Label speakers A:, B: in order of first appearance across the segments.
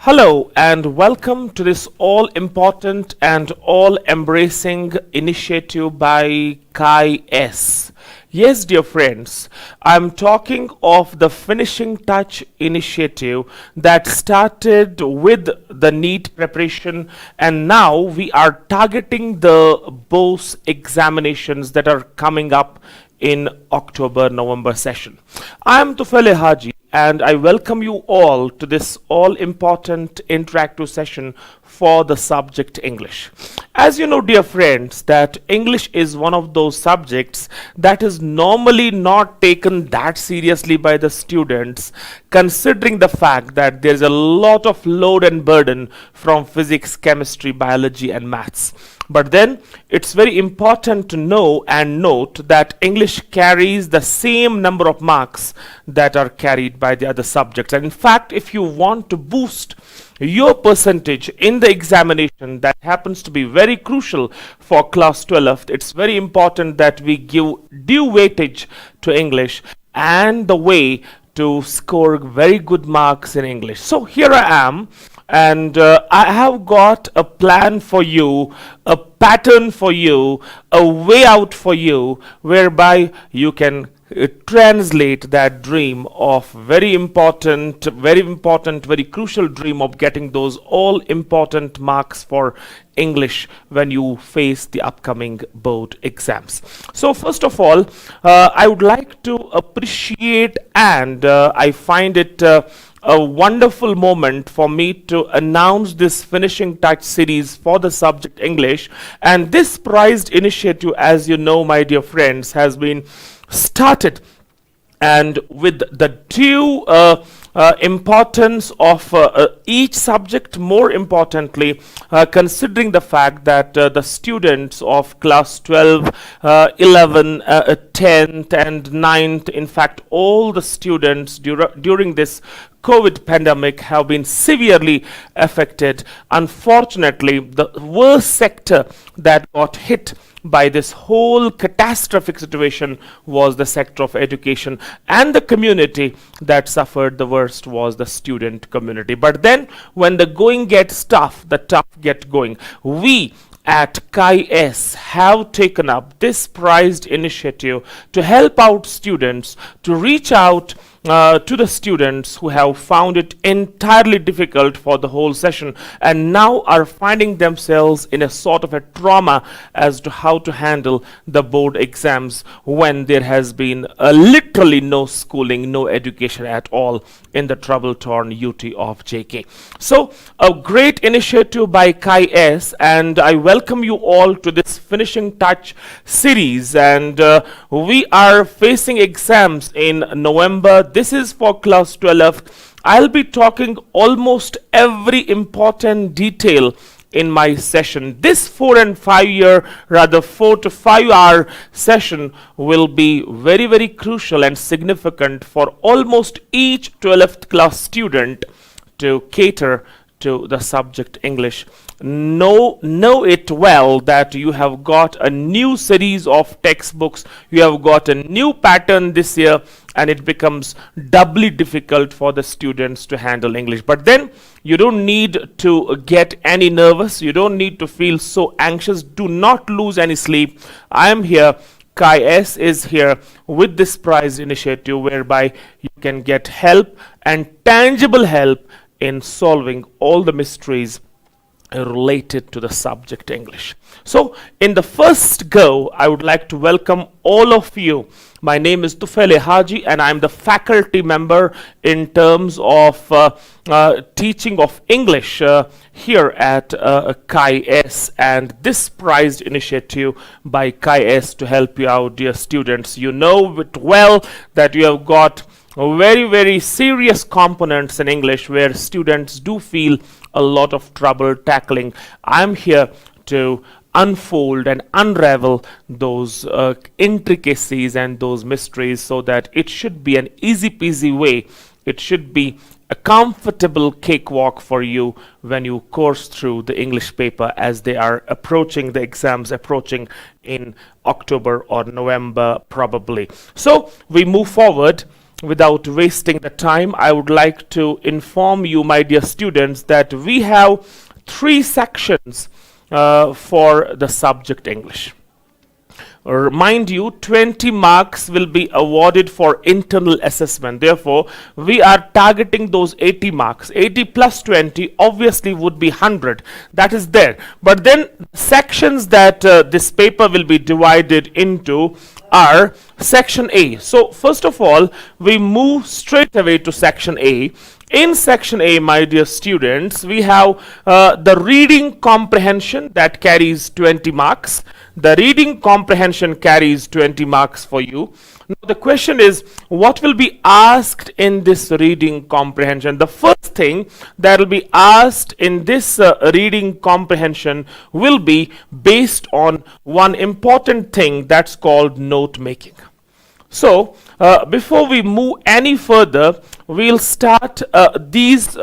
A: Hello and welcome to this all important and all embracing initiative by SKIE. Yes, dear friends, I'm talking of the Finishing Touch initiative that started with the NEET preparation, and now we are targeting the BOS examinations that are coming up in October-November session. I'm Tufail and I welcome you all to this all-important interactive session for the subject English. As you know, dear friends, that English is one of those subjects that is normally not taken that seriously by the students, considering the fact that there's a lot of load and burden from physics, chemistry, biology, and maths. But then it's very important to know and note that English carries the same number of marks that are carried by the other subjects. And in fact, if you want to boost your percentage in the examination, that happens to be very crucial for class 12, it's very important that we give due weightage to English and the way to score very good marks in English. So here I am, and I have got a plan for you, a pattern for you, a way out for you, whereby you can translate that dream of very important, very crucial dream of getting those all important marks for English when you face the upcoming board exams. So first of all, I would like to appreciate, and I find it a wonderful moment for me to announce this Finishing Touch series for the subject English. And this prized initiative, as you know, my dear friends, has been started, and with the due importance of each subject, more importantly, considering the fact that the students of class 12, 11, 10th and 9th, in fact all the students during this COVID pandemic have been severely affected. Unfortunately, the worst sector that got hit by this whole catastrophic situation was the sector of education, and the community that suffered the worst was the student community. But then when the going gets tough, the tough get going. We at SKIE have taken up this prized initiative to help out students, to reach out to the students who have found it entirely difficult for the whole session and now are finding themselves in a sort of a trauma as to how to handle the board exams when there has been literally no schooling, no education at all in the trouble-torn UT of JK. So a great initiative by SKIE, and I welcome you all to this Finishing Touch series, and we are facing exams in November. This is for class 12. I'll be talking almost every important detail in my session. This 4 to 5 hour session will be very crucial and significant for almost each 12th class student to cater to the subject English. Know it well that you have got a new series of textbooks, you have got a new pattern this year, and it becomes doubly difficult for the students to handle English. But then you don't need to get any nervous, you don't need to feel so anxious, do not lose any sleep. I am here, SKIE is here with this prize initiative whereby you can get help and tangible help in solving all the mysteries related to the subject English. So in the first go, I would like to welcome all of you. My name is Tufail and I am the faculty member in terms of teaching of English here at SKIE, and this prized initiative by SKIE to help you out, dear students. You know it well that you have got very serious components in English where students do feel a lot of trouble tackling. I'm here to unfold and unravel those intricacies and those mysteries so that it should be an easy peasy way. It should be a comfortable cakewalk for you when you course through the English paper as they are approaching, the exams approaching in October or November probably. So we move forward. without wasting the time, I would like to inform you, my dear students, that we have 3 sections for the subject English. Mind you, 20 marks will be awarded for internal assessment. Therefore, we are targeting those 80 marks. 80 plus 20 obviously would be 100. That is there. But then sections that this paper will be divided into are section A. So first of all, we move straight away to section A. In section A, my dear students, we have the reading comprehension that carries 20 marks. The reading comprehension carries 20 marks for you. Now the question is, what will be asked in this reading comprehension? The first thing that will be asked in this reading comprehension will be based on one important thing that's called note making. So, before we move any further, we'll start these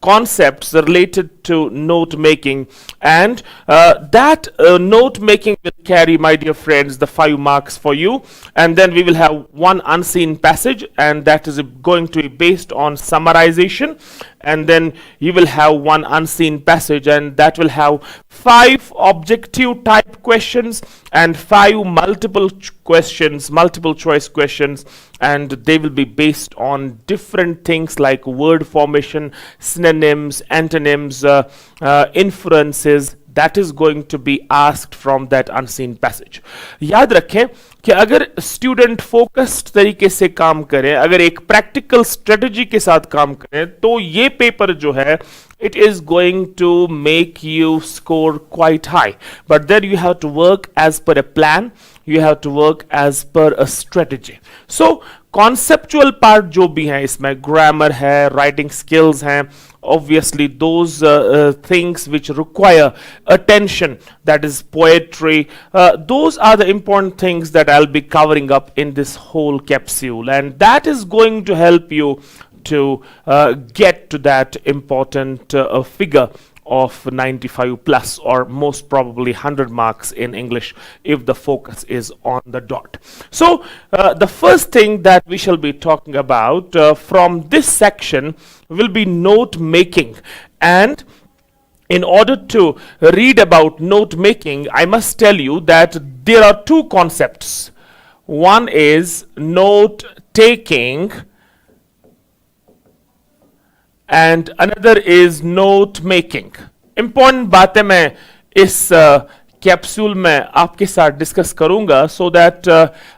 A: concepts related to note making, and that note making will carry, my dear friends, the 5 marks for you, and then we will have one unseen passage, and that is going to be based on summarization, and then you will have one unseen passage, and that will have 5 objective type questions and 5 multiple choice questions, and they will be based on different things like word formation, synonyms, antonyms, inferences. That is going to be asked from that unseen passage. याद रखें कि अगर student focused तरीके से काम करें, अगर एक प्रैक्टिकल स्ट्रेटजी के साथ काम करें, तो ये पेपर जो है it is going to make you score quite high. But then you have to work as per a plan, you have to work as per a strategy. So conceptual part जो भी है इसमें, grammar है, writing skills हैं, obviously those things which require attention, that is poetry, those are the important things that I'll be covering up in this whole capsule, and that is going to help you to get to that important figure of 95 plus, or most probably 100 marks in English if the focus is on the dot. So the first thing that we shall be talking about from this section will be note making. And in order to read about note making, I must tell you that there are 2 concepts. One is note taking and another is note making. Important बातें मैं इस capsule में आपके साथ discuss करूंगा, so that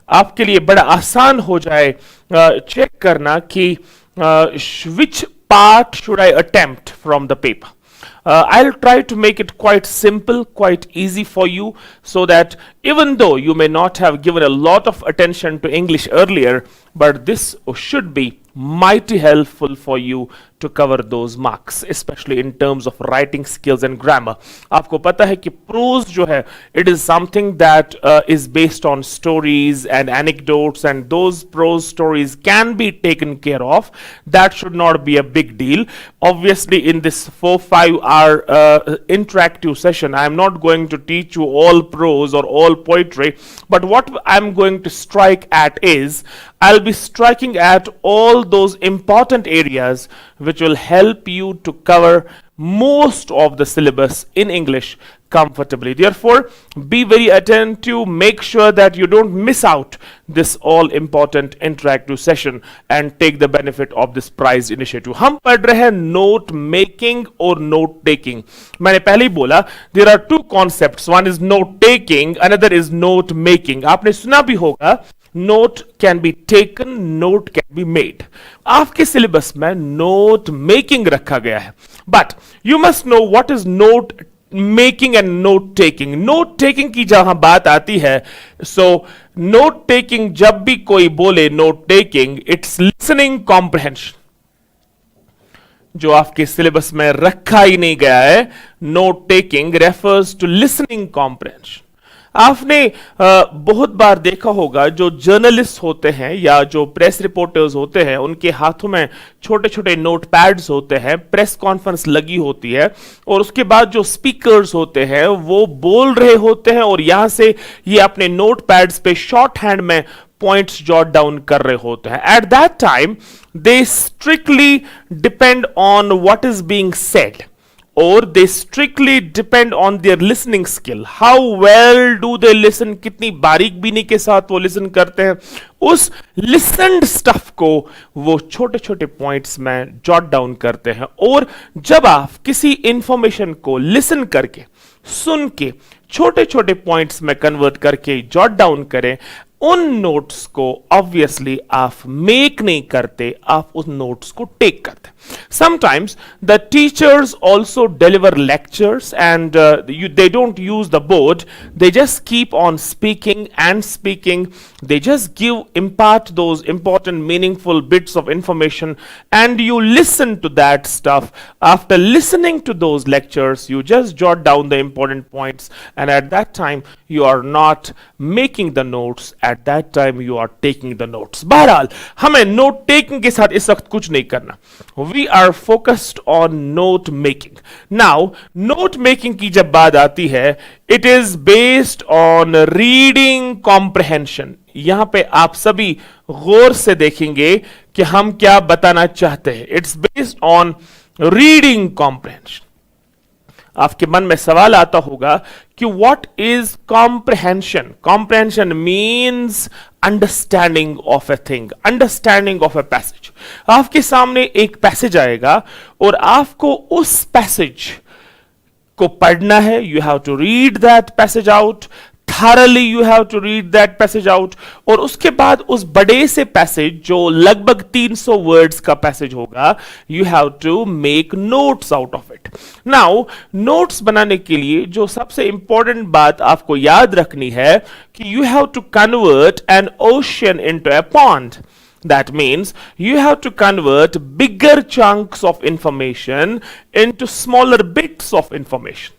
A: आपके लिए बड़ा आसान हो जाए चेक करना कि which part should I attempt from the paper. I'll try to make it quite simple, quite easy for you, so that even though you may not have given a lot of attention to English earlier, but this should be mighty helpful for you to cover those marks, especially in terms of writing skills and grammar. आपको पता है कि prose जो है, it is something that is based on stories and anecdotes, and those prose stories can be taken care of. That should not be a big deal. Obviously, in this 4-5 hour interactive session, I am not going to teach you all prose or all poetry, but what I'm going to strike at is, I'll be striking at all those important areas which will help you to cover most of the syllabus in English comfortably. Therefore, be very attentive, make sure that you don't miss out this all important interactive session and take the benefit of this prize initiative. हम पढ़ रहे हैं note making और note taking. मैंने पहले ही बोला, there are 2 concepts, one is note taking, another is note making. आपने सुना भी होगा, note can be taken, note can be made. आपके सिलेबस में note making रखा गया है, but you must know what is note making and note taking. Note taking की जहां बात आती है, so note taking जब भी कोई बोले note taking, it's listening comprehension, जो आपके सिलेबस में रखा ही नहीं गया है. Note taking refers to listening comprehension. आपने बहुत बार देखा होगा, जो जर्नलिस्ट होते हैं या जो प्रेस रिपोर्टर्स होते हैं, उनके हाथों में छोटे छोटे नोट पैड्स होते हैं, प्रेस कॉन्फ्रेंस लगी होती है, और उसके बाद जो स्पीकर्स होते हैं वो बोल रहे होते हैं, और यहां से ये अपने नोट पैड्स पे शॉर्ट हैंड में पॉइंट्स जॉट डाउन कर रहे होते हैं, at that time they strictly depend on what is being said, or they strictly depend on their listening skill. How well do they listen? कितनी बारीक बीनी के साथ वो लिसन करते हैं, उस listened stuff को वो छोटे छोटे पॉइंट्स में जॉट डाउन करते हैं. और जब आप किसी इंफॉर्मेशन को लिसन करके, सुन के, छोटे छोटे पॉइंट्स में कन्वर्ट करके जॉट डाउन करें, उन नोट्स को ऑब्वियसली आप मेक नहीं करते, आप उन नोट्स को टेक करते. Sometimes the teachers also deliver lectures and they don't use the board, they just keep on speaking and speaking, they just impart those important meaningful bits of information and you listen to that stuff. After listening to those lectures, you just jot down the important points and at that time you are not making the notes, at that time you are taking the notes. बहरहाल हमें note taking के साथ इस वक्त कुछ नहीं करना. We are focused on note making. Now, note making की जब बात आती है, it is based on reading comprehension. यहां पे आप सभी गौर से देखेंगे कि हम क्या बताना चाहते हैं. It's based on reading comprehension. आपके मन में सवाल आता होगा कि what is comprehension? Comprehension means understanding of a thing, understanding of a passage. आपके सामने एक पैसेज आएगा और आपको उस पैसेज को पढ़ना है. You have to read that passage out. Thoroughly you have to read that passage out. और उसके बाद उस बड़े से पैसेज जो लगभग 300 वर्ड्स का पैसेज होगा, you have to make notes out of it. Now, notes बनाने के लिए जो सबसे इंपॉर्टेंट बात आपको याद रखनी है कि you have to convert an ocean into a pond. That means you have to convert bigger chunks of information into smaller bits of information.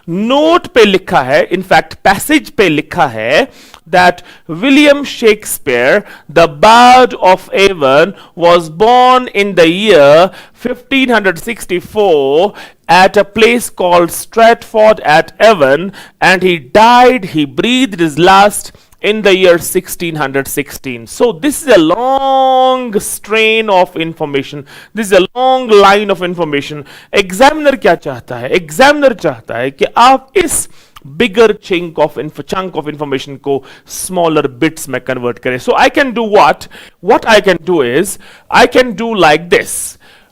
A: Note पे लिखा है, इनफैक्ट पैसेज पे लिखा है that William Shakespeare, the Bard of Avon, was born in the year 1564 at a place called Stratford at Avon and he died, he breathed his last in the year 1616. So this is a long strain of information. This is a long line of information. Examiner क्या चाहता है? Examiner चाहता है कि आप इस bigger chunk of information को smaller bits में convert करें. So I can do what? What I can do is, I can do like this.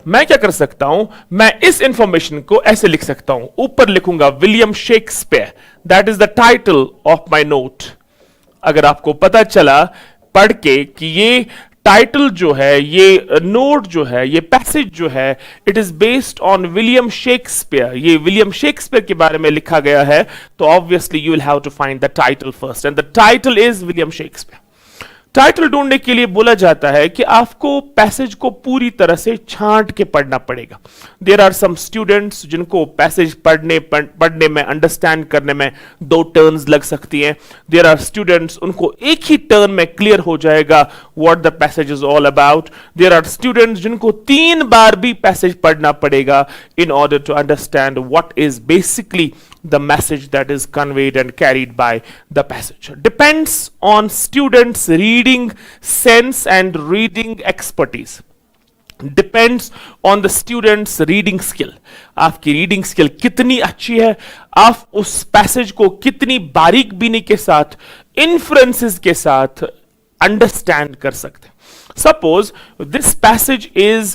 A: मैं क्या कर सकता हूं? मैं इस इंफॉर्मेशन को ऐसे लिख सकता हूं. ऊपर लिखूंगा William Shakespeare. That is the title of my note. अगर आपको पता चला पढ़ के कि ये टाइटल जो है, ये नोट जो है, ये पैसेज जो है, it is based on William Shakespeare, ये विलियम शेक्सपियर के बारे में लिखा गया है, तो obviously you will have to find the title first and the title is William Shakespeare. Title ढूंढने के लिए बोला जाता है कि आपको पैसेज को पूरी तरह से छांट के पढ़ना पड़ेगा. देयर आर सम स्टूडेंट्स जिनको पैसेज पढ़ने में, अंडरस्टैंड करने में 2 टर्न्स लग सकती हैं. देयर आर स्टूडेंट्स उनको एक ही टर्न में क्लियर हो जाएगा what the passage is all about. There are students जिनको 3 बार भी पैसेज पढ़ना पड़ेगा in order to understand what is basically the message that is conveyed and carried by the passage. Depends on students' reading sense and reading expertise. Depends on the students' reading skill. आपकी reading skill कितनी अच्छी है, आप उस passage को कितनी बारीक बीनी के साथ, इन्फ्लुएंसेस के साथ अंडरस्टैंड कर सकते हैं. Suppose this passage is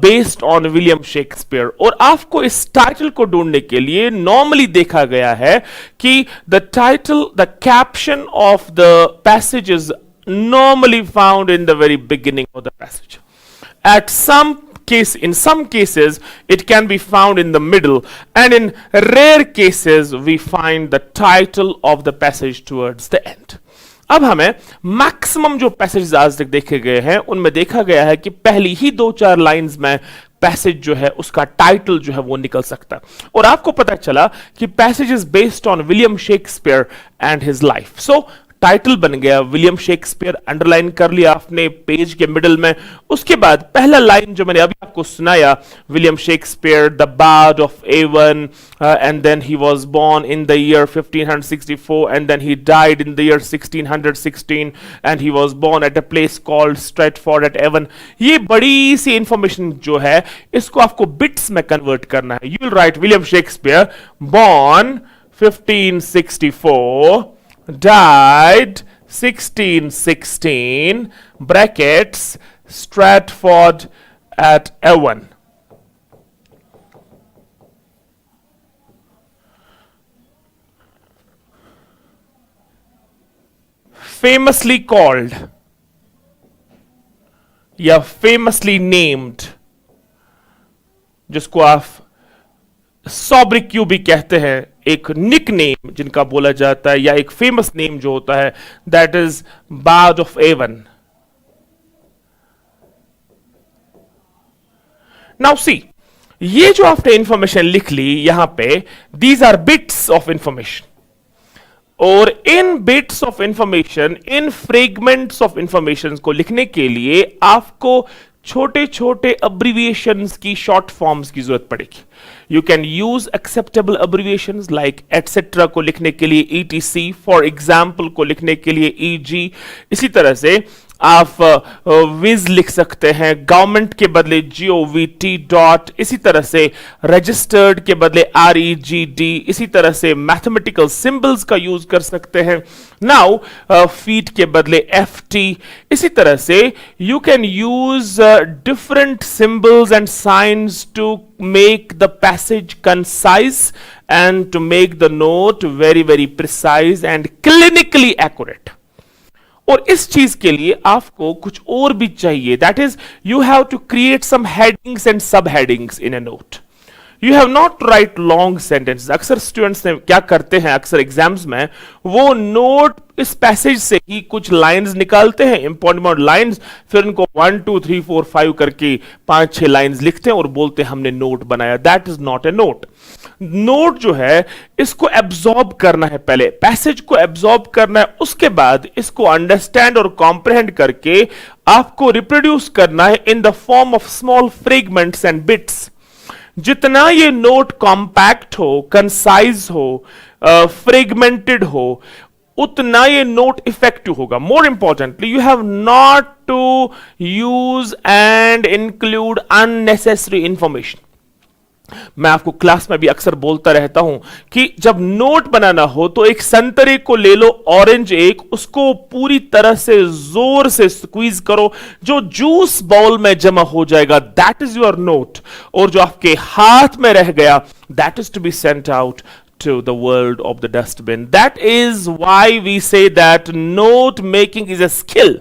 A: based on William Shakespeare और आपको इस टाइटल को ढूंढने के लिए नॉर्मली देखा गया है कि the title, the caption of the passage is normally found in the very beginning of the passage. In some cases, it can be found in the middle, and in rare cases, we find the title of the passage towards the end. अब हमें maximum जो passage आज तक देखे गए हैं उनमें देखा गया है कि पहली ही 2-4 लाइंस में पैसेज जो है उसका टाइटल जो है वो निकल सकता है. और आपको पता चला कि passage is based on William Shakespeare and his life. So title बन गया विलियम शेक्सपियर, अंडरलाइन कर लिया आपने पेज के मिडल में। उसके बाद पहला लाइन जो मैंने अभी आपको सुनाया, William Shakespeare the bard of Avon, and then he was born in the year 1564 and then he died in the year 1616 and he was born at a place called Stratford at Avon. ये बड़ी सी information जो है इसको आपको bits में convert करना है। You will write William Shakespeare born 1564, died 1616, brackets, Stratford at Avon. Famously called या famously named, जिसको आप सॉब्रिक्यू भी कहते हैं, एक निक नेम जिनका बोला जाता है, या एक फेमस नेम जो होता है, that is Bard of Avon. Now see, ये जो आपने इंफॉर्मेशन लिख ली यहां पे, these are bits of information, और इन बिट्स ऑफ इंफॉर्मेशन, इन फ्रेगमेंट्स ऑफ इंफॉर्मेशन को लिखने के लिए आपको छोटे छोटे अब्रिविएशंस की, शॉर्ट फॉर्म्स की जरूरत पड़ेगी। You can use acceptable अब्रिविएशंस like etcetera को लिखने के लिए ईटीसी, फॉर एग्जाम्पल को लिखने के लिए ईजी। इसी तरह से आप विज लिख सकते हैं, गवर्नमेंट के बदले GOVT डॉट, इसी तरह से रजिस्टर्ड के बदले REGD, इसी तरह से मैथमेटिकल सिंबल्स का यूज कर सकते हैं। नाउ फीट के बदले FT, इसी तरह से you can use different symbols and signs to make the passage concise and to make the note very very precise and clinically accurate. और इस चीज के लिए आपको कुछ और भी चाहिए, that is you have to create some headings and subheadings in a note. You have not write long sentence. अक्सर स्टूडेंट्स क्या करते हैं, अक्सर एग्जाम्स में वो नोट इस पैसेज से ही कुछ लाइंस निकालते हैं, इंपॉर्टेंट लाइंस, फिर उनको 1 2 3 4 5 करके 5-6 लाइंस लिखते हैं और बोलते हैं हमने नोट बनाया। That is not a note. Note जो है इसको एब्जॉर्ब करना है, पहले पैसेज को एब्जॉर्ब करना है, उसके बाद इसको अंडरस्टैंड और कॉम्प्रहेंड करके आपको रिप्रोड्यूस करना है in the form of small fragments and bits. जितना ये नोट कॉम्पैक्ट हो, कंसाइज हो, फ्रेगमेंटेड हो, उतना ये नोट इफेक्टिव होगा। More importantly, you have not to use and include unnecessary information. मैं आपको क्लास में भी अक्सर बोलता रहता हूं कि जब नोट बनाना हो तो एक संतरे को ले लो, ऑरेंज एक, उसको पूरी तरह से जोर से स्क्वीज करो, जो जूस बाउल में जमा हो जाएगा, दैट इज योर नोट। और जो आपके हाथ में रह गया, that is to be sent out to the world of the dustbin. That is why we say that note making is a skill.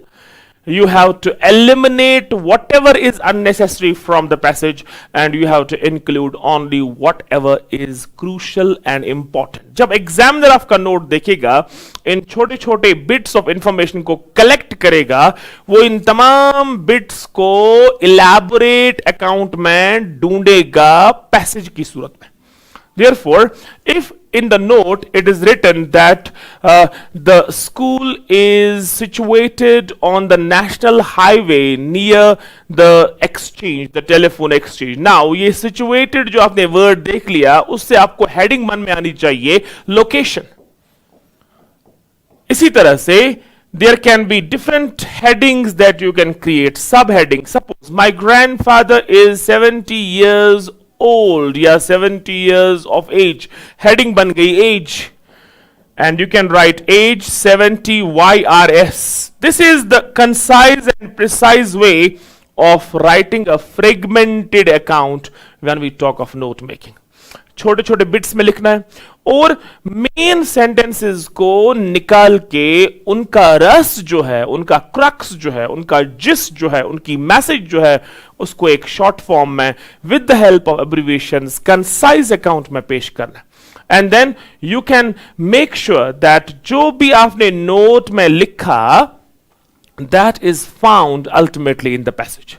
A: You have to eliminate whatever is unnecessary from the passage and you have to include only whatever is crucial and important. जब examiner आपका note देखेगा, इन छोटे छोटे bits of information को collect करेगा, वो इन तमाम bits को इलैबोरेट अकाउंट में ढूंढेगा पैसेज की सूरत में। Therefore, if in the note it is written that the school is situated on the national highway near the exchange, the telephone exchange. Now, ये situated जो आपने word देख लिया, उससे आपको heading मन में आनी चाहिए location. इसी तरह से there can be different headings that you can create, subheading. Suppose my grandfather is 70 years old या 70 years of age, heading बन गई age, and you can write age 70 YRS. This is the concise and precise way of writing a fragmented account when we talk of note making. छोटे छोटे bits में लिखना है और main sentences को निकाल के उनका रस जो है, उनका क्रक्स जो है, उनका जिस जो है, उनकी मैसेज जो है, उसको एक शॉर्ट फॉर्म में with the help of abbreviations concise account में पेश करना। And then you can make sure that जो भी आपने नोट में लिखा, that is found ultimately in the passage.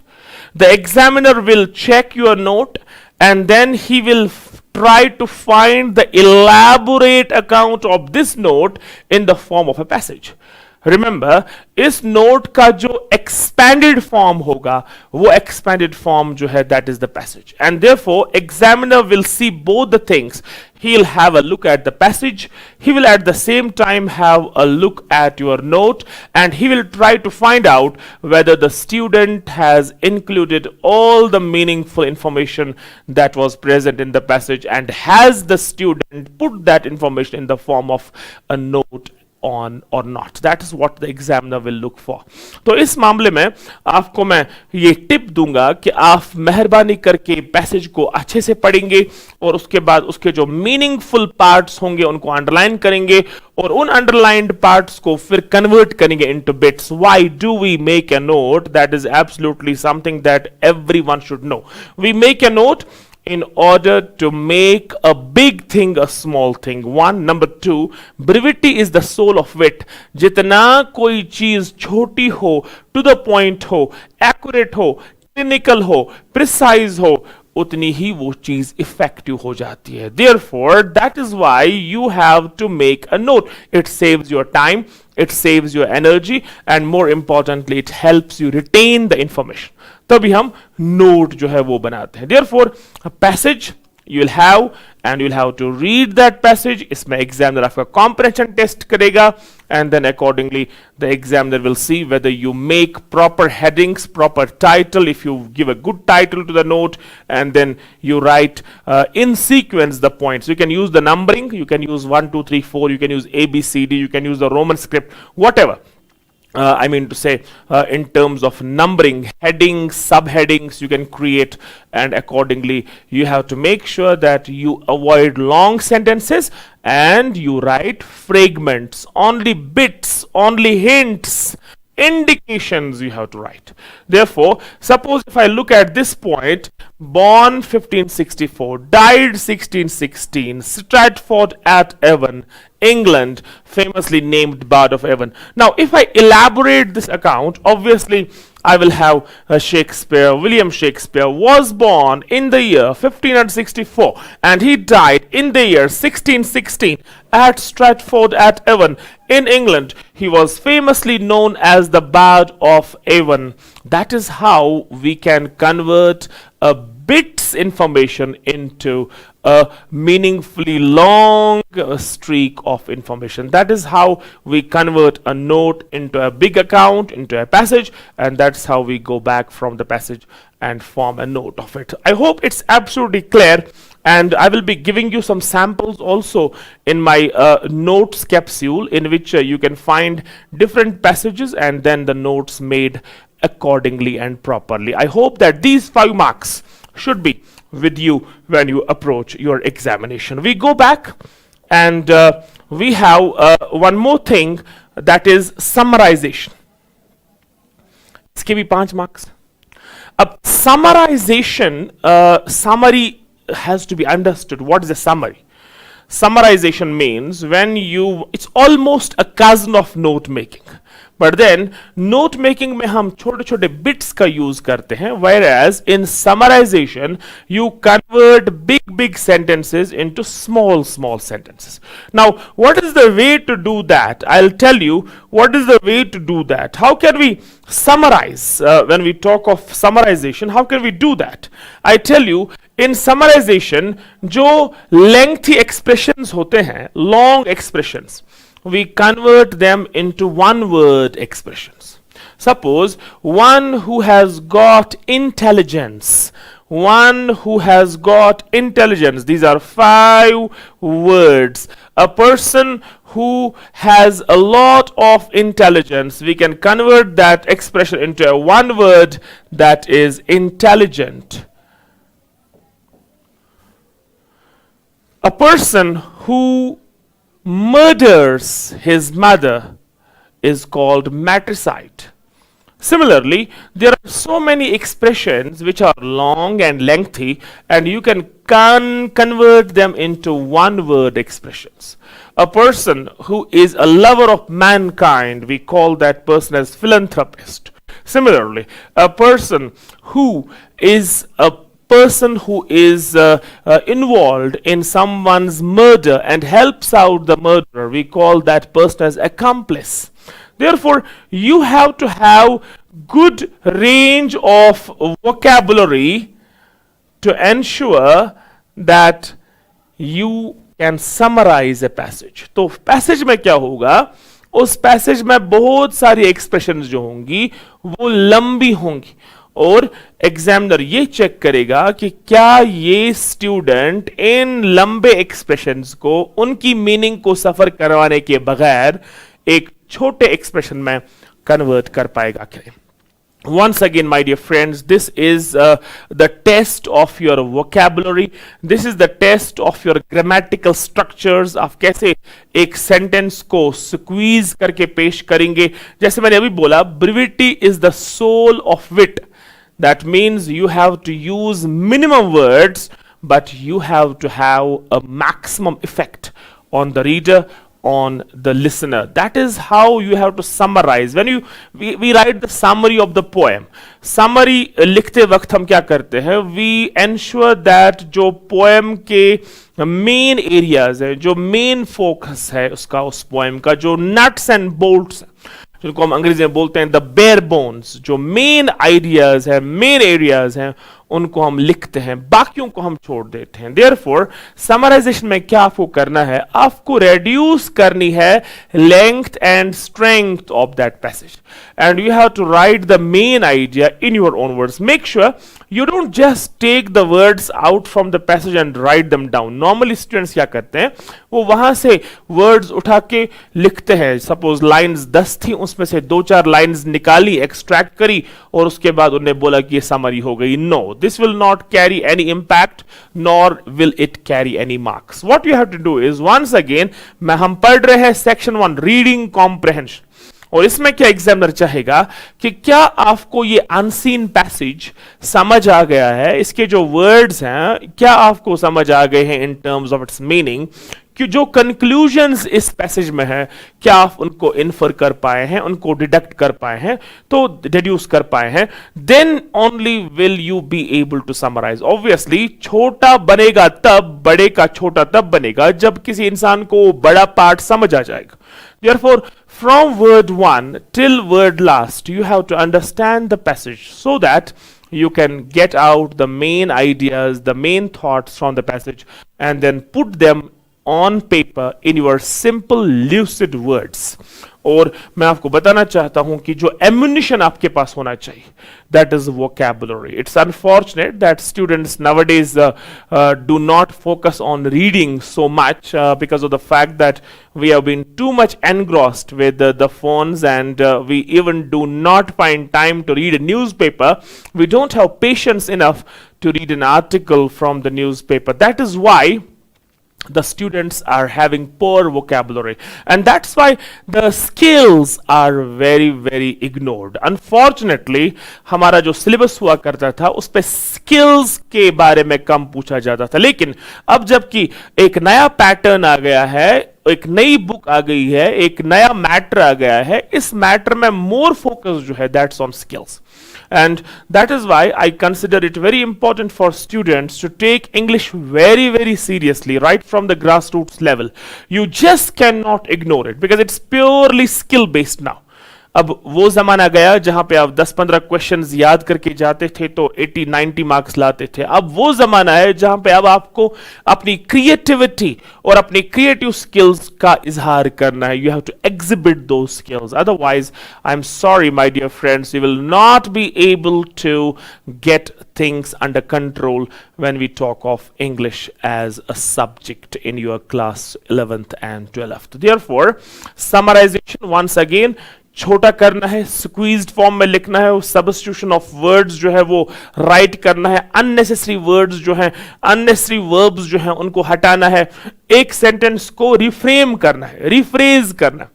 A: The examiner will check your note and then he will try to find the elaborate account of this note in the form of a passage. Remember इस note का जो expanded form होगा वो expanded form जो है that is the passage and therefore examiner will C both the things. He'll have a look at the passage, he will at the same time have a look at your note, and he will try to find out whether the student has included all the meaningful information that was present in the passage, and has the student put that information in the form of a note on or not. That is what the examiner will look for. तो इस मामले में आपको मैं ये tip दूंगा कि आप मेहरबानी करके पैसेज को अच्छे से पढ़ेंगे और उसके बाद उसके जो मीनिंगफुल पार्ट्स होंगे उनको अंडरलाइन करेंगे और उन अंडरलाइंड पार्ट्स को फिर कन्वर्ट करेंगे into bits. Why do we make a note? That is absolutely something that everyone should know. We make a note in order to make a big thing a small thing. One. Number two, brevity is the soul of wit. जितना कोई चीज छोटी हो, to the point हो, accurate हो, clinical हो, precise हो, उतनी ही वो चीज इफेक्टिव हो जाती है. Therefore, that is why you have to make a note. It saves your time, it saves your energy, and more importantly, it helps you retain the information. तभी हम नोट जो है वो बनाते हैं. Therefore, a passage you will have and you'll have to read that passage. इसमें examiner आपका comprehension test करेगा and then accordingly the examiner will see whether you make proper headings, proper title, if you give a good title to the note, and then you write in sequence the points. You can use the numbering, you can use 1 2 3 4, you can use A B C D, you can use the Roman script, whatever. I mean to say, in terms of numbering, headings, subheadings you can create, and accordingly you have to make sure that you avoid long sentences and you write fragments, only bits, only hints, indications you have to write. Therefore, suppose if I look at this point, born 1564, died 1616, Stratford at Avon, England, famously named Bard of Avon. Now, if I elaborate this account, obviously I will have Shakespeare. William Shakespeare was born in the year 1564 and he died in the year 1616 at Stratford at Avon in England. He was famously known as the Bard of Avon. That is how we can convert a bits information into a meaningfully long streak of information. That is how we convert a note into a big account, into a passage, and that's how we go back from the passage and form a note of it. I hope it's absolutely clear, and I will be giving you some samples also in my notes capsule, in which you can find different passages and then the notes made accordingly and properly. I hope that these 5 marks should be with you when you approach your examination. We go back and we have one more thing, that is summarization. इसके भी 5 marks. Summarization, summary has to be understood. What is a summary? Summarization means when it's almost a cousin of note making. But then note making में हम छोटे छोटे bits का use करते हैं, whereas in summarization you convert big sentences into small sentences. Now, what is the way to do that? I'll tell you what is the way to do that. How can we summarize? When we talk of summarization, how can we do that? I tell you, in summarization जो lengthy expressions होते हैं, long expressions, we convert them into one word expressions. Suppose one who has got intelligence, one who has got intelligence, these are 5 words. A person who has a lot of intelligence, we can convert that expression into a one word, that is intelligent. A person who murders his mother is called matricide. Similarly, there are so many expressions which are long and lengthy, and you can convert them into one word expressions. A person who is a lover of mankind, we call that person as philanthropist. Similarly, a person who is a person who is involved in someone's murder and helps out the murderer, we call that person as accomplice. Therefore, you have to have good range of vocabulary to ensure that you can summarize a passage. तो passage में क्या होगा, उस passage में बहुत सारी expressions जो होंगी वो लंबी होंगी और एग्जामिनर ये चेक करेगा कि क्या ये स्टूडेंट इन लंबे एक्सप्रेशंस को उनकी मीनिंग को सफर करवाने के बगैर एक छोटे एक्सप्रेशन में कन्वर्ट कर पाएगा क्या. Once again, my dear friends, this is the test of your vocabulary. This is the test of your grammatical structures. आप कैसे एक sentence को squeeze करके पेश करेंगे. जैसे मैंने अभी बोला, brevity is the soul of wit. That means you have to use minimum words, but you have to have a maximum effect on the reader, on the listener. That is how you have to summarize. When we write the summary of the poem, summary लिखते वक्त हम क्या करते हैं, we ensure that जो poem के main areas है, जो main focus है उसका, उस poem का जो nuts and bolts जिनको हम अंग्रेजी में बोलते हैं द बेयर बोन्स, जो मेन आइडियाज है, मेन एरियाज हैं, उनको हम लिखते हैं, बाकियों को हम छोड़ देते हैं. देयरफॉर समराइजेशन में क्या आपको करना है, आपको रेड्यूस करनी है length and strength of that passage and you have to write the main idea in your own words. Make sure you don't just take the words out from the passage and write them down. Normally students क्या करते हैं, वो वहां से words उठा के लिखते हैं. Suppose lines 10 थी, उसमें से 2-4 lines निकाली, extract करी और उसके बाद उन्हें बोला कि ये summary हो गई. No, this will not carry any impact nor will it carry any marks. What you have to do is, once again, हम पढ़ रहे हैं section 1 reading comprehension. और इसमें क्या एग्जामिनर चाहेगा कि क्या आपको ये अनसीन पैसेज समझ आ गया है, इसके जो वर्ड्स हैं क्या आपको समझ आ गए हैं इन टर्म्स ऑफ इट्स मीनिंग, कि जो कंक्लूजन्स इस पैसेज में है क्या आप उनको इन्फर कर पाए हैं, उनको डिडक्ट कर पाए हैं, तो डिड्यूस कर पाए हैं. Then only will you be able to summarise. Obviously छोटा बनेगा तब, बड़े का छोटा तब बनेगा जब किसी इंसान को बड़ा पार्ट समझ आ जाएगा. Therefore, from word 1 till word last, you have to understand the passage so that you can get out the main ideas, the main thoughts from the passage, and then put them on paper in your simple lucid words. और मैं आपको बताना चाहता हूं कि जो ammunition आपके पास होना चाहिए, that is vocabulary. It's unfortunate that students nowadays do not focus on reading so much because of the fact that we have been too much engrossed with the phones and we even do not find time to read a newspaper. We don't have patience enough to read an article from the newspaper. That is why the students are having poor vocabulary, and that's why the skills are very very ignored. Unfortunately हमारा जो syllabus हुआ करता था उस पे skills के बारे में कम पूछा जाता था, लेकिन अब जबकि एक नया पैटर्न आ गया है, एक नई बुक आ गई है, एक नया मैटर आ गया है, इस मैटर में मोर फोकस जो है that's on skills. And that is why I consider it very important for students to take English very very seriously right from the grassroots level. You just cannot ignore it because it's purely skill based now. अब वो जमाना गया जहां पे आप 10-15 questions याद करके जाते थे तो 80-90 मार्क्स लाते थे. अब वो जमाना है जहां पे अब आपको अपनी क्रिएटिविटी और अपनी क्रिएटिव स्किल्स का इजहार करना है. You have to exhibit those skills, otherwise I am sorry my dear friends, you will not be able to get things under control when we talk of English as a subject in your class 11th and 12th. Therefore, summarization once again, छोटा करना है, squeezed form में लिखना है, substitution of words जो है वो right करना है, अननेसेसरी वर्ड्स जो हैं, अननेसेसरी वर्ब्स जो हैं उनको हटाना है, एक सेंटेंस को रिफ्रेम करना है, रिफ्रेज करना है.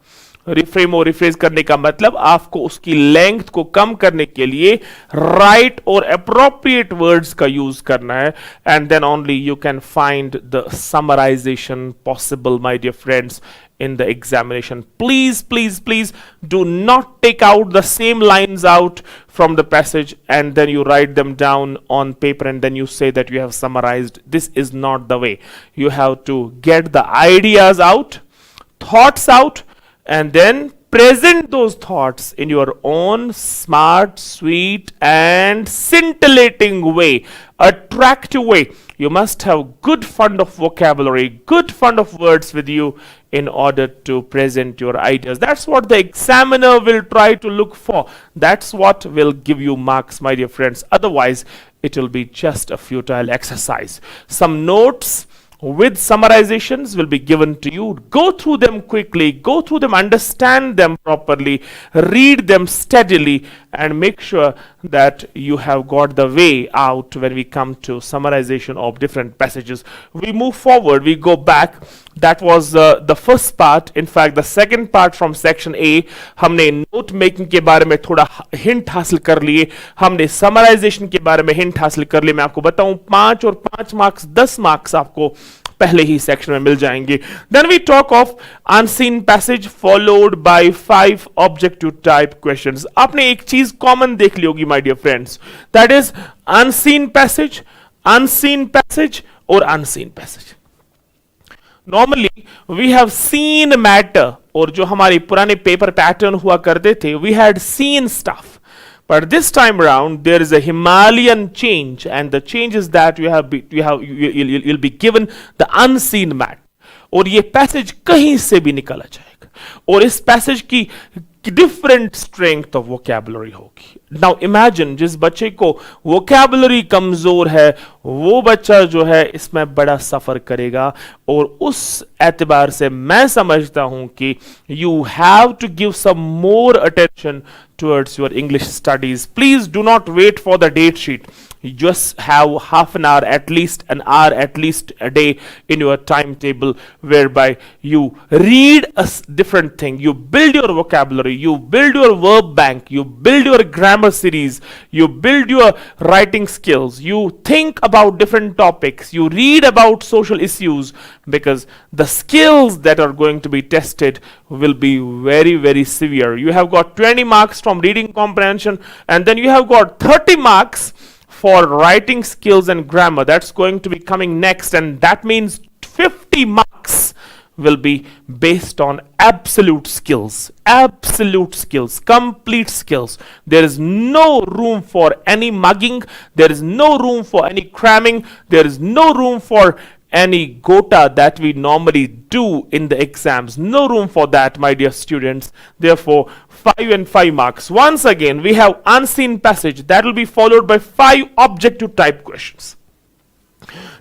A: रिफ्रेम और रिफ्रेज करने का मतलब आपको उसकी लेंथ को कम करने के लिए राइट और अप्रोप्रिएट वर्ड्स का यूज करना है, and then only you can find the summarisation possible, my dear friends, in the examination. Please do not take out the same lines out from the passage and then you write them down on paper and then you say that you have summarized. This is not the way. You have to get the ideas out, thoughts out, and then present those thoughts in your own smart, sweet, and scintillating way, attractive way. You must have good fund of vocabulary, good fund of words with you in order to present your ideas. That's what the examiner will try to look for. That's what will give you marks, my dear friends. Otherwise, it will be just a futile exercise. Some notes with summarizations will be given to you. Go through them quickly, go through them, understand them properly, read them steadily, and make sure that you have got the way out when we come to summarization of different passages. We move forward, we go back. That was the first part. In fact, the second part from section A, हमने note making के बारे में थोड़ा hint हासिल कर लिए, हमने summarization के बारे में हिंट हासिल कर लिए. मैं आपको बताऊं 5 और 5 मार्क्स 10 मार्क्स आपको पहले ही सेक्शन में मिल जाएंगे. Then we talk of unseen passage followed by 5 objective type questions. आपने एक चीज कॉमन देख ली होगी, my dear friends. That is unseen passage और unseen passage. Normally we have seen matter, और जो हमारे पुराने पेपर पैटर्न हुआ करते थे, we had seen stuff. But this time around there is a Himalayan change, and the change is that you'll be given the unseen matter. और ये passage कहीं से भी निकला जाएगा, और इस पैसेज की डिफरेंट स्ट्रेंथ ऑफ वोकैबुलरी होगी. नाउ इमेजिन, जिस बच्चे को वोकैबुलरी कमजोर है, वो बच्चा जो है इसमें बड़ा सफर करेगा, और उस एतबार से मैं समझता हूं कि you have to give some more attention towards your English studies. Please do not wait for the date sheet. You just have half an hour, at least an hour, at least a day in your timetable, whereby you read a different thing, you build your vocabulary, you build your verb bank, you build your grammar series, you build your writing skills, you think about different topics, you read about social issues, because the skills that are going to be tested will be very severe. You have got 20 marks from reading comprehension, and then you have got 30 marks for writing skills and grammar. That's going to be coming next, and that means 50 marks will be based on absolute skills, complete skills. There is no room for any mugging, there is no room for any cramming, there is no room for any gota that we normally do in the exams. No room for that, my dear students. Therefore, 5 and 5 marks. Once again, we have unseen passage. That will be followed by 5 objective type questions.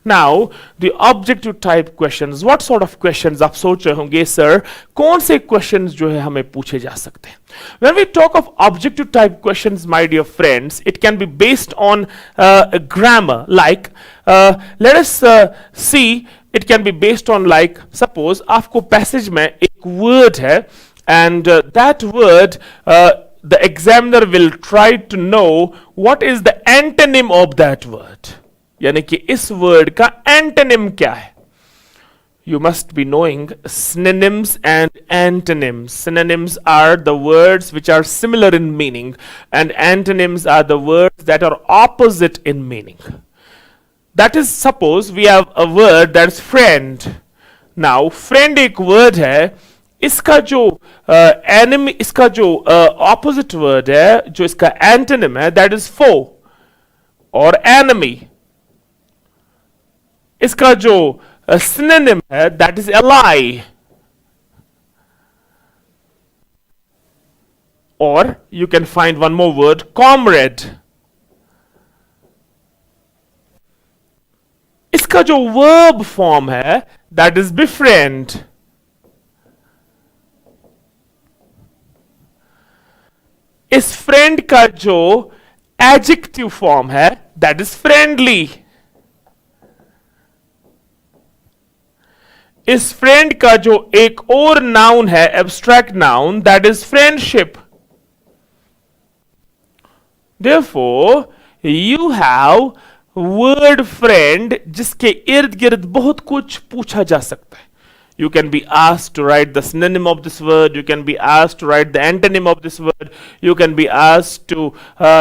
A: Now, the objective type questions. What sort of questions आप सोच रहे होंगे, sir? कौन से questions जो है हमें पूछे जा सकते हैं? When we talk of objective type questions, my dear friends, it can be based on grammar. Like, let us see. It can be based on, like, suppose आपको passage में एक word है, and that word the examiner will try to know what is the antonym of that word. यानी कि इस word का antonym क्या है. You must be knowing synonyms and antonyms. Synonyms are the words which are similar in meaning, and antonyms are the words that are opposite in meaning. That is, suppose we have a word that's friend. Now, friend एक word है, इसका जो enemy, इसका जो opposite word है, जो इसका antonym है, that is foe or enemy. इसका जो synonym है, that is ally. Or you can find one more word, comrade. इसका जो verb form है, that is befriend. इस friend का जो adjective form है, that is friendly. इस फ्रेंड का जो एक और नाउन है, abstract noun, that is friendship. Therefore, you have word friend जिसके इर्द गिर्द बहुत कुछ पूछा जा सकता है. You can be asked to write the synonym of this word. You can be asked to write the antonym of this word. You can be asked to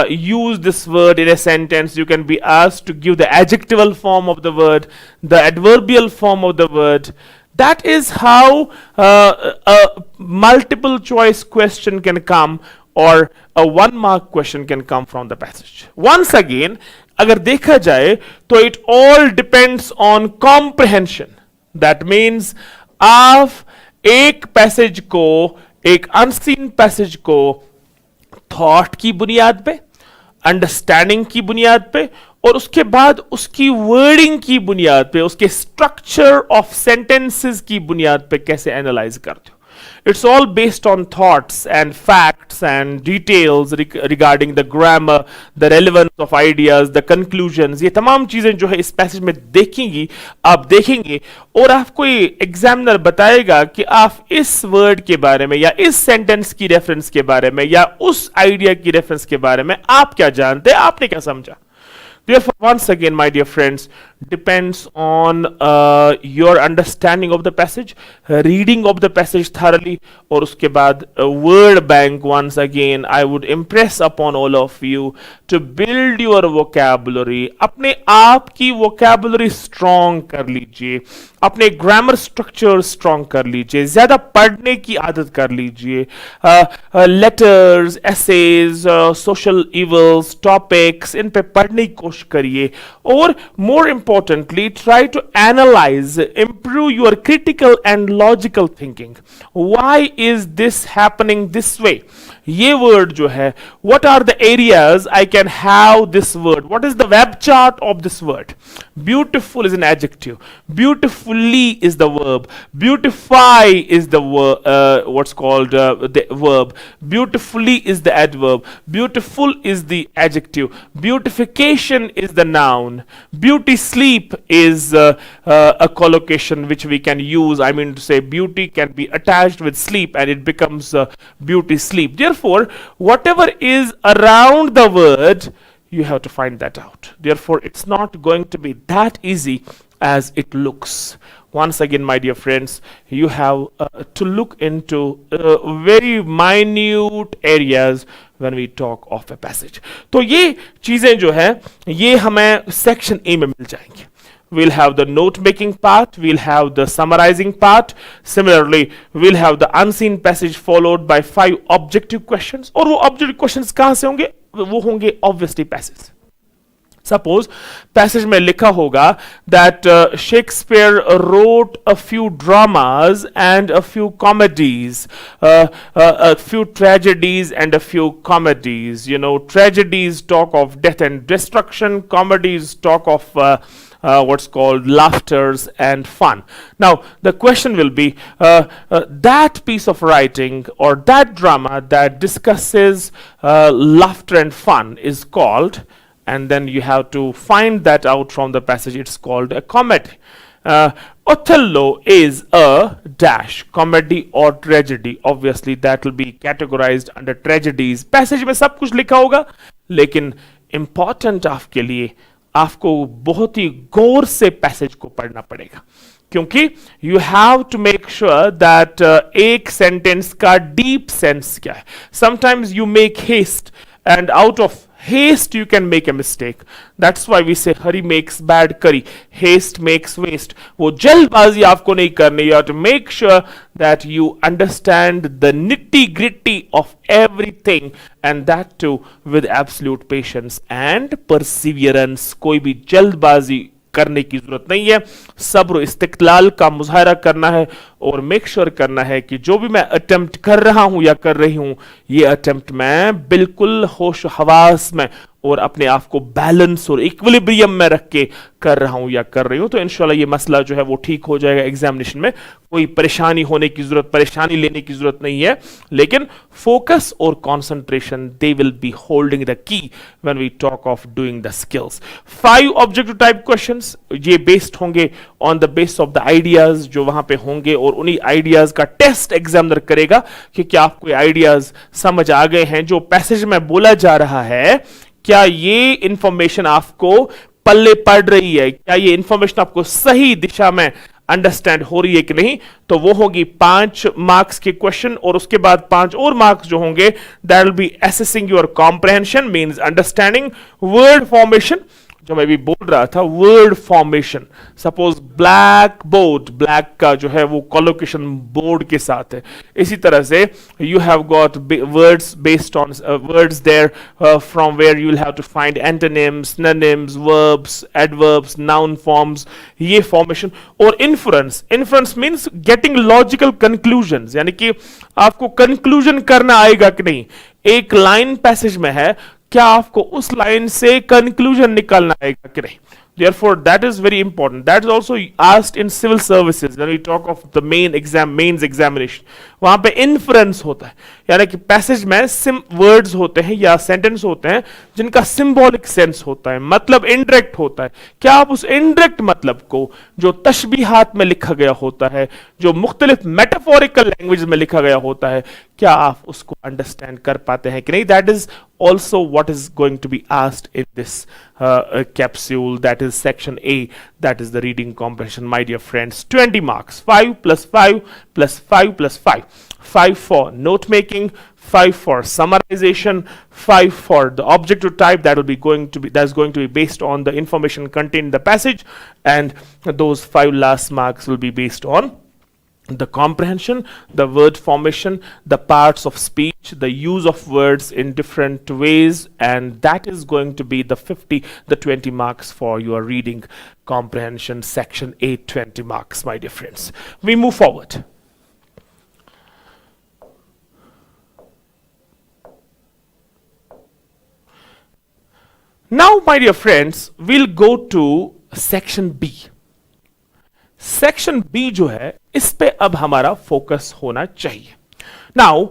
A: use this word in a sentence. You can be asked to give the adjectival form of the word, the adverbial form of the word. That is how a multiple choice question can come, or a 1 mark question can come from the passage. Once again, अगर देखा जाए तो it all depends on comprehension. That means आप एक passage को, एक unseen passage को thought की बुनियाद पे, अंडरस्टैंडिंग की बुनियाद पे, और उसके बाद उसकी वर्डिंग की बुनियाद पे, उसके स्ट्रक्चर ऑफ सेंटेंसेस की बुनियाद पे कैसे एनालाइज करते हो. It's all based on thoughts and facts and details regarding the grammar, the relevance of ideas, the conclusions. ये तमाम चीजें जो है इस पैसेज में देखेंगी, आप देखेंगे, और आपको ये एग्जामिनर बताएगा कि आप इस वर्ड के बारे में, या इस सेंटेंस की रेफरेंस के बारे में, या उस आइडिया की रेफरेंस के बारे में आप क्या जानते हैं, आपने क्या समझा. Therefore, once again, my dear friends, depends on your understanding of the passage, reading of the passage thoroughly, और उसके बाद word bank. Once again, I would impress upon all of you to build your vocabulary. अपने आप की vocabulary strong कर लीजिए, अपने grammar structure strong कर लीजिए, ज्यादा पढ़ने की आदत कर लीजिए, letters, essays, social evils, topics, इन पे पढ़ने की कोशिश करिए, और more importantly try to analyse, improve your critical and logical thinking. Why is this happening this way? ये वर्ड जो है, what are the areas I can have this word? What is the web chart of this word? Beautiful is an adjective. Beautifully is the verb. Beautify is the what's called the verb. Beautifully is the adverb. Beautiful is the adjective. Beautification is the noun. Beauty sleep is a collocation which we can use. I mean to say, beauty can be attached with sleep and it becomes beauty sleep. Therefore, whatever is around the word, you have to find that out. Therefore, it's not going to be that easy as it looks. Once again, my dear friends, you have to look into very minute areas when we talk of a passage. तो ये चीजें जो है, ये हमें section A में मिल जाएंगी. We'll have the note making part, we'll have the summarizing part. Similarly, we'll have the unseen passage followed by 5 objective questions. और वो objective questions कहां से होंगे? वो होंगे obviously passages. Suppose passage में लिखा होगा that Shakespeare wrote a few dramas and a few comedies, a few tragedies and a few comedies. You know, tragedies talk of death and destruction, comedies talk of what's called laughters and fun. Now, the question will be that piece of writing or that drama that discusses laughter and fun is called, and then you have to find that out from the passage, it's called a comedy. Othello is a dash, comedy or tragedy. Obviously, that will be categorized under tragedies. Passage में सब कुछ लिखा होगा, लेकिन important आपके लिए, आपको बहुत ही गौर से पैसेज को पढ़ना पड़ेगा, क्योंकि you have to make sure that एक सेंटेंस का डीप सेंस क्या है. Sometimes you make haste and out of haste you can make a mistake. That's why we say hurry makes bad curry, haste makes waste. वो जल्दबाजी आपको नहीं करनी. You have to make sure that you understand the nitty gritty of everything, and that too with absolute patience and perseverance. कोई भी जल्दबाजी करने की जरूरत नहीं है. सब्र इस्तिकलाल का मुजाहरा करना है और मेक श्योर करना है कि जो भी मैं अटेम्प्ट कर रहा हूं या कर रही हूं, ये अटेम्प्ट मैं बिल्कुल होश हवास में और अपने आप को बैलेंस और इक्विलिब्रियम में रख के कर रहा हूं या कर रही हूं, तो इंशाल्लाह ये मसला जो है वो ठीक हो जाएगा एग्जामिनेशन में। कोई परेशानी होने की जरूरत, परेशानी लेने की जरूरत नहीं है, लेकिन फोकस और concentration they will be holding the key when we talk of doing the skills. 5 objective type questions, ये बेस्ड होंगे on the base of the ideas जो वहां पे होंगे, और उन्हीं आइडियाज का टेस्ट एग्जामिनर करेगा कि क्या आपको आइडियाज समझ आ गए हैं, जो पैसेज में बोला जा रहा है क्या ये इंफॉर्मेशन आपको पल्ले पड़ रही है, क्या ये इंफॉर्मेशन आपको सही दिशा में अंडरस्टैंड हो रही है कि नहीं। तो वो होगी 5 मार्क्स के क्वेश्चन, और उसके बाद 5 और मार्क्स जो होंगे that will B assessing your comprehension, means understanding word formation, जो मैं भी बोल रहा था word formation. Suppose black board, black का जो है वो कोलोकेशन बोर्ड के साथ है, इसी तरह से you have got words based on words there from where you will have to find antonyms, synonyms, verbs, adverbs, noun forms, ये फॉर्मेशन। और inference, inference means getting logical conclusions, यानी कि आपको कंक्लूजन करना आएगा कि नहीं। एक लाइन पैसेज में है, क्या आपको उस लाइन से कंक्लूजन निकालना आएगा कि नहीं। Therefore, that is very important. That is also asked in civil services when we talk of the mains examination. वहां पे inference होता है, यानी कि पैसेज में वर्ड्स होते हैं या सेंटेंस होते हैं जिनका सिंबॉलिक सेंस होता है, मतलब इनडायरेक्ट होता है। क्या आप उस इनडायरेक्ट मतलब को जो तशबीहात में लिखा गया होता है, जो मुख्तलिफ मेटाफोरिकल लैंग्वेज में लिखा गया होता है, क्या आप उसको अंडरस्टैंड कर पाते हैं कि नहीं। That is also what is going to be asked in this capsule, that is section A, that is the reading comprehension, my dear friends. 20 marks, 5 plus 5 plus 5 plus 5, 5 for note making, 5 for summarization, 5 for the objective type, that's going to be based on the information contained in the passage, and those 5 last marks will be based on the comprehension, the word formation, the parts of speech, the use of words in different ways, and that is going to be the 20 marks for your reading comprehension section 8, 20 marks, my dear friends. We move forward. Now, my dear friends, we'll go to section B. Section B जो है इस पे अब हमारा focus होना चाहिए। Now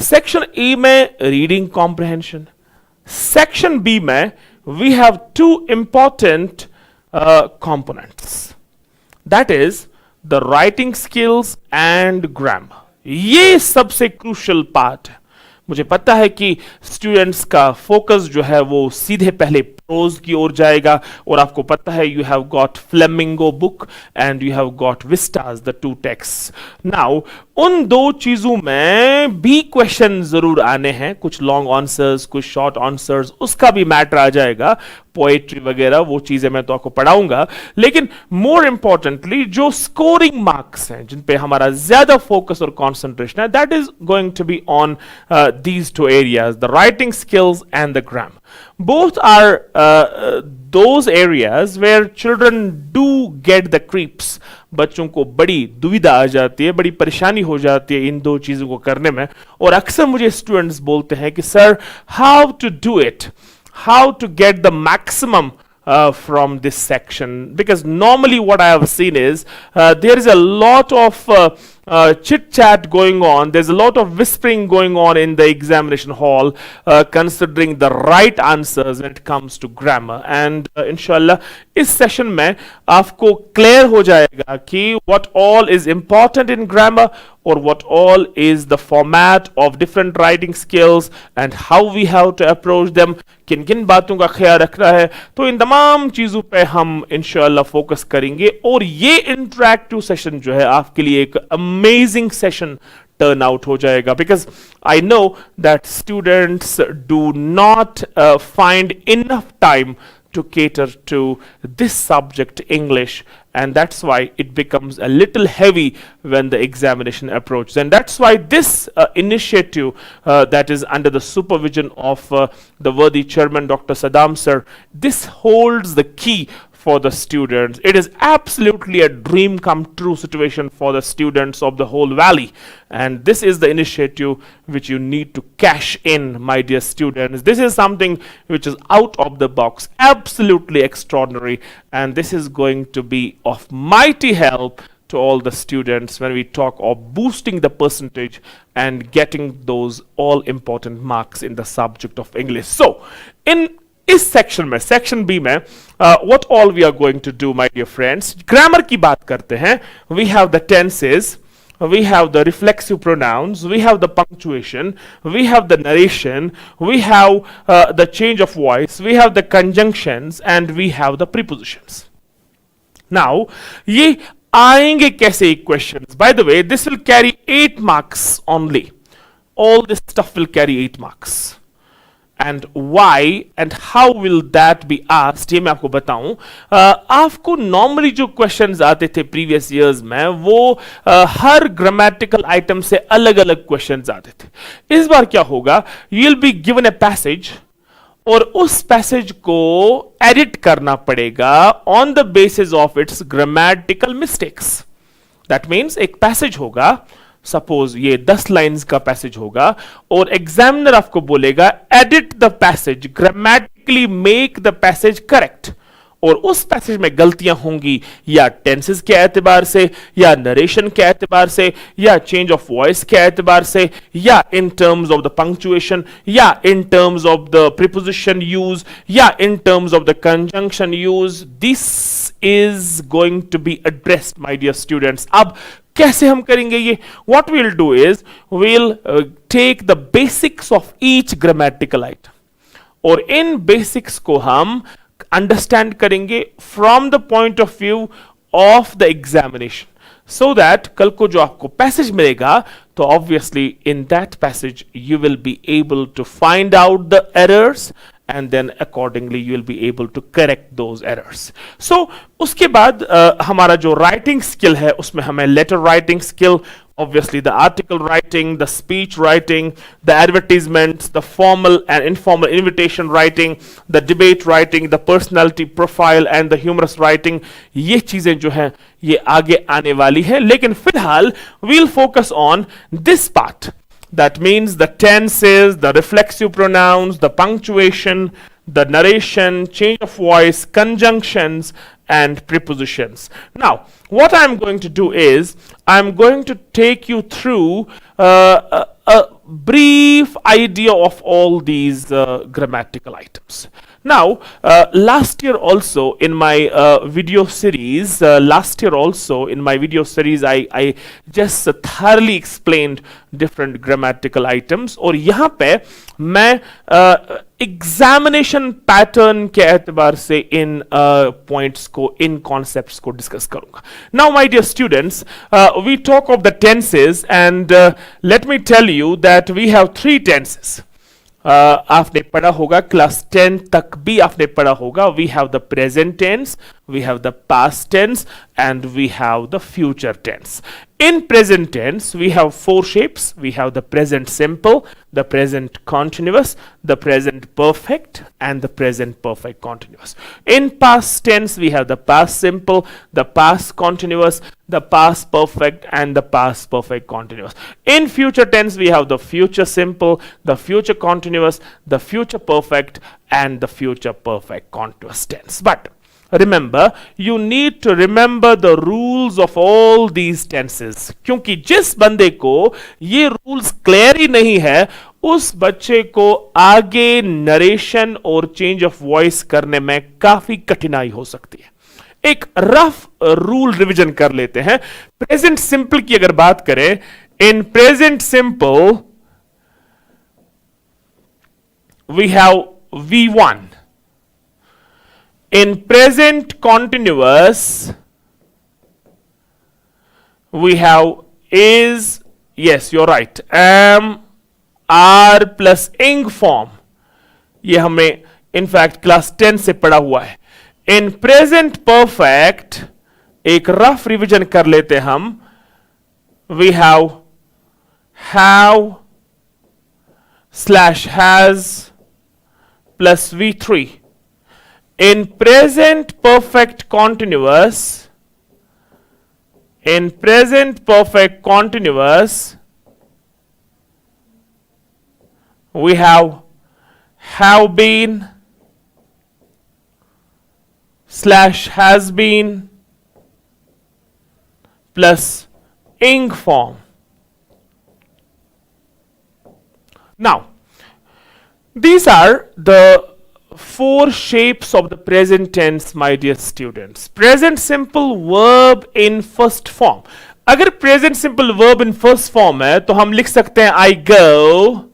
A: section A में reading comprehension, section B में we have 2 important components, that is the writing skills and grammar. ये सबसे क्रूशियल पार्ट है। मुझे पता है कि स्टूडेंट्स का फोकस जो है वो सीधे पहले प्रोज की ओर जाएगा, और आपको पता है you have got flamingo book and you have got Vistas, the 2 text. Now उन 2 चीजों में भी क्वेश्चन जरूर आने हैं, कुछ लॉन्ग आंसर्स, कुछ शॉर्ट आंसर्स, उसका भी मैटर आ जाएगा, पोएट्री वगैरह, वो चीजें मैं तो आपको पढ़ाऊंगा। लेकिन मोर इंपॉर्टेंटली जो स्कोरिंग मार्क्स हैं, जिन पे हमारा ज्यादा फोकस और कंसंट्रेशन है, that is going to be on these 2 areas, the writing skills and the grammar. Both are those areas where children do get the creeps. बच्चों को बड़ी दुविधा आ जाती है, बड़ी परेशानी हो जाती है इन 2 चीजों को करने में, और अक्सर मुझे स्टूडेंट्स बोलते हैं कि sir how to do it, how to get the maximum from this section, because normally what I have seen is there is a lot of chit chat going on, there's a lot of whispering going on in the examination hall considering the right answers when it comes to grammar, and inshallah इस session में आपको clear हो जाएगा कि what all is important in grammar or what all is the format of different writing skills and how we have to approach them, किन किन बातों का ख्याल रखना है। तो इन तमाम चीजों पे हम इंशाल्लाह फोकस करेंगे, और ये इंटरैक्टिव सेशन जो है आपके लिए एक अमेजिंग सेशन टर्न आउट हो जाएगा, because I know that students do not find enough time to cater to this subject English, and that's why it becomes a little heavy when the examination approaches, and that's why this initiative that is under the supervision of the worthy chairman Dr. Saddam sir, this holds the key for the students. It is absolutely a dream come true situation for the students of the whole valley. And this is the initiative which you need to cash in, my dear students. This is something which is out of the box, absolutely extraordinary. And this is going to be of mighty help to all the students when we talk of boosting the percentage and getting those all important marks in the subject of English. So, in इस section में, section B में, what all we are going to do, my dear friends, grammar की बात करते हैं. We have the tenses, we have the reflexive pronouns, we have the punctuation, we have the narration, we have the change of voice, we have the conjunctions, and we have the prepositions. Now, ये आएंगे कैसे questions? By the way, this will carry 8 marks only. All this stuff will carry 8 marks. And why and how will that be asked, ये मैं आपको बताऊं. आपको normally जो questions आते थे प्रीवियस इयर्स में, वो हर ग्रामेटिकल आइटम से अलग अलग क्वेश्चंस आते थे. इस बार क्या होगा, you will be given a passage और उस पैसेज को एडिट करना पड़ेगा on the basis of its grammatical mistakes. That means एक पैसेज होगा, सपोज ये 10 लाइन्स का पैसेज होगा, और एग्जामिनर आपको बोलेगा edit the passage, grammatically make the passage correct. और उस पैसेज में गलतियां होंगी या टेंसेस के एतबार से, या नरेशन के एतबार से, या चेंज ऑफ वॉइस के एतबार से, या in terms of the punctuation, या in terms of the preposition use, या in terms of the conjunction use. This is going to be addressed, my dear students. अब कैसे हम करेंगे ये? What we'll do is we'll take the basics of each grammatical item, और इन basics को हम understand करेंगे from the point of view of the examination, so that कल को जो आपको पैसेज मिलेगा, तो obviously in that passage you will be able to find out the errors, and then accordingly you will be able to correct those errors. So उसके बाद हमारा जो writing skill है, उसमें हमें letter writing skill, obviously the article writing, the speech writing, the advertisements, the formal and informal invitation writing, the debate writing, the personality profile and the humorous writing, ये चीजें जो हैं ये आगे आने वाली है. लेकिन फिलहाल we'll focus on this part. That means the tenses, the reflexive pronouns, the punctuation, the narration, change of voice, conjunctions, and prepositions. Now, what I'm going to do is, I'm going to take you through a brief idea of all these grammatical items. Now, last year also in my video series, I just thoroughly explained different grammatical items. और यहाँ पे मैं examination pattern के एतबार से इन points को, इन कॉन्सेप्ट्स को डिस्कस करूंगा. Now my dear students, we talk of the tenses, and let me tell you that we have 3 tenses. आपने पढ़ा होगा, क्लास 10 तक भी आपने पढ़ा होगा. We have the present tense, we have the past tense, and we have the future tense. In present tense, we have 4 shapes. We have the present simple, the present continuous, the present perfect, and the present perfect continuous. In past tense, we have the past simple, the past continuous, the past perfect, and the past perfect continuous. In future tense, we have the future simple, the future continuous, the future perfect, and the future perfect continuous tense. But remember, you need to remember the rules of all these tenses. क्योंकि जिस बंदे को ये rules clear ही नहीं है, उस बच्चे को आगे नरेशन और चेंज ऑफ वॉइस करने में काफी कठिनाई हो सकती है. एक रफ रूल रिवीजन कर लेते हैं. प्रेजेंट सिंपल की अगर बात करें, in present simple we have V1. In present continuous, we have is, yes, you're right, am, are plus ing form. ये हमें in fact क्लास 10 से पढ़ा हुआ है. In present perfect, एक रफ रिवीजन कर लेते हम. We have slash has plus V3. In present perfect continuous, we have been slash has been plus ing form. Now, these are the four shapes of the present tense, my dear students. Present simple verb in first form. अगर present simple verb in first form है तो हम लिख सकते हैं I go.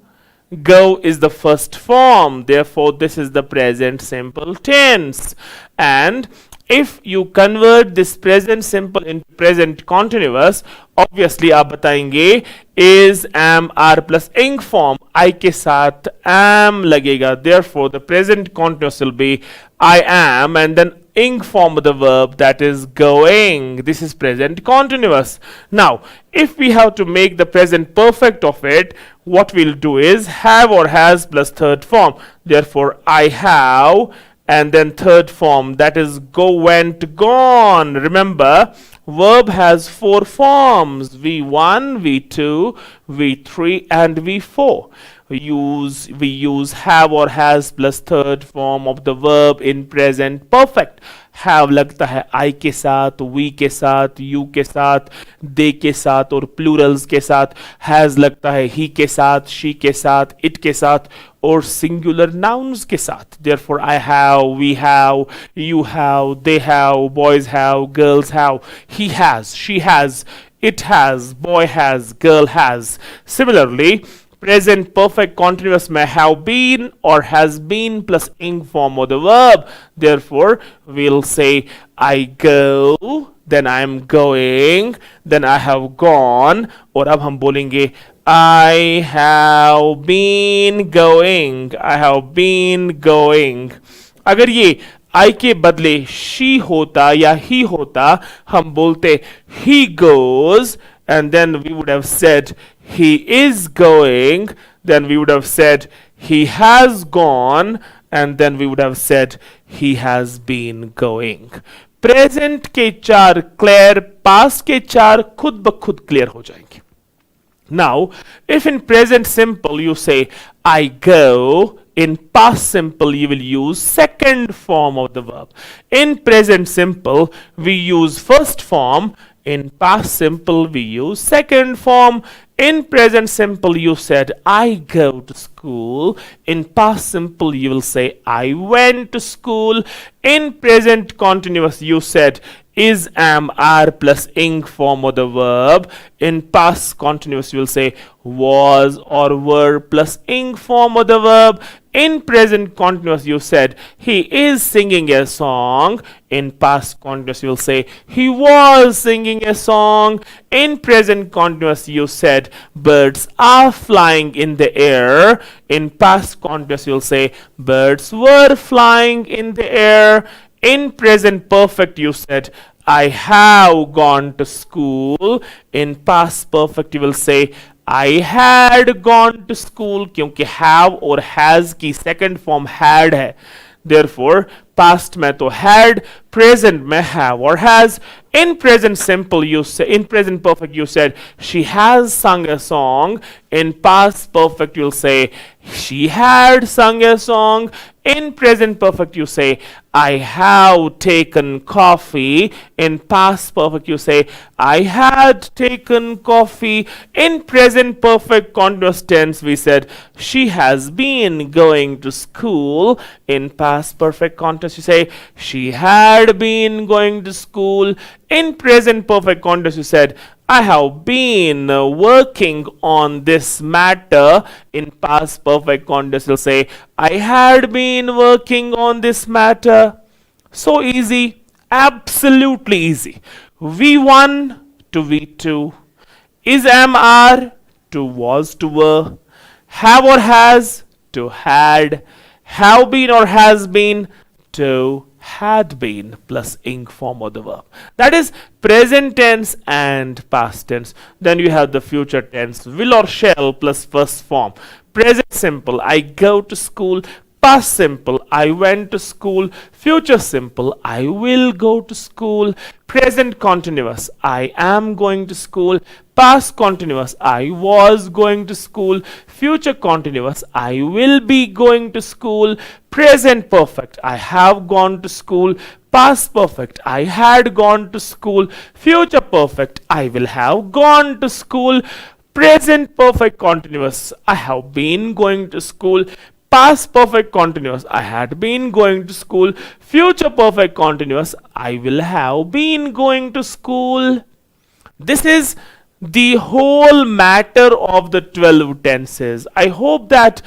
A: Go is the first form, therefore this is the present simple tense. And if you convert this present simple into present continuous, obviously आप बताएंगे is, am, are plus ing form I के साथ am लगेगा. Therefore the present continuous will be I am and then ing form of the verb, that is going. This is present continuous. Now if we have to make the present perfect of it, what we'll do is have or has plus third form. Therefore I have and then third form, that is go, went, gone. Remember, verb has four forms: V1, V2, V3 and V4. We use have or has plus third form of the verb in present perfect. Have लगता है I के साथ, we के साथ, you के साथ, they के साथ और plurals के साथ. Has लगता है he के साथ, she के साथ, it के साथ और singular nouns के साथ. Therefore I have, we have, you have, they have, boys have, girls have, he has, she has, it has, boy has, girl has. Similarly, present perfect continuous may have been or has been plus ing form of the verb. Therefore we'll say I go, then I am going, then I have gone. और अब हम बोलेंगे I have been going, I have been going. अगर ये I के बदले she होता या he होता, हम बोलते he goes, and then we would have said he is going, then we would have said he has gone, and then we would have said he has been going. Present के चार clear, पास के चार खुद ब खुद clear हो जाएंगे. Now, if in present simple you say I go, in past simple you will use second form of the verb. In present simple we use first form, in past simple we use second form. In present simple you said I go to school. In past simple you will say I went to school. In present continuous you said is, am, are plus ing form of the verb. In past continuous you will say was or were plus ing form of the verb. In present continuous you said he is singing a song. In past continuous you will say he was singing a song. In present continuous you said birds are flying in the air. In past continuous you will say birds were flying in the air. In present perfect you said I have gone to school. In past perfect you will say I had gone to school, क्योंकि have और has की second form had है. Therefore past में तो had, present में have or has. In present simple you say, in present perfect you said she has sung a song. In past perfect you'll say she had sung a song. In present perfect you say I have taken coffee. In past perfect you say I had taken coffee. In present perfect continuous tense we said she has been going to school. In past perfect continuous you say she had been going to school. In present perfect continuous you said I have been working on this matter. In past perfect continuous you'll say I had been working on this matter. So easy, absolutely easy. V1 to V2, is, am, are to was to were, have or has to had, have been or has been to had been plus ing form of the verb. That is present tense and past tense. Then you have the future tense, will or shall plus first form. Present simple, I go to school. Past simple, I went to school. Future simple, I will go to school. Present continuous, I am going to school. Past continuous, I was going to school. Future continuous, I will be going to school. Present perfect, I have gone to school. Past perfect, I had gone to school. Future perfect, I will have gone to school. Present perfect continuous, I have been going to school. Past perfect continuous, I had been going to school. Future perfect continuous, I will have been going to school. This is the whole matter of the 12 tenses. I hope that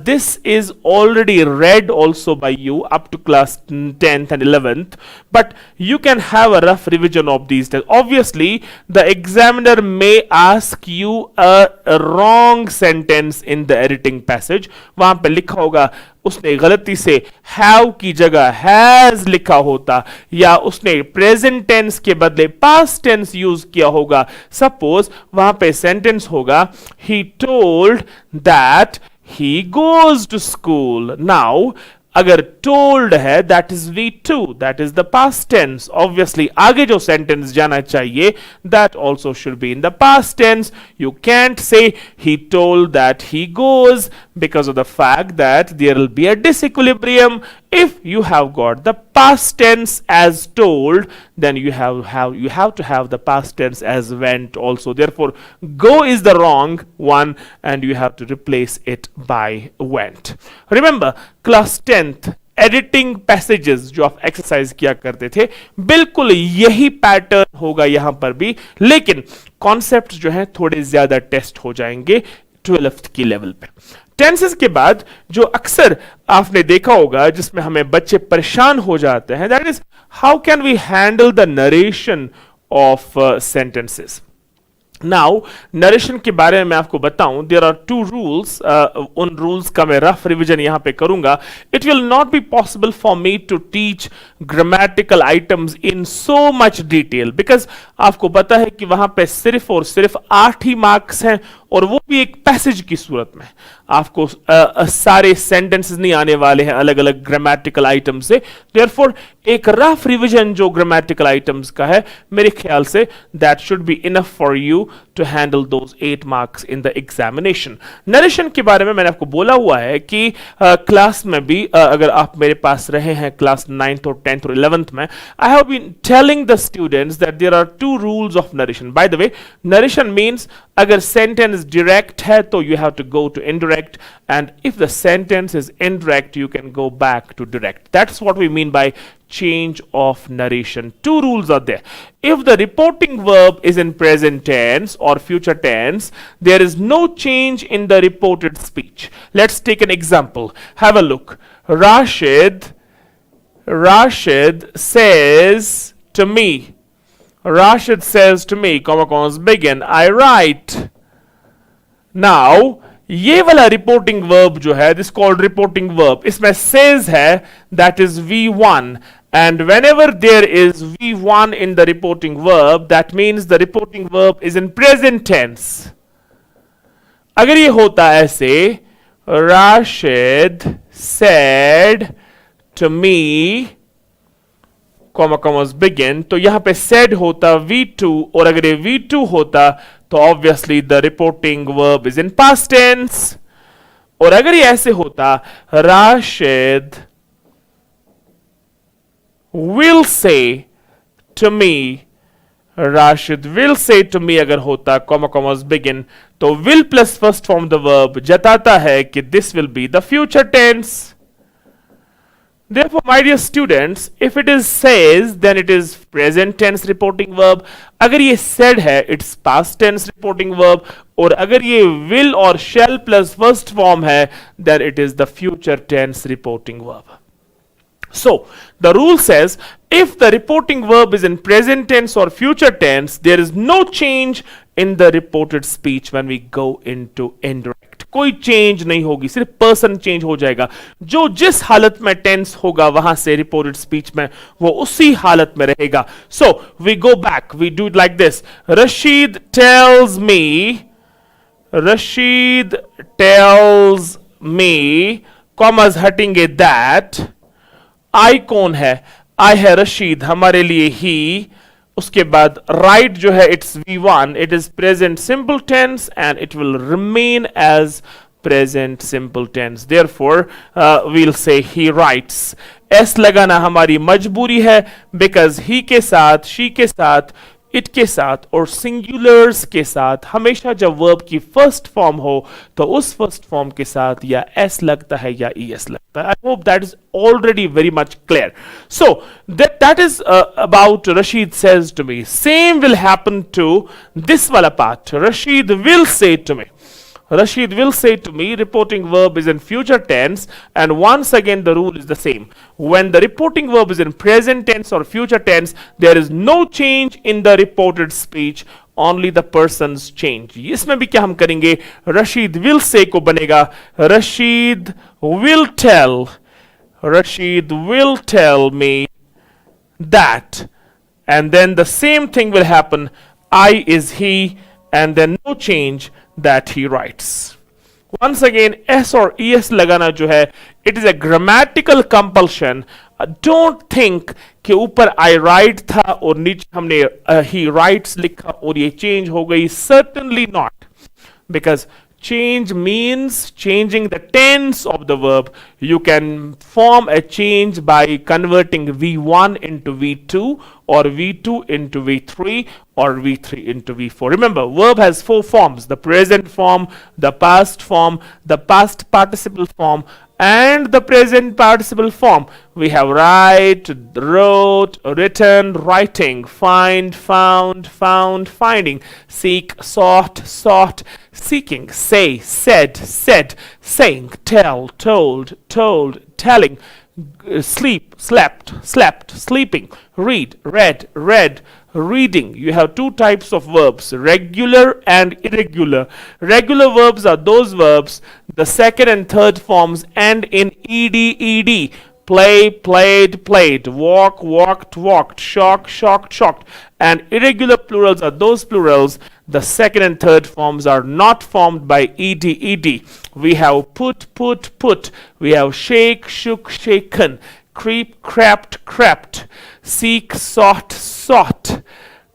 A: this is already read also by you up to class 10th and 11th, but you can have a rough revision of these tests. Obviously, the examiner may ask you a wrong sentence in the editing passage. वहां पे लिखा होगा उसने गलती से have की जगह has लिखा होता, या उसने प्रेजेंट टेंस के बदले पास्ट टेंस यूज किया होगा. सपोज वहां पे सेंटेंस होगा he told that he goes to school. Now अगर told है that is V2, that is the past tense. Obviously आगे जो sentence जाना चाहिए that also should be in the past tense. You can't say he told that he goes because of the fact that there will be a disequilibrium. If you have got the past tense as told, then you have to have the past tense as went also. Therefore go is the wrong one and you have to replace it by went. Remember class 10th editing passages जो आप exercise किया करते थे, बिल्कुल यही pattern होगा यहां पर भी, लेकिन कॉन्सेप्ट जो है थोड़े ज्यादा टेस्ट हो जाएंगे 12th की लेवल पे. टेंसेस के बाद जो अक्सर आपने देखा होगा जिसमें हमें बच्चे परेशान हो जाते हैं, that is how can we handle the narration of sentences. Now narration के बारे में मैं आपको बताऊं, देयर आर टू रूल्स. उन रूल्स का मैं रफ रिवीजन यहां पे करूंगा. It will not be possible for me to teach grammatical items in so much detail, because आपको पता है कि वहां पे सिर्फ और सिर्फ 8 ही मार्क्स हैं, और वो भी एक पैसेज की सूरत में. आपको सारे सेंटेंसेस नहीं आने वाले हैं अलग अलग ग्रामेटिकल आइटम से. देयरफॉर एक रफ रिवीजन जो ग्रामेटिकल आइटम्स का है, मेरे ख्याल से that should be enough for you to handle those 8 marks in the examination. Narration के बारे में मैंने आपको बोला हुआ है कि क्लास में भी अगर आप मेरे पास रहे हैं क्लास 9th और 10th और 11th में, I have been telling the students that there are 2 rules of narration. By the way, narration means अगर सेंटेंस direct है तो you have to go to indirect, and if the sentence is indirect you can go back to direct. That's what we mean by change of narration. 2 rules are there. If the reporting verb is in present tense or future tense, there is no change in the reported speech. Let's take an example. Have a look. Rashid says to me, Rashid says to me, commas begin, I write. Now ये वाला reporting verb जो है, this called reporting verb, इसमें says है, that is V1, and whenever there is V1 in the reporting verb, that means the reporting verb is in present tense. अगर ये होता ऐसे, Rashid said to me, commas begin, तो यहां पे said होता V2, और अगर ये V2 होता तो obviously the reporting verb is in past tense. और अगर ये ऐसे होता, Rashid will say to me, Rashid will say to me अगर होता, commas begin, तो will plus first form the verb जताता है कि this will be the future tense. Therefore, my dear students, if it is says, then it is present tense reporting verb. अगर ये said है, it's past tense reporting verb. और अगर ये will और shall plus first form है, then it is the future tense reporting verb. So, the rule says, if the reporting verb is in present tense or future tense, there is no change in the reported speech when we go into indirect. कोई change नहीं होगी, सिर्फ person change हो जाएगा. जो जिस हालत में टेंस होगा वहां से रिपोर्टेड स्पीच में वो उसी हालत में रहेगा. So we go back, we do it like this. Rashid tells me commerce हटेंगे दैट, आई कौन है, आई है रशीद, हमारे लिए ही, उसके बाद राइट जो है it's V1, it is present simple tense and it will remain as present simple tense, therefore we'll say he rights. S लगाना हमारी मजबूरी है बिकॉज ही के साथ, शी के साथ, इट के साथ और सिंगुलर्स के साथ हमेशा जब वर्ब की फर्स्ट फॉर्म हो तो उस फर्स्ट फॉर्म के साथ या एस लगता है या ईएस लगता है। I hope that is already very much clear. So that is about Rashid says to me. Same will happen to this wala part. Rashid will say to me. Rashid will say to me, reporting verb is in future tense, and once again the rule is the same. When the reporting verb is in present tense or future tense, there is no change in the reported speech, only the persons change. इसमें भी क्या हम करेंगे, Rashid will say को बनेगा Rashid will tell, Rashid will tell me that, and then the same thing will happen, I is he, and then no change, that he writes. Once again s और es लगाना जो है it is a grammatical compulsion. Don't think कि ऊपर I write था और नीचे हमने he writes लिखा और ये change हो गई, certainly not, because change means changing the tense of the verb. You can form a change by converting V1 into V2 or V2 into V3 or V3 into V4. Remember, verb has 4 forms: the present form, the past form, the past participle form, and the present participle form. We have write, wrote, written, writing, find, found, found, finding, seek, sought, sought, seeking, say, said, said, saying, tell, told, told, telling, sleep, slept, slept, sleeping, read, read, read, reading. You have 2 types of verbs, regular and irregular. Regular verbs are those verbs, the second and third forms end in ed. Play, played, played, walk, walked, walked, shock, shocked, shocked. And irregular plurals are those plurals, the second and third forms are not formed by ed. We have put, put. We have shake, shook, shaken, creep, crept, crept, seek, sought, sought,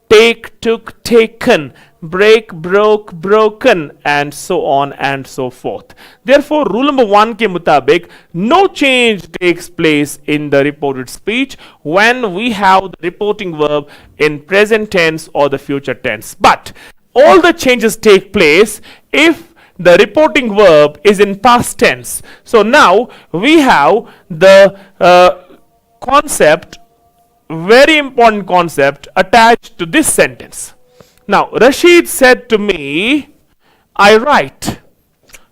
A: take, took, taken, break, broke, broken, and so on and so forth. Therefore, rule number 1 के मुताबिक no change takes place in the reported speech when we have the reporting verb in present tense or the future tense. But all the changes take place if the reporting verb is in past tense. So now we have the concept, very important concept attached to this sentence. Now, Rashid said to me, I write.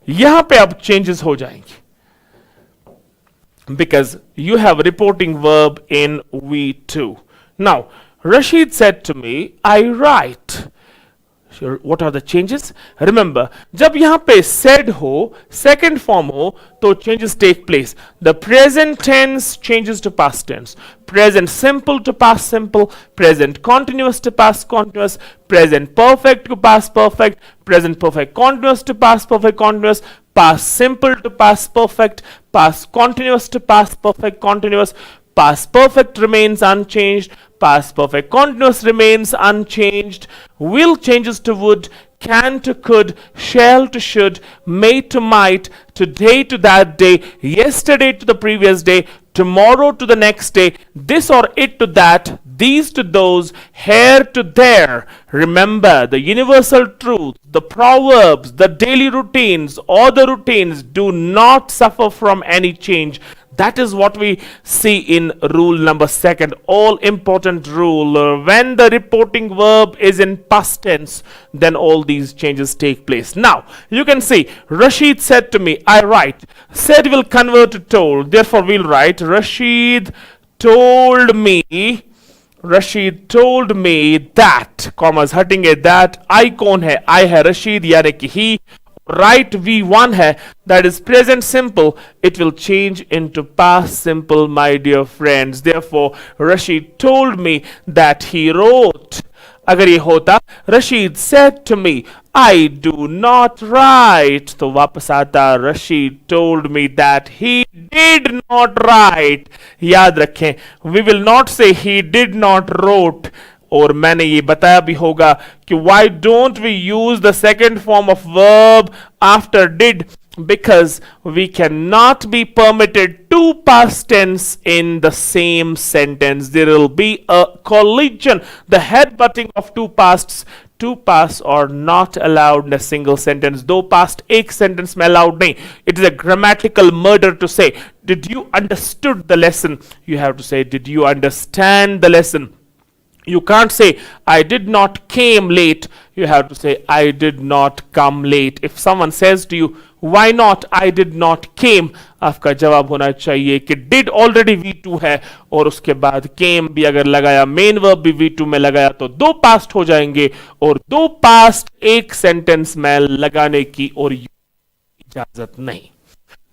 A: यहां पे अब changes हो जाएंगे because you have reporting verb in V2. Now, Rashid said to me, I write. What are the changes? Remember, जब यहाँ पे said हो, second form हो, तो changes take place. The present tense changes to past tense. Present simple to past simple. Present continuous to past continuous. Present perfect to past perfect. Present perfect continuous to past perfect continuous. Past simple to past perfect. Past continuous to past perfect continuous. Past perfect remains unchanged. Past perfect continuous remains unchanged. Will changes to would, can to could, shall to should, may to might, today to that day, yesterday to the previous day, tomorrow to the next day, this or it to that, these to those, here to there. Remember the universal truth, the proverbs, the daily routines, all the routines do not suffer from any change. That is what we see in rule number 2, all important rule. When the reporting verb is in past tense, then all these changes take place. Now, you can see, Rashid said to me, I write. Said will convert to told, therefore we'll write, Rashid told me that, commas हटेंगे that, I कौन है, I है Rashid यानी कि he, right V1 है, that is present simple, it will change into past simple, my dear friends. Therefore, Rashid told me that he wrote अगर ये होता Rashid said to me I do not write, तो वापस आता Rashid told me that he did not write. याद रखें, we will not say he did not wrote. और मैंने ये बताया भी होगा कि why don't we use the second form of verb after did, because we cannot be permitted two past tense in the same sentence. There will be a collision, the headbutting of two pasts. Two pasts are not allowed in a single sentence. दो past एक sentence में allowed नहीं. It is a grammatical murder to say did you understood the lesson. You have to say did you understand the lesson. You can't say I did not came late. You have to say I did not come late. If someone says to you why not I did not came, आपका जवाब होना चाहिए कि did already V2 है और उसके बाद came भी अगर लगाया main verb भी V2 में लगाया तो दो past हो जाएंगे और दो past एक sentence में लगाने की और इजाजत नहीं.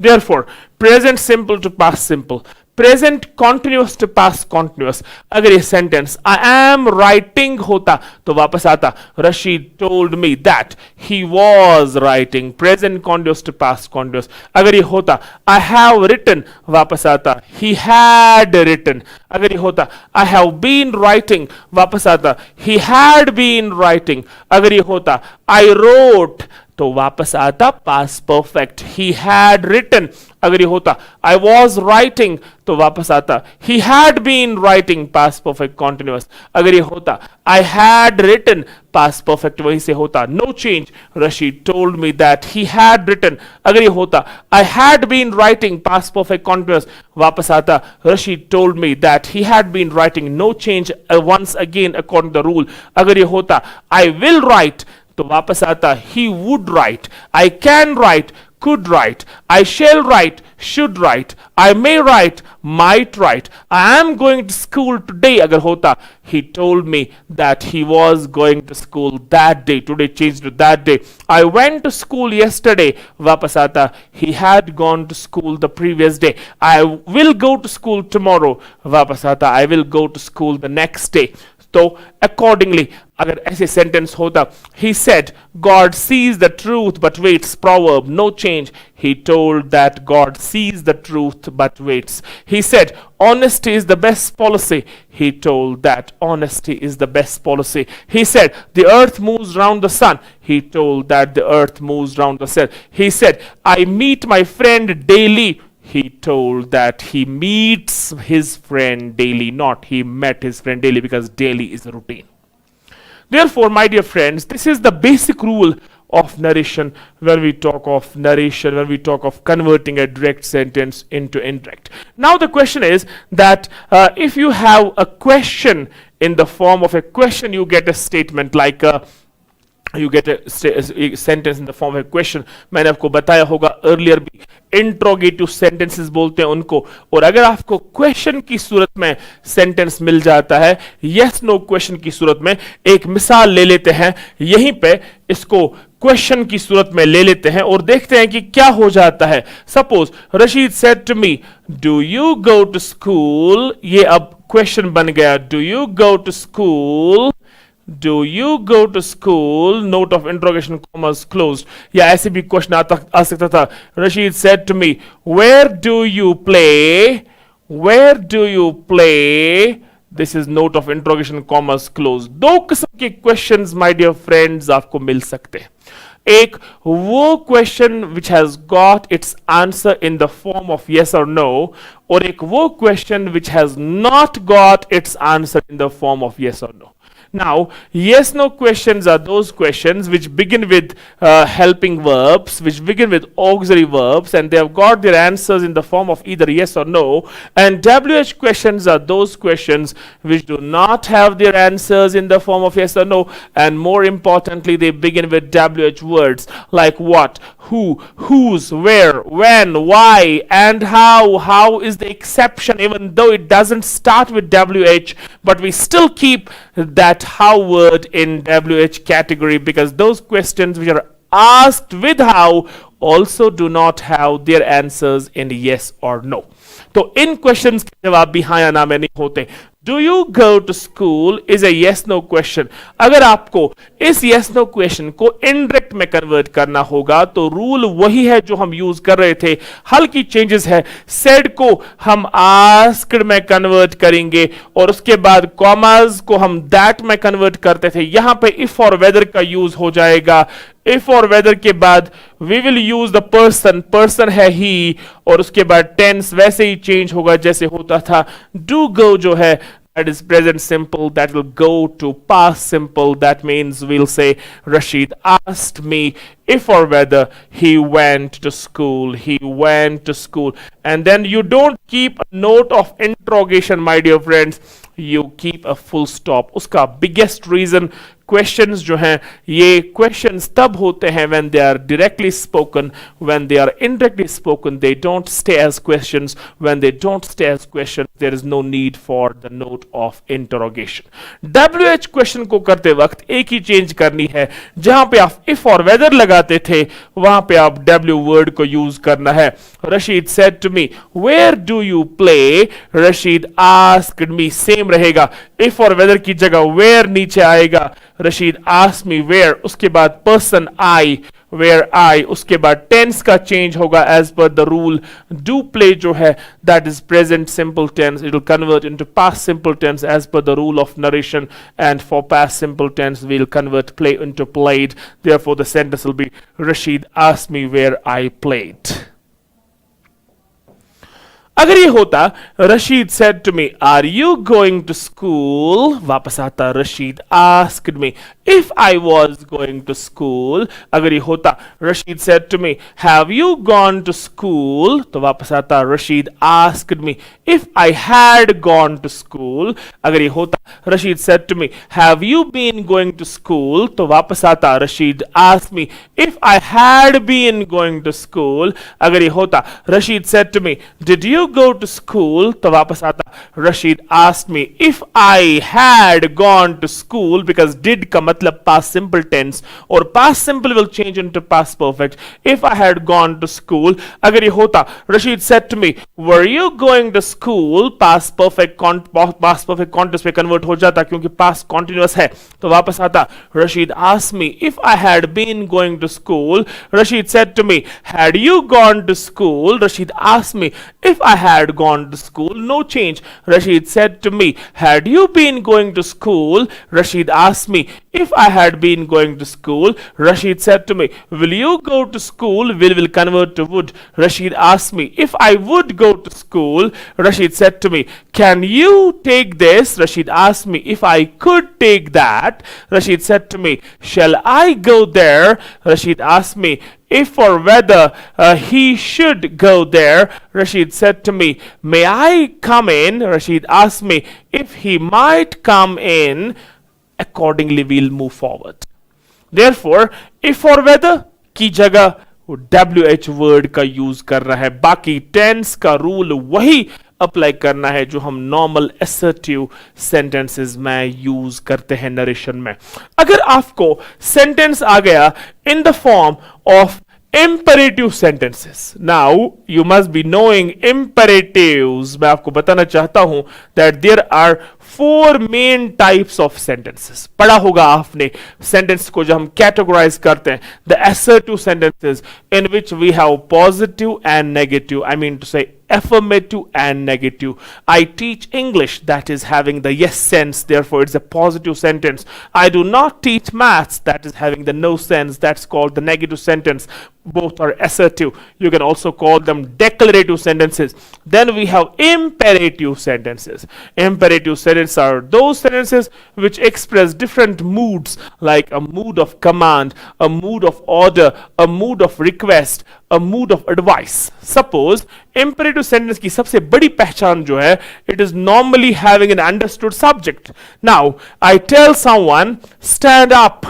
A: Therefore, present simple to past simple, present continuous to past continuous. अगर ये sentence I am writing होता तो वापस आता Rashid told me that he was writing. Present continuous to past continuous. अगर ये होता I have written, वापस आता he had written. अगर ये होता I have been writing, वापस आता he had been writing. अगर ये होता I wrote, तो वापस आता past perfect he had written. अगर ये होता I was writing, तो वापस आता he had been writing, past perfect continuous. अगर ये होता I had written, past perfect वहीं से होता no change. Rashid told me that he had written. अगर ये होता I had been writing, past perfect continuous, वापस आता Rashid told me that he had been writing, no change once again according to the rule. अगर ये होता I will write, तो वापस आता he would write. I can write, could write. I shall write, should write. I may write, might write. I am going to school today. अगर होता he told me that he was going to school that day. Today changed to that day. I went to school yesterday. वापस आता he had gone to school the previous day. I will go to school tomorrow. वापस आता I will go to school the next day. तो accordingly अगर ऐसे sentence होता he said God sees the truth but waits, proverb no change. He told that God sees the truth but waits. He said honesty is the best policy. He told that honesty is the best policy. He said the earth moves round the sun. He told that the earth moves round the sun. He said I meet my friend daily. He told that he meets his friend daily, not he met his friend daily, because daily is a routine. Therefore, my dear friends, this is the basic rule of narration when we talk of narration, when we talk of converting a direct sentence into indirect. Now the question is that if you have a question in the form of a question, you get a statement like you get a sentence in the form of a question. मैंने आपको बताया होगा earlier भी interrogative sentences बोलते हैं उनको. और अगर आपको क्वेश्चन की सूरत में सेंटेंस मिल जाता है, यस नो क्वेश्चन की सूरत में, एक मिसाल ले लेते हैं यहीं पे, इसको क्वेश्चन की सूरत में ले लेते हैं और देखते हैं कि क्या हो जाता है. Suppose Rashid said to me do you go to school. ये अब क्वेश्चन बन गया. Do you go to school, Do you go to school? Note of interrogation commas closed. या ऐसे भी क्वेश्चन आ सकता था. Rashid said to me, where do you play? Where do you play? This is note of interrogation commas closed. दो किस्म के questions, my dear friends, आपको मिल सकते हैं. एक वो question which has got its answer in the form of yes or no, और एक वो question which has not got its answer in the form of yes or no. Now, yes no questions are those questions which begin with helping verbs, which begin with auxiliary verbs, and they have got their answers in the form of either yes or no. And WH questions are those questions which do not have their answers in the form of yes or no, and more importantly, they begin with WH words like what, who, whose, where, when, why, and how. How is the exception, even though it doesn't start with WH, but we still keep that how word in WH category, because those questions which are asked with how also do not have their answers in yes or no. तो इन questions के जवाब भी हाँ या ना में नहीं होते. Do you go to school is a yes no question. अगर आपको इस येस नो क्वेश्चन को इनडायरेक्ट में कन्वर्ट करना होगा तो रूल वही है जो हम यूज कर रहे थे, हल्की चेंजेस है। सेड को हम आस्क्ड में कन्वर्ट करेंगे और उसके बाद कॉमास को हम दैट में कन्वर्ट करते थे, यहां पे इफ और वेदर का यूज हो जाएगा। इफ और वेदर के बाद we will use the person, person है ही, और उसके बाद टेंस वैसे ही चेंज होगा जैसे होता था। डू गो जो है that is present simple, that will go to past simple. That means we'll say Rashid asked me if or whether he went to school. He went to school. And then you don't keep a note of interrogation, my dear friends. You keep a full stop. उसका biggest reason questions जो हैं ये questions तब होते हैं when they are directly spoken. When they are indirectly spoken, they don't stay as questions. When they don't stay as questions, there is no need for the note of interrogation. WH question को करते वक्त एक ही change करनी है, जहां पे आप if और whether लगाते थे वहां पे आप W word को यूज करना है। Rashid said to me, where do you play? Rashid asked me, same रहेगा। if और whether की जगह where नीचे आएगा। Rashid asked me where, उसके बाद person I, where I, उसके बाद tense का change होगा as per the rule। do play जो है that is present simple tense, it will convert into past simple tense as per the rule of narration, and for past simple tense we'll convert play into played। therefore the sentence will be Rashid asked me where I played। अगर ये होता Rashid said to me, are you going to school? वापस आता Rashid asked me if I was going to school। अगर ये होता Rashid said to me, have you gone to school? तो वापस आता Rashid asked me if I had gone to school। अगर ये होता Rashid said to me, have you been going to school? तो वापस आता Rashid asked me if I had been going to school। अगर ये होता Rashid said to me, did you go to school? तो वापस आता Rashid asked me if I had gone to school, because did का मतलब past simple tense और past simple will change into past perfect। if I had gone to school। अगर ये होता Rashid said to me, were you going to school? past perfect continuous पे convert हो जाता क्योंकि past continuous है। तो वापस आता Rashid asked me if I had been going to school। Rashid said to me, had you gone to school? Rashid asked me if I had gone to school, no change। Rashid said to me, had you been going to school? Rashid asked me if I had been going to school। Rashid said to me, will you go to school? Will convert to would। Rashid asked me if I would go to school। Rashid said to me, can you take this? Rashid asked me if I could take that। Rashid said to me, shall I go there? Rashid asked me if or whether he should go there। Rashid said to me, may I come in? Rashid asked me if he might come in। Accordingly we'll move forward। Therefore if or whether की जगह WH word का use कर रहा है, बाकी tense का rule वही apply करना है जो हम नॉर्मल assertive sentences में यूज करते हैं नरेशन में। अगर आपको सेंटेंस आ गया in the form of imperative sentences, now you must be knowing imperatives। मैं आपको बताना चाहता हूं that there are 4 main types of sentences। पढ़ा होगा आपने सेंटेंस को जब हम कैटेगराइज करते हैं, the assertive sentences in which we have positive and negative, I mean to say affirmative and negative। I teach English, that is having the yes sense, therefore it's a positive sentence। I do not teach maths, that is having the no sense, that's called the negative sentence। Both are assertive। You can also call them declarative sentences। Then we have imperative sentences। Imperative sentences are those sentences which express different moods, like a mood of command, a mood of order, a mood of request, a mood of advice। Suppose imperative sentence की सबसे बड़ी पहचान जो है, it is normally having an understood subject। Now I tell someone stand up।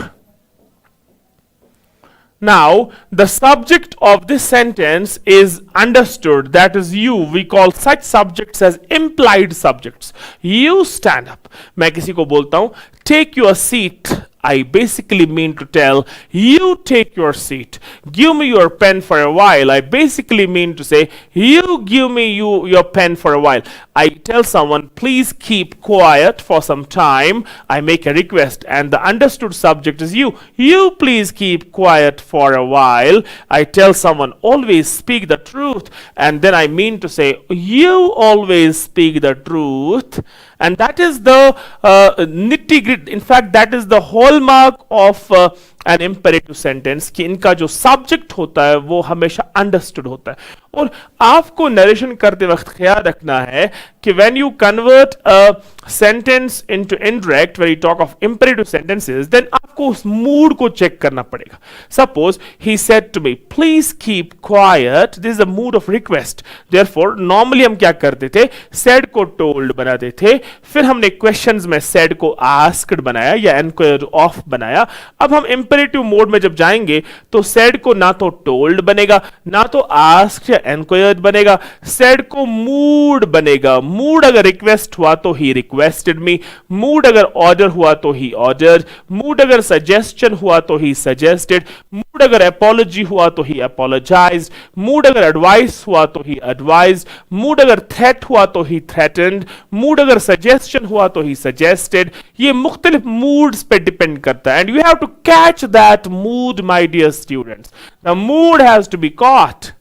A: Now the subject of this sentence is understood, that is you। We call such subjects as implied subjects। You stand up। मैं किसी को बोलता हूं take your seat, I basically mean to tell, you take your seat. Give me your pen for a while. I basically mean to say, you give me your pen for a while. I tell someone, please keep quiet for some time. I make a request, and the understood subject is you. You please keep quiet for a while. I tell someone, always speak the truth, and then I mean to say, you always speak the truth. And that is the nitty gritty. In fact, that is the hallmark of an imperative sentence कि इनका जो subject होता है वो हमेशा understood होता है. और आपको narration करते वक्त ख्याल रखना है कि when you convert a sentence into indirect, when you talk of imperative sentences, then आपको उस mood को check करना पड़ेगा. Suppose he said to me, please keep quiet. This is a mood of request. Therefore, normally हम क्या करते थे? Said को told बनाते थे. फिर हमने questions में said को asked बनाया या enquired of बनाया. अब हम imperative mode में जब जाएंगे तो said को ना तो told बनेगा ना तो asked या enquired बनेगा. said को mood बनेगा. mood अगर request हुआ तो he requested me. mood अगर order हुआ तो he ordered. mood अगर suggestion हुआ तो he suggested. mood अगर apology हुआ तो he apologized. mood अगर advice हुआ तो he advised. mood अगर threat हुआ तो he threatened. mood अगर suggestion हुआ तो he suggested. ये मुख्तलिफ moods पे depend करता है, and you have to catch that mood, my dear students. The mood has to be caught.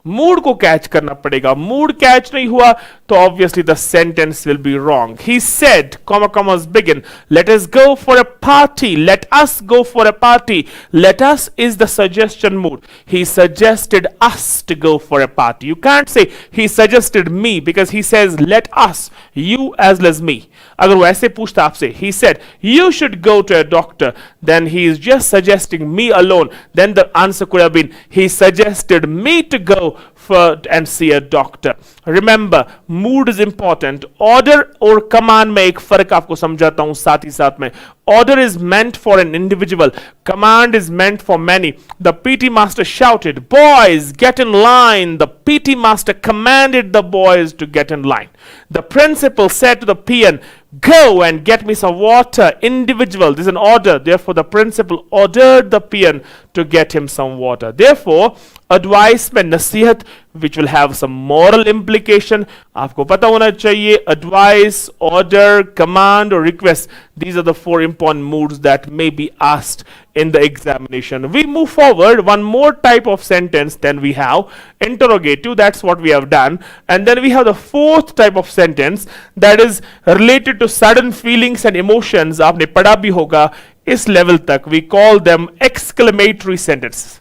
A: Mood को कैच करना पड़ेगा. मूड कैच नहीं हुआ तो obviously the sentence will be wrong. He said, commas begin, let us go for a party. Let us go for a party. Let us is the suggestion mood. He suggested us to go for a party. You can't say he suggested me because he says let us, you as well as me. अगर वो ऐसे पूछता आपसे, he said you should go to a doctor, then he is just suggesting me alone. Then the answer could have been he suggested me to go for and see a doctor. Remember, mood is important. Order और command में एक फर्क आपको समझाता हूं साथ ही साथ में. Order is meant for an individual. Command is meant for many. The PT master shouted, boys, get in line. The PT master commanded the boys to get in line. The principal said to the peon, go and get me some water. Individual, this is an order. Therefore, the principal ordered the peon to get him some water. Therefore, advice में नसीहत, which will have some moral implication. आपको पता होना चाहिए, advice, order, command or request. These are the four important moods that may be asked in the examination. We move forward. One more type of sentence. Then we have interrogative. That's what we have done. And then we have the fourth type of sentence that is related to sudden feelings and emotions. आपने पढ़ा भी होगा इस level तक. We call them exclamatory sentences.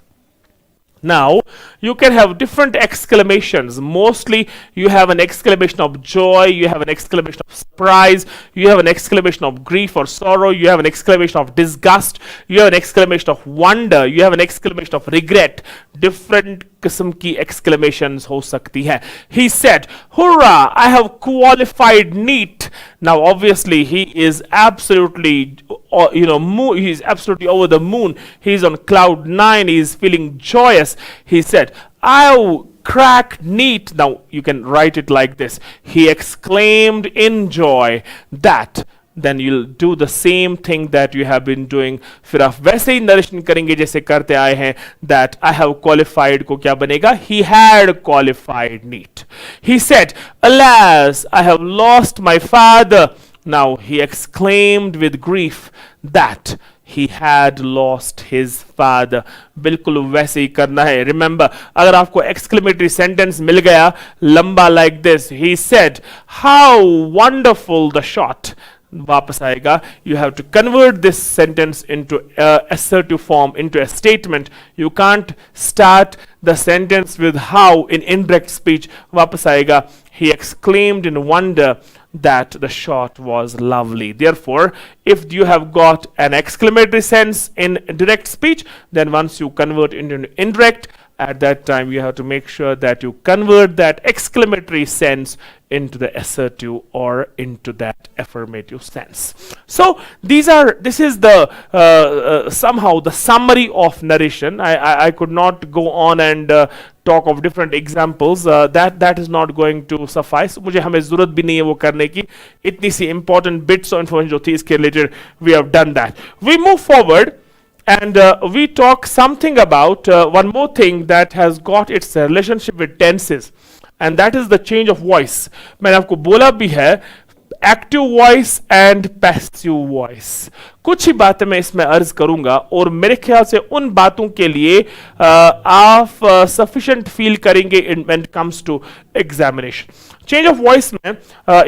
A: Now, you can have different exclamations. Mostly, you have an exclamation of joy, you have an exclamation of surprise, you have an exclamation of grief or sorrow, you have an exclamation of disgust, you have an exclamation of wonder, you have an exclamation of regret. Different किस्म की exclamations हो सकती है. He said, hurrah, I have qualified NEET. Now, obviously, he is absolutely, he is absolutely over the moon. He is on cloud 9. He is feeling joyous. He said, I've cracked NEET. Now, you can write it like this. He exclaimed in joy that. Then you'll do the same thing that you have been doing. फिर आप वैसे ही narration करेंगे जैसे करते आए हैं. That I have qualified को क्या बनेगा? He had qualified NEET. He said, alas, I have lost my father. Now he exclaimed with grief that he had lost his father. बिल्कुल वैसे ही करना है. Remember, अगर आपको exclamatory sentence मिल गया लंबा like this, he said, how wonderful the shot. वापस आएगा. You have to convert this sentence into assertive form, into a statement. You can't start the sentence with how in indirect speech. वापस आएगा. He exclaimed in wonder that the shot was lovely. Therefore, if you have got an exclamatory sense in direct speech, then once you convert into indirect, at that time you have to make sure that you convert that exclamatory sense into the assertive or into that affirmative sense. So this is the somehow the summary of narration. I could not go on and talk of different examples. That is not going to suffice. मुझे हमें ज़रूरत भी नहीं है वो करने की. इतनी सी important bits of information जो थी इसके related we have done that. We move forward. And we talk something about one more thing that has got its relationship with tenses, and that is the change of voice. मैंने आपको बोला भी है active voice and passive voice. कुछ ही बातें मैं इसमें अर्ज करूंगा और मेरे ख्याल से उन बातों के लिए आप सफिशिएंट फील करेंगे when it comes to examination. Change of voice में,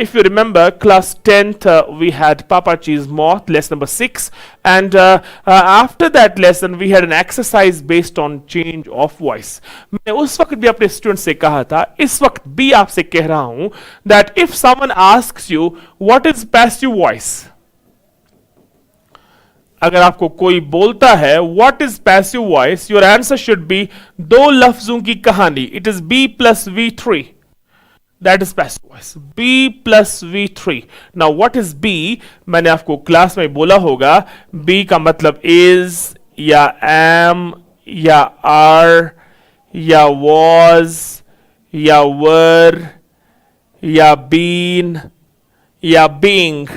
A: if you remember, class 10th we had Papa Chi's Moth, lesson number 6, and after that lesson we had an exercise based on change of voice. मैं उस वक्त भी अपने student से कहा था, इस वक्त भी आपसे कह रहा हूं that if someone asks you what is passive voice, अगर आपको कोई बोलता है what is passive voice, your answer should be दो लफ्जों की कहानी. It is B plus V3. That is passive voice. B plus V3. Now what is B? मैंने आपको क्लास में बोला होगा B का मतलब is या am या are या was या were या been या being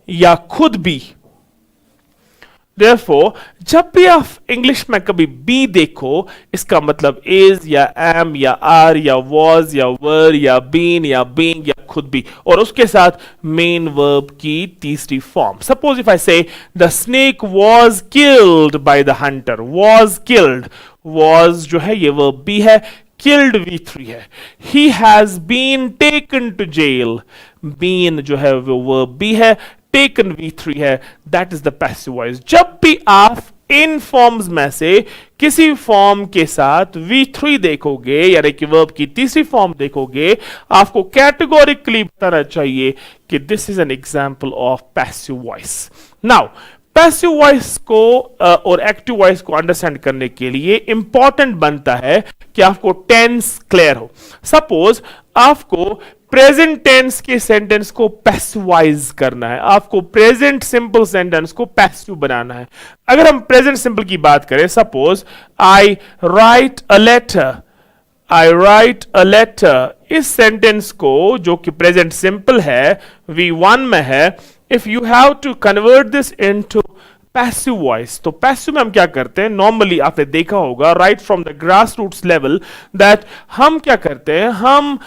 A: या खुद भी. Therefore, जब भी आप इंग्लिश में कभी बी देखो, इसका मतलब is या am या are या was या were या been या being या खुद भी, और उसके साथ मेन वर्ब की तीसरी फॉर्म. सपोज इफ आई से the snake was killed by the hunter. was killed. was जो है ये वर्ब बी है, killed V3 है. he has been taken to jail. been जो है वो वर्ब बी है, taken V3 है. that is the passive voice. जब भी आप इन फॉर्म्स में से किसी फॉर्म के साथ V3 देखोगे यानी कि वर्ब की तीसरी फॉर्म देखोगे, आपको कैटेगोरिकली बताना चाहिए कि this is an example of passive voice. Now passive voice को और एक्टिव वॉइस को अंडरस्टैंड करने के लिए इंपॉर्टेंट बनता है कि आपको टेंस क्लियर हो. सपोज आपको प्रेजेंट टेंस के सेंटेंस को पैसिवाइज करना है, आपको प्रेजेंट सिंपल सेंटेंस को पैसिव बनाना है. अगर हम प्रेजेंट सिंपल की बात करें, suppose I write a letter. I write a letter, इस सेंटेंस को जो कि प्रेजेंट सिंपल है V1 में है, if you have to convert this into passive voice, तो पैसिव में हम क्या करते हैं, नॉर्मली आपने देखा होगा right from the grass roots level that हम क्या करते हैं, हम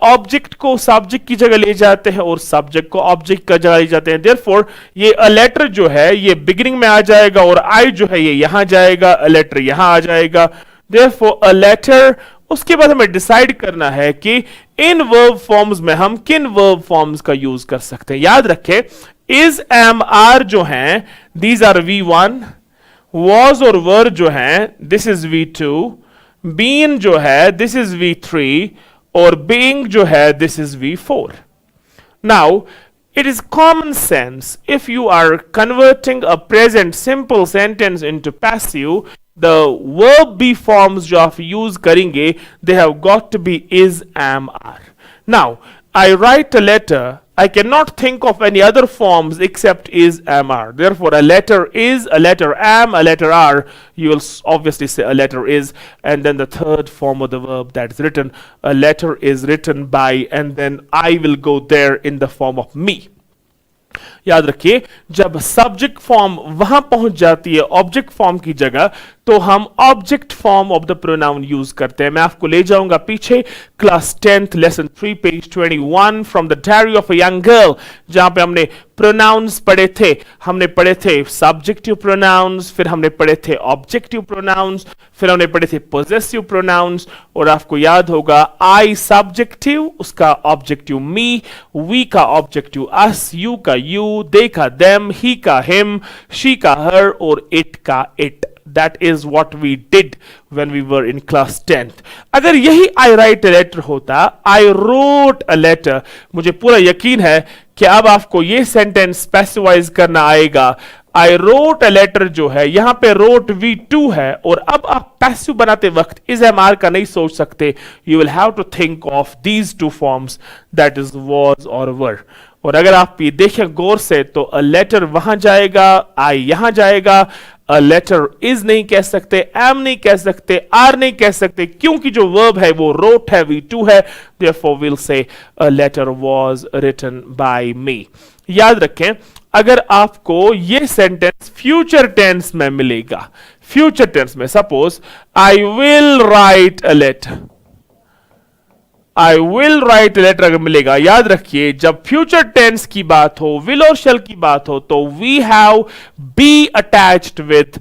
A: ऑब्जेक्ट को सब्जेक्ट की जगह ले जाते हैं और सब्जेक्ट को ऑब्जेक्ट का जगह ले जाते हैं. देयरफॉर ये अ लेटर जो है ये बिगिनिंग में आ जाएगा और आई जो है ये यहां जाएगा, अ लेटर यहां आ जाएगा. Therefore a letter. उसके बाद हमें डिसाइड करना है कि इन वर्ब फॉर्म्स में हम किन वर्ब फॉर्म्स का यूज कर सकते हैं. याद रखें is am are जो हैं these are V1, was और were जो हैं this is V2, been जो है this is V3 और being जो है this is V4. Now it is common sense if you are converting a present simple sentence into passive, the verb be forms जो आप use करेंगे they have got to be is am are. Now I write a letter, I cannot think of any other forms except is, am, are. Therefore, a letter is, a letter am, a letter are. You will obviously say a letter is, and then the third form of the verb that is written, a letter is written by, and then I will go there in the form of me. याद रखिए जब subject form वहां पहुंच जाती है object form की जगह, तो हम object form of the pronoun use करते हैं. मैं आपको ले जाऊंगा पीछे class 10th lesson 3 page 21 from the diary of a young girl, जहां पे हमने प्रोनाउंस पढ़े थे. हमने पढ़े थे सब्जेक्टिव प्रोनाउंस, फिर हमने पढ़े थे ऑब्जेक्टिव प्रोनाउंस, फिर हमने पढ़े थे पोजेसिव प्रोनाउंस, और आपको याद होगा आई सब्जेक्टिव, उसका ऑब्जेक्टिव मी, वी का ऑब्जेक्टिव अस, यू का यू, दे का देम, ही का हिम, शी का हर और इट का it. That is what we did when we were in class 10th. अगर यही I write a letter होता, I wrote a letter, मुझे पूरा यकीन है कि अब आपको ये सेंटेंस स्पेसिफाइज करना आएगा. आई रोट अ लेटर जो है यहां पे रोट V2 है, और अब आप पैसिव बनाते वक्त इज एम आर का नहीं सोच सकते. You will have to think of these two forms, that is was और वर. और अगर आप ये देखें गौर से तो अ लेटर वहां जाएगा, आई यहां जाएगा. अ लेटर इज नहीं कह सकते, एम नहीं कह सकते, आर नहीं कह सकते, क्योंकि जो वर्ब है वो रोट है, V2 है. therefore we'll say a letter was written by me. याद रखें, अगर आपको ये सेंटेंस फ्यूचर टेंस में मिलेगा, फ्यूचर टेंस में suppose I will write a letter, I will write letter अगर मिलेगा, याद रखिए जब फ्यूचर टेंस की बात हो, विल और शेल की बात हो, तो we have be attached with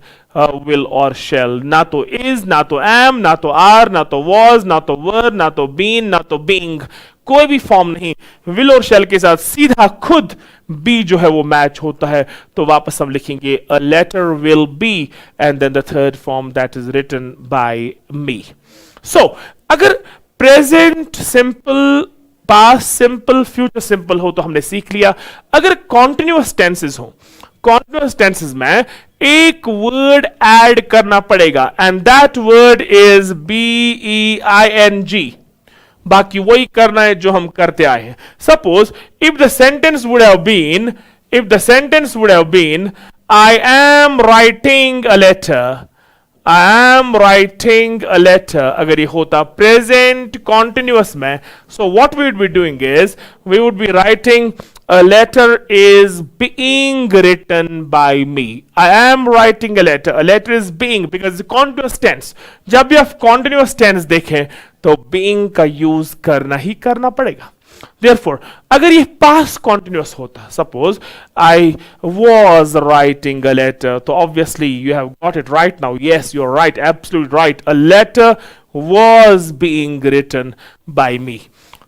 A: will और शेल. ना तो इज, ना तो एम, ना तो आर, ना तो वॉज, ना तो वर, ना तो बीन, ना तो बींग, कोई भी फॉर्म नहीं. विल और शेल के साथ सीधा खुद बी जो है वो मैच होता है. तो वापस हम लिखेंगे a letter will be and then the third form that is written by me. So अगर present simple, past simple, future simple हो तो हमने सीख लिया. अगर कॉन्टिन्यूअस टेंसेस हो, कॉन्टिन्यूअस टेंसेस में एक वर्ड ऐड करना पड़ेगा and that word is BEING. बाकी वही करना है जो हम करते आए हैं. Suppose if the sentence would have been, if the sentence would have been I am writing a letter, I am writing a letter, अगर ये होता प्रेजेंट कॉन्टिन्यूअस में, so what we would be doing is we would be writing a letter is being written by me. I am writing a letter is being, because the continuous tense, जब भी आप continuous tense देखें तो being का use करना ही करना पड़ेगा. Therefore, अगर ये past continuous होता, suppose I was writing a letter, तो obviously you have got it right now. Yes, you're right, absolutely right. A letter was being written by me.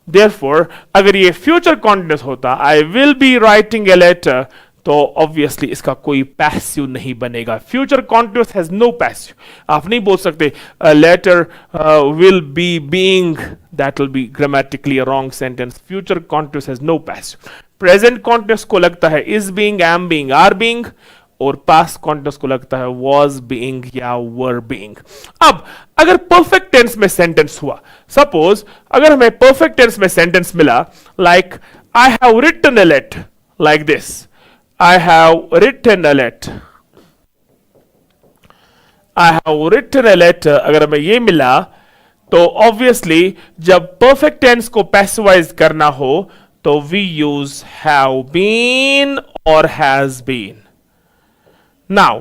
A: Therefore, अगर ये फ्यूचर कॉन्टिन्यूस होता, I will be writing a letter, तो obviously इसका कोई passive नहीं बनेगा. Future continuous has no passive. आप नहीं बोल सकते a letter will be being, that will be grammatically a wrong sentence. Future continuous has no passive. Present continuous को लगता है is being, am being, are being, और पास्ट कॉन्टिन्यूस को लगता है was being या were being. अब अगर परफेक्ट टेंस में सेंटेंस हुआ, सपोज अगर हमें परफेक्ट टेंस में सेंटेंस मिला like I have written a letter, like this, I have written a letter, I have written a letter, अगर हमें ये मिला तो ऑब्वियसली जब परफेक्ट टेंस को पैसिवाइज करना हो तो वी यूज हैव बीन और has been. Now,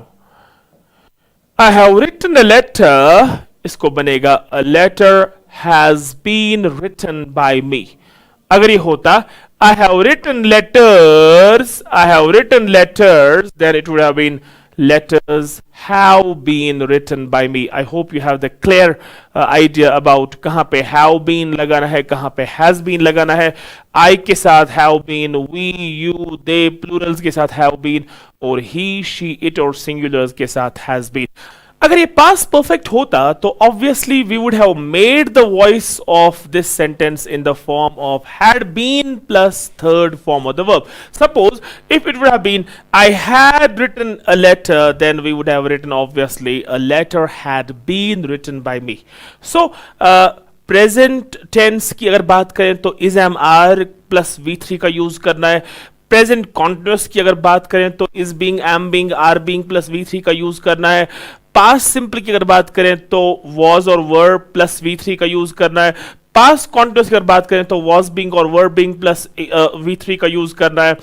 A: I have written a letter, इसको बनेगा a letter has been written by me. अगर ये होता I have written letters, I have written letters, then it would have been letters have been written by me. I hope you have the clear idea about कहां पे have been लगाना है, कहां पे has been लगाना है. I के साथ have been, we, you, they, plurals के साथ have been, और he, she, it और singulars के साथ has been. अगर ये past perfect होता तो obviously we would have made the voice of this sentence in the form of had been plus third form of the verb. Suppose if it would have been I had written a letter, then we would have written obviously a letter had been written by me. So present tense की अगर बात करें तो is am are plus V3 का use करना है. Present continuous की अगर बात करें तो is being, am being, are being plus V3 का यूज करना है. पास्ट सिंपल की अगर बात करें तो was और were प्लस V3 का यूज करना है. पास्ट कॉन्टिन्यूअस की अगर बात करें तो was being और were being प्लस V3 का यूज करना है.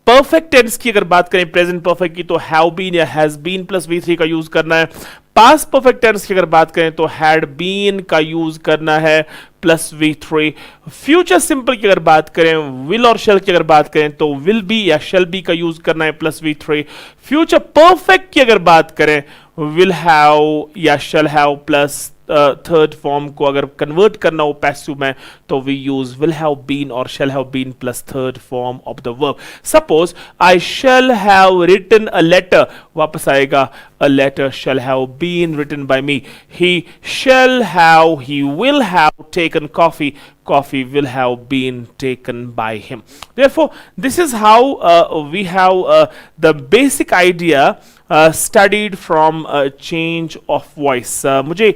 A: परफेक्ट टेंस की अगर बात करें प्रेजेंट परफेक्ट की तो हैव बीन या हैज बीन प्लस V3 का यूज करना है. पास्ट परफेक्ट टेंस की अगर बात करें तो हैड बीन का यूज करना है प्लस V3. फ्यूचर सिंपल की अगर बात करें, विल और शेल की अगर बात करें तो विल बी या शेल बी का यूज करना है प्लस V3. फ्यूचर परफेक्ट की अगर बात करें विल हैव या shall have plus third form को अगर कन्वर्ट करना हो पैसिव में तो we use will have been और shall have been plus third form of the verb. Suppose I shall have written a letter, वापस आएगा a letter shall have been written by me. He shall have, he will have taken coffee. Coffee will have been taken by him. Therefore, this is how we have the basic idea studied from change of voice. मुझे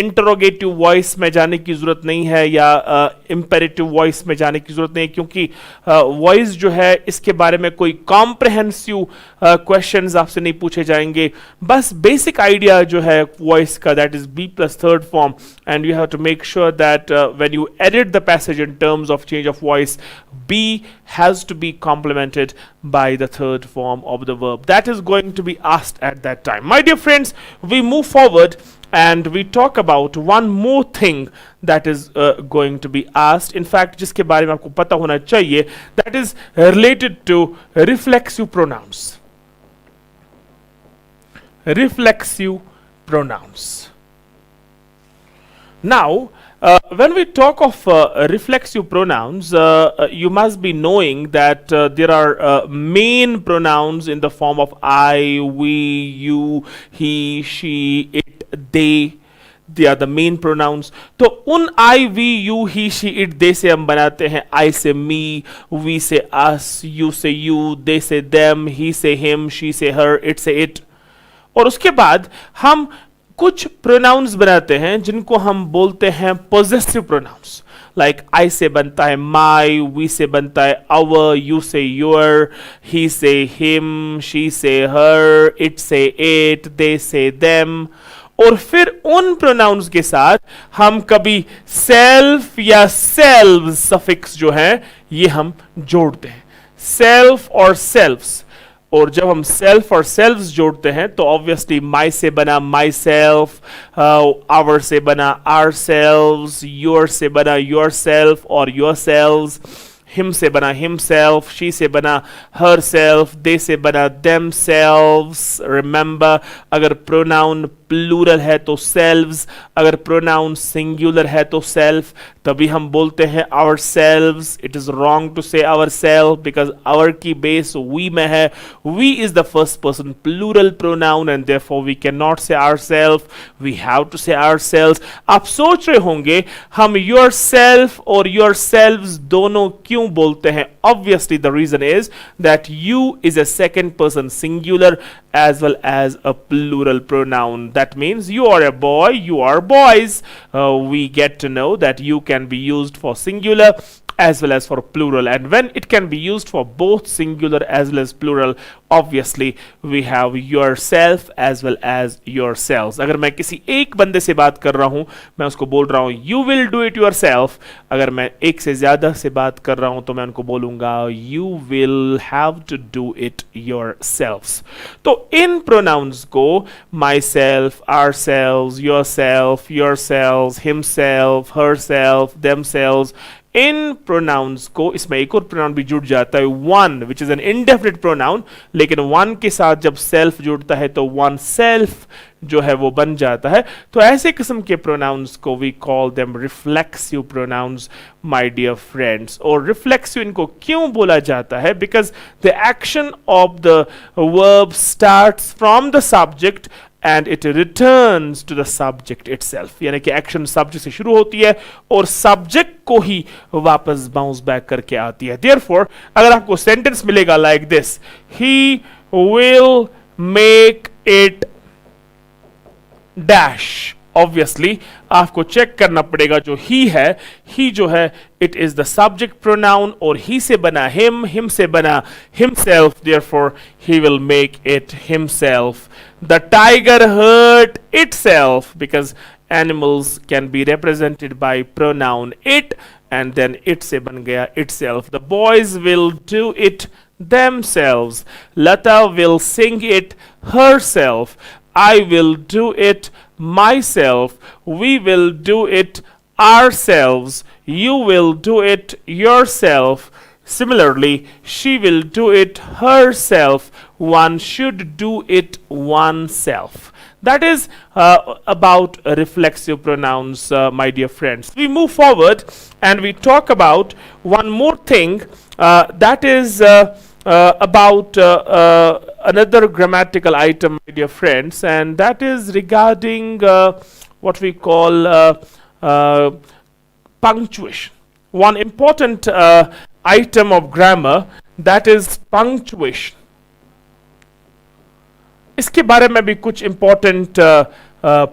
A: interrogative voice में जाने की ज़रूरत नहीं है या imperative voice में जाने की ज़रूरत नहीं है, क्योंकि voice जो है इसके बारे में कोई comprehensive questions आपसे नहीं पूछे जाएंगे. बस basic idea जो है voice का, that is B plus third form, and you have to make sure that when you edit the passage in terms of change of voice, B has to be complemented by the third form of the verb. That is going to be asked at that time. My dear friends, we move forward and we talk about one more thing that is going to be asked. In fact, जिसके बारे में आपको पता होना चाहिए, that is related to reflexive pronouns. Reflexive pronouns. Now, when we talk of reflexive pronouns, you must be knowing that there are main pronouns in the form of I, we, you, he, she, it, they. They are the main pronouns. तो उन I, we, you, he, she, it, they से हम बनाते हैं I से me, we से us, you से you, they से them, he से him, she से her, it से it. और उसके बाद हम कुछ प्रोनाउंस बनाते हैं जिनको हम बोलते हैं पोजेसिव प्रोनाउंस. लाइक आई से बनता है माई, वी से बनता है आवर, यू से योर, ही से हिम, शी से हर, इट से इट, दे से देम. और फिर उन प्रोनाउंस के साथ हम कभी सेल्फ या सेल्व्स सफिक्स जो है ये हम जोड़ते हैं. सेल्फ और सेल्व्स. और जब हम सेल्फ और सेल्व्स जोड़ते हैं तो ऑब्वियसली माई से बना माई सेल्फ, आवर से बना आवर सेल्व्स, योर से बना योर सेल्फ और योर सेल्व्स, हिम से बना हिम सेल्फ, शी से बना हर सेल्फ, दे से बना देम सेल्व्स. रिमेंबर, अगर प्रोनाउन प्लूरल है तो सेल्व्स, अगर प्रोनाउन सिंगुलर है तो सेल्फ. तभी हम बोलते हैं ourselves. It is wrong to say ourself because our की बेस वी में है. We is the first person plural pronoun and therefore we can not say ourself, we have to say ourselves. आप सोच रहे होंगे हम yourself और yourselves दोनों क्यों बोलते हैं. Obviously the reason is that you is a second person singular as well as a plural pronoun. That means you are a boy, you are boys. We get to know that you can be used for singular as well as for plural, and when it can be used for both singular as well as plural, obviously we have yourself as well as yourselves. अगर मैं किसी एक बंदे से बात कर रहा हूं, मैं उसको बोल रहा हूं you will do it yourself. अगर मैं एक से ज्यादा से बात कर रहा हूं तो मैं उनको बोलूंगा you will have to do it yourselves. तो इन pronouns को myself, ourselves, yourself, yourselves, himself, herself, themselves, इन प्रोनाउंस को, इसमें एक और प्रोनाउन भी जुड़ जाता है one, which is an indefinite pronoun, लेकिन वन के साथ जब सेल्फ जुड़ता है तो वन सेल्फ जो है वो बन जाता है. तो ऐसे किस्म के प्रोनाउंस को we call them reflexive pronouns, my dear friends. और रिफ्लेक्सिव इनको क्यों बोला जाता है? Because the action of the verb starts from the subject and it returns to the subject itself. यानी कि एक्शन सब्जेक्ट से शुरू होती है और सब्जेक्ट को ही वापस बाउंस बैक करके आती है. Therefore, अगर आपको सेंटेंस मिलेगा like this, he will make it dash, obviously आपको चेक करना पड़ेगा जो ही है, ही जो है it is the subject pronoun और ही से बना हिम से बना himself, therefore he will make it himself. The tiger hurt itself because animals can be represented by pronoun it and then it से बन गया itself. The boys will do it themselves. Lata will sing it herself. I will do it myself. We will do it ourselves. You will do it yourself. Similarly, she will do it herself. One should do it oneself. That is about reflexive pronouns, my dear friends. We move forward and we talk about one more thing, that is about another grammatical item, my dear friends, and that is regarding what we call punctuation. One important item of grammar, that is punctuation. इसके बारे में भी कुछ important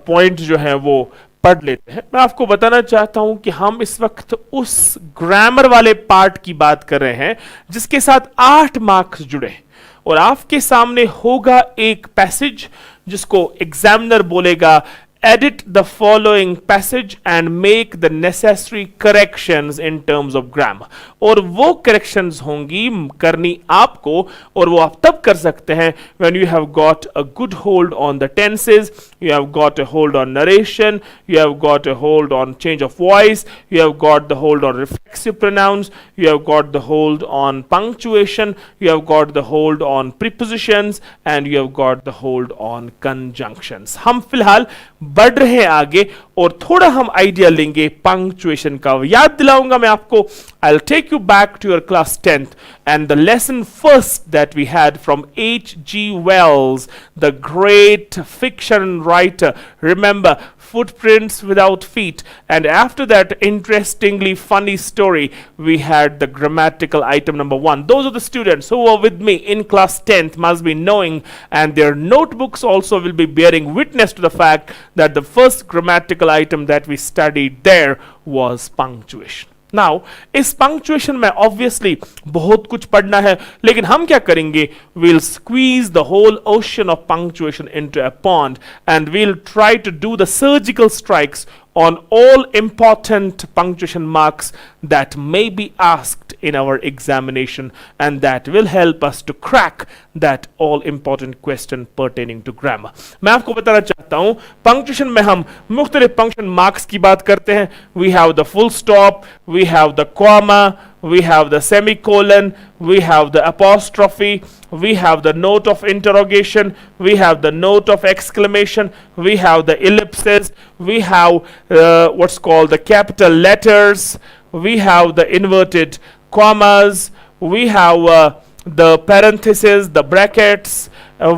A: point जो हैं वो पढ़ लेते हैं. मैं आपको बताना चाहता हूं कि हम इस वक्त उस ग्रामर वाले पार्ट की बात कर रहे हैं जिसके साथ 8 मार्क्स जुड़े हैं और आपके सामने होगा एक पैसेज जिसको एग्जामिनर बोलेगा edit the following passage and make the necessary corrections in terms of grammar. और वो corrections होंगी करनी आपको और वो आप तब कर सकते हैं when you have got a good hold on the tenses, you have got a hold on narration, you have got a hold on change of voice, you have got the hold on reflexive pronouns, you have got the hold on punctuation, you have got the hold on prepositions and you have got the hold on conjunctions. हम फिलहाल बढ़ रहे हैं आगे और थोड़ा हम idea लेंगे पंक्चुएशन का. याद दिलाऊंगा मैं आपको. I'll take you back to your class 10th and the lesson first that we had from H.G. Wells, the great fiction writer. Remember, Footprints Without Feet, and after that interestingly funny story we had the grammatical item number 1. Those are the students who were with me in class 10th must be knowing, and their notebooks also will be bearing witness to the fact that the first grammatical item that we studied there was punctuation. Now, इस punctuation में obviously बहुत कुछ पढ़ना है, लेकिन हम क्या करेंगे? We'll squeeze the whole ocean of punctuation into a pond and we'll try to do the surgical strikes on all important punctuation marks that may be asked in our examination, and that will help us to crack that all important question pertaining to grammar. मैं आपको बताना चाहता हूं punctuation में हम मुख्तलिफ punctuation marks की बात करते हैं. We have the full stop, we have the comma, we have the semicolon, we have the apostrophe, we have the note of interrogation, we have the note of exclamation, we have the ellipses, we have what's called the capital letters, we have the inverted commas, we have the parentheses, the brackets,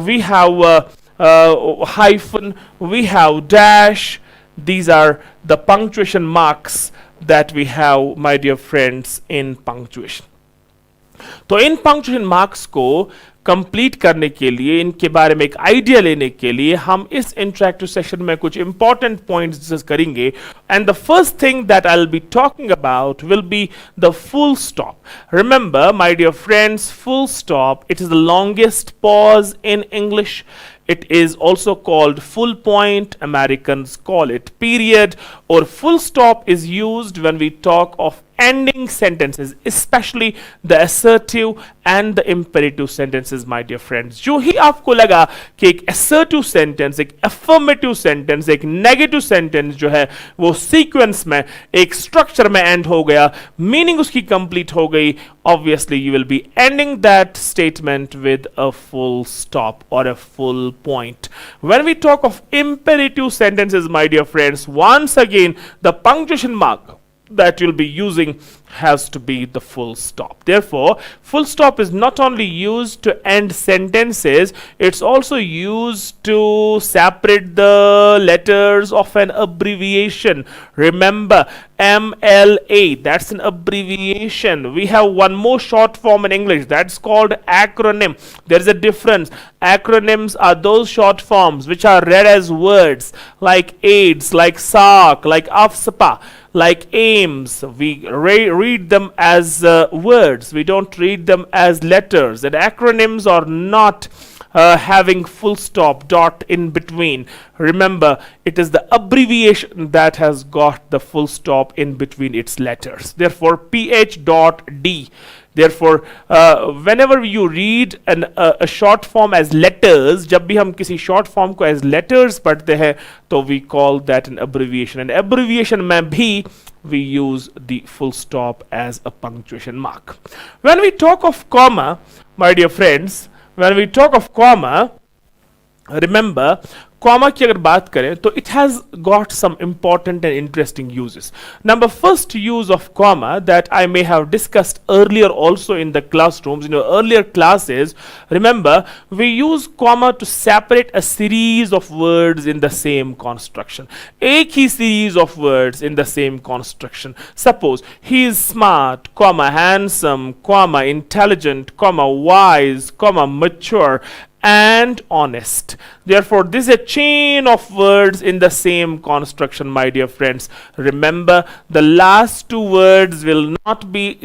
A: we have hyphen, we have dash. These are the punctuation marks that we have, my dear friends, in punctuation. तो इन punctuation marks को complete करने के लिए, इनके बारे में एक idea लेने के लिए हम इस इंटरैक्टिव सेशन में कुछ इंपॉर्टेंट पॉइंट्स डिस्कस करेंगे. And the first thing that I will be talking about will be the full stop. Remember my dear friends, full stop, it is the longest pause in English. It is also called full point. Americans call it period, or full stop is used when we talk of ending sentences, especially the assertive and the imperative sentences, my dear friends. जो ही आपको लगा कि एक assertive sentence, एक affirmative sentence, एक negative sentence जो है वो sequence में एक structure में end हो गया, meaning उसकी complete हो गई, obviously you will be ending that statement with a full stop or a full point. When we talk of imperative sentences, my dear friends, once again the punctuation mark that you'll be using has to be the full stop. Therefore, full stop is not only used to end sentences, it's also used to separate the letters of an abbreviation. Remember, MLA, that's an abbreviation. We have one more short form in English, that's called acronym. There is a difference. Acronyms are those short forms which are read as words, like AIDS, like SARC, like AFSPA, like AIMS. We read them as words. We don't read them as letters. And acronyms are not having full stop, dot in between. Remember, it is the abbreviation that has got the full stop in between its letters. Therefore, PH.D. Therefore, whenever you read a short form as letters, जब भी हम किसी short form को as letters पढ़ते हैं, तो we call that an abbreviation. And abbreviation में भी we use the full stop as a punctuation mark. When we talk of comma, my dear friends, when we talk of comma, Remember, comma की अगर बात करें तो it has got some important and interesting uses. Number first use of comma that I may have discussed earlier also in the classrooms, in your earlier classes. Remember, we use comma to separate a series of words in the same construction. एक ही series of words in the same construction. Suppose he is smart, comma handsome, comma intelligent, comma wise, comma mature, and honest. Therefore, this is a chain of words in the same construction, my dear friends. Remember, the last two words will not be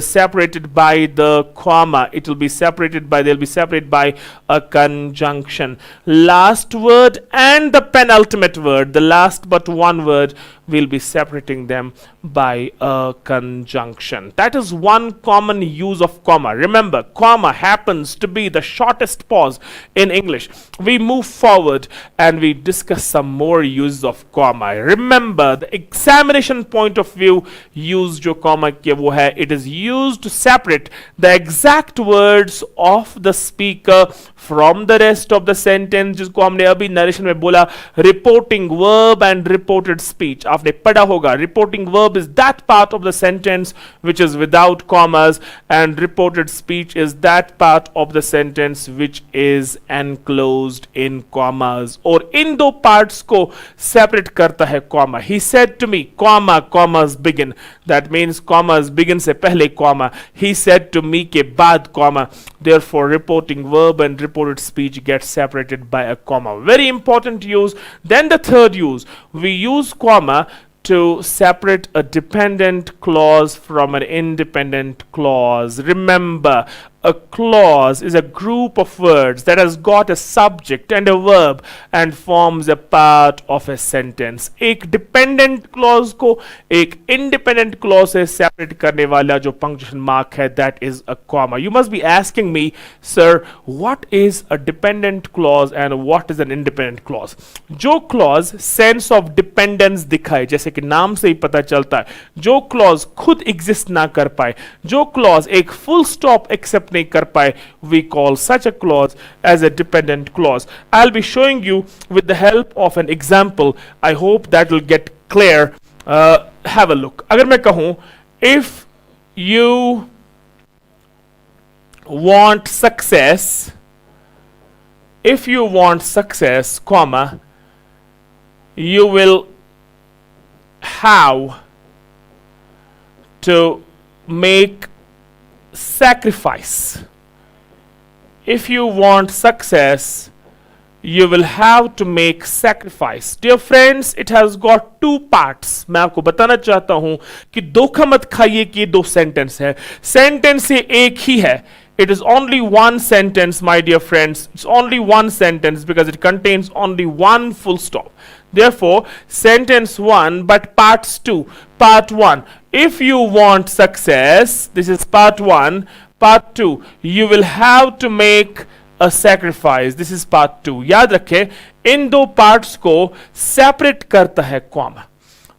A: separated by the comma. It will be separated by, they'll be separated by a conjunction. Last word and the penultimate word, the last but one word, we'll be separating them by a conjunction. That is one common use of comma. Remember, comma happens to be the shortest pause in English. We move forward and we discuss some more uses of comma. Remember, the examination point of view, use jo comma kiya wo hai, it is used to separate the exact words of the speaker from the rest of the sentence, जिसको हमने अभी narration में बोला reporting verb and reported speech. आपने पढ़ा होगा, reporting verb is that part of the sentence which is without commas, and reported speech is that part of the sentence which is enclosed in commas. और इन दो parts को separate करता है comma. He said to me, comma, commas begin. That means commas begin से पहले comma. He said to me के बाद comma. Therefore, reporting verb and reported speech gets separated by a comma. Very important use. Then the third use, we use comma to separate a dependent clause from an independent clause. Remember, a clause is a group of words that has got a subject and a verb and forms a part of a sentence. एक dependent clause को एक independent clause से separate करने वाला जो punctuation mark है, that is a comma. You must be asking me, sir, what is a dependent clause and what is an independent clause? जो clause sense of dependence दिखाए, जैसे कि नाम से ही पता चलता है, जो clause खुद exist ना कर पाए, जो clause एक full stop accept नहीं कर पाए, we call such a clause as a dependent clause. I'll be showing you with the help of an example. I hope that will get clear. Have a look. अगर मैं कहूं, if you want success, comma, you will have to make sacrifice. If you want success, you will have to make sacrifice. Dear friends, it has got two parts. मैं आपको बताना चाहता हूं कि धोखा मत खाइए कि ये दो सेंटेंस है. सेंटेंस ये एक ही है. It is only one sentence, my dear friends. It's only one sentence because it contains only one full stop. Therefore, sentence 1, but parts 2. Part 1, if you want success, this is part 1. Part 2, you will have to make a sacrifice. This is part 2. याद रखें, इन दो parts को separate करता है comma.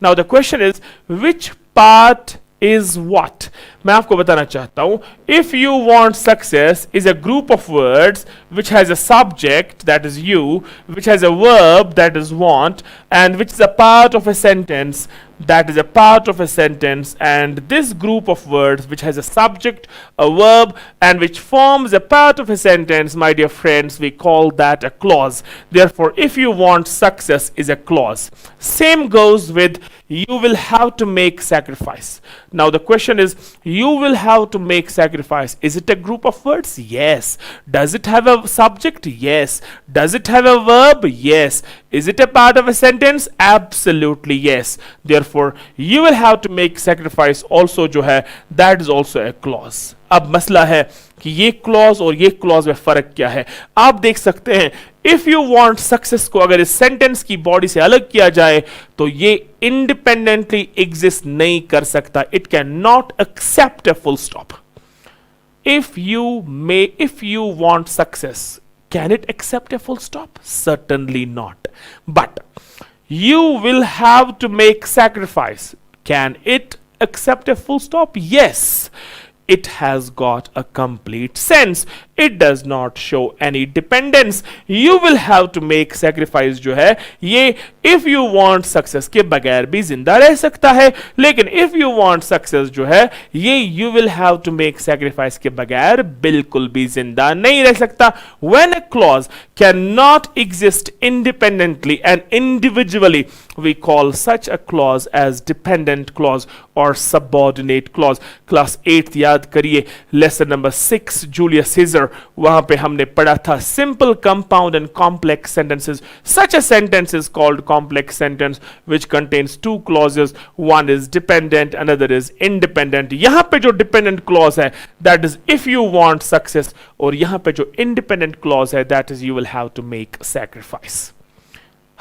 A: Now the question is, which part is what? मैं आपको बताना चाहता हूं. If you want success is a group of words which has a subject, that is you, which has a verb, that is want, and which is a part of a sentence, that is a part of a sentence, and this group of words which has a subject, a verb, and which forms a part of a sentence, my dear friends, we call that a clause. Therefore, if you want success is a clause. Same goes with you will have to make sacrifice. Now the question is, you will have to make sacrifice. Is it a group of words? Yes. Does it have a subject? Yes. Does it have a verb? Yes. Is it a part of a sentence? Absolutely yes. Therefore, you will have to make sacrifice also जो है, that is also a clause. अब मसला है कि ये clause और ये clause में फर्क क्या है. आप देख सकते हैं, इफ यू वांट सक्सेस को अगर इस सेंटेंस की बॉडी से अलग किया जाए तो ये इंडिपेंडेंटली एग्जिस्ट नहीं कर सकता. It can not accept a full stop. if you want success, can it accept a full stop? Certainly not. But you will have to make sacrifice. Can it accept a full stop? Yes. it has got a complete sense. It does not show any dependence. You will have to make sacrifice जो है ये if you want success के बगैर भी जिंदा रह सकता है, लेकिन if you want success जो है ये you will have to make sacrifice के बगैर बिल्कुल भी जिंदा नहीं रह सकता. When a clause cannot exist independently and individually, we call such a clause as dependent clause or subordinate clause. Class 8th याद करिए, lesson number 6 Julius Caesar, वहां पे हमने पढ़ा था simple, compound and complex sentences. Such a sentence is called complex sentence which contains two clauses. One is dependent, another is independent. यहां पे जो dependent clause है that is if you want success, और यहां पे जो independent clause है that is you will have to make sacrifice.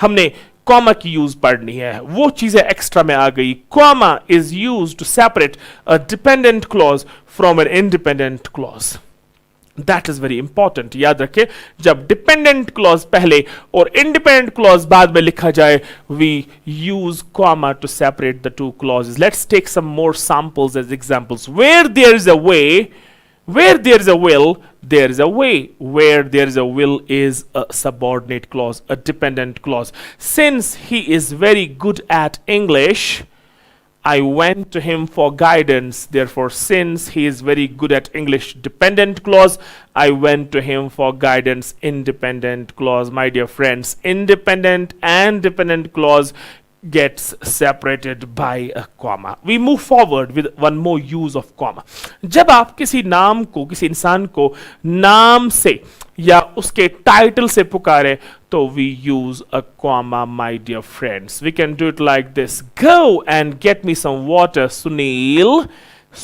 A: हमने कॉमा की यूज पढ़नी है, वो चीजें एक्स्ट्रा में आ गई. Comma is used to separate a dependent clause from an independent clause. That is very important. याद रखें, जब डिपेंडेंट क्लॉज पहले और इंडिपेंडेंट क्लॉज बाद में लिखा जाए, we use comma to separate the two clauses. Let's take some more samples as examples. Where there is a way, where there is a will, there is a way. Where there is a will is a subordinate clause, a dependent clause. Since he is very good at English, I went to him for guidance. Therefore, since he is very good at English, dependent clause. I went to him for guidance, independent clause. My dear friends, independent and dependent clause gets separated by a comma. We move forward with one more use of comma. जब आप किसी नाम को, किसी इंसान को नाम से या उसके टाइटल से पुकारे तो we use a comma, my dear friends. We can do it like this. Go and get me some water, Sunil.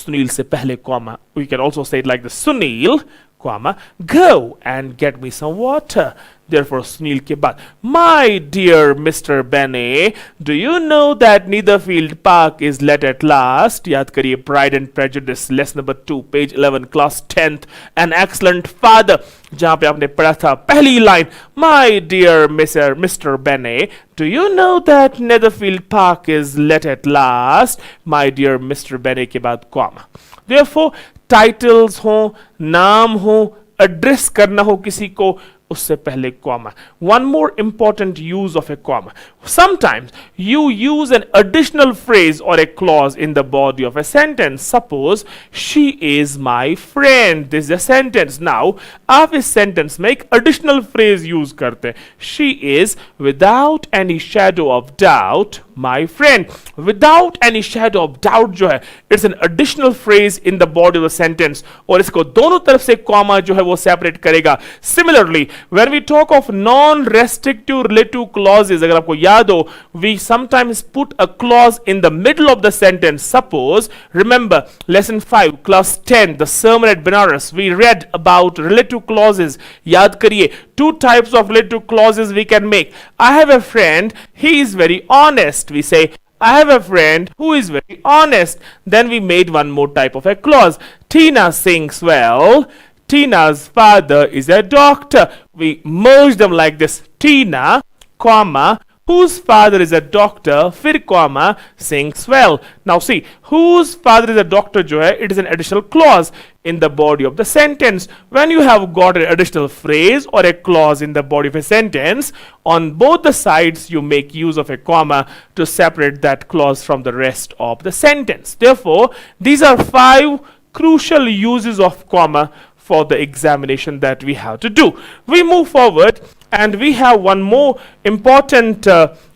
A: Sunil से पहले comma. We can also say it like this. Sunil, comma, go and get me some water. Therefore, Sunil के बाद, my dear Mr. Benny, do you know that Netherfield Park is let at last? याद करिए, Pride and Prejudice, lesson number 2, page 11, class 10th. An excellent father, जहाँ पे आपने पढ़ा था पहली line, my dear Mr. Benny, do you know that Netherfield Park is let at last? My dear Mr. Benny के बाद comma. Therefore, titles हो, नाम हो, एड्रेस करना हो किसी को, उससे पहले comma. One more important use of a comma. Sometimes you use an additional phrase or a clause in the body of a sentence. Suppose she is my friend. This is a sentence. Now आप इस sentence में एक additional phrase use करते हैं. She is without any shadow of doubt my friend. Without any shadow of doubt जो है, it's an additional phrase in the body of the sentence, और इसको दोनों तरफ से comma जो है वो separate करेगा. Similarly, when we talk of non-restrictive relative clauses, अगर आपको याद हो, we sometimes put a clause in the middle of the sentence. Suppose, remember lesson 5, class 10, the sermon at Benares, we read about relative clauses. याद करिए, two types of relative clauses we can make. I have a friend, he is very honest. We say, I have a friend who is very honest. Then we made one more type of a clause. Tina sings well. Tina's father is a doctor. We merge them like this. Tina, comma, whose father is a doctor, फिर comma, sings well. Now see, whose father is a doctor जो है, it is an additional clause in the body of the sentence. When you have got an additional phrase or a clause in the body of a sentence, on both the sides you make use of a comma to separate that clause from the rest of the sentence. Therefore, these are 5 crucial uses of comma for the examination that we have to do. We move forward and we have one more important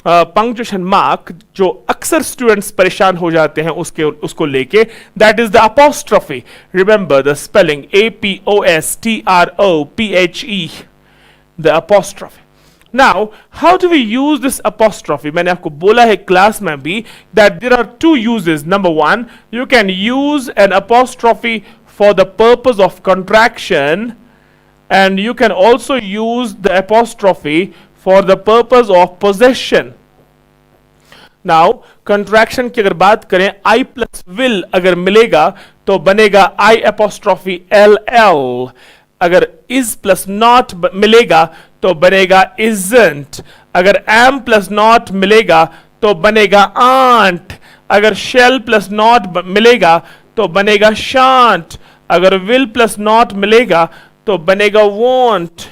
A: punctuation mark जो अक्सर students परेशान हो जाते हैं उसको लेके, that is the apostrophe. Remember the spelling APOSTROPHE, the apostrophe. Now, how do we use this apostrophe? मैंने आपको बोला है क्लास में भी that there are 2 uses. Number 1, you can use an apostrophe for the purpose of contraction, and you can also use the apostrophe for the purpose of possession. Now, contraction की अगर बात करें, I plus will अगर मिलेगा तो बनेगा I apostrophe LL. अगर is plus not मिलेगा तो बनेगा isn't. अगर am plus not मिलेगा तो बनेगा aren't. अगर shall plus not मिलेगा तो बनेगा shan't. अगर will plus not मिलेगा तो बनेगा won't.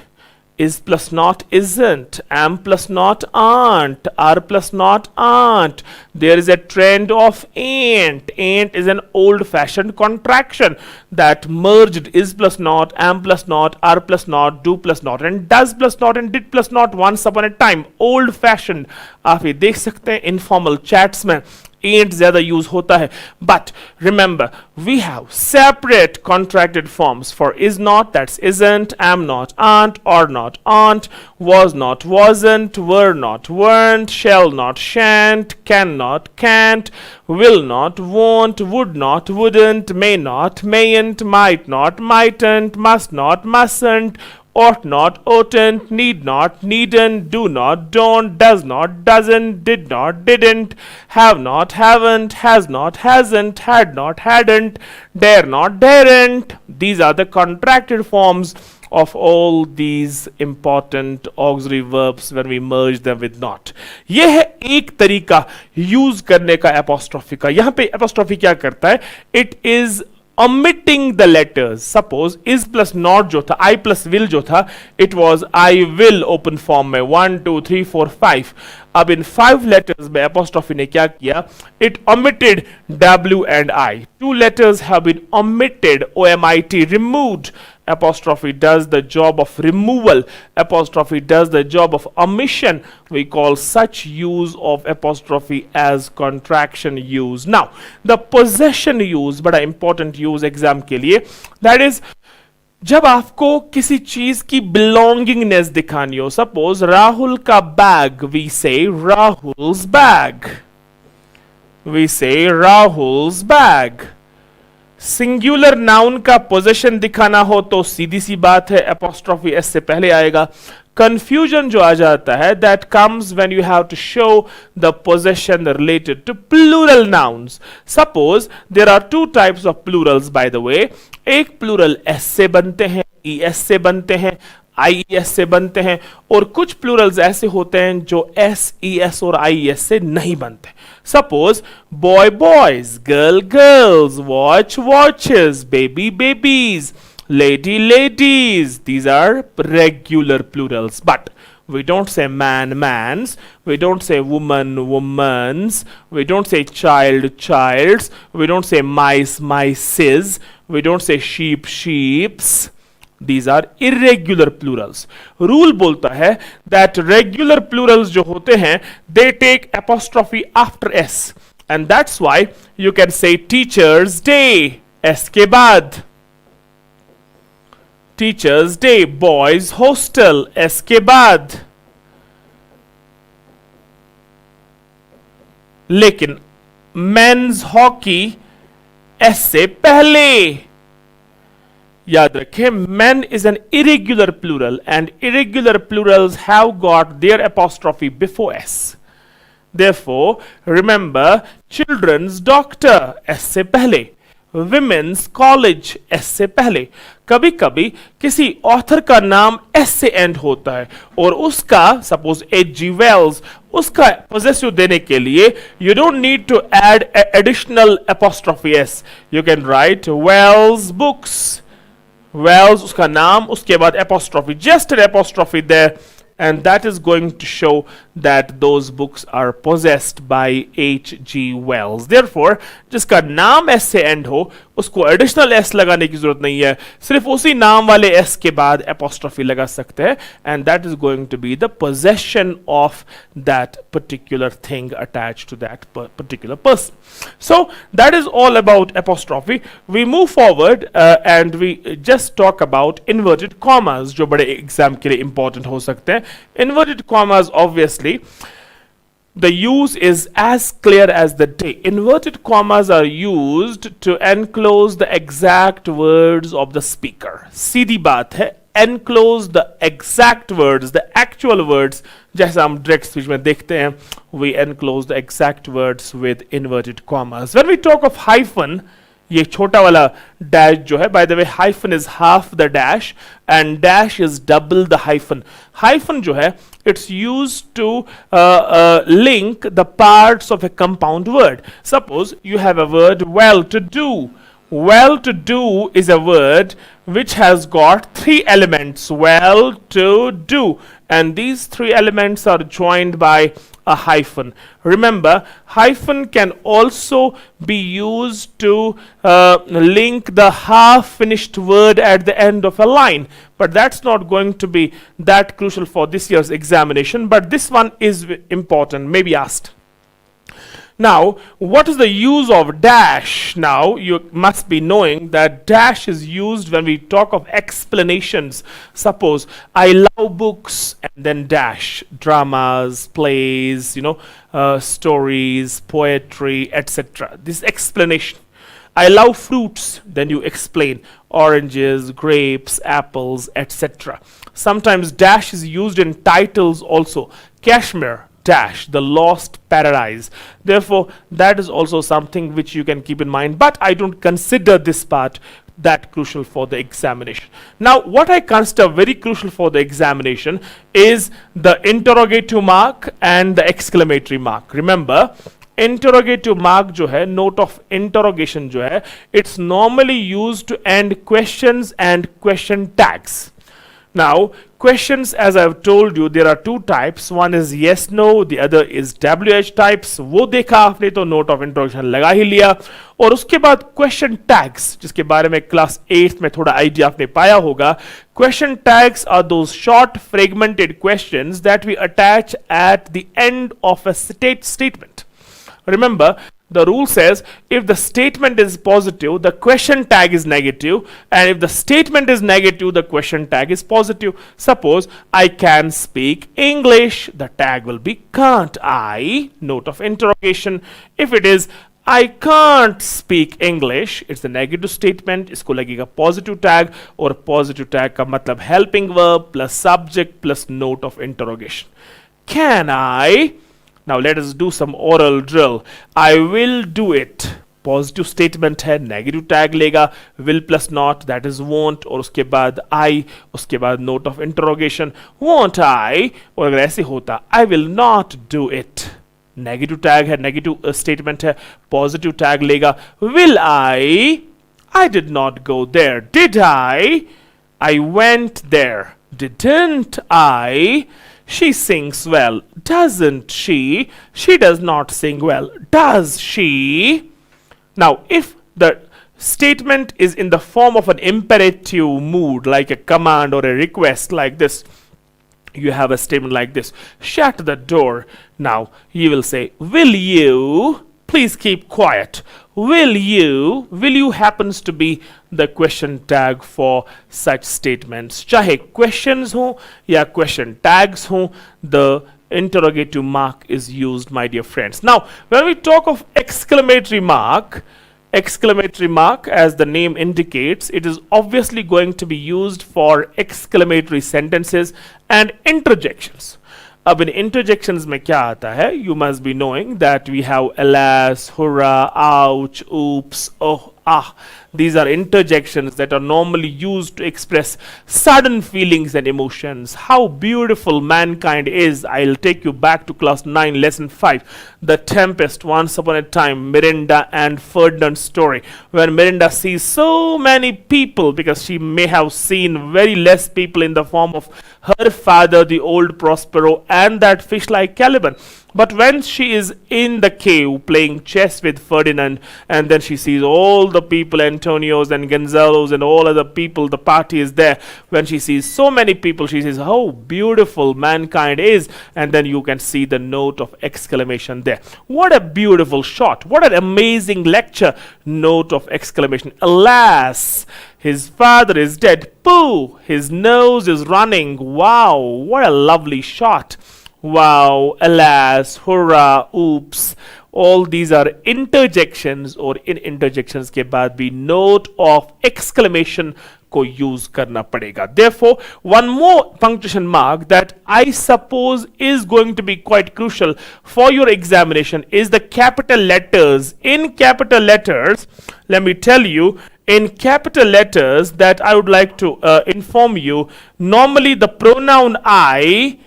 A: Is plus not isn't, am plus not aren't, are plus not aren't. There is a trend of ain't. Ain't is an old fashioned contraction that merged is plus not, am plus not, are plus not, do plus not, and does plus not and did plus not once upon a time. Old fashioned. आप ये देख सकते हैं informal chats में ain't ज़्यादा use होता है. But remember, we have separate contracted forms for is not, that's isn't, am not, aren't, was not, wasn't, were not, weren't, shall not, shan't, cannot, can't, will not, won't, would not, wouldn't, may not, mayn't, might not, mightn't, must not, mustn't, ought not, oughtn't, need not, needn't, do not, don't, does not, doesn't, did not, didn't, have not, haven't, has not, hasn't, had not, hadn't, dare not, daren't. These are the contracted forms of all these important auxiliary verbs when we merge them with not. ये है एक तरीका use करने का apostrophe का. यहां पे apostrophe क्या करता है? It is omitting the letters. Suppose is plus not जो था, I plus will जो था, it was I will open form में 1 2 3 4 5. अब इन 5 letters में apostrophe ने क्या किया? It omitted W and I. 2 letters have been omitted, OMIT, removed. Apostrophe does the job of removal. Apostrophe does the job of omission. We call such use of apostrophe as contraction use. Now, the possession use, बड़ा important use exam के लिए, that is, जब आपको किसी चीज की belongingness दिखानी हो. Suppose राहुल का bag, we say Rahul's bag. We say Rahul's bag. Singular noun का पोजेशन दिखाना हो तो सीधी सी बात है, एपोस्ट्रोफी एस से पहले आएगा. कंफ्यूजन जो आ जाता है, that comes when you have to show the possession related to plural nouns. Suppose there are 2 types of plurals by the way. एक प्लूरल एस से बनते हैं, ई एस से बनते हैं, आई एस से बनते हैं, और कुछ प्लूरल्स ऐसे होते हैं जो एस ई एस और आई एस से नहीं बनते. Suppose boy boys, girl girls, watch watches, baby babies, lady ladies. These are regular plurals. But we don't say man mans, we don't say woman womans, we don't say child childs, we don't say mice mices, we don't say sheep sheeps. These are irregular plurals. Rule बोलता है that regular plurals जो होते हैं, they take apostrophe after s, and that's why you can say teachers day s के बाद, teachers day, boys hostel s के बाद. लेकिन men's hockey s से पहले. याद रखें, men is an irregular plural and irregular plurals have got their apostrophe before s. Therefore, remember, children's doctor s से पहले, women's college s से पहले. कभी कभी किसी ऑथर का नाम s से एंड होता है और उसका, सपोज H.G. Wells, उसका पोजेसिव देने के लिए you don't need to add additional apostrophe s. You can write Wells books. Wells उसका नाम, उसके बाद apostrophe, just an apostrophe there, and that is going to show that those books are possessed by H.G. Wells. Therefore, जिसका नाम s से and हो उसको additional s लगाने की जरूरत नहीं है, सिर्फ उसी नाम वाले s के बाद apostrophe लगा सकते हैं, and that is going to be the possession of that particular thing attached to that particular person. So that is all about apostrophe. We move forward and we just talk about inverted commas, जो बड़े exam के लिए important हो सकते हैं. Inverted commas, obviously, the use is as clear as the day. Inverted commas are used to enclose the exact words of the speaker. सीधी बात है, enclose the exact words, the actual words, जैसा हम direct speech में देखते हैं, we enclose the exact words with inverted commas. When we talk of hyphen, ये छोटा वाला dash जो है, by the way, hyphen is half the dash and dash is double the hyphen. Hyphen जो है, it's used to link the parts of a compound word. Suppose you have a word well to do. well to do is a word which has got three elements, well to do, and these three elements are joined by a hyphen. Remember, hyphen can also be used to link the half finished word at the end of a line, but that's not going to be that crucial for this year's examination, but this one is important, maybe asked. Now, what is the use of dash? Now, you must be knowing that dash is used when we talk of explanations. Suppose, I love books, and then dash. Dramas, plays, stories, poetry, etc. This explanation. I love fruits, then you explain. Oranges, grapes, apples, etc. Sometimes dash is used in titles also. Kashmir, dash, the lost paradise. Therefore, that is also something which you can keep in mind, but I don't consider this part that crucial for the examination. Now, what I consider very crucial for the examination is the interrogative mark and the exclamatory mark. Remember, interrogative mark जो है, note of interrogation जो है, it's normally used to end questions and question tags. Now, questions, as I've told you, there are two types. One is yes, no, the other is WH types. वो देखा आपने तो note of interrogation लगा ही लिया. और उसके बाद question tags, जिसके बारे में class 8th में थोड़ा idea आपने पाया होगा. Question tags are those short fragmented questions that we attach at the end of a statement. Remember, the rule says if the statement is positive, the question tag is negative, and if the statement is negative, the question tag is positive. Suppose I can speak English, the tag will be can't I? Note of interrogation. If it is I can't speak English, it's a negative statement, इसको लगेगा positive tag, और positive tag का मतलब helping verb plus subject plus note of interrogation. Can I? Now let us do some oral drill. I will do it. Positive statement है, negative tag लेगा, will plus not, that is won't, और उसके बाद I, उसके बाद note of interrogation, won't I? और अगर ऐसे होता, I will not do it. Negative tag है, negative statement है, positive tag लेगा, will I? I did not go there. Did I? I went there. Didn't I? She sings well. Doesn't she? She does not sing well. Does she? Now, if the statement is in the form of an imperative mood, like a command or a request like this, you have a statement like this. Shut the door. Now, you will say, will you? Please keep quiet. Will you happens to be the question tag for such statements. चाहे questions हो या question tags हो, the interrogative mark is used, my dear friends. Now, when we talk of exclamatory mark, as the name indicates, it is obviously going to be used for exclamatory sentences and interjections. अब इन interjections में क्या आता है? You must be knowing that we have alas, hurrah, ouch, oops, oh, ah. These are interjections that are normally used to express sudden feelings and emotions. How beautiful mankind is. I'll take you back to class 9, lesson 5. The Tempest, Once Upon a Time, Miranda and Ferdinand's story. When Miranda sees so many people, because she may have seen very less people in the form of her father, the old Prospero, and that fish-like Caliban. But when she is in the cave playing chess with Ferdinand, and then she sees all the people, Antonios and Gonzalos and all other people, the party is there. When she sees so many people, she says, how beautiful mankind is. And then you can see the note of exclamation there. What a beautiful shot. What an amazing lecture. Note of exclamation. Alas, his father is dead. Pooh, his nose is running. Wow, what a lovely shot. Wow, alas, hurrah, oops. All these are interjections, और इन interjections के बाद भी note of exclamation को use करना पड़ेगा. Therefore, one more punctuation mark that I suppose is going to be quite crucial for your examination is the capital letters. In capital letters, let me tell you, in capital letters that I would like to inform you, normally the pronoun I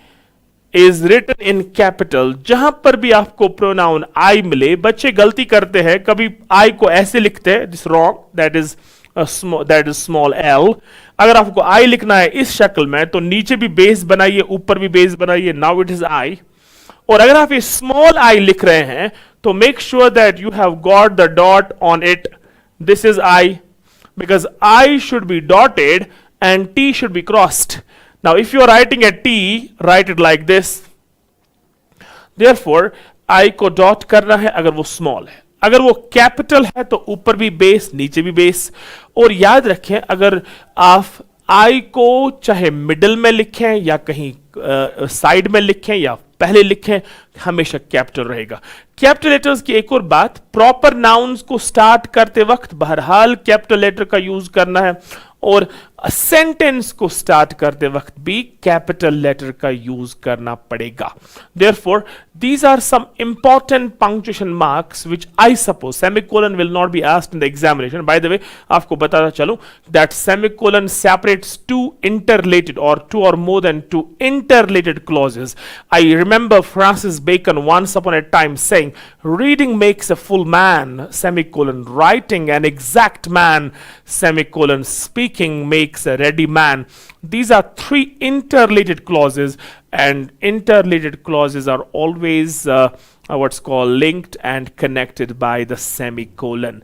A: is written in capital, जहां पर भी आपको pronoun I मिले, बच्चे गलती करते हैं, कभी I को ऐसे लिखते हैं, this wrong, that is small l. अगर आपको I लिखना है इस शक्ल में तो नीचे भी बेस बनाइए, ऊपर भी बेस बनाइए, now it is I. और अगर आप ये स्मॉल I लिख रहे हैं तो make sure that you have got the dot on it. This is I, because I should be dotted and T should be crossed. Now if you are writing a T, write it like this. Therefore I co dot करना है अगर वो small है, अगर वो capital है तो ऊपर भी बेस, नीचे भी बेस. और याद रखें, अगर आप I को चाहे मिडिल में लिखें या कहीं साइड में लिखें या पहले लिखें, हमेशा कैपिटल रहेगा. कैपिटल लेटर्स की एक और बात, प्रॉपर नाउन्स को स्टार्ट करते वक्त बहरहाल कैपिटल लेटर का यूज करना है, और सेंटेंस को स्टार्ट करते वक्त भी कैपिटल लेटर का यूज करना पड़ेगा. Therefore, these are some important punctuation marks which I suppose semicolon will not be asked in the examination. By the way, आपको बताता चलूं that semicolon separates two interrelated or two or more than two interrelated clauses. I remember Francis Bacon once upon a time saying, "Reading makes a full man, semicolon, writing an exact man, semicolon, speaking makes a ready man." These are three interrelated clauses, and interrelated clauses are always what's called linked and connected by the semicolon.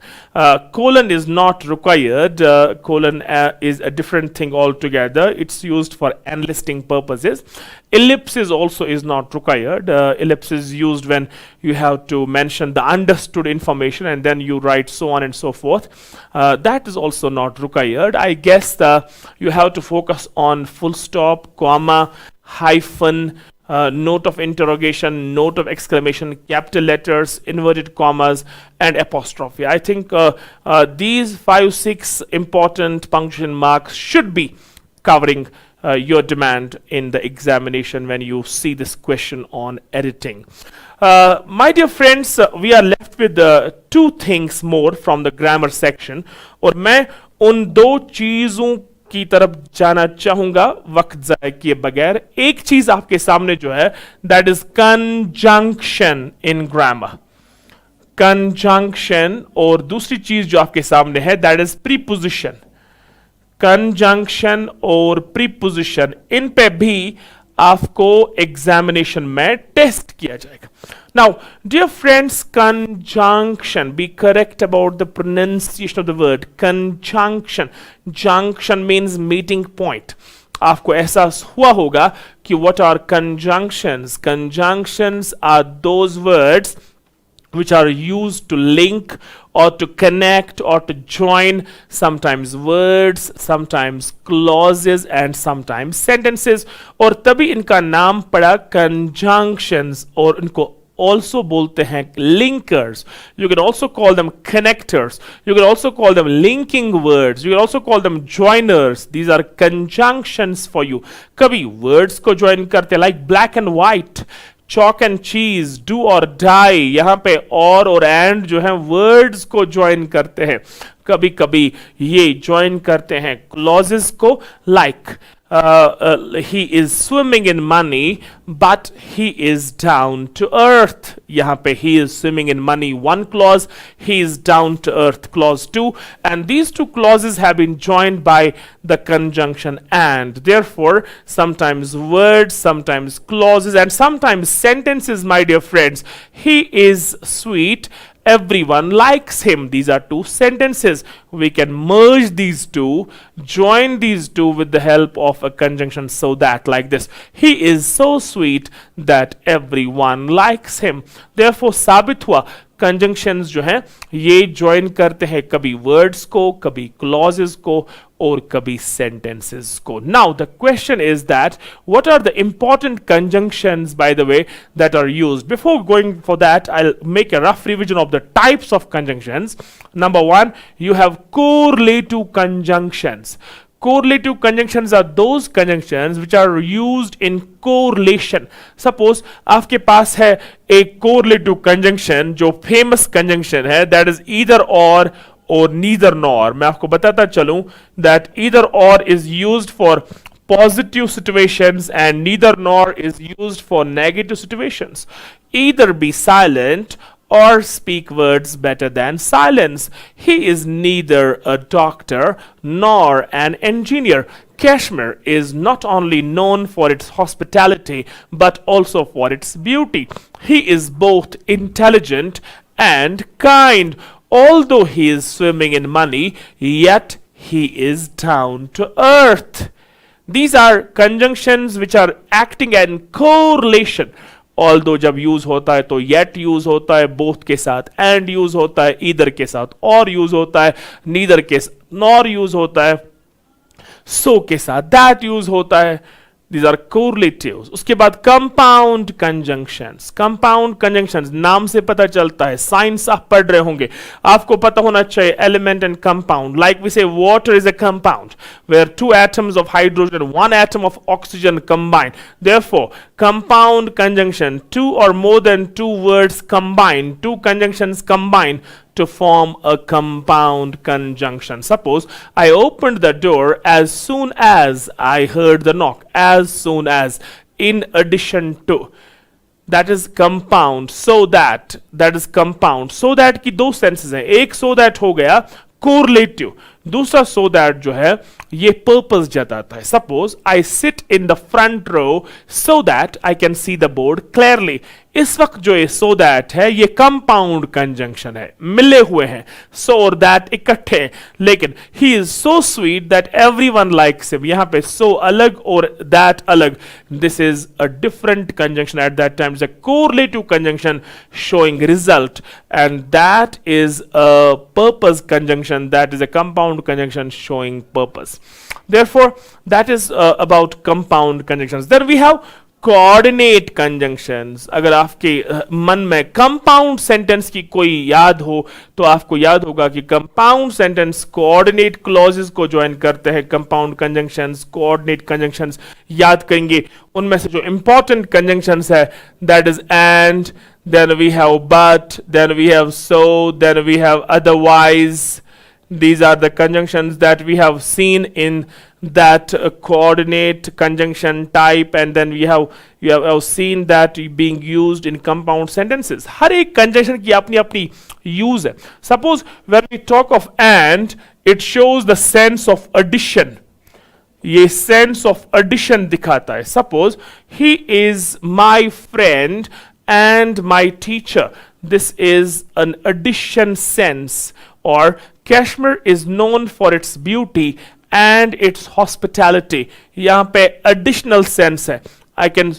A: Colon is not required. Colon is a different thing altogether. It's used for enlisting purposes. Ellipsis also is not required. Ellipse is used when you have to mention the understood information and then you write so on and so forth. That is also not required. I guess you have to focus on full stop, comma, hyphen, note of interrogation, note of exclamation, capital letters, inverted commas, and apostrophe. I think these 5-6 important punctuation marks should be covering your demand in the examination when you see this question on editing. My dear friends, we are left with two things more from the grammar section, और मैं उन दो चीजों की तरफ जाना चाहूंगा वक्त जाए किए बगैर. एक चीज आपके सामने जो है, that is conjunction in grammar, conjunction. और दूसरी चीज जो आपके सामने है, दैट इज प्रीपोजिशन. कंजंक्शन और प्रीपोजिशन, इन पे भी आपको एग्जामिनेशन में टेस्ट किया जाएगा. Now, dear friends, conjunction, be correct about the pronunciation of the word. Conjunction. Junction means meeting point. आपको एहसास हुआ होगा कि what are conjunctions? Conjunctions are those words which are used to link or to connect or to join sometimes words, sometimes clauses and sometimes sentences. और तभी इनका नाम पड़ा conjunctions, और इनको also बोलते हैं linkers. You can also call them connectors. You can also call them linking words. You can also call them joiners. These are conjunctions for you. कभी words को join करते like black and white, chalk and cheese, do or die. यहाँ पे और and जो है words को join करते हैं. कभी कभी ये join करते हैं clauses को, like he is swimming in money but he is down to earth. यहाँ पे he is swimming in money one clause, he is down to earth clause 2, and these two clauses have been joined by the conjunction and. Therefore, sometimes words, sometimes clauses, and sometimes sentences, my dear friends. He is sweet, everyone likes him. These are two sentences. We can merge these two, join these two with the help of a conjunction, so that like this, he is so sweet that everyone likes him. Therefore, साबित हुआ conjunctions जो हैं ये join करते हैं कभी words को, कभी clauses को, और कभी sentences को. Now the question is that what are the important conjunctions, by the way, that are used? Before going for that, I'll make a rough revision of the types of conjunctions. Number one, you have correlative conjunctions. Correlative conjunctions are those conjunctions which are used in correlation. Suppose आपके पास है एक correlative conjunction जो famous conjunction है, that is either or neither nor. मैं आपको बताता चलूं that either or is used for positive situations and neither nor is used for negative situations. Either be silent or speak words better than silence. He is neither a doctor nor an engineer. Kashmir is not only known for its hospitality but also for its beauty. He is both intelligent and kind. Although he is swimming in money, yet he is down to earth. These are conjunctions which are acting in correlation. Although जब use होता है तो yet use होता है both के साथ, and use होता है either के साथ, or यूज होता है neither के साथ, nor यूज होता है so के साथ, that यूज होता है. These are correlatives. उसके बाद compound conjunctions. Compound conjunctions नाम से पता चलता है, साइंस आप पढ़ रहे होंगे, आपको पता होना चाहिए element and compound. Like we say water is a compound where two atoms of hydrogen and one atom of oxygen combine. Therefore, compound conjunction, two or more than two words combine, two conjunctions combine to form a compound conjunction. Suppose I opened the door as soon as I heard the knock. As soon as, in addition to. That is compound. So that is compound. So that की दो senses हैं. एक so that हो गया correlative, दूसरा so that जो है ये purpose जताता है. Suppose I sit in the front row so that I can see the board clearly. इस वक्त जो ये so that है ये compound conjunction है, मिले हुए हैं, so और that इकट्ठे हैं. लेकिन he is so sweet that everyone likes him. यहाँ पे so अलग और that अलग. This is a different conjunction at that time. It's a correlative conjunction showing result, and that is a purpose conjunction. That is a compound conjunction showing purpose. Therefore, that is about compound conjunctions. Then we have coordinate conjunctions. अगर आपके मन में compound sentence की कोई याद हो तो आपको याद होगा कि compound sentence coordinate clauses को join करते हैं. compound conjunctions, coordinate conjunctions याद करेंगे. उनमें से जो important conjunctions है, that is and, then we have but, then we have so, then we have otherwise. These are the conjunctions that we have seen in that coordinate conjunction type, and then you have seen that being used in compound sentences. हर एक conjunction की अपनी अपनी use है. Suppose when we talk of and, it shows the sense of addition. ये sense of addition दिखाता है. Suppose he is my friend and my teacher. This is an addition sense. Or Kashmir is known for its beauty and its hospitality. यहाँ पे additional sense है. I can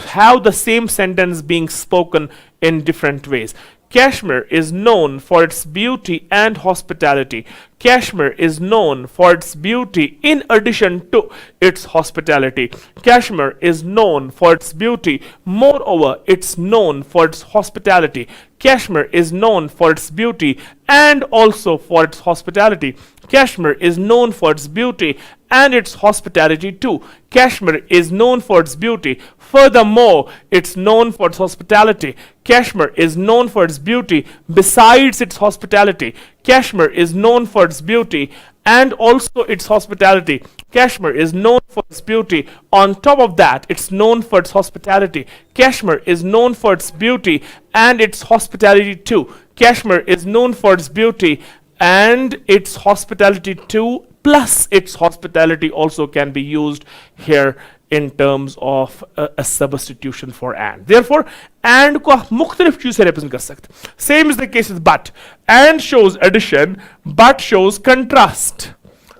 A: have the same sentence being spoken in different ways. Kashmir is known for its beauty and hospitality. Kashmir is known for its beauty in addition to its hospitality. Kashmir is known for its beauty. Moreover, it's known for its hospitality. Kashmir is known for its beauty and also for its hospitality. Kashmir is known for its beauty and its hospitality too. Kashmir is known for its beauty. Furthermore, it's known for its hospitality. Kashmir is known for its beauty besides its hospitality. Kashmir is known for its beauty and also its hospitality. Kashmir is known for its beauty. On top of that, it's known for its hospitality. Kashmir is known for its beauty and its hospitality too. Kashmir is known for its beauty and its hospitality too, plus its hospitality also can be used here in terms of a substitution for and. Therefore, and को आप मुख्तलिफ चीज़ से represent कर सकते. Same is the case with but. And shows addition, but shows contrast.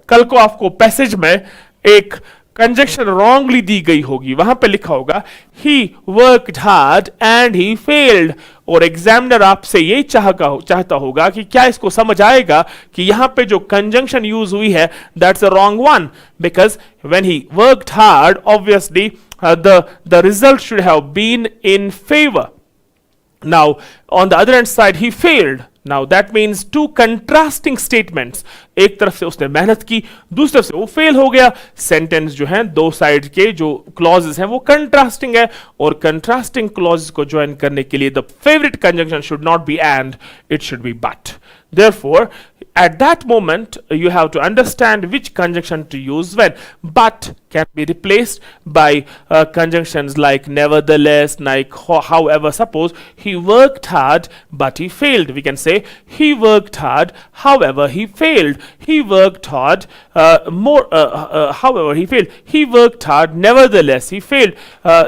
A: कल को आपको passage में एक conjunction wrongly दी गई होगी, वहां पे लिखा होगा he worked hard and he failed. और एग्जामिनर आपसे ये चाहता होगा कि क्या इसको समझ आएगा कि यहां पे जो कंजंक्शन यूज हुई है that's a wrong one, because when he worked hard, obviously the result should have been in favor. Now on the other hand side he failed. Now that means two contrasting statements. एक तरफ से उसने मेहनत की, दूसरी तरफ से वो फेल हो गया. सेंटेंस जो है दो साइड के जो क्लॉजेस हैं वो कंट्रास्टिंग है, और कंट्रास्टिंग क्लॉजेस को ज्वाइन करने के लिए the favourite conjunction should not be and, it should be but. Therefore, at that moment, you have to understand which conjunction to use when. But can be replaced by conjunctions like nevertheless, like however. Suppose he worked hard but he failed. We can say he worked hard, however he failed. He worked hard however he failed. He worked hard, nevertheless he failed.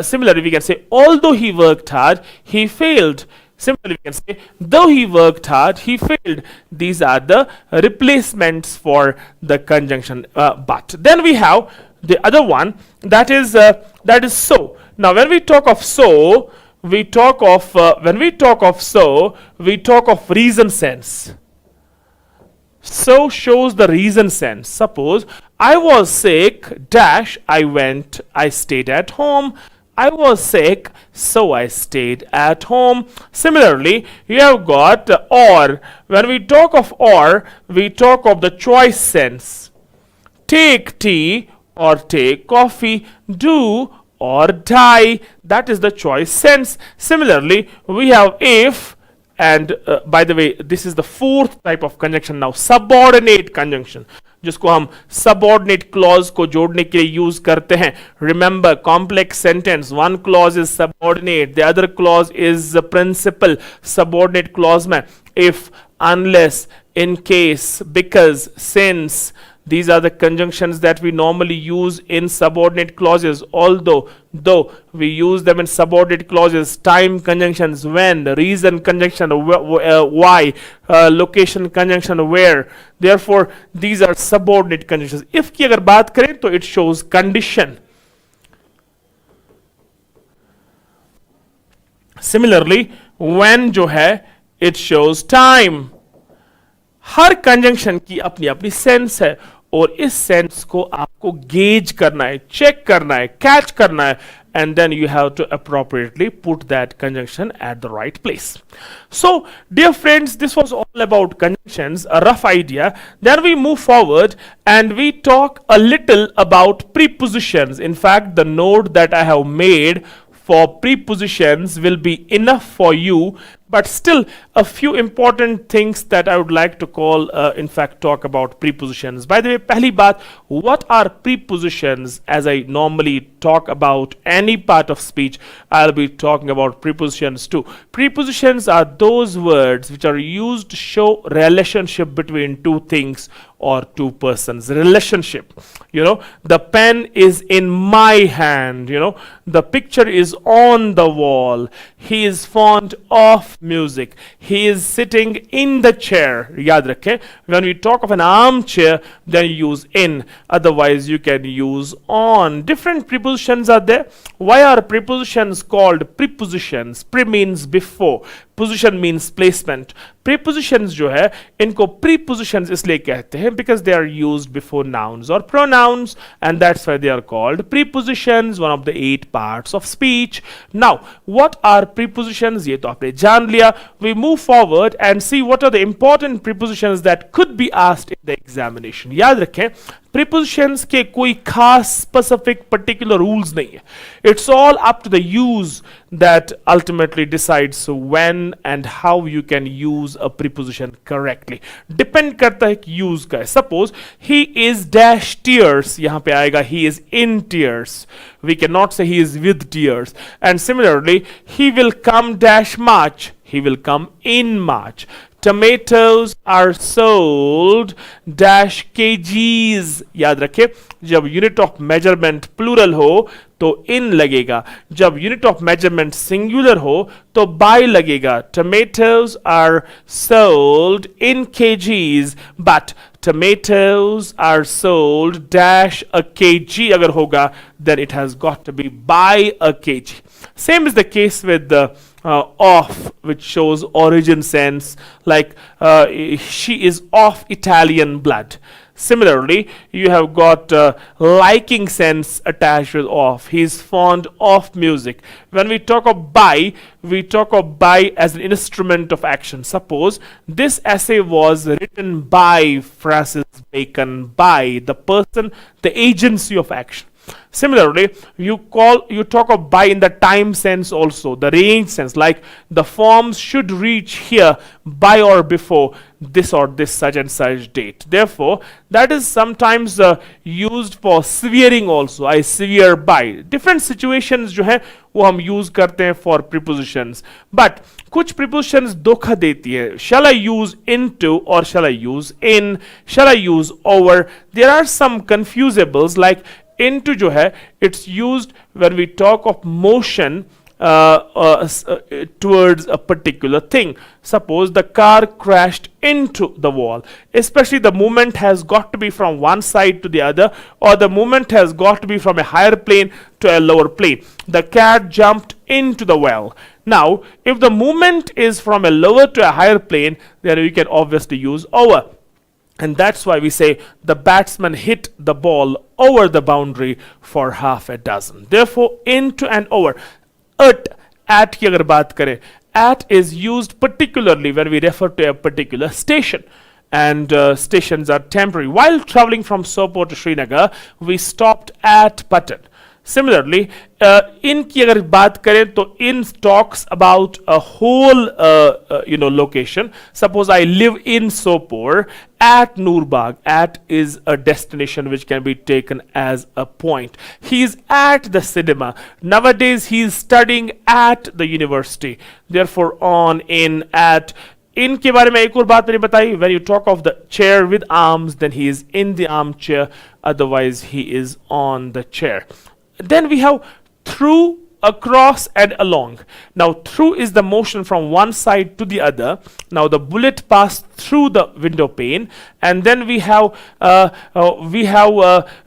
A: Similarly, we can say although he worked hard, he failed. Similarly, we can say, though he worked hard, he failed. These are the replacements for the conjunction but. Then we have the other one, that is so. Now, when we talk of so, we talk of reason sense. So shows the reason sense. Suppose I was sick, dash, I stayed at home. I was sick, so I stayed at home. Similarly, you have got or. When we talk of or, we talk of the choice sense. Take tea or take coffee, do or die. That is the choice sense. Similarly, we have if, and by the way, this is the fourth type of conjunction now, subordinate conjunction, जिसको हम subordinate clause को जोड़ने के लिए use करते हैं. Remember, complex sentence, one clause is subordinate, the other clause is the principal. Subordinate clause में if, unless, in case, because, since, these are the conjunctions that we normally use in subordinate clauses. Although, though we use them in subordinate clauses, time conjunctions, when, reason conjunction, why, location conjunction, where. Therefore, these are subordinate conjunctions. If की अगर बात करें तो it shows condition. Similarly, when जो है it shows time. Her conjunction की अपनी अपनी सेंस है और इस सेंस को आपको गेज करना है, चेक करना है, कैच करना है, and then you have to appropriately put that conjunction at the right place. So, dear friends, this was all about conjunctions, a rough idea. Then we move forward and we talk a little about prepositions. In fact, the note that I have made for prepositions will be enough for you, but still a few important things that I would like to talk about prepositions. By the way, pehli baat, what are prepositions? As I normally talk about any part of speech, I'll be talking about prepositions too. Prepositions are those words which are used to show relationship between two things or two persons. Relationship. The pen is in my hand. The picture is on the wall. He is fond of music. He is sitting in the chair. Yaad rakhe. When we talk of an armchair, then you use in. Otherwise, you can use on. Different prepositions are there. Why are prepositions called prepositions? Pre means before. Position means placement. Prepositions जो है इनको prepositions इसलिए कहते हैं because they are used before nouns or pronouns, and that's why they are called prepositions, one of the 8 parts of speech. Now, what are prepositions? ये तो आपने जान लिया. We move forward and see what are the important prepositions that could be asked in the examination. याद रखें, prepositions के कोई खास specific particular rules नहीं है. It's all up to the use that ultimately decides when and how you can use a preposition correctly. Depend करता है कि use का है. Suppose he is dash tears, यहाँ पे आएगा he is in tears. We cannot say he is with tears. And similarly, he will come dash March. He will come in March. Tomatoes are sold dash kgs. याद रखें, जब unit of measurement plural हो तो in लगेगा, जब unit of measurement singular हो तो by लगेगा. Tomatoes are sold in kgs, but tomatoes are sold dash a kg अगर होगा, then it has got to be by a kg. Same is the case with the of, which shows origin sense, like she is of Italian blood. Similarly, you have got liking sense attached with of. He is fond of music. When we talk of by, we talk of by as an instrument of action. Suppose this essay was written by Francis Bacon, by the person, the agency of action. Similarly, you talk of by in the time sense also, the range sense, like the forms should reach here by or before this or this such and such date. Therefore, that is sometimes used for swearing also. I swear by. Different situations जो है वो हम use करते हैं for prepositions. But कुछ prepositions धोखा देती है. Shall I use into or shall I use in? Shall I use over? There are some confusables like into जो है it's used when we talk of motion towards a particular thing. Suppose the car crashed into the wall. Especially the movement has got to be from one side to the other, or the movement has got to be from a higher plane to a lower plane. The cat jumped into the well. Now, if the movement is from a lower to a higher plane, then we can obviously use over. And that's why we say the batsman hit the ball over the boundary for half a dozen. Therefore, into and over. At की अगर बात करें, at is used particularly when we refer to a particular station. And stations are temporary. While traveling from Sopore to Srinagar, we stopped at Patan. Similarly, in की अगर बात करें तो in talks about a whole location. Suppose I live in Sopore at Noorbag. At is a destination which can be taken as a point. He is at the cinema. Nowadays he is studying at the university. Therefore, on, in, at. In के बारे में एक और बात मैंने बताई. When you talk of the chair with arms, then he is in the armchair. Otherwise, he is on the chair. Then we have through, across and along. Now through is the motion from one side to the other. Now the bullet passed through the window pane, and then we have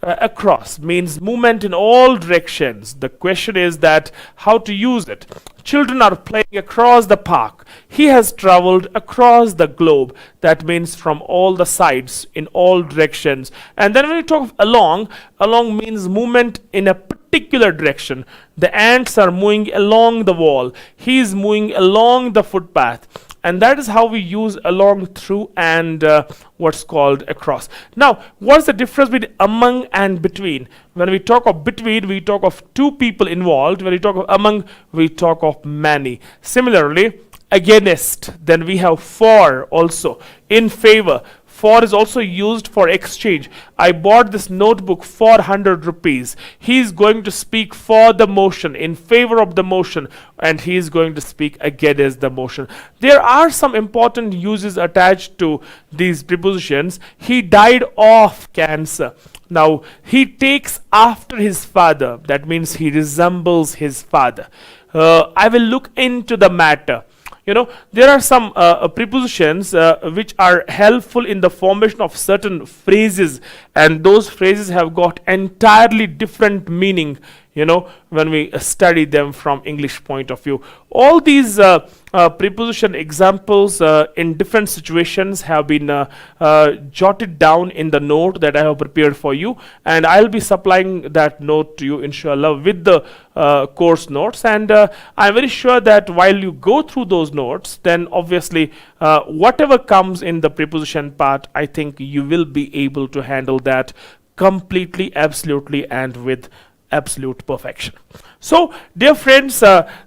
A: across means movement in all directions. The question is that how to use it. Children are playing across the park. He has traveled across the globe. That means from all the sides, in all directions. And then when we talk of along, along means movement in a particular direction. The ants are moving along the wall. He is moving along the footpath. And that is how we use along, through, and what's called across. Now, what's the difference between among and between? When we talk of between, we talk of two people involved. When we talk of among, we talk of many. Similarly, against, then we have for also, in favor. For is also used for exchange. I bought this notebook for 100 rupees. He is going to speak for the motion, in favor of the motion, and he is going to speak against the motion. There are some important uses attached to these prepositions. He died of cancer. Now, he takes after his father. That means he resembles his father. I will look into the matter. There are some prepositions which are helpful in the formation of certain phrases, and those phrases have got entirely different meaning, when we study them from English point of view. All these preposition examples in different situations have been jotted down in the note that I have prepared for you, and I'll be supplying that note to you inshallah with the course notes. And I'm very sure that while you go through those notes, then obviously whatever comes in the preposition part, I think you will be able to handle that completely, absolutely, and with absolute perfection. So, dear friends,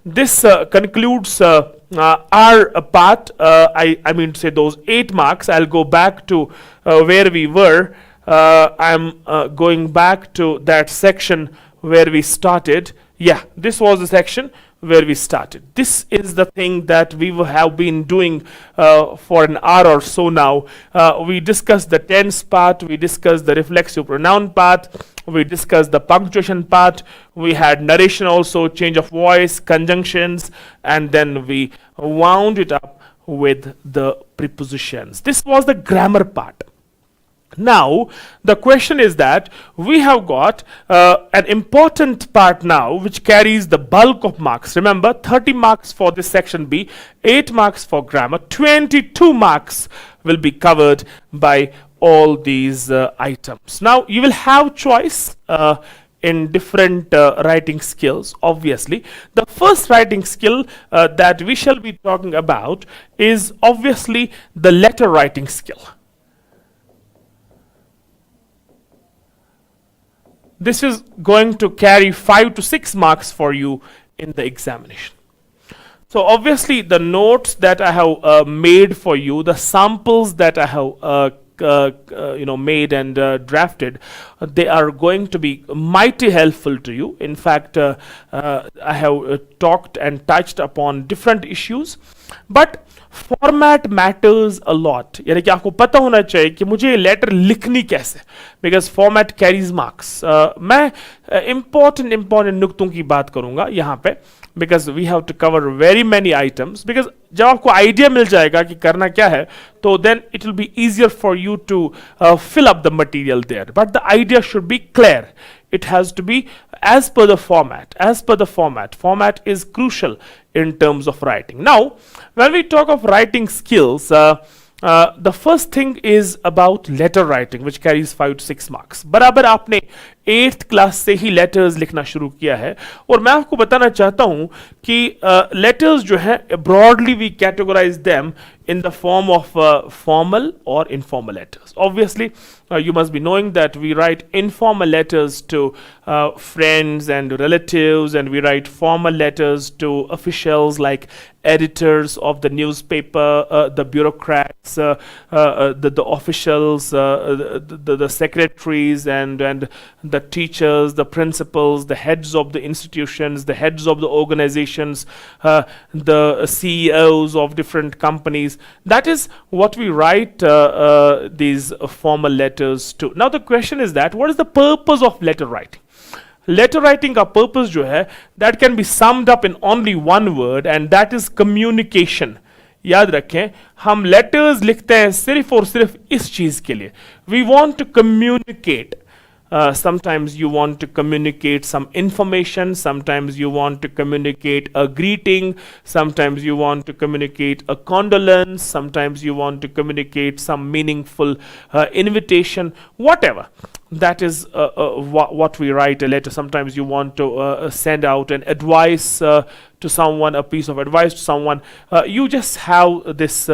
A: this concludes our part. I mean to say those 8 marks. I'll go back to where we were. I'm going back to that section where we started. Yeah, this was the section where we started. This is the thing that we have been doing for an hour or so now. We discussed the tense part, we discussed the reflexive pronoun part, we discussed the punctuation part, we had narration also, change of voice, conjunctions, and then we wound it up with the prepositions. This was the grammar part. Now, the question is that we have got an important part now which carries the bulk of marks. Remember, 30 marks for this section B, 8 marks for grammar, 22 marks will be covered by all these items. Now, you will have choice in different writing skills, obviously. The first writing skill that we shall be talking about is obviously the letter writing skill. this is going to carry 5 to 6 marks for you in the examination. So obviously the notes that I have made for you, the samples that I have made and drafted, they are going to be mighty helpful to you. In fact, I have talked and touched upon different issues, but format matters a lot, यानी कि आपको पता होना चाहिए कि मुझे letter लिखनी कैसे, बिकॉज फॉर्मेट कैरीज मार्क्स. मैं इंपॉर्टेंट नुक्तों की बात करूंगा यहाँ पे, because we have to cover very many items. Because जब आपको आइडिया मिल जाएगा कि करना क्या है, तो then it will be easier for you to fill up the material there, but the idea should be clear. It has to be as per the format. Format is crucial in terms of writing. Now, when we talk of writing skills, the first thing is about letter writing, which carries 5 to 6 marks. बराबर आपने 8th class से ही letters लिखना शुरू किया है, और मैं आपको बताना चाहता हूं कि लेटर्स जो है broadly we categorize them in the form of formal or informal letters. Obviously, you must be knowing that we write informal letters to friends and relatives, and we write formal letters to officials like editors of the newspaper, the bureaucrats, the officials, the secretaries, and the teachers, the principals, the heads of the institutions, the heads of the organizations, the CEOs of different companies. That is what we write these formal letters to. Now the question is that what is the purpose of letter writing? Letter writing का purpose जो है, that can be summed up in only one word, and that is communication. याद रखें, हम letters लिखते हैं सिर्फ और सिर्फ इस चीज के लिए. We want to communicate. Sometimes you want to communicate some information, sometimes you want to communicate a greeting, sometimes you want to communicate a condolence, sometimes you want to communicate some meaningful invitation, whatever. That is what we write a letter. Sometimes you want to send out an advice to someone, a piece of advice to someone. You just have this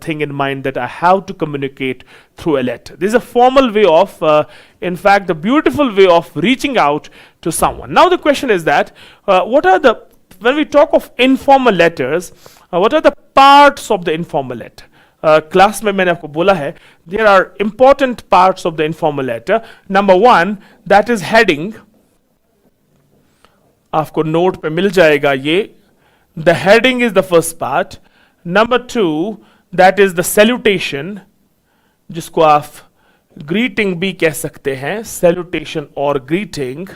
A: thing in mind that I have to communicate through a letter. This is a formal way of, in fact, the beautiful way of reaching out to someone. Now the question is that when we talk of informal letters, what are the parts of the informal letter? Class में मैंने आपको बोला है, there are important parts of the informal letter. Number 1, that is heading. आपको note पे मिल जाएगा ये. The heading is the first part. Number 2, that is the salutation, जिसको आप greeting भी कह सकते हैं, salutation or greeting.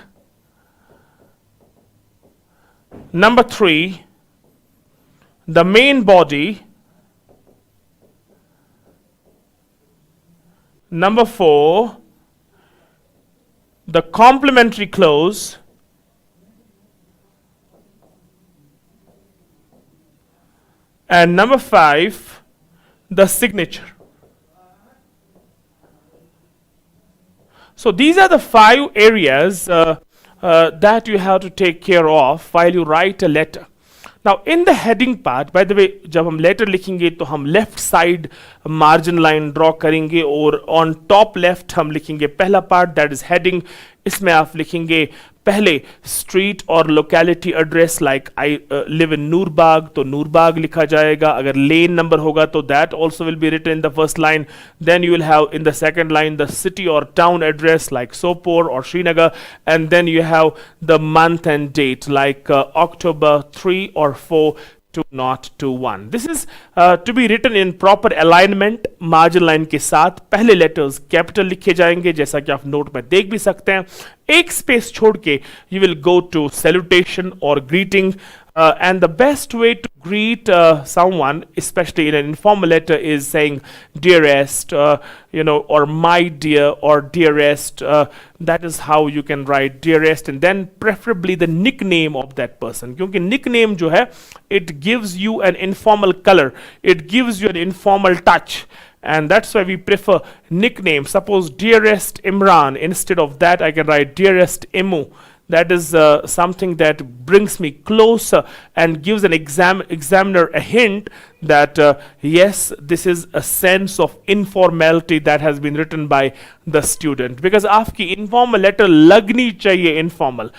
A: Number 3, the main body. Number 4, the complementary clause. And number 5, the signature. So these are the 5 areas that you have to take care of while you write a letter. Now in the heading part, by the way, जब हम letter लिखेंगे तो हम left side margin line draw करेंगे, और on top left हम लिखेंगे पहला part, that is heading. इसमें आप लिखेंगे पहले street और locality address, like I live in Noorbagh, तो नूरबाग लिखा जाएगा. अगर lane number होगा तो that also will be written in the first line. Then you will have in the second line the city or town address like Sopore or Srinagar, and then you have the month and date like October 3 or 4 2021. This is to be written in proper alignment. Margin line के साथ पहले letters capital लिखे जाएंगे, जैसा कि आप note में देख भी सकते हैं. एक स्पेस छोड़ के you will go to salutation or greeting. And the best way to greet someone, especially in an informal letter, is saying dearest, or my dear, or dearest. That is how you can write dearest, and then preferably the nickname of that person. क्योंकि nickname जो है, it gives you an informal color, it gives you an informal touch. And that's why we prefer nickname. Suppose dearest Imran, instead of that I can write dearest Imu. that is something that brings me closer and gives an examiner a hint that yes, this is a sense of informality that has been written by the student. Because आपकी informal letter लगनी चाहिए informal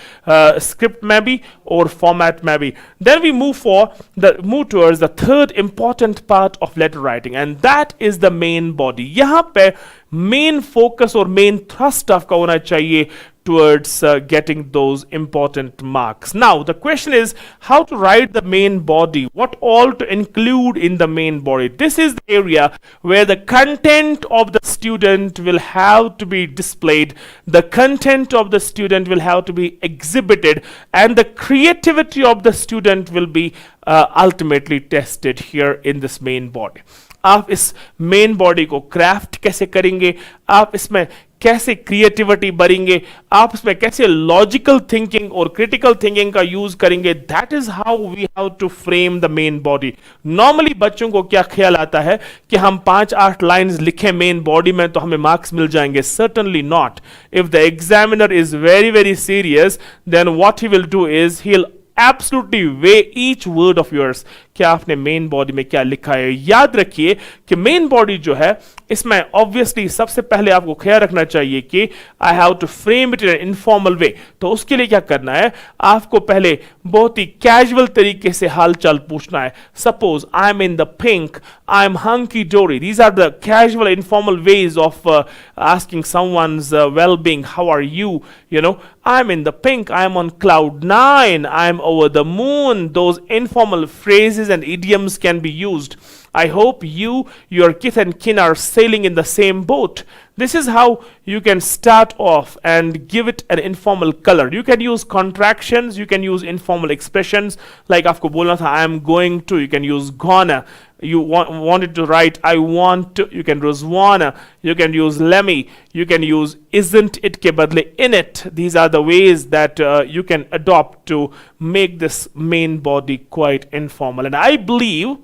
A: script में भी और format में भी. Then we move towards the third important part of letter writing, and that is the main body. यहाँ पे main focus or main thrust आपका होना चाहिए towards getting those important marks. Now, the question is how to write the main body, what all to include in the main body. This is the area where the content of the student will have to be displayed, the content of the student will have to be exhibited, and the creativity of the student will be ultimately tested here in this main body. आप इस main body को craft कैसे करेंगे, आप इसमें कैसे creativity भरेंगे, आप इसमें कैसे लॉजिकल थिंकिंग और क्रिटिकल थिंकिंग का यूज करेंगे, that is how we have to frame the main body. Normally बच्चों को क्या ख्याल आता है कि हम 5-8 लाइंस लिखें मेन बॉडी में तो हमें मार्क्स मिल जाएंगे. Certainly not. If the examiner is very very serious, then what he will do is he will absolutely weigh each word of yours कि आपने मेन बॉडी में क्या लिखा है. याद रखिए कि मेन बॉडी जो है इसमें ऑब्वियसली सबसे पहले आपको ख्याल रखना चाहिए कि I have to frame it in an informal way. तो उसके लिए क्या करना है, आपको पहले बहुत ही कैजुअल तरीके से हालचाल पूछना है. Suppose I am in the pink, I am hunky dory. These are the casual informal ways of asking someone's well-being. How are you? You know, I'm in the pink, I'm on cloud 9, I'm over the moon. Those informal phrases and idioms can be used. I hope you, your kith and kin are sailing in the same boat. This is how you can start off and give it an informal color. You can use contractions, you can use informal expressions. Like आपको बोलना था I am going to, you can use gonna. You wanted to write I want to, you can use wanna. You can use lemmy, you can use isn't it के बदले in it. These are the ways that you can adopt to make this main body quite informal. And I believe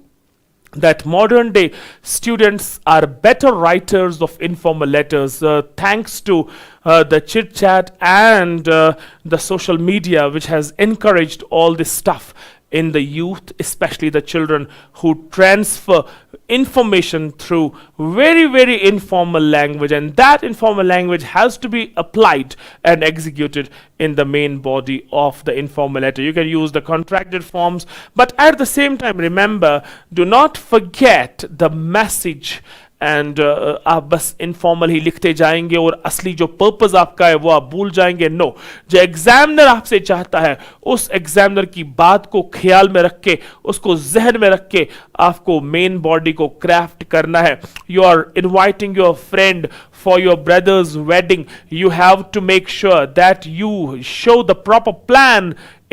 A: that modern day students are better writers of informal letters thanks to the chit chat and the social media, which has encouraged all this stuff in the youth, especially the children who transfer information through very very informal language, and that informal language has to be applied and executed in the main body of the informal letter. You can use the contracted forms, but at the same time remember, do not forget the message. And आप बस informal ही लिखते जाएंगे और असली जो purpose आपका है वो आप भूल जाएंगे. नो, जो एग्जामिनर आपसे चाहता है उस एग्जामिनर की बात को ख्याल में रख के, उसको जहन में रख के आपको मेन बॉडी को क्राफ्ट करना है. You are inviting your friend for your brother's wedding. You have to make sure that you show the proper plan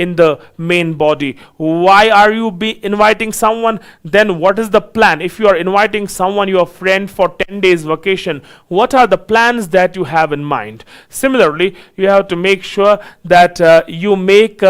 A: in the main body. Why are you inviting someone? Then what is the plan? If you are inviting someone, your friend, for 10 days vacation, what are the plans that you have in mind? Similarly, you have to make sure that you make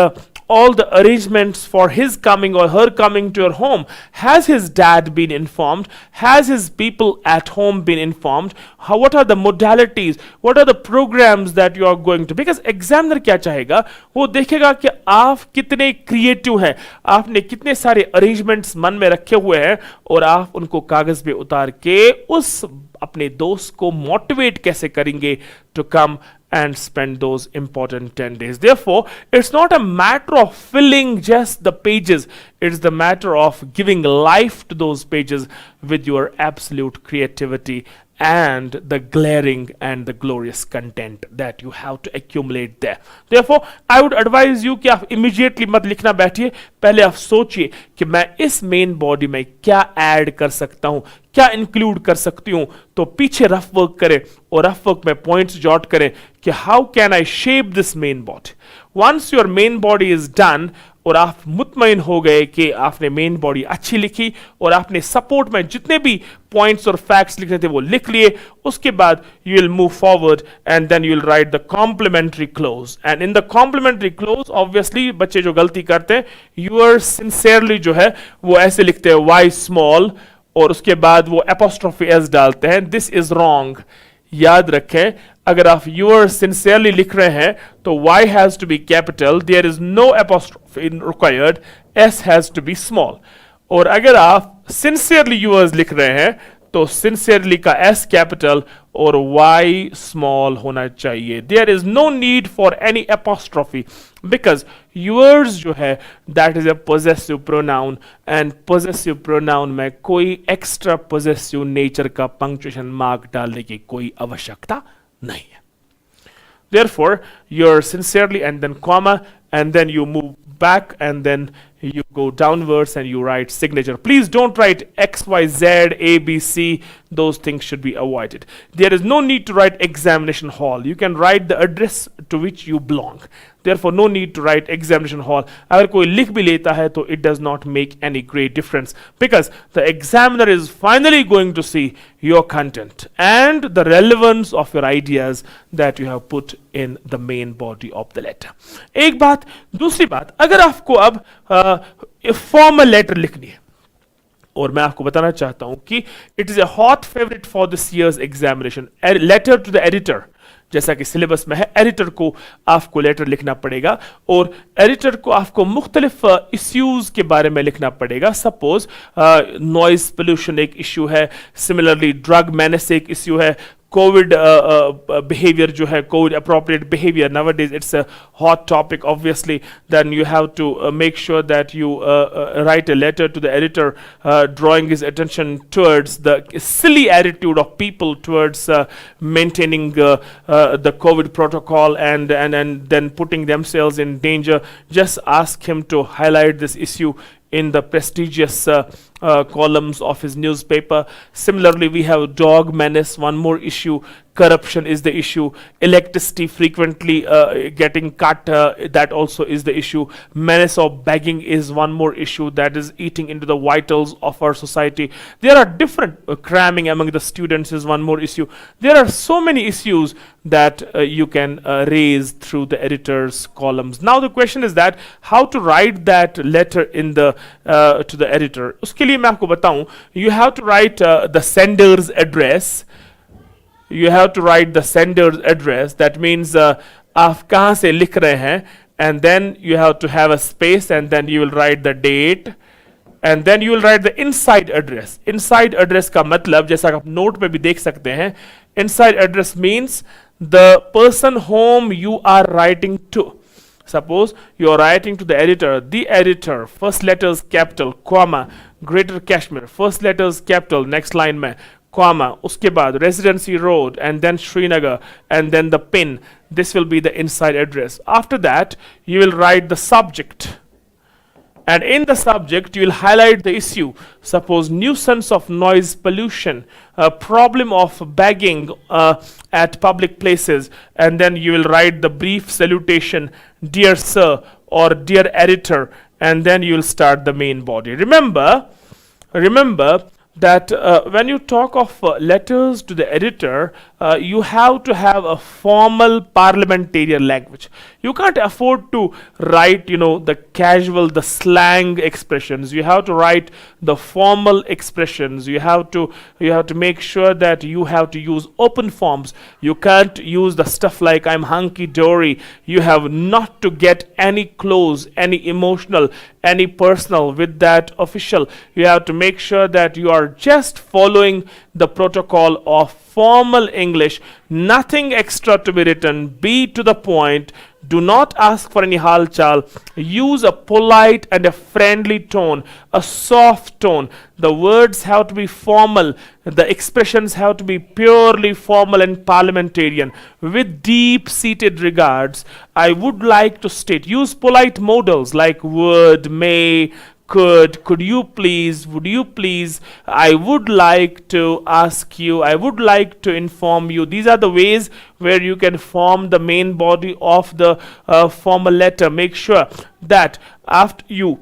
A: all the arrangements for his coming or her coming to your home. Has his dad been informed? Has his people at home been informed? What are the modalities? What are the programs that you are going to? Because examiner क्या चाहेगा, वो देखेगा कि आप कितने creative हैं, आपने कितने सारे अरेंजमेंट्स मन में रखे हुए हैं और आप उनको कागज पे उतार के उस अपने दोस्त को मोटिवेट कैसे करेंगे to come and spend those important 10 days. Therefore, it's not a matter of filling just the pages, it's the matter of giving life to those pages with your absolute creativity and the glaring and the glorious content that you have to accumulate there. Therefore, I would advise you कि आप immediately मत लिखना बैठिए, पहले आप सोचिए कि मैं इस मेन बॉडी में क्या ऐड कर सकता हूं, क्या इंक्लूड कर सकती हूं. तो पीछे रफ वर्क करें और रफ वर्क में पॉइंट्स जॉट करें कि how can I shape this main body. Once your main body is done और आप मुतमईन हो गए कि आपने मेन बॉडी अच्छी लिखी और आपने सपोर्ट में जितने भी पॉइंट्स और फैक्ट्स लिखने थे वो लिख लिए, उसके बाद you will move forward and then you will write the complimentary close. And in the complimentary close obviously बच्चे जो गलती करते हैं, यूअर्स सिंसियरली जो है वो ऐसे लिखते हैं वाई स्मॉल और उसके बाद वो एपोस्ट्रोफी एस डालते हैं. This is wrong. याद रखें, अगर आप yours sincerely लिख रहे हैं तो y has to be capital, there is no apostrophe required, s has to be small. और अगर आप sincerely yours लिख रहे हैं तो sincerely का s capital और y small होना चाहिए. There is no need for any apostrophe because yours जो है that is a possessive pronoun and possessive pronoun में कोई extra possessive nature का punctuation mark डालने की कोई आवश्यकता नहीं है. Therefore, you're sincerely and then comma and then you move back and then you go downwards and you write signature. Please don't write X, Y, Z, A, B, C. Those things should be avoided. There is no need to write examination hall. You can write the address to which you belong. Therefore, no need to write examination hall. अगर कोई लिख भी लेता है तो it does not make any great difference because the examiner is finally going to see your content and the relevance of your ideas that you have put in the main body of the letter. एक बात, दूसरी बात, अगर आपको अब formal letter लिखनी है और मैं आपको बताना चाहता हूं कि it is a hot favourite for this year's examination, letter to the editor, जैसा कि सिलेबस में है, एडिटर को आपको लेटर लिखना पड़ेगा और एडिटर को आपको मुख्तलिफ इश्यूज के बारे में लिखना पड़ेगा. सपोज नॉइज पोल्यूशन एक इश्यू है, सिमिलरली ड्रग मैनेस एक इश्यू है, COVID behavior जो है, COVID appropriate behavior nowadays it's a hot topic obviously. Then you have to make sure that you write a letter to the editor drawing his attention towards the silly attitude of people towards maintaining the COVID protocol and then putting themselves in danger. Just ask him to highlight this issue in the prestigious columns of his newspaper. Similarly, we have dog menace, one more issue. Corruption is the issue. Electricity frequently getting cut, that also is the issue. Menace of begging is one more issue that is eating into the vitals of our society. There are different cramming among the students is one more issue. There are so many issues that you can raise through the editor's columns. Now the question is that how to write that letter in the to the editor. उसके लिए मैं आपको बताऊं, you have to write the sender's address. You have to write the sender's address. That means आप कहाँ से लिख रहे हैं, and then you have to have a space and then you will write the date and then you will write the inside address. Inside address का मतलब, जैसा आप नोट पे भी देख सकते हैं, inside address means the person whom you are writing to. Suppose you are writing to the editor, first letters capital, comma, Greater Kashmir, first letters capital, next line में, comma, उसके बाद Residency Road and then Srinagar and then the pin. This will be the inside address. After that, you will write the subject. And in the subject, you will highlight the issue. Suppose nuisance of noise pollution, a problem of begging at public places, and then you will write the brief salutation, dear sir or dear editor, and then you will start the main body. Remember that when you talk of letters to the editor, you have to have a formal parliamentarian language. You can't afford to write, the casual, the slang expressions. You have to write the formal expressions. You have to make sure that you have to use open forms. You can't use the stuff like I'm hunky-dory. You have not to get any close, any emotional, any personal with that official. You have to make sure that you are just following the protocol of formal English, nothing extra to be written, be to the point, do not ask for any hal chal, use a polite and a friendly tone, a soft tone. The words have to be formal, the expressions have to be purely formal and parliamentarian. With deep-seated regards, I would like to state, use polite modals like would, may, could you please, would you please, I would like to ask you, I would like to inform you. These are the ways where you can form the main body of the formal letter. Make sure that after you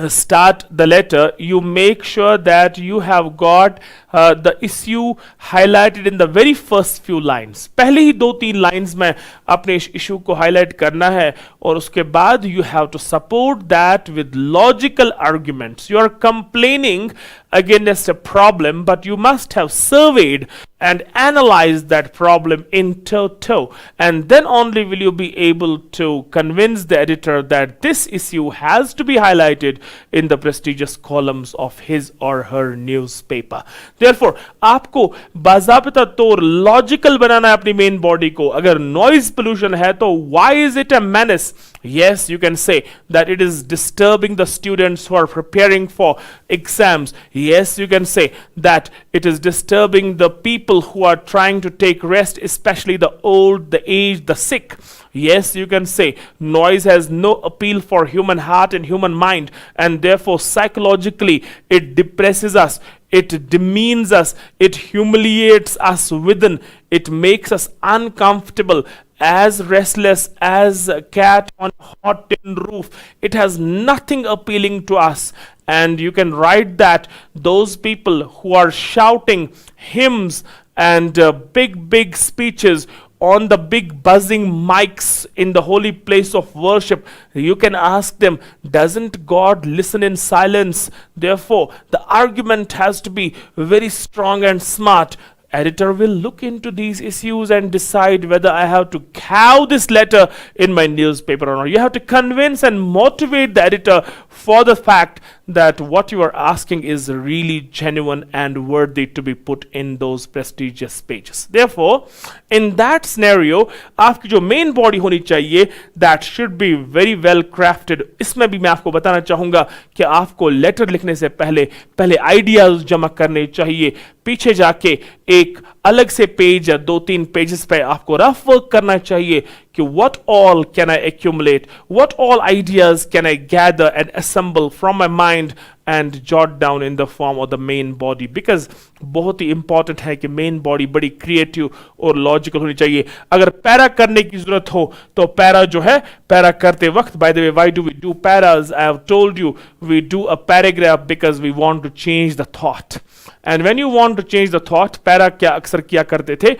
A: start the letter, you make sure that you have got the issue highlighted in the very first few lines. पहले ही 2-3 lines में अपने इस issue को highlight करना है और उसके बाद you have to support that with logical arguments. You are complaining against a problem, but you must have surveyed and analyzed that problem in toto, and then only will you be able to convince the editor that this issue has to be highlighted in the prestigious columns of his or her newspaper. Therefore, आपको बाज़ाबिता तौर logical बनाना है अपनी main body को. अगर noise pollution है तो why is it a menace? Yes, you can say that it is disturbing the students who are preparing for exams. Yes, you can say that it is disturbing the people who are trying to take rest, especially the old, the aged, the sick. Yes, you can say noise has no appeal for human heart and human mind, and therefore psychologically it depresses us, it demeans us, it humiliates us within, it makes us uncomfortable, as restless as a cat on a hot tin roof. It has nothing appealing to us. And you can write that those people who are shouting hymns and big speeches on the big buzzing mics in the holy place of worship, you can ask them, doesn't God listen in silence? Therefore, the argument has to be very strong and smart. Editor will look into these issues and decide whether I have to have this letter in my newspaper or not. You have to convince and motivate the editor for the fact that what you are asking is really genuine and worthy to be put in those prestigious pages. Therefore, in that scenario, आपकी जो main body होनी चाहिए, that should be very well crafted. इसमें भी मैं आपको बताना चाहूँगा कि आपको letter लिखने से पहले ideas जमा करने चाहिए. पीछे जाके एक अलग से पेज या 2-3 पेजेस पे आपको रफ वर्क करना चाहिए कि what all can I accumulate, what all ideas can I gather and assemble from my mind and jot down in the form of the main body. Because बहुत ही important है कि main body बड़ी creative और logical होनी चाहिए. अगर para करने की जरूरत हो तो पैरा जो है पैरा करते वक्त, by the way, why do we do paras? I have told you, we do a paragraph because we want to change the thought. And when you want to change the thought, para क्या अक्सर किया करते थे,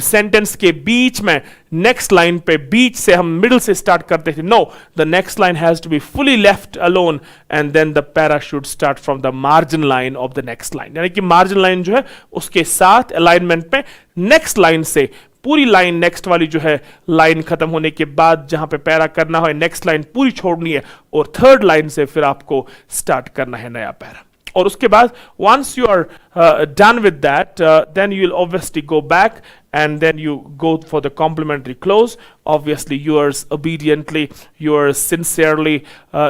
A: sentence के बीच में next line पे बीच से हम मिडल से स्टार्ट करते थे. No, the next line has to be fully left alone and then the para should start from the margin line of the next line. यानी कि मार्जिन लाइन जो है उसके साथ अलाइनमेंट पे नेक्स्ट लाइन से पूरी लाइन, नेक्स्ट वाली जो है लाइन खत्म होने के बाद जहां पे पैरा करना है नेक्स्ट लाइन पूरी छोड़नी है और थर्ड लाइन से फिर आपको स्टार्ट करना है नया पैरा. और उसके बाद once you are done with that, then you will obviously go back and then you go for the complimentary close. Obviously yours obediently, yours sincerely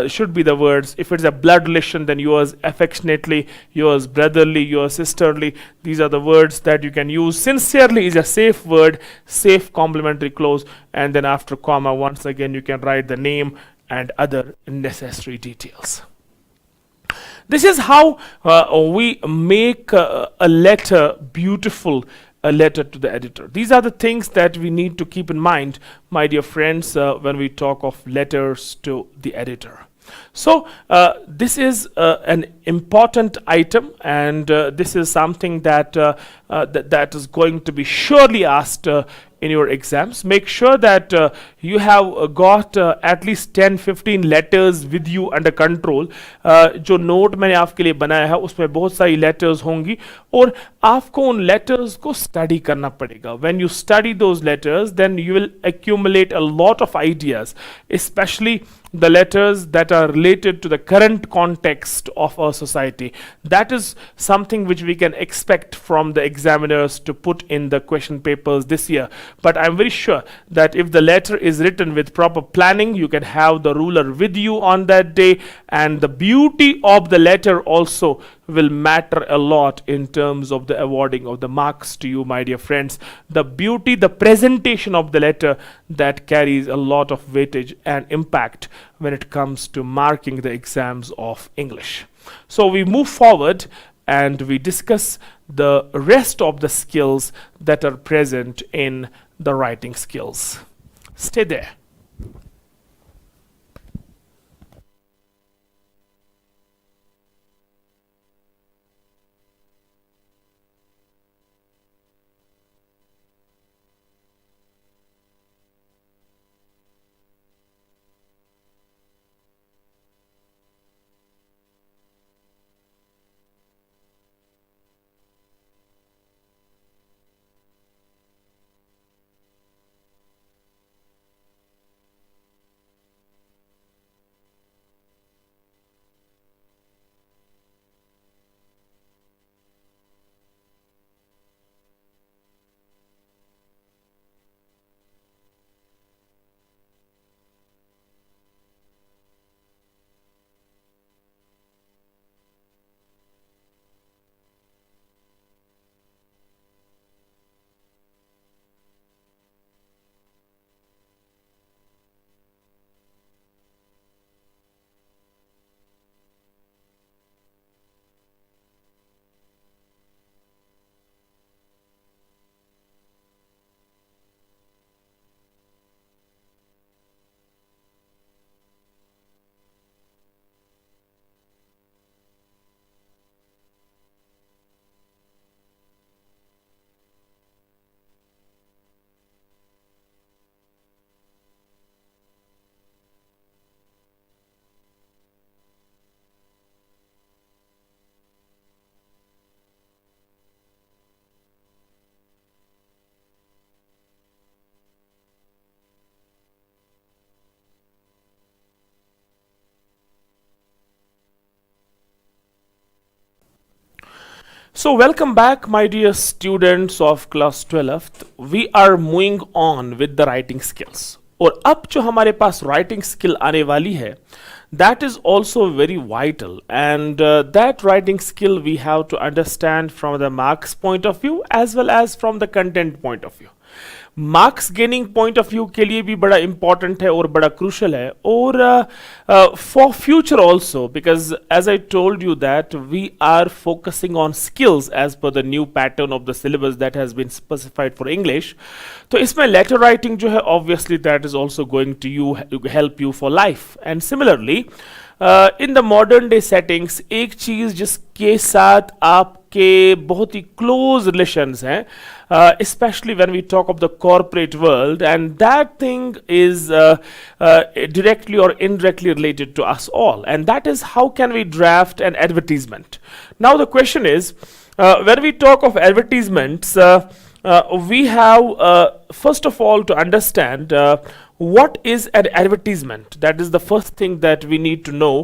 A: should be the words. If it's a blood relation, then yours affectionately, yours brotherly, yours sisterly. These are the words that you can use. Sincerely is a safe word, safe complimentary close, and then after comma once again you can write the name and other necessary details. This is how we make a letter beautiful, a letter to the editor. These are the things that we need to keep in mind, my dear friends, when we talk of letters to the editor. So this is an important item, and this is something that that is going to be surely asked in your exams. Make sure that you have got at least 10-15 letters with you under control. जो note मैंने आपके लिए बनाया है उसमें बहुत सारी letters होंगी और आपको उन letters को study करना पड़ेगा. When you study those letters, then you will accumulate a lot of ideas, especially the letters that are related to the current context of our society. That is something which we can expect from the examiners to put in the question papers this year. But I'm very sure that if the letter is written with proper planning, you can have the ruler with you on that day, and the beauty of the letter also will matter a lot in terms of the awarding of the marks to you, my dear friends. The beauty, the presentation of the letter, that carries a lot of weightage and impact when it comes to marking the exams of English. So we move forward and we discuss the rest of the skills that are present in the writing skills. Stay there. So, welcome back, my dear students of class 12th. We are moving on with the writing skills. और अब जो हमारे पास writing skill आने वाली है, that is also very vital, and that writing skill we have to understand from the marks point of view as well as from the content point of view. Marks gaining point of view के लिए भी बड़ा important है और बड़ा crucial है, और for future also, because as I told you that we are focusing on skills as per the new pattern of the syllabus that has been specified for English. तो इसमें लेटर राइटिंग जो है obviously that is also going to you help you for life. And similarly in the modern day settings एक चीज जिसके साथ आपके बहुत ही क्लोज रिलेशंस हैं, especially when we talk of the corporate world, and that thing is directly or indirectly related to us all, and that is how can we draft an advertisement. Now the question is, when we talk of advertisements, we have first of all to understand what is an advertisement. That is the first thing that we need to know.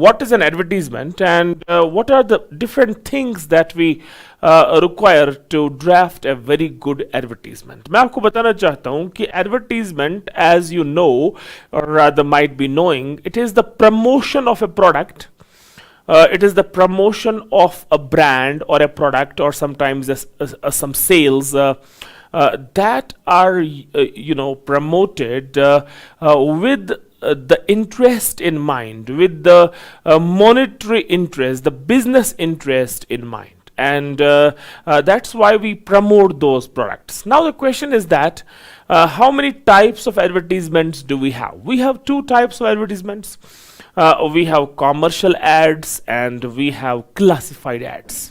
A: What is an advertisement, and what are the different things that we require to draft a very good advertisement. मैं आपको बताना चाहता हूँ कि advertisement, as you know, or rather might be knowing, it is the promotion of a product. It is the promotion of a brand or a product, or sometimes some sales that are promoted with the interest in mind, with the monetary interest, the business interest in mind. And that's why we promote those products. Now the question is that how many types of advertisements do we have? We have two types of advertisements. We have commercial ads and we have classified ads.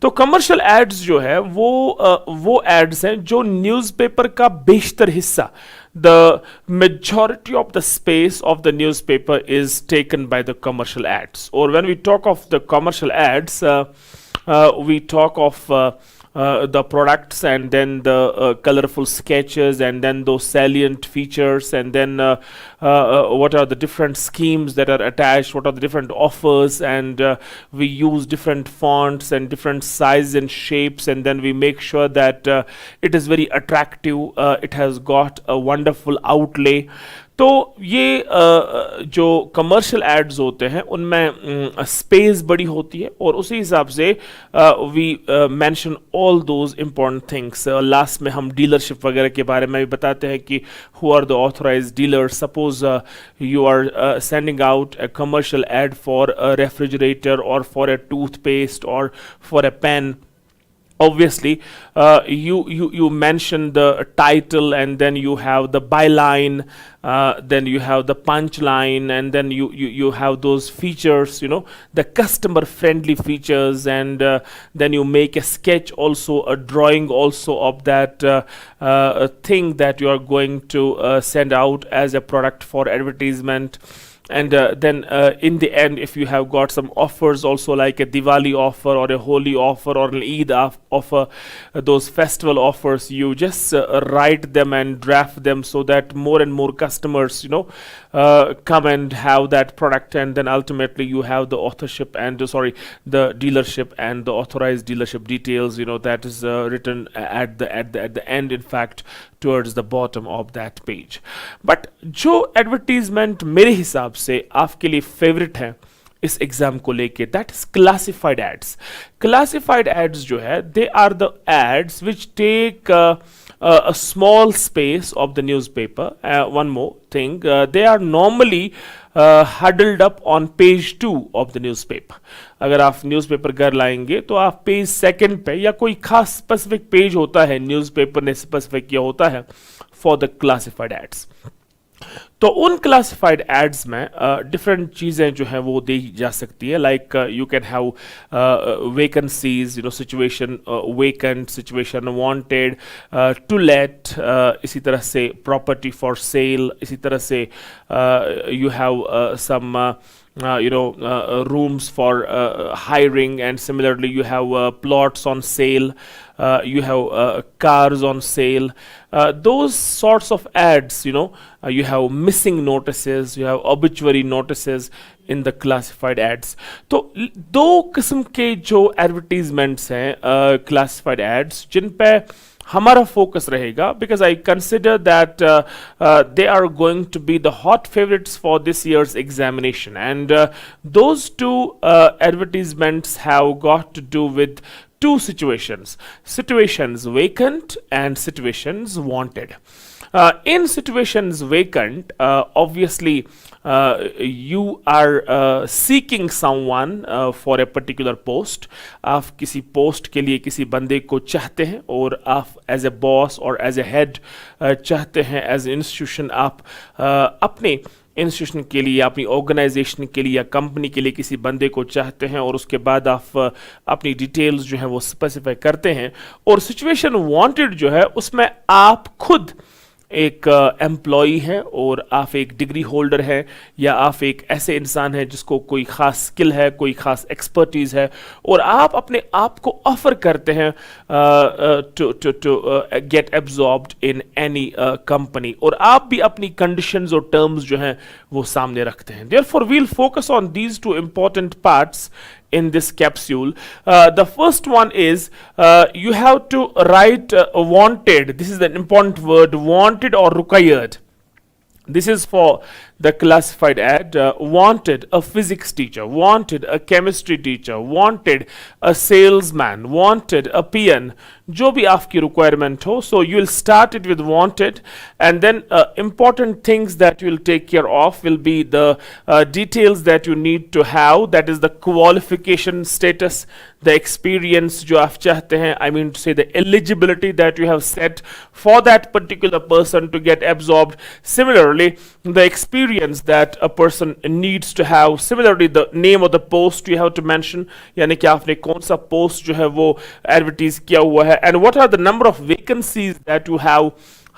A: तो commercial ads जो है वो ads हैं जो newspaper का बेशतर हिस्सा, the majority of the space of the newspaper is taken by the commercial ads. और when we talk of the commercial ads, we talk of the products, and then the colorful sketches, and then those salient features, and then what are the different schemes that are attached, what are the different offers, and we use different fonts and different sizes and shapes, and then we make sure that it is very attractive, it has got a wonderful outlay. तो ये जो commercial ads होते हैं उनमें space बड़ी होती है, और उसी हिसाब से we mention all those important things. Last में हम डीलरशिप वगैरह के बारे में भी बताते हैं कि who are the authorized dealers. Suppose you are sending out a commercial ad for a refrigerator और फॉर अ टूथपेस्ट और for a pen. Obviously, you mention the title, and then you have the byline, then you have the punchline, and then you have those features, the customer friendly features, and then you make a sketch also, a drawing also of that thing that you are going to send out as a product for advertisement. And then in the end, if you have got some offers also, like a Diwali offer or a Holi offer or an Eid offer, those festival offers, you just write them and draft them so that more and more customers come and have that product, and then ultimately you have the authorship and the dealership and the authorized dealership details, that is written at the end, in fact towards the bottom of that page. But जो advertisement मेरे हिसाब से आपके लिए favourite है इस exam को लेके, that is classified ads. Classified ads जो है, they are the ads which take a small space of the newspaper. One more thing, they are normally huddled up on page 2 of the newspaper. अगर आप newspaper घर लाएंगे तो आप page second पे या कोई खास स्पेसिफिक पेज होता है न्यूज़पेपर ने स्पेसिफिक किया होता है फॉर द क्लासिफाइड एड्स. तो उन क्लासिफाइड एड्स में डिफरेंट चीज़ें जो हैं वो दी जा सकती है, like you can have vacancies, situation vacant, situation wanted, to let, इसी तरह से प्रॉपर्टी फॉर सेल, इसी तरह से you have some rooms for hiring, and similarly you have plots on sale, you have cars on sale, those sorts of ads, you have missing notices, you have obituary notices in the classified ads. तो दो किस्म के जो advertisements हैं classified ads जिन पे हमारा focus रहेगा, because I consider that they are going to be the hot favorites for this year's examination, and those two advertisements have got to do with two situations vacant and situations wanted. In situations vacant, obviously you are seeking someone for a particular post. आप किसी post के लिए किसी बंदे को चाहते हैं, और आप एज ए बॉस और एज ए हेड चाहते हैं, एज ए इंस्टीट्यूशन आप अपने इंस्टीट्यूशन के लिए, अपनी ऑर्गेनाइजेशन के लिए या कंपनी के लिए किसी बंदे को चाहते हैं, और उसके बाद आप अपनी डिटेल्स जो है वो स्पेसिफाई करते हैं. और सिचुएशन वांटेड जो है उसमें आप खुद एक एम्प्लॉई है, और आप एक डिग्री होल्डर है, या आप एक ऐसे इंसान है जिसको कोई ख़ास स्किल है, कोई ख़ास एक्सपर्टीज़ है, और आप अपने आप को ऑफर करते हैं to get absorbed in any company, और आप भी अपनी कंडीशंस और टर्म्स जो हैं वो सामने रखते हैं. Therefore we'll focus on these two important parts in this capsule. The first one is you have to write wanted. This is an important word, wanted or required. This is for the classified ad. Wanted a physics teacher, wanted a chemistry teacher, wanted a salesman, wanted a peon. जो भी आपकी requirement हो, so you will start it with wanted, and then important things that you will take care of will be the details that you need to have, that is the qualification status, the experience जो आप चाहते हैं, I mean to say the eligibility that you have set for that particular person to get absorbed. Similarly, the experience that a person needs to have. Similarly, the name of the post you have to mention, यानी कि आपने कौन सा post जो है वो advertise किया हुआ है, and what are the number of vacancies that you have,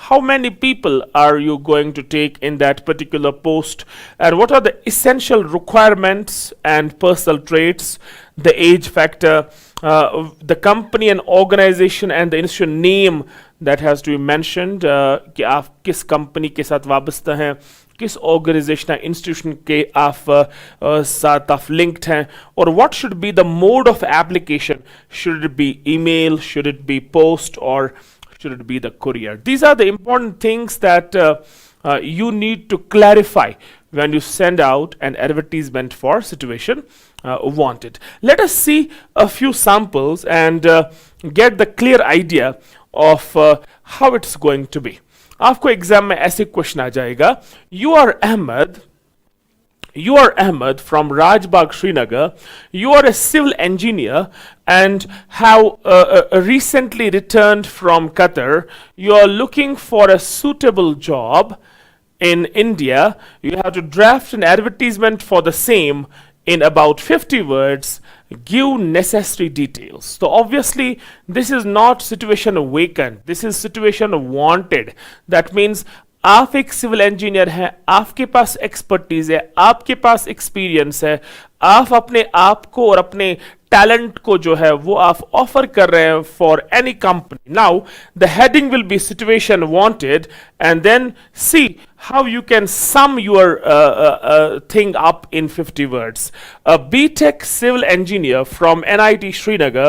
A: how many people are you going to take in that particular post, and what are the essential requirements and personal traits, the age factor, the company and organization and the institution name that has to be mentioned, कि आप किस company के साथ वाबस्ता हैं, किस organisation institution के आप साथ आप लिंक्ड हैं, और what should be the mode of application, should it be email, should it be post, और should it be the courier. These are the important things that you need to clarify when you send out an advertisement for situation wanted. Let us see a few samples and get the clear idea of how it's going to be. आपको exam में ऐसे question आ जाएगा, You are Ahmed from Rajbagh, Srinagar. You are a civil engineer and have recently returned from Qatar. You are looking for a suitable job in India. You have to draft an advertisement for the same in about 50 words. Give necessary details. So obviously this is not situation vacant. This is situation wanted. That means आप एक civil engineer हैं, आपके पास expertise है, आपके पास experience है, आप अपने आप को और अपने टैलेंट को जो है वो आप ऑफर कर रहे हैं for any company. Now the heading will be situation wanted, and then see how you can sum your thing up in 50 words. A BTech civil engineer from NIT Srinagar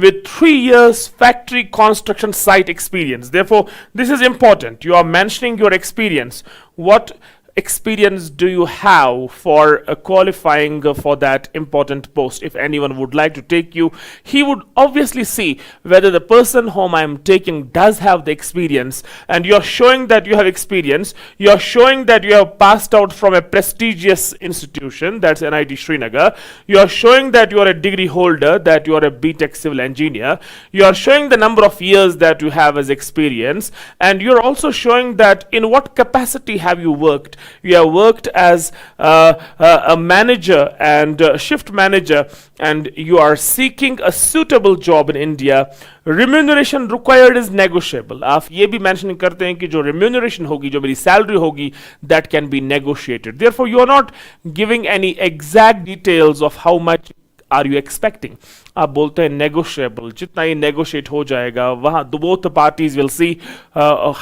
A: with 3 years factory construction site experience. Therefore, this is important. You are mentioning your experience. What experience do you have for qualifying for that important post? If anyone would like to take you, he would obviously see whether the person whom I am taking does have the experience, and you are showing that you have experience, you are showing that you have passed out from a prestigious institution, that's NIT Srinagar, you are showing that you are a degree holder, that you are a BTech civil engineer, you are showing the number of years that you have as experience, and you are also showing that in what capacity have you worked. you have worked as a manager and shift manager, and you are seeking a suitable job in India, remuneration required is negotiable. आप ये भी mention करते हैं कि जो remuneration होगी, जो मेरी salary होगी, that can be negotiated. Therefore, you are not giving any exact details of how much are you expecting. आप बोलते हैं negotiable, जितना ये negotiate हो जाएगा वहाँ both parties will see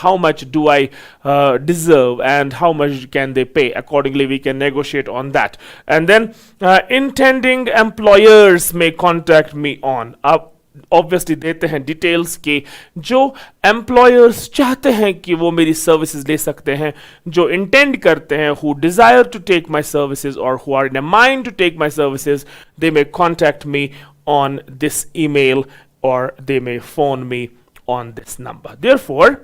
A: how much do I deserve and how much can they pay. Accordingly, we can negotiate on that. And then intending employers may contact me on. आप obviously देते हैं details के जो employers चाहते हैं कि वो मेरी सर्विसेज ले सकते हैं, जो इंटेंड करते हैं, who desire to take my services और who are in a mind to take my services, they may contact me on this email और they may phone me on this number. Therefore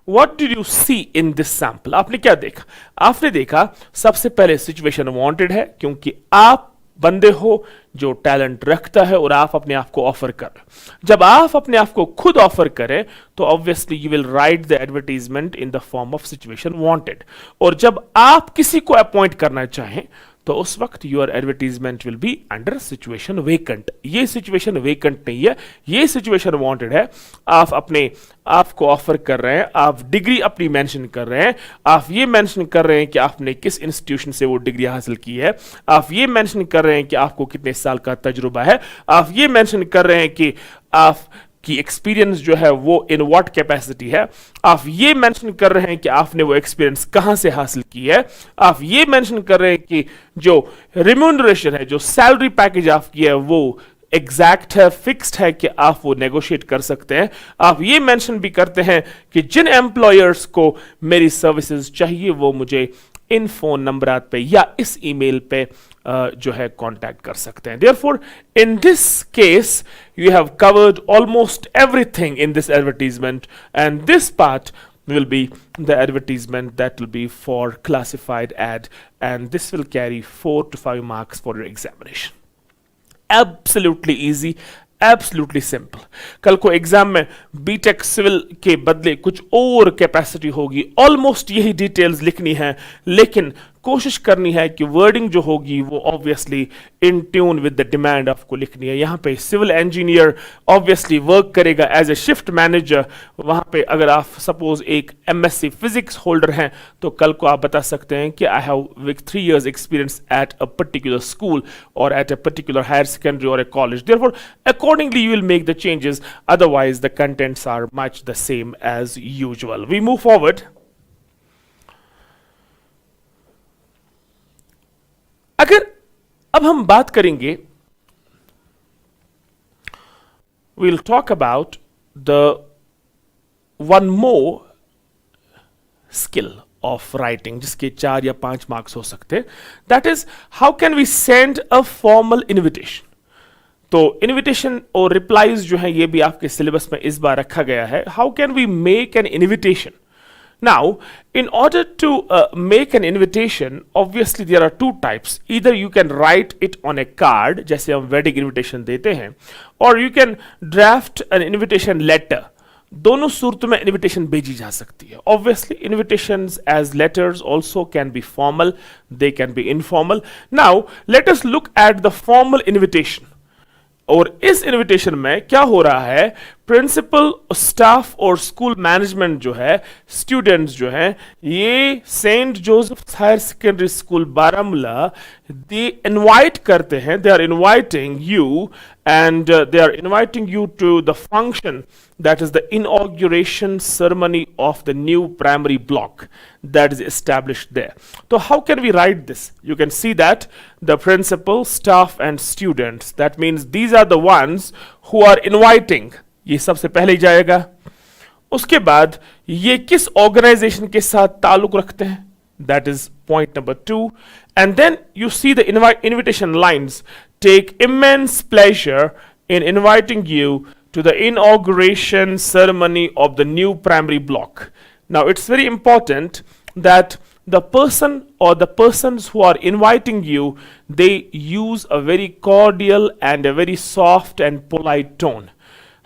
A: What did you see in this sample? आपने क्या देखा? आपने देखा सबसे पहले situation wanted है क्योंकि आप बंदे हो जो टैलेंट रखता है और आप अपने आप को ऑफर करें. जब आप अपने आप को खुद ऑफर करें तो obviously you will write the advertisement in the form of situation wanted. और जब आप किसी को अपॉइंट करना चाहें तो उस वक्त your advertisement will be under situation vacant. ये सिचुएशन वेकेंट नहीं है, ये सिचुएशन वांटेड है. आप अपने आप को ऑफर कर रहे हैं, आप डिग्री अपनी मेंशन कर रहे हैं, आप ये मेंशन कर रहे हैं कि आपने किस इंस्टीट्यूशन से वो डिग्री हासिल की है, आप ये मेंशन कर रहे हैं कि आपको कितने साल का तजुर्बा है, आप ये मेंशन कर रहे हैं कि आप की एक्सपीरियंस जो है वो इन व्हाट कैपेसिटी है, आप ये मेंशन कर रहे हैं कि आपने वो एक्सपीरियंस कहां से हासिल की है, आप ये मेंशन कर रहे हैं कि जो रिम्यूनरेशन है, जो सैलरी पैकेज आपकी है वो एग्जैक्ट है, फिक्स्ड है कि आप वो नेगोशिएट कर सकते हैं. आप ये मेंशन भी करते हैं कि जिन एम्प्लॉयर्स को मेरी सर्विसेज चाहिए वो मुझे इन फोन नंबर पे या इस ईमेल पे जो है कांटेक्ट कर सकते हैं. Therefore in this case you have covered almost everything in this advertisement and this part will be the advertisement that will be for classified ad, and this will carry 4 to 5 marks for your examination. Absolutely easy, absolutely simple. कल को exam में BTech civil के बदले कुछ और capacity होगी, almost यही details लिखनी है, लेकिन कोशिश करनी है कि वर्डिंग जो होगी वो obviously in tune with the demand आपको लिखनी है. यहाँ पे सिविल इंजीनियर ऑब्वियसली वर्क करेगा एज ए शिफ्ट मैनेजर. वहाँ पे अगर आप सपोज एक एमएससी फिजिक्स होल्डर हैं तो कल को आप बता सकते हैं कि I have with 3 years experience at a particular school और at a particular higher secondary और a college. Therefore accordingly you will make the changes, otherwise the contents are much the same as usual. We move forward. अगर अब हम बात करेंगे, we'll talk about the one more skill of writing जिसके 4 या 5 marks हो सकते हैं. that is how can we send a formal invitation. तो इन्विटेशन और रिप्लाईज जो है ये भी आपके सिलेबस में इस बार रखा गया है. How can we make an invitation? Now in order to make an invitation obviously there are 2 types. Either you can write it on a card जैसे हम वेडिंग इन्विटेशन देते हैं, और you can draft an invitation letter. दोनों सूरतों में invitation भेजी जा सकती है. Obviously invitations as letters also can be formal, they can be informal. Now let us look at the formal invitation. और इस इनविटेशन में क्या हो रहा है, प्रिंसिपल, स्टाफ और स्कूल मैनेजमेंट जो है, स्टूडेंट्स जो हैं, ये Saint Joseph higher secondary school Baramulla they invite करते हैं. They are inviting you and they are inviting you to the function that is the inauguration ceremony of the new primary block that is established there. So how can we write this? You can see that the principal, staff and students, that means these are the ones who are inviting. ये सबसे पहले ही जाएगा. उसके बाद ये किस organisation के साथ ताल्लुक रखते हैं, that is point number 2. And then you see the invitation lines. Take immense pleasure in inviting you to the inauguration ceremony of the new primary block. Now it's very important that the person or the persons who are inviting you, they use a very cordial and a very soft and polite tone.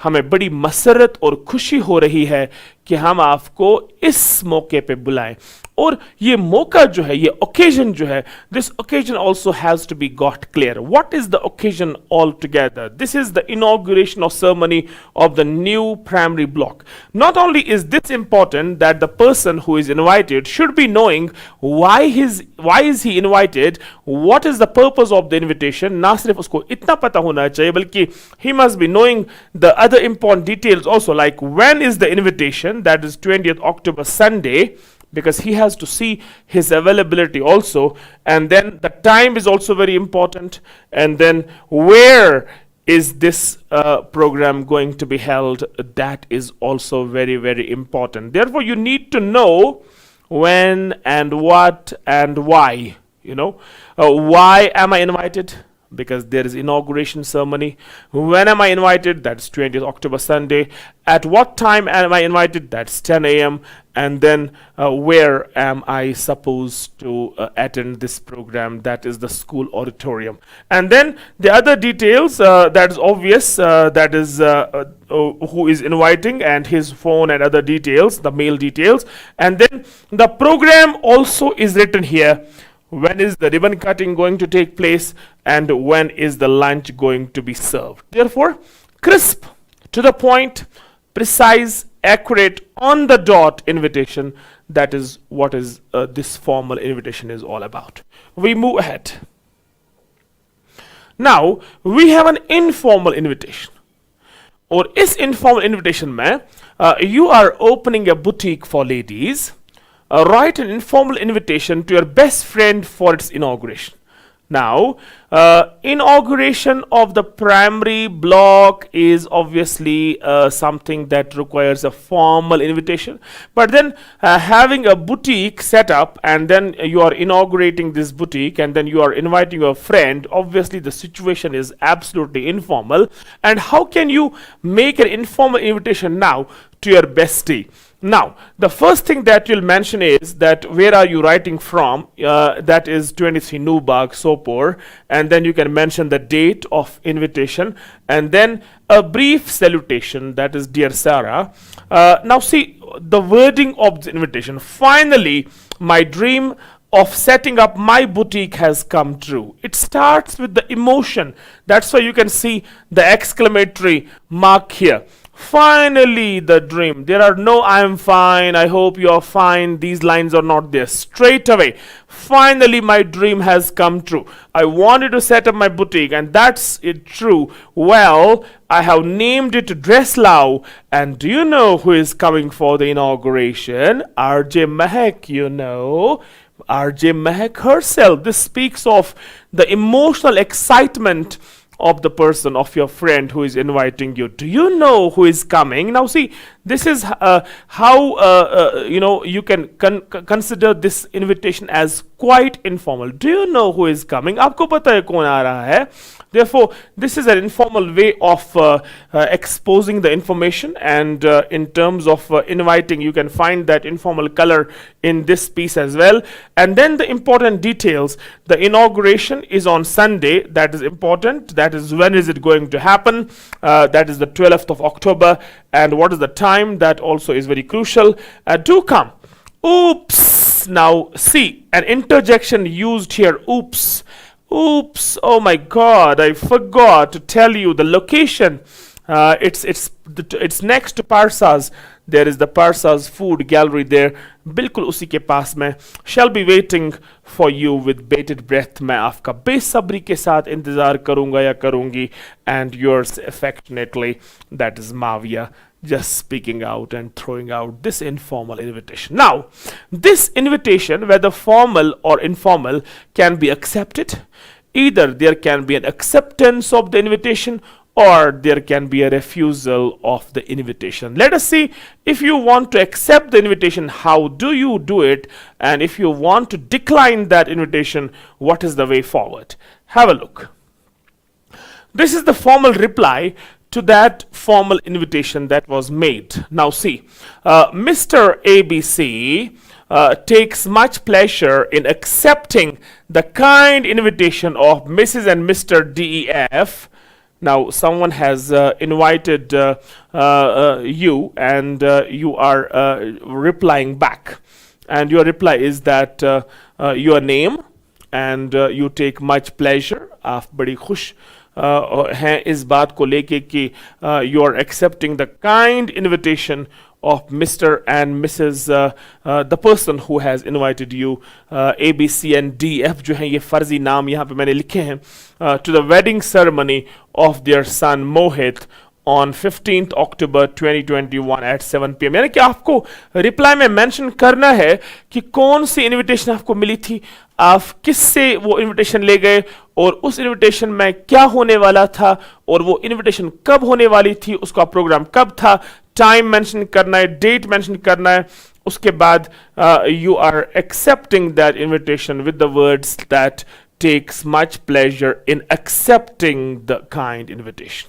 A: हमें बड़ी मसरत और खुशी हो रही है कि हम आपको इस मौके पे बुलाएं. और ये मौका जो है, ये occasion जो है, this occasion also has to be got clear. What is the occasion altogether? This is the inauguration of ceremony of the new primary block. Not only is this important that the person who is invited should be knowing why is he invited, what is the purpose of the invitation. ना सिर्फ उसको इतना पता होना चाहिए, बल्कि he must be knowing the other important details also, like when is the invitation, that is 20th October Sunday, because he has to see his availability also, and then the time is also very important, and then where is this program going to be held, that is also very, very important. Therefore you need to know when and what and why. Why am I invited? Because there is inauguration ceremony. When am I invited? That's 20th October Sunday. At what time am I invited? That's 10 a.m. And then where am I supposed to attend this program? That is the school auditorium. And then the other details, that is obvious, that is who is inviting and his phone and other details, the mail details. And then the program also is written here. When is the ribbon cutting going to take place, and when is the lunch going to be served? Therefore, crisp, to the point, precise, accurate, on the dot invitation. That is what is this formal invitation is all about. We move ahead. Now we have an informal invitation. और इस informal invitation में you are opening a boutique for ladies. Write an informal invitation to your best friend for its inauguration. Now, inauguration of the primary block is obviously something that requires a formal invitation. But then having a boutique set up, and then you are inaugurating this boutique, and then you are inviting your friend, obviously the situation is absolutely informal. And how can you make an informal invitation now to your bestie? Now, the first thing that you'll mention is that where are you writing from? That is 23 Newburgh, Sopor. And then you can mention the date of invitation. And then a brief salutation, that is, Dear Sarah. Now see, the wording of the invitation. Finally, my dream of setting up my boutique has come true. It starts with the emotion. That's why you can see the exclamatory mark here. Finally, the dream. There are no I am fine, I hope you are fine. These lines are not there. Straight away. Finally, my dream has come true. I wanted to set up my boutique, and that's it true. Well, I have named it Dreslaw. And do you know who is coming for the inauguration? RJ Mahek, you know. RJ Mahek herself. This speaks of the emotional excitement of the person, of your friend who is inviting you. Do you know who is coming? Now see, this is how you can consider this invitation as quite informal. Do you know who is coming? आपको पता है कौन आ रहा है? Therefore, this is an informal way of exposing the information, and in terms of inviting, you can find that informal color in this piece as well. And then the important details. The inauguration is on Sunday. That is important. That is, when is it going to happen? That is the 12th of October. And what is the time? That also is very crucial. Do come. Oops. Now see, an interjection used here. Oops. Oops, oh my god, I forgot to tell you the location. It's next to Parsa's. There is the Parsa's food gallery there. बिल्कुल उसी के पास में. Shall be waiting for you with bated breath. मैं आपका बेसब्री के साथ इंतजार करूंगा या करूंगी. And yours affectionately, that is Mavia, just speaking out and throwing out this informal invitation. Now, this invitation, whether formal or informal, can be accepted. Either there can be an acceptance of the invitation, or there can be a refusal of the invitation. Let us see, if you want to accept the invitation, how do you do it? And if you want to decline that invitation, what is the way forward? Have a look. This is the formal reply to that formal invitation that was made. Now see, Mr. ABC takes much pleasure in accepting the kind invitation of Mrs. and Mr. DEF. Now, someone has invited you, and you are replying back. And your reply is that your name, and you take much pleasure. आप बड़ी खुश हैं इस बात को लेके कि you are accepting the kind invitation of Mr. and Mrs. The person who has invited you, A, B, C and D, F जो हैं ये फर्जी नाम यहाँ पे मैंने लिखे हैं, to the wedding ceremony of their son Mohit on 15th October 2021 at 7 PM. यानी कि आपको रिप्लाई में मेंशन करना है कि कौन सी इनविटेशन आपको मिली थी, आप किससे वो इनविटेशन ले गए, और उस इनविटेशन में क्या होने वाला था, और वो इनविटेशन कब होने वाली थी, उसका प्रोग्राम कब था, टाइम मेंशन करना है, डेट मेंशन करना है. उसके बाद you are accepting that invitation with the words that takes much pleasure in accepting the kind invitation.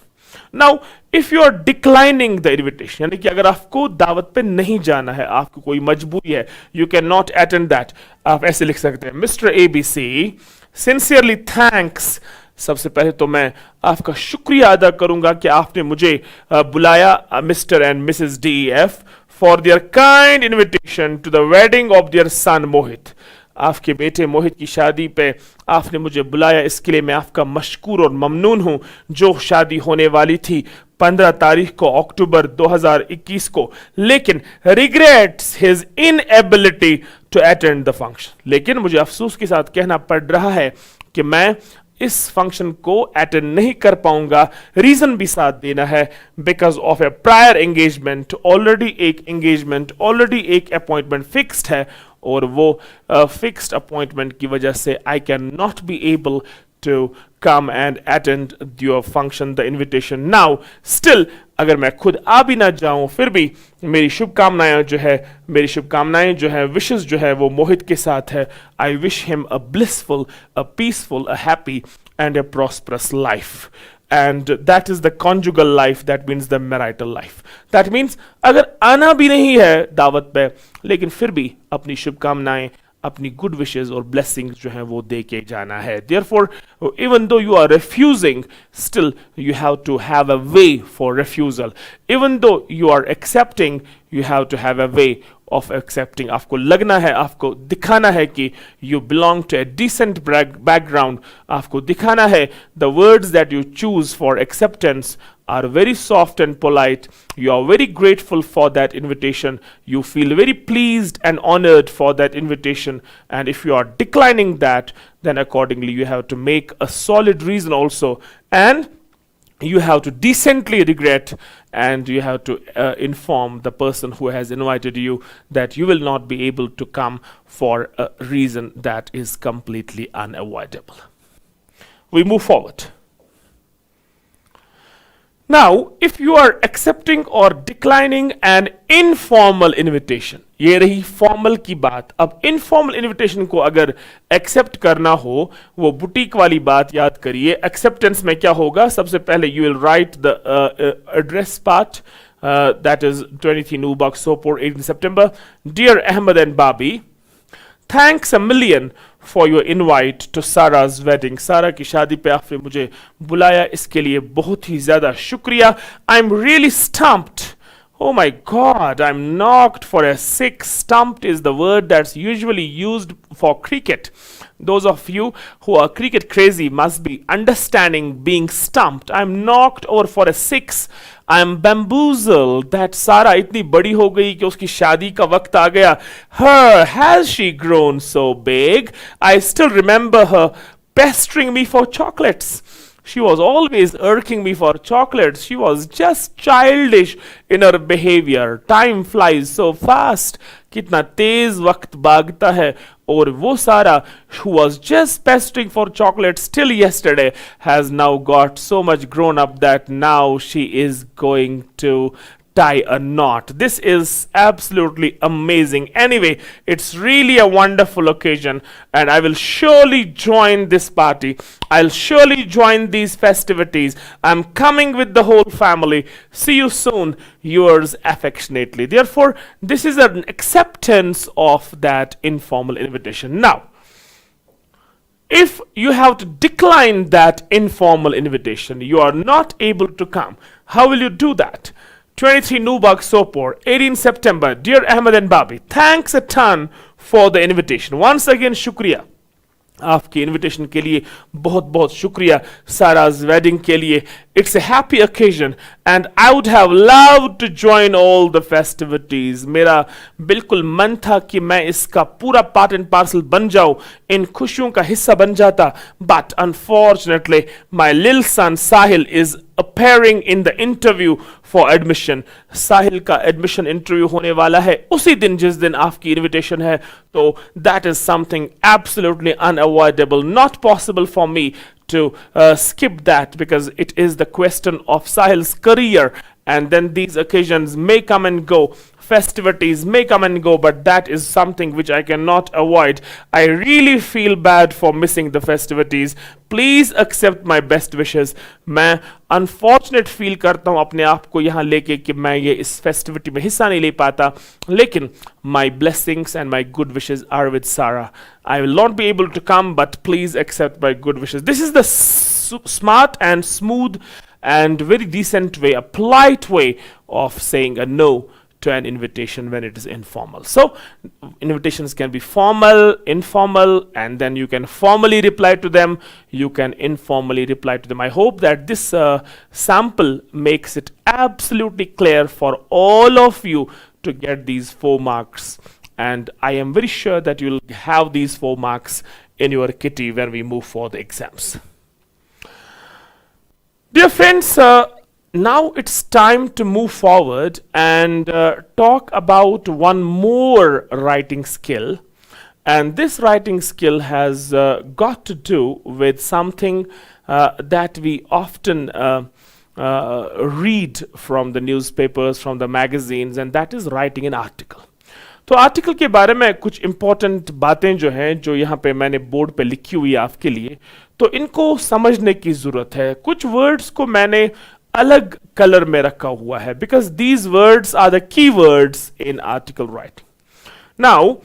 A: Now if you are declining the invitation, यानी कि अगर आपको दावत पे नहीं जाना है, आपको कोई मजबूरी है, you can not attend that, आप ऐसे लिख सकते हैं, मिस्टर ABC सिंसियरली थैंक्स. सबसे पहले तो मैं आपका शुक्रिया अदा करूंगा कि आपने मुझे बुलाया, mister and missus DEF, for their kind invitation to the wedding of their son Mohit. आपके बेटे मोहित की शादी पे आपने मुझे बुलाया, इसके लिए मैं आपका मशकूर और ममनून हूं. जो शादी होने वाली थी 15 तारीख को अक्टूबर 2021 को, लेकिन regrets his inability to attend the function. लेकिन मुझे अफसोस के साथ कहना पड़ रहा है कि मैं इस फंक्शन को अटेंड नहीं कर पाऊंगा. रीजन भी साथ देना है, because of A prior engagement, already एक एंगेजमेंट, ऑलरेडी एक अपॉइंटमेंट फिक्स्ड है, और वो फिक्स्ड अपॉइंटमेंट की वजह से I can not be able to come and attend your function, the invitation. Now, still, अगर मैं खुद आ भी ना जाऊं, फिर भी मेरी शुभकामनाएं जो है, विशेस जो है वो मोहित के साथ है. I wish him a blissful, a peaceful, a happy and a prosperous life. And that is the conjugal life, that means the marital life. That means अगर आना भी नहीं है दावत पे, लेकिन फिर भी अपनी शुभकामनाएं, अपनी गुड विशेस और ब्लेसिंग्स जो हैं वो दे के जाना है. Therefore, even though you are refusing, still you have to have a way for refusal. Even though you are accepting, you have to have a way of accepting. आपको लगना है, आपको दिखाना है कि you belong to a decent background. आपको दिखाना है the words that you choose for acceptance are very soft and polite. You are very grateful for that invitation. You feel very pleased and honored for that invitation. And if you are declining that, then accordingly you have to make a solid reason also. And you have to decently regret, and you have to inform the person who has invited you that you will not be able to come for a reason that is completely unavoidable. We move forward. Now, if you are accepting or declining an informal invitation, ये रही formal की बात. अब informal invitation को अगर accept करना हो, वो बुटीक वाली बात याद करिए. एक्सेप्टेंस में क्या होगा, सबसे पहले you will write the address part, that is 23 Nubak Sopor, 18 September. Dear Ahmed and Babi, thanks a million for your invite to Sarah's wedding. सारा की शादी पे आपने मुझे बुलाया, इसके लिए बहुत ही ज्यादा शुक्रिया. I'm really stumped. Oh my God, I'm knocked for a six. Stumped is the word that's usually used for cricket. Those of you who are cricket crazy must be understanding being stumped. I'm knocked over for a six. I'm bamboozled that Sarah इतनी बड़ी हो गई कि उसकी शादी का वक्त आ गया. Has she grown so big? I still remember her pestering me for chocolates. She was always irking me for chocolates. She was just childish in her behavior. Time flies so fast. कितना तेज वक्त भागता है. और वो सारा who was just pestering for chocolates till yesterday has now got so much grown up that now she is going to tie a knot. This is absolutely amazing. Anyway, it's really a wonderful occasion, and I will surely join this party. I'll surely join these festivities. I'm coming with the whole family. See you soon. Yours affectionately. Therefore, this is an acceptance of that informal invitation. Now, if you have to decline that informal invitation, you are not able to come, how will you do that? 23 Nubak Sopor, 18 September. Dear Ahmed and Babi, thanks a ton for the invitation. Once again, shukriya. आपकी invitation के लिए बहुत बहुत शुक्रिया सारा's wedding के लिए. It's a happy occasion and I would have loved to join all the festivities. मेरा बिल्कुल मन था कि मैं इसका पूरा part and parcel बन जाऊं, इन खुशियों का हिस्सा बन जाता. But unfortunately, my little son Sahil is appearing in the interview for admission. साहिल का admission interview होने वाला है उसी दिन जिस दिन आपकी invitation है. तो that is something absolutely unavoidable, not possible for me to skip that, because it is the question of Sahil's career, and then these occasions may come and go, festivities may come and go, but that is something which I cannot avoid. I really feel bad for missing the festivities. Please accept my best wishes. मैं unfortunate feel करता हूँ अपने आप को यहाँ लेके कि मैं ये इस festivity में हिस्सा नहीं ले पाता, लेकिन my blessings and my good wishes are with Sarah. I will not be able to come, but please accept my good wishes. This is the smart and smooth and very decent way, a polite way of saying a no to an invitation when it is informal. So invitations can be formal, informal, and then you can formally reply to them, you can informally reply to them. I hope that this sample makes it absolutely clear for all of you to get these 4 marks, and I am very sure that you will have these 4 marks in your kitty when we move for the exams. Dear friends, now it's time to move forward and talk about one more writing skill. And this writing skill has got to do with something that we often read from the newspapers, from the magazines, and that is writing an article. तो article के बारे में कुछ important बातें जो हैं, जो यहाँ पे मैंने बोर्ड पे लिखी हुई है आपके लिए, तो इनको समझने की जरूरत है. कुछ वर्ड्स को मैंने अलग कलर में रखा हुआ है, because these words are the key words in article writing. Now,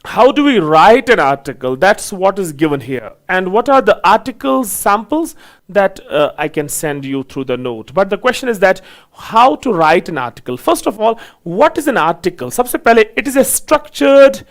A: how do we write an article? That's what is given here. And what are the article samples that I can send you through the note? But the question is that how to write an article. First of all, what is an article? सबसे पहले, it is a structured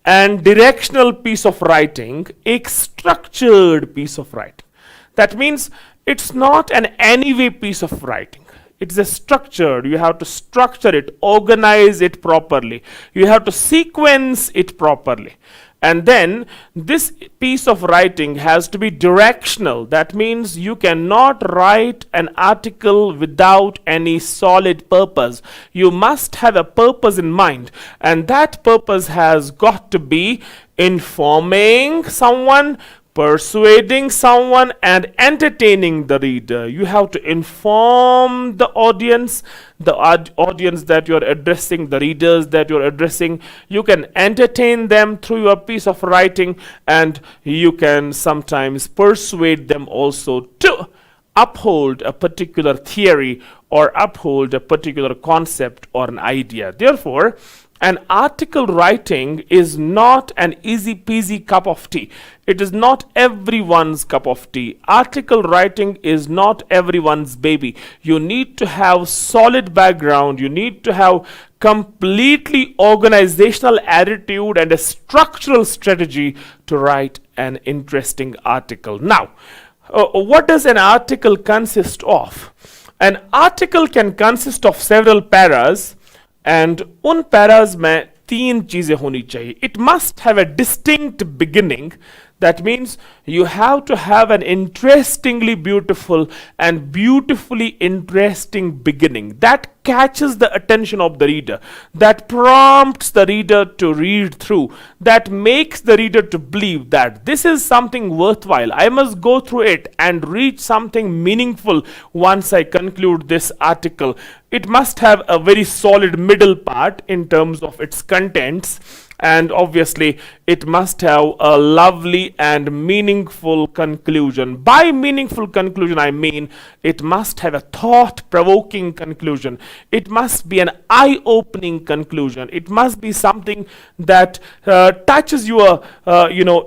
A: and directional piece of writing, a structured piece of writing. That means it's not an anyway piece of writing. It's a structured, you have to structure it, organize it properly. You have to sequence it properly. And then this piece of writing has to be directional. That means you cannot write an article without any solid purpose. You must have a purpose in mind. And that purpose has got to be informing someone, persuading someone, and entertaining the reader. You have to inform the audience that you're addressing, the readers that you're addressing. You can entertain them through your piece of writing, and you can sometimes persuade them also to uphold a particular theory or uphold a particular concept or an idea. Therefore, an article writing is not an easy peasy cup of tea. It is not everyone's cup of tea. Article writing is not everyone's baby. You need to have solid background. You need to have completely organizational attitude and a structural strategy to write an interesting article. Now, what does an article consist of? An article can consist of several paras, and उन paras में 3 चीजें होनी चाहिए. It must have a distinct beginning. That means you have to have an interestingly beautiful and beautifully interesting beginning that catches the attention of the reader, that prompts the reader to read through, that makes the reader to believe that this is something worthwhile. I must go through it and reach something meaningful once I conclude this article. It must have a very solid middle part in terms of its contents, and obviously it must have a lovely and meaningful conclusion. By meaningful conclusion, I mean it must have a thought-provoking conclusion. It must be an eye-opening conclusion. It must be something that touches your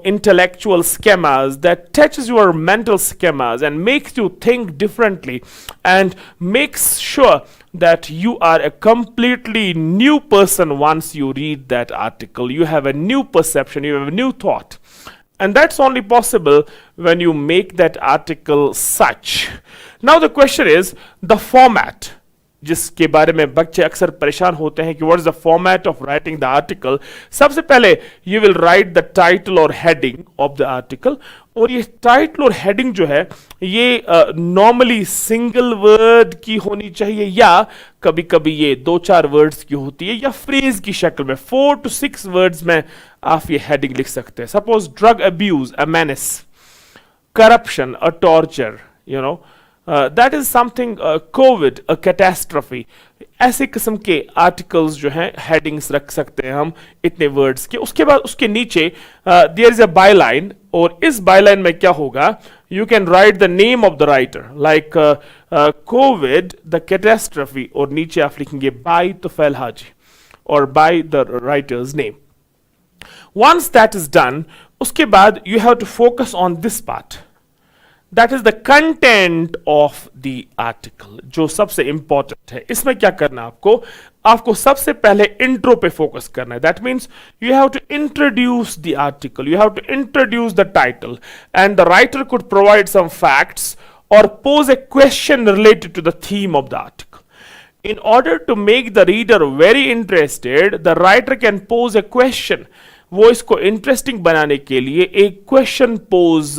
A: intellectual schemas, that touches your mental schemas and makes you think differently and makes sure that you are a completely new person once you read that article. You have a new perception, you have a new thought. And that's only possible when you make that article such. Now the question is the format. जिसके बारे में बच्चे अक्सर परेशान होते हैं कि what is the format of writing the article. सबसे पहले you will write the title or heading of the article, और ये टाइटल और हेडिंग जो है ये नॉर्मली सिंगल वर्ड की होनी चाहिए या कभी कभी ये 2-4 वर्ड्स की होती है या फ्रेज की शक्ल में 4 to 6 वर्ड्स में आप ये हेडिंग लिख सकते हैं. Suppose drug abuse a menace, corruption a torture, you know that is something, Covid a catastrophe. ऐसे किस्म के आर्टिकल्स जो हैं हेडिंग्स रख सकते हैं हम इतने वर्ड्स के. उसके बाद उसके नीचे देयर इज अ बायलाइन, और इस बायलाइन में क्या होगा, you can write the name of the writer like Covid the catastrophe, और नीचे आप लिखेंगे बाय तुफैल हाजी और by the writer's name. Once that is done, उसके बाद you have to focus on this part, that is the content of the article, जो सबसे important है. इसमें क्या करना है आपको, आपको सबसे पहले इंट्रो पे फोकस करना है. That means you have to introduce the article, you have to introduce the title, and the writer could provide some facts or pose a question related to the theme of the article. In order to make the reader very interested, the writer can pose a question. वो इसको interesting बनाने के लिए एक question pose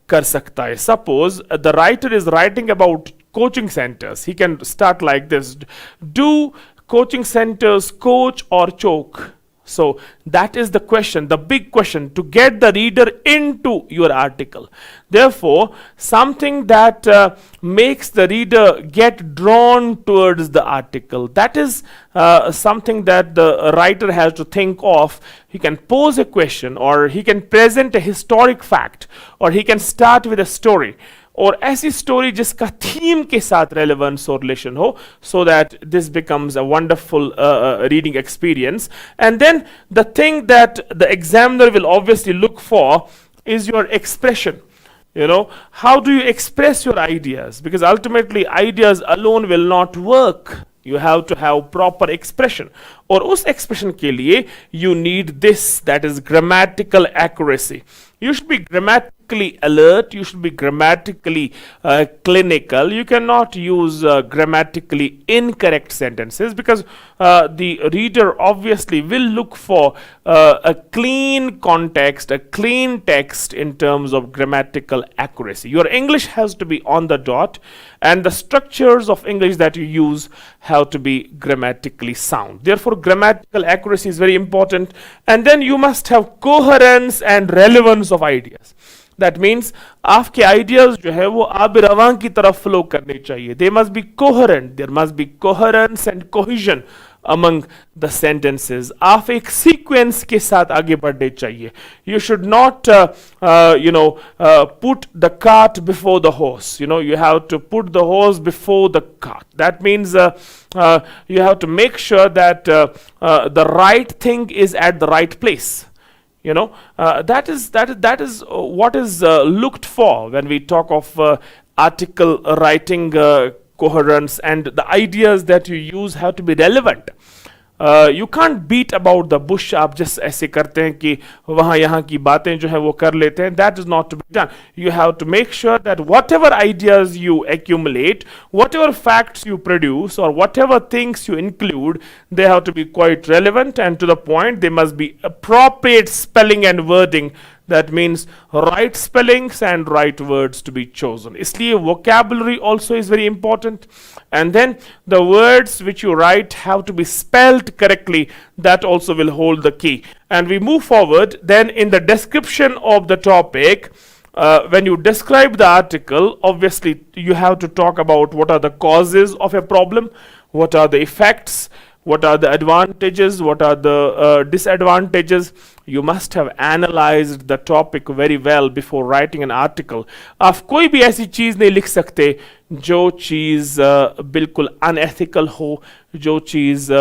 A: कर सकता है. Suppose the writer is writing about coaching centres, he can start like this, do coaching centres coach और चोक? So that is the question, the big question, to get the reader into your article. Therefore, something that makes the reader get drawn towards the article, that is something that the writer has to think of. He can pose a question, or he can present a historic fact, or he can start with a story, और ऐसी story जिसका theme के साथ relevance और relation हो, so that this becomes a wonderful reading experience. And then the thing that the examiner will obviously look for is your expression. You know, how do you express your ideas? Because ultimately ideas alone will not work. You have to have proper expression. और उस expression के लिए you need this, that is grammatical accuracy. You should be grammatically alert, you should be grammatically clinical. You cannot use grammatically incorrect sentences, because the reader obviously will look for a clean context, a clean text in terms of grammatical accuracy. Your English has to be on the dot, and the structures of English that you use have to be grammatically sound. Therefore, grammatical accuracy is very important. And then you must have coherence and relevance of ideas. That means आपके ideas जो है वो आब रवां की तरफ flow करने चाहिए. They must be coherent. There must be coherence and cohesion among the sentences. आप एक sequence के साथ आगे बढ़ने चाहिए. You should not put the cart before the horse. You know, you have to put the horse before the cart. That means you have to make sure that the right thing is at the right place. You know, that is what is looked for when we talk of article writing coherence, and the ideas that you use have to be relevant. You can't beat about the bush. आप जिस ऐसे करते हैं कि वहाँ यहाँ की बातें जो है वो कर लेते हैं, that is not to be done. You have to make sure that whatever ideas you accumulate, whatever facts you produce, or whatever things you include, they have to be quite relevant and to the point. They must be appropriate spelling and wording. That means right spellings and right words to be chosen. इसलिए vocabulary also is very important. And then the words which you write have to be spelled correctly. That also will hold the key. And we move forward. Then in the description of the topic, when you describe the article, obviously you have to talk about what are the causes of a problem, what are the effects, what are the advantages, what are the disadvantages. You must have analyzed the topic very well before writing an article. आप कोई भी ऐसी चीज़ नहीं लिख सकते जो चीज़ बिल्कुल unethical हो, जो चीज़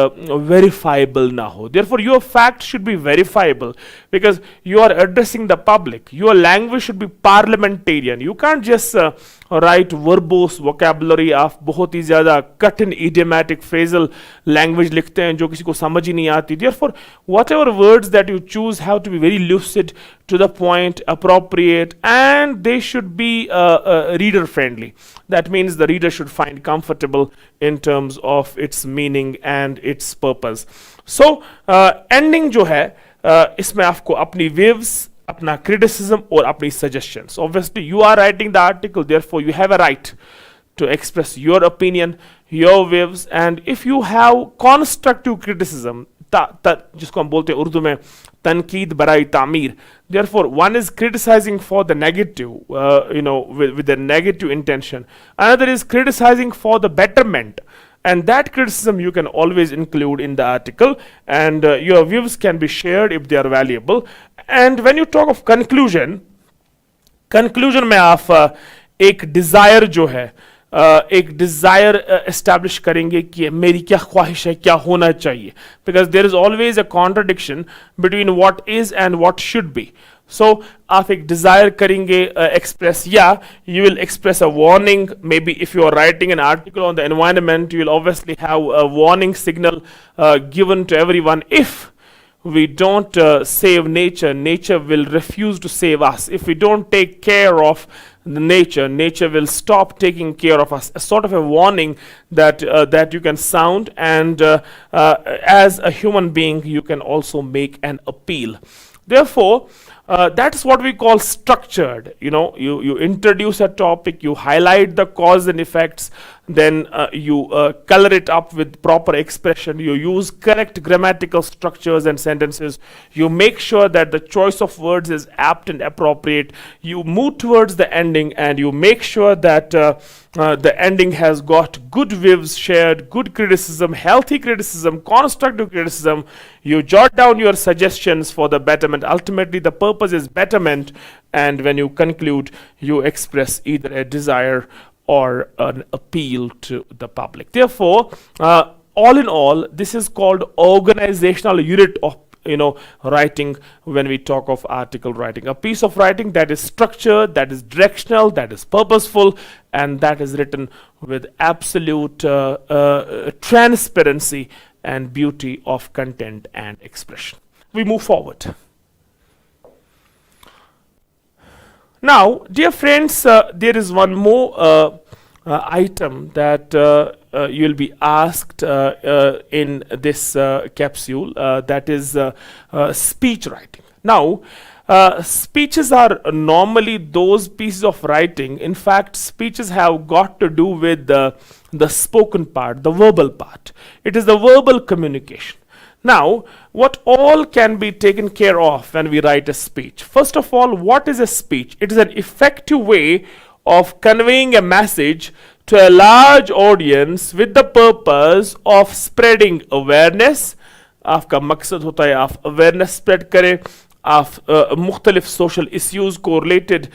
A: verifiable ना हो. Therefore, your fact should be verifiable because you are addressing the public. Your language should be parliamentarian. You can't just write verbose vocabulary. आप बहुत ही ज़्यादा कठिन idiomatic phrasal language लिखते हैं जो किसी को समझ ही नहीं आती. Therefore, whatever words that you choose have to be very lucid, to the point, appropriate, and they should be reader friendly. That means the reader should find comfortable in terms of its meaning and its purpose. So ending जो है इसमें आपको अपनी views, अपना criticism और अपनी suggestions. Obviously you are writing the article, therefore you have a right to express your opinion, your views, and if you have constructive criticism, जिसको हम बोलते हैं उर्दू में तनकीद बराई तामीर. Therefore, one is criticizing for the negative, with a negative intention. Another is criticizing for the betterment. And that criticism you can always include in the article, and your views can be shared if they are valuable. And when you talk of conclusion में आप एक desire जो है, एक desire establish करेंगे कि मेरी क्या ख्वाहिश है, क्या होना चाहिए, because there is always a contradiction between what is and what should be. So आप एक डिज़ायर करेंगे एक्सप्रेस, या you will express a warning. Maybe if you are writing an article on the environment, you will obviously have a warning signal given to everyone. If we don't save nature, nature will refuse to save us. If we don't take care of the nature will stop taking care of us. A sort of a warning that that you can sound, and as a human being you can also make an appeal. Therefore, that's what we call structured. You introduce a topic, you highlight the cause and effects, then you color it up with proper expression, you use correct grammatical structures and sentences, you make sure that the choice of words is apt and appropriate, you move towards the ending, and you make sure that the ending has got good views shared, good criticism, healthy criticism, constructive criticism. You jot down your suggestions for the betterment. Ultimately, the purpose is betterment, and when you conclude, you express either a desire or an appeal to the public. Therefore, all in all, this is called organizational unit of writing when we talk of article writing. A piece of writing that is structured, that is directional, that is purposeful, and that is written with absolute transparency and beauty of content and expression. We move forward. Now, dear friends, there is one more item that you will be asked in this capsule, that is speech writing. Now, speeches are normally those pieces of writing. In fact, speeches have got to do with the spoken part, the verbal part. It is the verbal communication. Now, what all can be taken care of when we write a speech? First of all, what is a speech? It is an effective way of conveying a message to a large audience with the purpose of spreading awareness. आपका मकसद होता है आप awareness spread करें, आप मुख्तलिफ social issues को related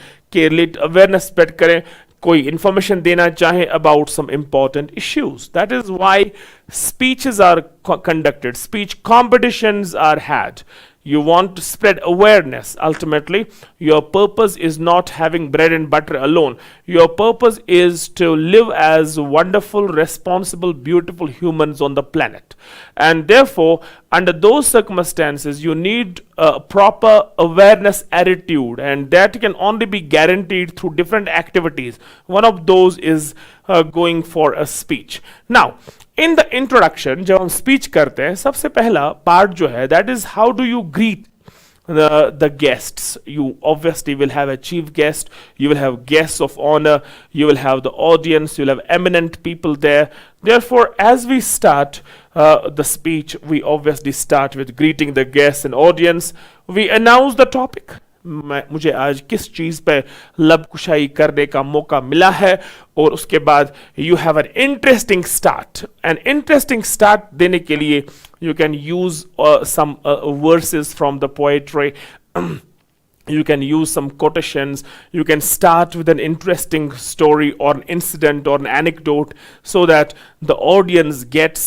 A: awareness spread करें, कोई information देना चाहे about some important issues. That is why speeches are conducted, speech competitions are had. You want to spread awareness. Ultimately, your purpose is not having bread and butter alone. Your purpose is to live as wonderful, responsible, beautiful humans on the planet. And therefore, under those circumstances, you need a proper awareness attitude, and that can only be guaranteed through different activities. One of those is going for a speech. Now, in the introduction, जब हम speech करते हैं, सबसे पहला part जो है, that is how do you greet the guests. You obviously will have a chief guest, you will have guests of honor, you will have the audience, you will have eminent people there. Therefore, as we start the speech, we obviously start with greeting the guests and audience. We announce the topic. मुझे आज किस चीज़ पे लब कुशाई करने का मौका मिला है, और उसके बाद you have an interesting start देने के लिए you can use some verses from the poetry. You can use some quotations. You can start with an interesting story or an incident or an anecdote so that the audience gets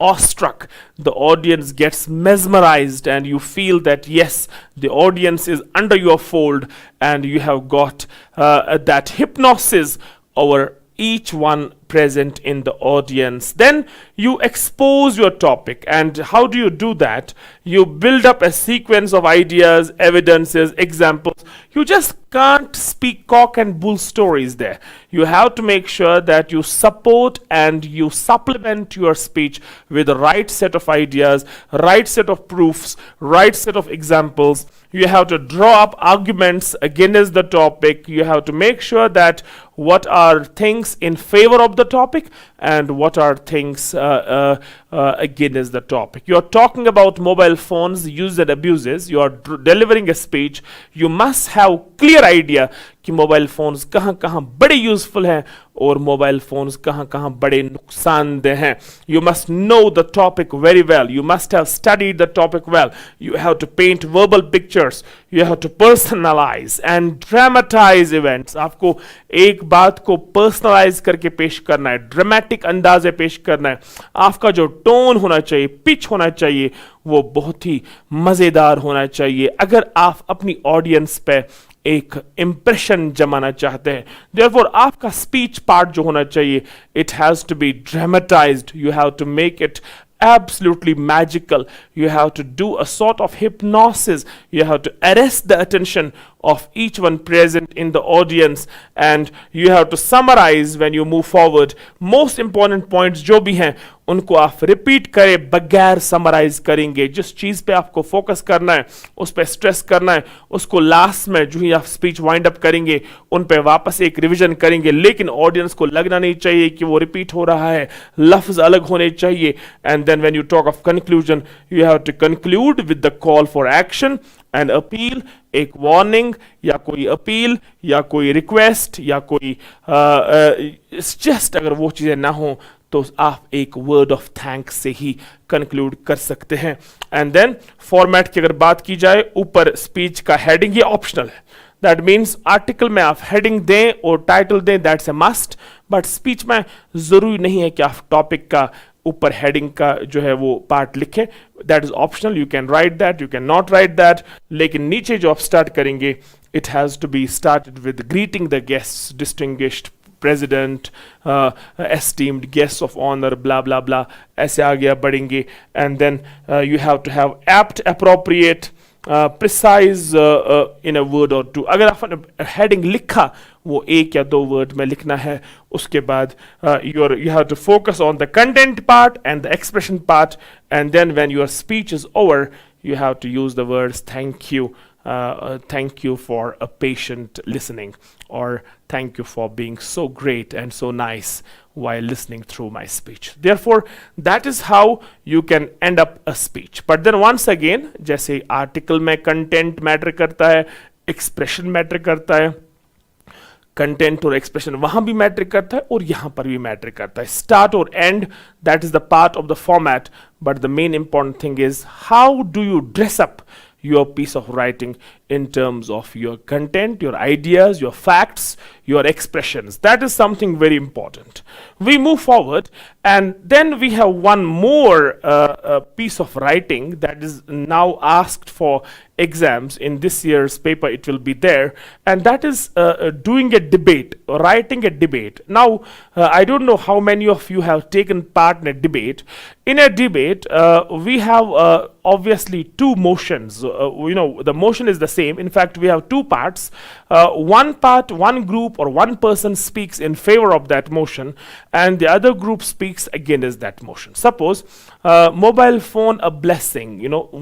A: awestruck, the audience gets mesmerized, and you feel that yes, the audience is under your fold and you have got that hypnosis over each one present in the audience. Then you expose your topic. And how do you do that? You build up a sequence of ideas, evidences, examples. You just can't speak cock and bull stories there. You have to make sure that you support and you supplement your speech with the right set of ideas, right set of proofs, right set of examples. You have to draw up arguments against the topic. You have to make sure that what are things in favor of the topic and what are things against the topic. You are talking about mobile phones, use and abuses. You are delivering a speech. You must have clear idea कि mobile phones कहाँ कहाँ बड़े useful हैं और mobile phones कहाँ कहाँ बड़े नुकसानदेह हैं. You must know the topic very well. You must have studied the topic well. You have to paint verbal pictures. You have to personalize and dramatize events. आपको एक बात को personalize करके पेश करना है, ड्रामेटिक अंदाज़े पेश करना है. आपका जो टोन होना चाहिए, पिच होना चाहिए, वो बहुत ही मज़ेदार होना चाहिए अगर आप अपनी ऑडियंस पे एक इंप्रेशन जमाना चाहते हैं. देयरफॉर आपका स्पीच पार्ट जो होना चाहिए, it has to be dramatised. You have to make it absolutely magical. You have to do a sort of hypnosis. You have to arrest the attention of each one present in the audience, and you have to summarize when you move forward. Most important points जो भी हैं उनको आप repeat करें बगैर summarise करेंगे. जिस चीज़ पे आपको फोकस करना है, उस पर स्ट्रेस करना है, उसको लास्ट में जो ही आप स्पीच वाइंड अप करेंगे उन पे वापस एक रिवीजन करेंगे. लेकिन ऑडियंस को लगना नहीं चाहिए कि वो रिपीट हो रहा है, लफ्ज अलग होने चाहिए. And then when you talk of conclusion, you have to conclude with the call for action and appeal. एक वार्निंग या कोई अपील या कोई रिक्वेस्ट या कोई जस्ट अगर वो चीज़ें ना हो तो आप एक वर्ड ऑफ थैंक्स से ही कंक्लूड कर सकते हैं. एंड देन फॉर्मेट की अगर बात की जाए, ऊपर स्पीच का हेडिंग ये ऑप्शनल है. दैट मीन्स आर्टिकल में आप हेडिंग दें और टाइटल दें, that's a must. But speech में ज़रूरी नहीं है कि आप टॉपिक का ऊपर हेडिंग का जो है वो पार्ट लिखें. That is optional. You can write that, you can not write that. लेकिन नीचे जो आप स्टार्ट करेंगे, it has to be started with greeting the guests, distinguished president, esteemed guests of honor, blah blah blah. ऐसे आगे आप बढ़ेंगे. And then you have to have apt, appropriate, precise in a word or two. अगर आपने heading लिखा वो एक या दो वर्ड में लिखना है. उसके बाद you have to focus on the content part and the expression part. And then when your speech is over, you have to use the words thank you. Thank you for a patient listening, or thank you for being so great and so nice while listening through my speech. Therefore, that is how you can end up a speech. But then once again, जैसे article में content matter करता है, expression matter करता है, content और expression वहां भी matter करता है और यहां पर भी मैटर करता है. स्टार्ट और and, that is the part of the format. But the main important thing is how do you dress up your piece of writing in terms of your content, your ideas, your facts, your expressions. That is something very important. We move forward, and then we have one more piece of writing that is now asked for exams. In this year's paper it will be there, and that is doing a debate, writing a debate. Now I don't know how many of you have taken part in a debate. In a debate we have obviously two motions. The motion is the same. In fact, we have two parts. One part, one group or one person speaks in favor of that motion, and the other group speaks against that motion. Suppose mobile phone a blessing.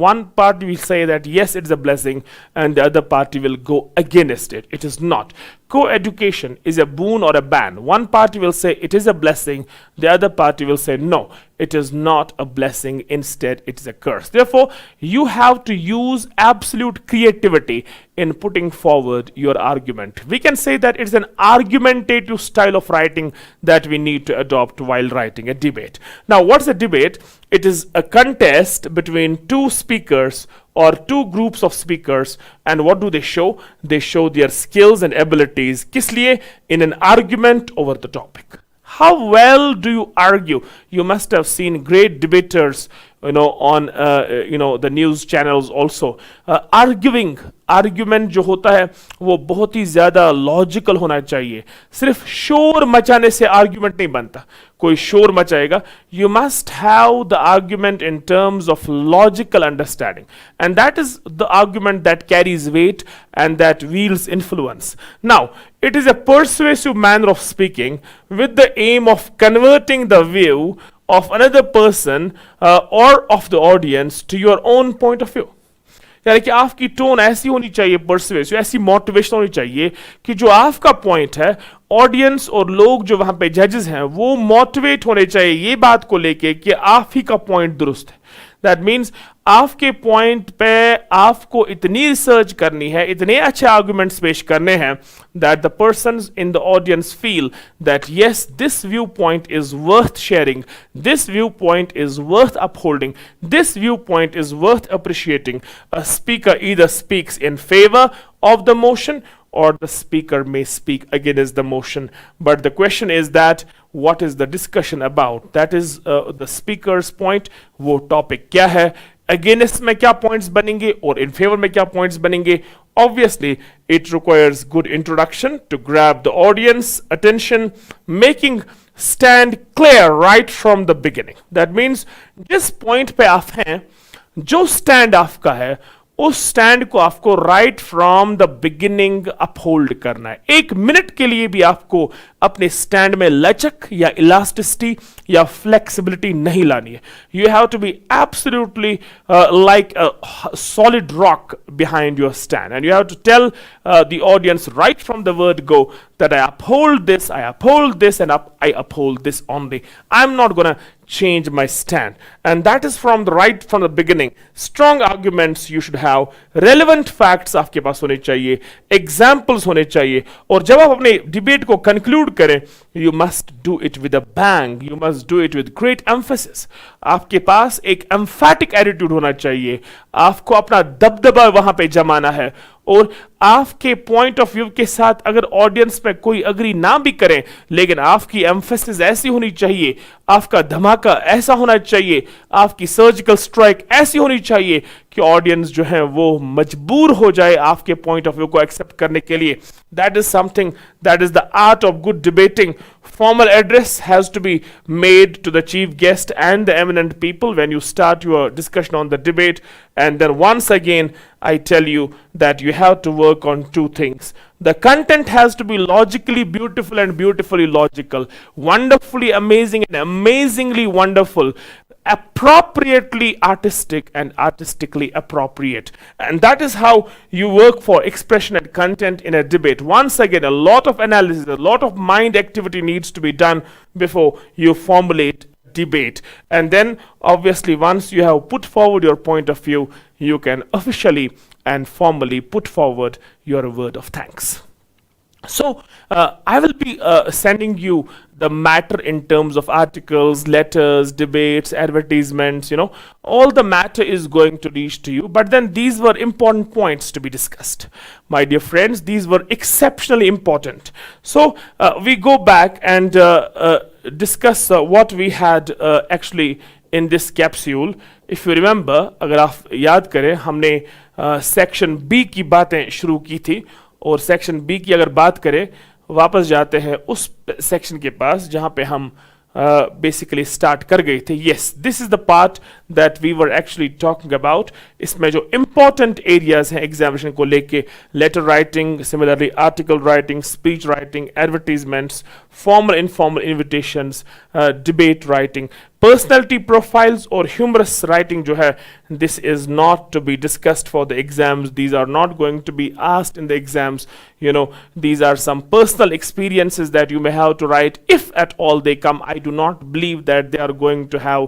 A: One party will say that yes, it's a blessing, and the other party will go against it. It is not. Co-education is a boon or a ban. One party will say it is a blessing, the other party will say no, it is not a blessing, instead it is a curse. Therefore, you have to use absolute creativity. clarity in putting forward your argument. We can say that it's an argumentative style of writing that we need to adopt while writing a debate. Now, what's a debate? It is a contest between two speakers or two groups of speakers, and what do they show? They show their skills and abilities. किस लिए? In an argument over the topic. How well do you argue? You must have seen great debaters, on the news channels also. Argument जो होता है वो बहुत ही ज़्यादा logical होना चाहिए. सिर्फ शोर मचाने से आर्ग्यूमेंट नहीं बनता. कोई शोर मचाएगा. You must have the argument in terms of logical understanding, and that is the argument that carries weight and that wields influence. Now, it is a persuasive manner of speaking with the aim of converting the view of another person or of the audience to your own point of view. यानी कि आपकी tone ऐसी होनी चाहिए, persuasive, ऐसी motivation होनी चाहिए कि जो आपका पॉइंट है, ऑडियंस और लोग जो वहां पे जजेस हैं वो मोटिवेट होने चाहिए ये बात को लेके कि आप ही का पॉइंट दुरुस्त है. दैट मीन्स आपके पॉइंट पे आपको इतनी रिसर्च करनी है, इतने अच्छे आर्गुमेंट्स पेश करने हैं that the persons in the audience feel that yes, this viewpoint is worth sharing, this viewpoint is worth upholding, this viewpoint is worth appreciating. A speaker either speaks in favor of the motion or the speaker may speak against the motion. But the question is that what is the discussion about? That is the speaker's point. वो topic क्या है? Against में क्या points बनेंगे और in favor में क्या points बनेंगे? Obviously, it requires good introduction to grab the audience attention, making stand clear right from the beginning. That means जिस point पे आप हैं, जो stand आपका है, उस स्टैंड को आपको right from the beginning uphold करना है. एक मिनट के लिए भी आपको अपने स्टैंड में लचक या इलास्टिसिटी या फ्लेक्सिबिलिटी नहीं लानी है. You have to be absolutely like a solid rock behind your stand, and you have to tell the audience right from the word go that I uphold this, and I uphold this only. I'm not gonna change my stand, and that is from the beginning. Strong arguments you should have, relevant facts आपके पास होने चाहिए, examples होने चाहिए, और जब आप अपने debate को conclude करें, you must do it with a bang, you must do it with great emphasis. आपके पास एक emphatic attitude होना चाहिए, आपको अपना दबदबा वहां पे जमाना है, और आपके पॉइंट ऑफ व्यू के साथ अगर ऑडियंस पे कोई अग्री ना भी करे, लेकिन आपकी एम्फेसिस ऐसी होनी चाहिए, आपका धमाका ऐसा होना चाहिए, आपकी सर्जिकल स्ट्राइक ऐसी होनी चाहिए कि ऑडियंस जो है वो मजबूर हो जाए आपके पॉइंट ऑफ व्यू को एक्सेप्ट करने के लिए. That is something, that is the art of good debating. Formal address has to be made to the chief guest and the eminent people when you start your discussion on the debate. And then once again, I tell you that you have to work on two things. The content has to be logically beautiful and beautifully logical, wonderfully amazing and amazingly wonderful, appropriately artistic and artistically appropriate. And that is how you work for expression and content in a debate. Once again, a lot of analysis, a lot of mind activity needs to be done before you formulate debate. And then obviously once you have put forward your point of view, you can officially and formally put forward your word of thanks. So I will be sending you the matter in terms of articles, letters, debates, advertisements, all the matter is going to reach to you. But then these were important points to be discussed. My dear friends, these were exceptionally important. So we go back and discuss what we had actually in this capsule. If you remember, अगर आप याद करें, हमने section B की बातें शुरू की थी, और सेक्शन बी की अगर बात करें, वापस जाते हैं उस सेक्शन के पास जहां पे हम बेसिकली स्टार्ट कर गए थे. Yes, this is the part that we were actually talking about. इसमें जो इंपॉर्टेंट एरियाज हैं एग्जामिनेशन को लेके, letter writing, similarly article writing, speech writing, advertisements, formal informal invitations, debate writing, personality profiles or humorous writing जो है, this is not to be discussed for the exams. These are not going to be asked in the exams. These are some personal experiences that you may have to write if at all they come. I do not believe that they are going to have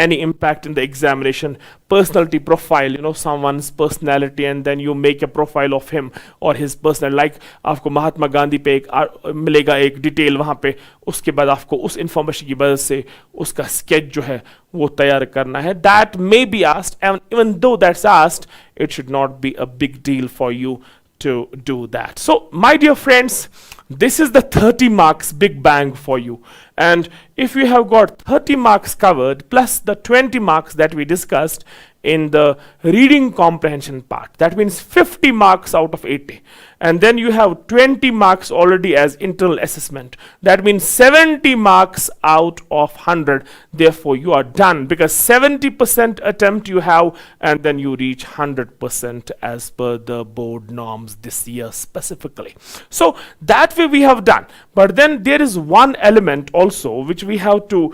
A: any impact in the examination. personality profile, someone's personality, and then you make a profile of him or his personality. Like आपको महात्मा गांधी पे एक मिलेगा एक detail वहाँ पे, उसके बाद आपको उस इंफॉर्मेशन की वजह से उसका स्केच जो है वो तैयार करना है. That may be asked, and even though that's asked, it should not be a big deal for you to do that. So, my dear friends, this is the 30 marks big bang for you. And if you have got 30 marks covered plus the 20 marks that we discussed in the reading comprehension part, that means 50 marks out of 80. And then you have 20 marks already as internal assessment. That means 70 marks out of 100. Therefore, you are done, because 70% attempt you have, and then you reach 100% as per the board norms this year specifically. So that way we have done. But then there is one element also which we have to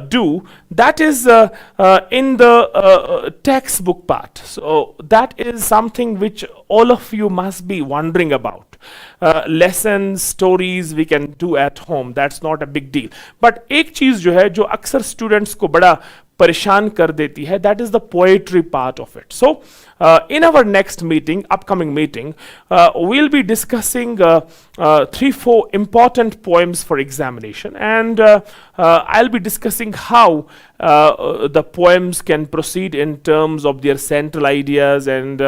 A: do, that is in the textbook part. So that is something which all of you must be wondering about. Lessons, stories we can do at home, that's not a big deal. But एक चीज जो है जो अक्सर students को बड़ा परेशान कर देती है, that is the poetry part of it. So in our next meeting, upcoming meeting, we'll be discussing 3-4 important poems for examination, and I'll be discussing how the poems can proceed in terms of their central ideas, and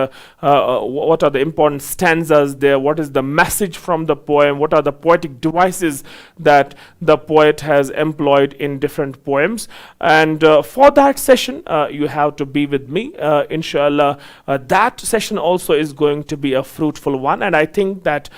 A: what are the important stanzas there, what is the message from the poem, what are the poetic devices that the poet has employed in different poems. And for that session, you have to be with me, inshallah. That session also is going to be a fruitful one, and I think that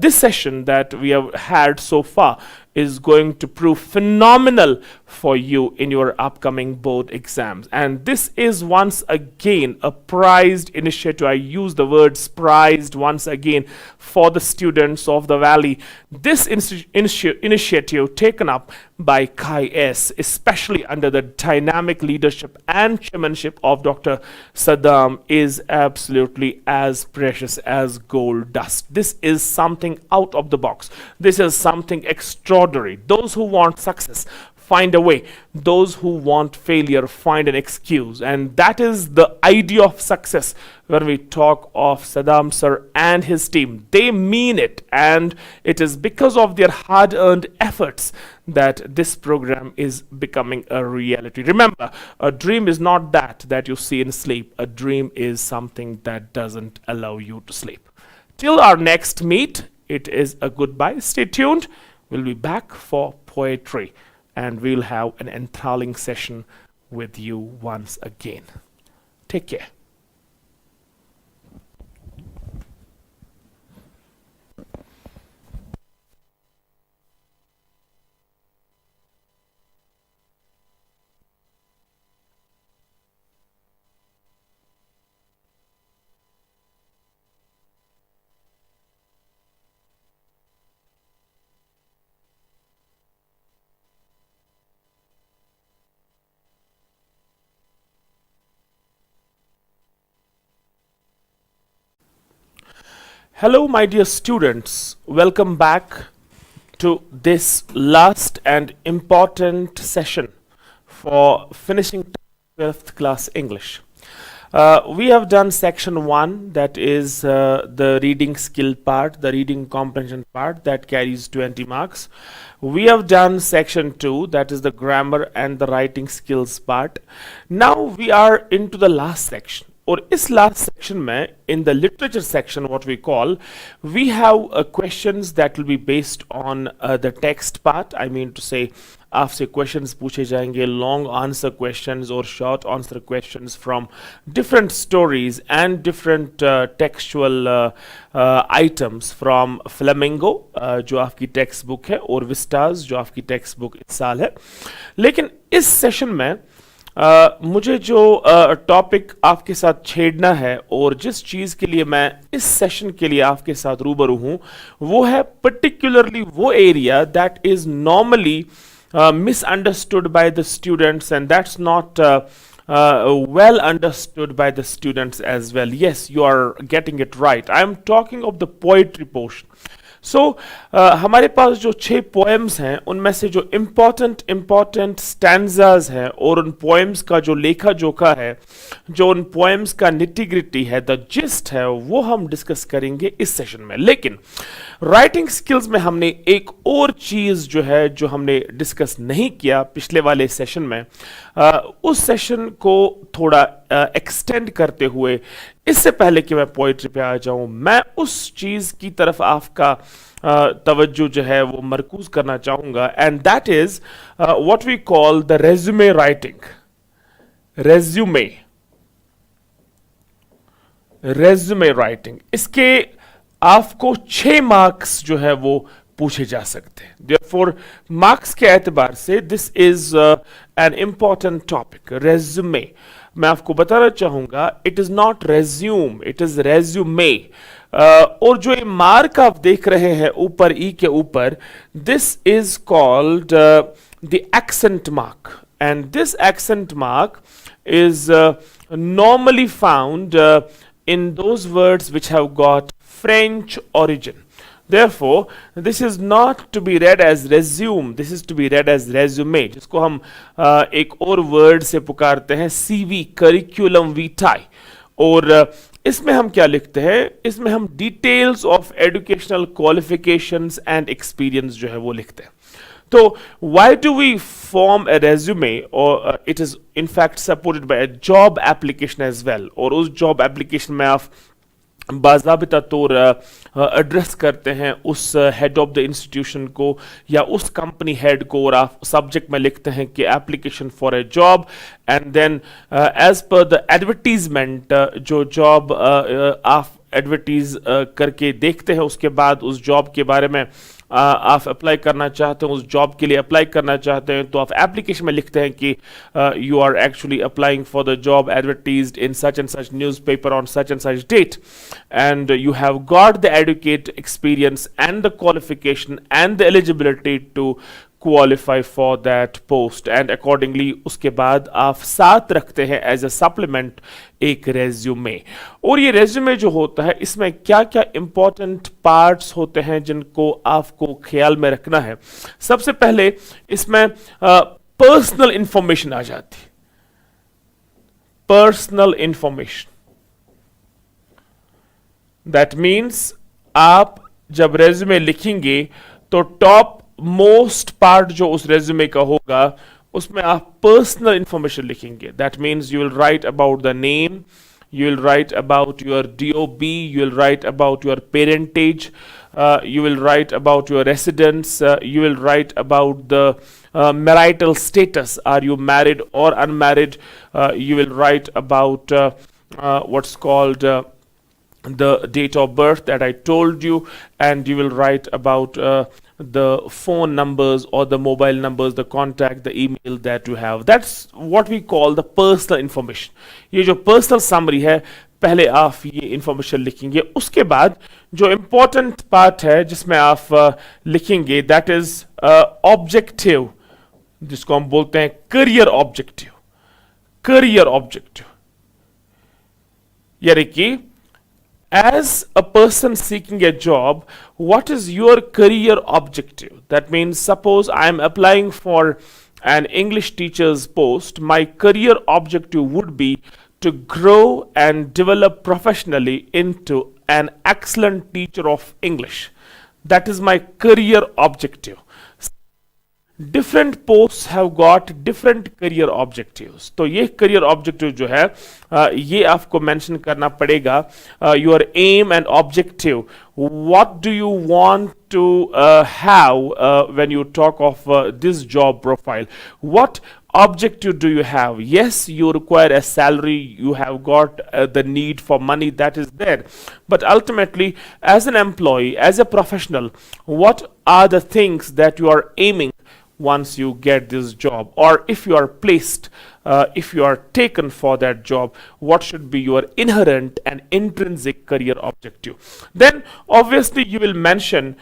A: this session that we have had so far is going to prove phenomenal for you in your upcoming board exams. And this is once again a prized initiative. I use the words prized once again for the students of the Valley. This initiative taken up by SKIE, especially under the dynamic leadership and chairmanship of Dr. Saddam, is absolutely as precious as gold dust. This is something out of the box. This is something extraordinary. Those who want success find a way. Those who want failure find an excuse. And that is the idea of success when we talk of Saddam sir and his team. They mean it, and it is because of their hard-earned efforts that this program is becoming a reality. Remember, a dream is not that you see in sleep. A dream is something that doesn't allow you to sleep. Till our next meet, it is a goodbye. Stay tuned. We'll be back for poetry, and we'll have an enthralling session with you once again. Take care. Hello, my dear students. Welcome back to this last and important session for finishing 12th class English. We have done section 1, that is the reading skill part, the reading comprehension part, that carries 20 marks. We have done section 2, that is the grammar and the writing skills part. Now we are into the last section. और इस last section में in the literature section, what we call, we have questions that will be based on the text part. I mean to say, आपसे questions पूछे जाएंगे, long answer questions or short answer questions from different stories and different textual items from Flamingo, जो आपकी text book है, और Vistas, जो आपकी text book इस साल है. लेकिन इस सेशन में मुझे जो टॉपिक आपके साथ छेड़ना है और जिस चीज़ के लिए मैं इस सेशन के लिए आपके साथ रूबरू हूँ, वो है पर्टिकुलरली वो area that is normally misunderstood by the students, and that's not well understood by the students as well. Yes, you are getting it right. I am talking of the poetry portion. सो हमारे पास जो 6 poems हैं उनमें से जो important stanzas हैं और उन poems का जो लेखा जोखा है, जो उन पोएम्स का निटी-ग्रिटी है, द जिस्ट है, वो हम डिस्कस करेंगे इस सेशन में। लेकिन राइटिंग स्किल्स में हमने एक और चीज जो है, जो हमने डिस्कस नहीं किया पिछले वाले सेशन में, उस सेशन को थोड़ा एक्सटेंड करते हुए, इससे पहले कि मैं पोइट्री पे आ जाऊं, मैं उस चीज की तरफ आपका तवज्जो जो है वो मरकूज करना चाहूंगा, and that is what we call the resume writing. Resume writing, इसके आपको 6 मार्क्स जो है वो पूछे जा सकते हैं। Therefore, मार्क्स के एतबार से this is an important topic. Resume, मैं आपको बताना चाहूंगा, it is not resume, it is resume. और जो ये मार्क आप देख रहे हैं ऊपर ई के ऊपर, this is called the accent mark, and this accent mark is normally found in those words which have got French origin. Therefore, this is not to be read as resume, this is to be read as resume, जिसको हम एक और word से पुकारते हैं CV, curriculum vitae। और इसमें हम क्या लिखते हैं? इसमें हम details of educational qualifications and experience जो है वो लिखते हैं। तो why do we form a resume, or it is in fact supported by a job application as well, और उस job application में आप बाज़ाबिता तौर एड्रेस करते हैं उस हेड ऑफ द इंस्टीट्यूशन को या उस कंपनी हेड को, और आप सब्जेक्ट में लिखते हैं कि application for a job, and then as per the advertisement, जो जॉब आप एडवर्टीज करके देखते हैं, उसके बाद उस जॉब के बारे में आप अप्लाई करना चाहते हैं, उस जॉब के लिए अप्लाई करना चाहते हैं, तो आप एप्लीकेशन में लिखते हैं कि you are actually applying for the job advertised in such and such newspaper on such and such date, and you have got the adequate experience and the qualification and the eligibility to qualify for that post, and accordingly उसके बाद आप साथ रखते हैं as a supplement एक resume. और ये resume जो होता है, इसमें क्या क्या इंपॉर्टेंट पार्ट्स होते हैं जिनको आपको ख्याल में रखना है। सबसे पहले इसमें पर्सनल इंफॉर्मेशन आ जाती है। पर्सनल इंफॉर्मेशन, दैट मीन्स आप जब रेज्यूमे लिखेंगे तो टॉप मोस्ट पार्ट जो उस रेज्यूमे का होगा, उसमें आप पर्सनल इंफॉर्मेशन लिखेंगे। That means you will right about the name, you will write about your DOB, you will write about your parentage, you will write about your residence, you will write about the marital status, are you married or unmarried, you will write about what's called the date of birth that I told you, and you will write about the phone numbers or the mobile numbers, the contact, the email that you have. That's what we call the personal information. ये जो personal summary है, पहले आप ये information लिखेंगे। उसके बाद जो important part है जिसमें आप लिखेंगे, that is objective, जिसको हम बोलते हैं career objective। career objective यानी कि as a person seeking a job, what is your career objective? That means, suppose I am applying for an English teacher's post, my career objective would be to grow and develop professionally into an excellent teacher of English. That is my career objective. Different posts have got different career objectives. तो ये career objective जो है ये आपको mention करना पड़ेगा। Your aim and objective. What do you want to have when you talk of this job profile? What objective do you have? Yes, you require a salary, you have got the need for money, that is there. But ultimately, as an employee, as a professional, what are the things that you are aiming once you get this job, or if you are placed, if you are taken for that job, what should be your inherent and intrinsic career objective? Then obviously you will mention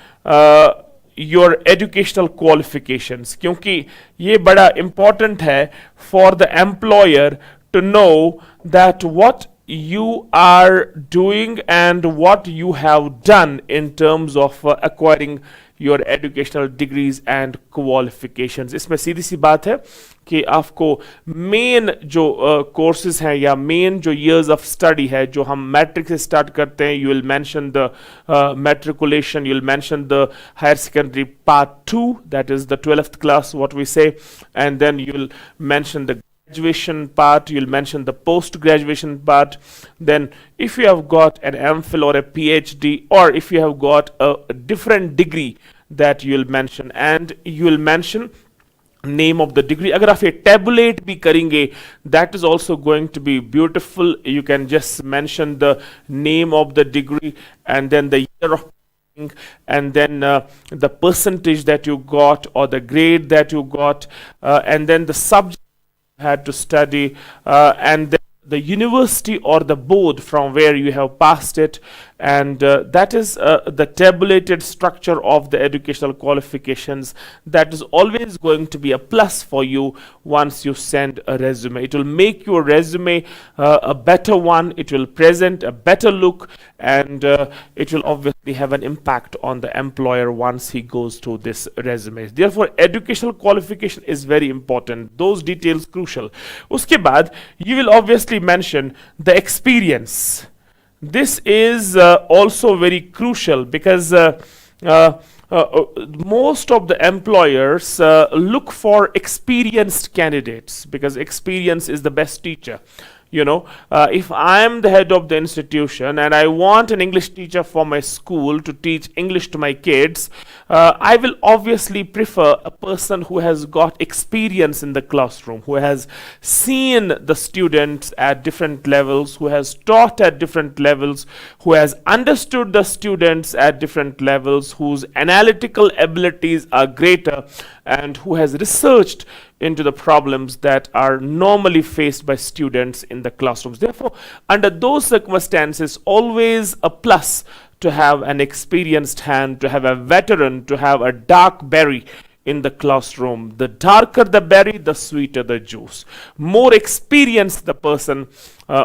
A: your educational qualifications, क्योंकि ये बड़ा important है for the employer to know that what you are doing and what you have done in terms of acquiring your educational degrees and qualifications. इसमें सीधी सी बात है कि आपको main जो कोर्सेज हैं या मेन जो years of study है जो हम मैट्रिक से स्टार्ट करते हैं, you will mention the matriculation, you will mention the higher secondary part 2, that is the 12th class what we say, and then you will mention the graduation part, you'll mention the post graduation part. Then if you have got an MPhil or a PhD, or if you have got a different degree, that you'll mention, and you'll mention name of the degree. अगर आप ये tabulate भी करेंगे, that is also going to be beautiful. You can just mention the name of the degree and then the year of and then the percentage that you got or the grade that you got, and then the subject you had to study, and then the university or the board from where you have passed it, and that is the tabulated structure of the educational qualifications. That is always going to be a plus for you once you send a resume. It will make your resume a better one, it will present a better look, and it will obviously have an impact on the employer once he goes through this resume. Therefore educational qualification is very important, those details crucial. Uske baad you will obviously mention the experience. This is also very crucial because most of the employers look for experienced candidates because experience is the best teacher. You know, if I am the head of the institution and I want an English teacher for my school to teach English to my kids, I will obviously prefer a person who has got experience in the classroom, who has seen the students at different levels, who has taught at different levels, who has understood the students at different levels, whose analytical abilities are greater, and who has researched into the problems that are normally faced by students in the classrooms. Therefore, under those circumstances, always a plus to have an experienced hand, to have a veteran, to have a dark berry in the classroom. The darker the berry, the sweeter the juice. More experienced the person,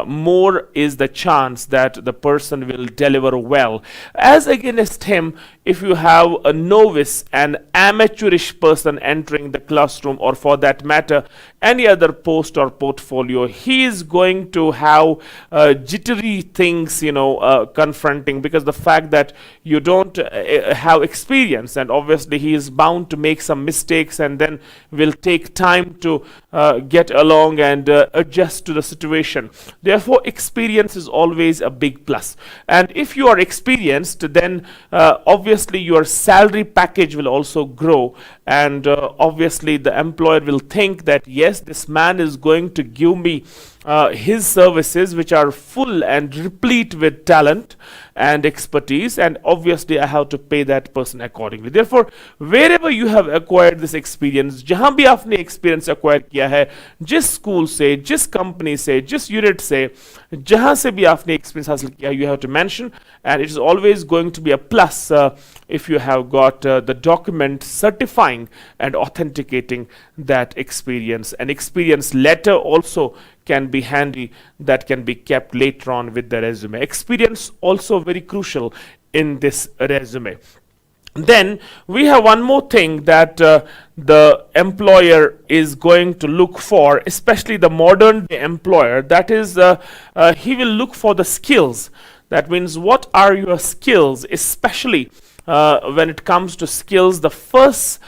A: more is the chance that the person will deliver well. As against him, if you have a novice, an amateurish person entering the classroom, or for that matter any other post or portfolio, he is going to have jittery things, you know, confronting, because the fact that you don't have experience, and obviously he is bound to make some mistakes and then will take time to get along and adjust to the situation. Therefore experience is always a big plus, and if you are experienced, then obviously your salary package will also grow, and obviously the employer will think that yes, this man is going to give me his services which are full and replete with talent and expertise, and obviously I have to pay that person accordingly. Therefore wherever you have acquired this experience, जहां भी आपने experience acquire किया है, जिस school से, जिस company से, जिस unit से, जहां से भी आपने experience हासिल किया, you have to mention, and it is always going to be a plus if you have got the document certifying and authenticating that experience. An experience letter also can be handy, that can be kept later on with the resume. Experience also very crucial in this resume. Then we have one more thing that the employer is going to look for, especially the modern day employer, that is he will look for the skills. That means what are your skills, especially when it comes to skills. The first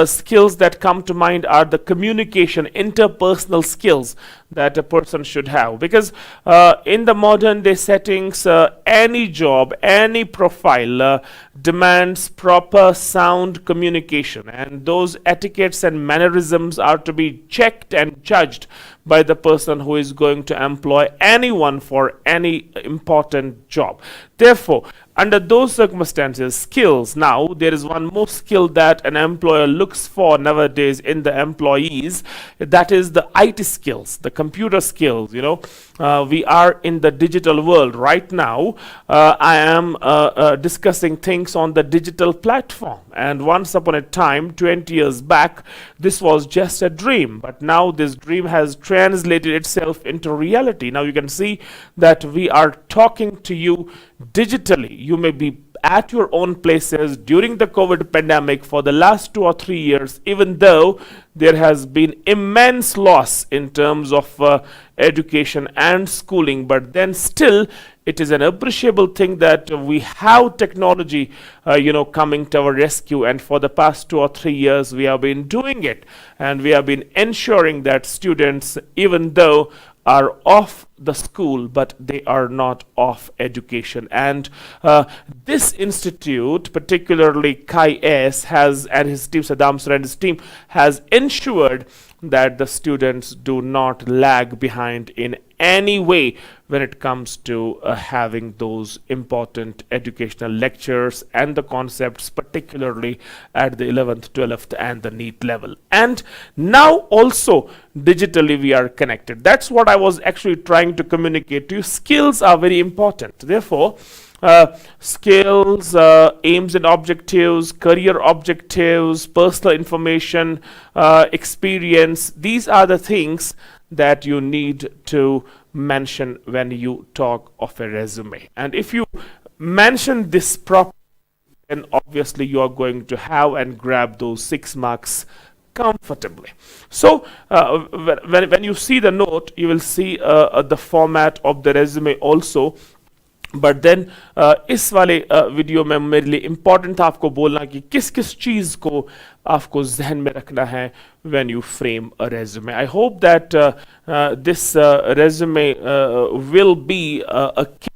A: skills that come to mind are the communication, interpersonal skills that a person should have, because in the modern day settings, any job, any profile demands proper sound communication, and those etiquettes and mannerisms are to be checked and judged by the person who is going to employ anyone for any important job. Therefore under those circumstances, skills, now there is one more skill that an employer looks for nowadays in the employees, that is the IT skills, the computer skills. You know, we are in the digital world right now. I am discussing things on the digital platform, and once upon a time 20 years back this was just a dream, but now this dream has translated itself into reality. Now you can see that we are talking to you digitally. You may be at your own places during the COVID pandemic for the last 2 or 3 years, even though there has been immense loss in terms of education and schooling, but then still it is an appreciable thing that we have technology coming to our rescue, and for the past 2 or 3 years we have been doing it, and we have been ensuring that students, even though are off the school, but they are not off education. And this institute, particularly SKIE, has, and his team, Saddam Sir and his team, has ensured that the students do not lag behind in any way when it comes to having those important educational lectures and the concepts, particularly at the 11th, 12th and the NEET level. And now also digitally we are connected. That's what I was actually trying to communicate to you. Skills are very important. Therefore, skills, aims and objectives, career objectives, personal information, experience, these are the things that you need to mention when you talk of a resume. And if you mention this properly, then obviously you are going to have and grab those 6 marks comfortably. So when you see the note, you will see the format of the resume also. But then इस वाले video में मेरे लिए important था आपको बोलना कि किस किस चीज़ को आपको जहन में रखना है when you frame a resume. I hope that this resume will be a key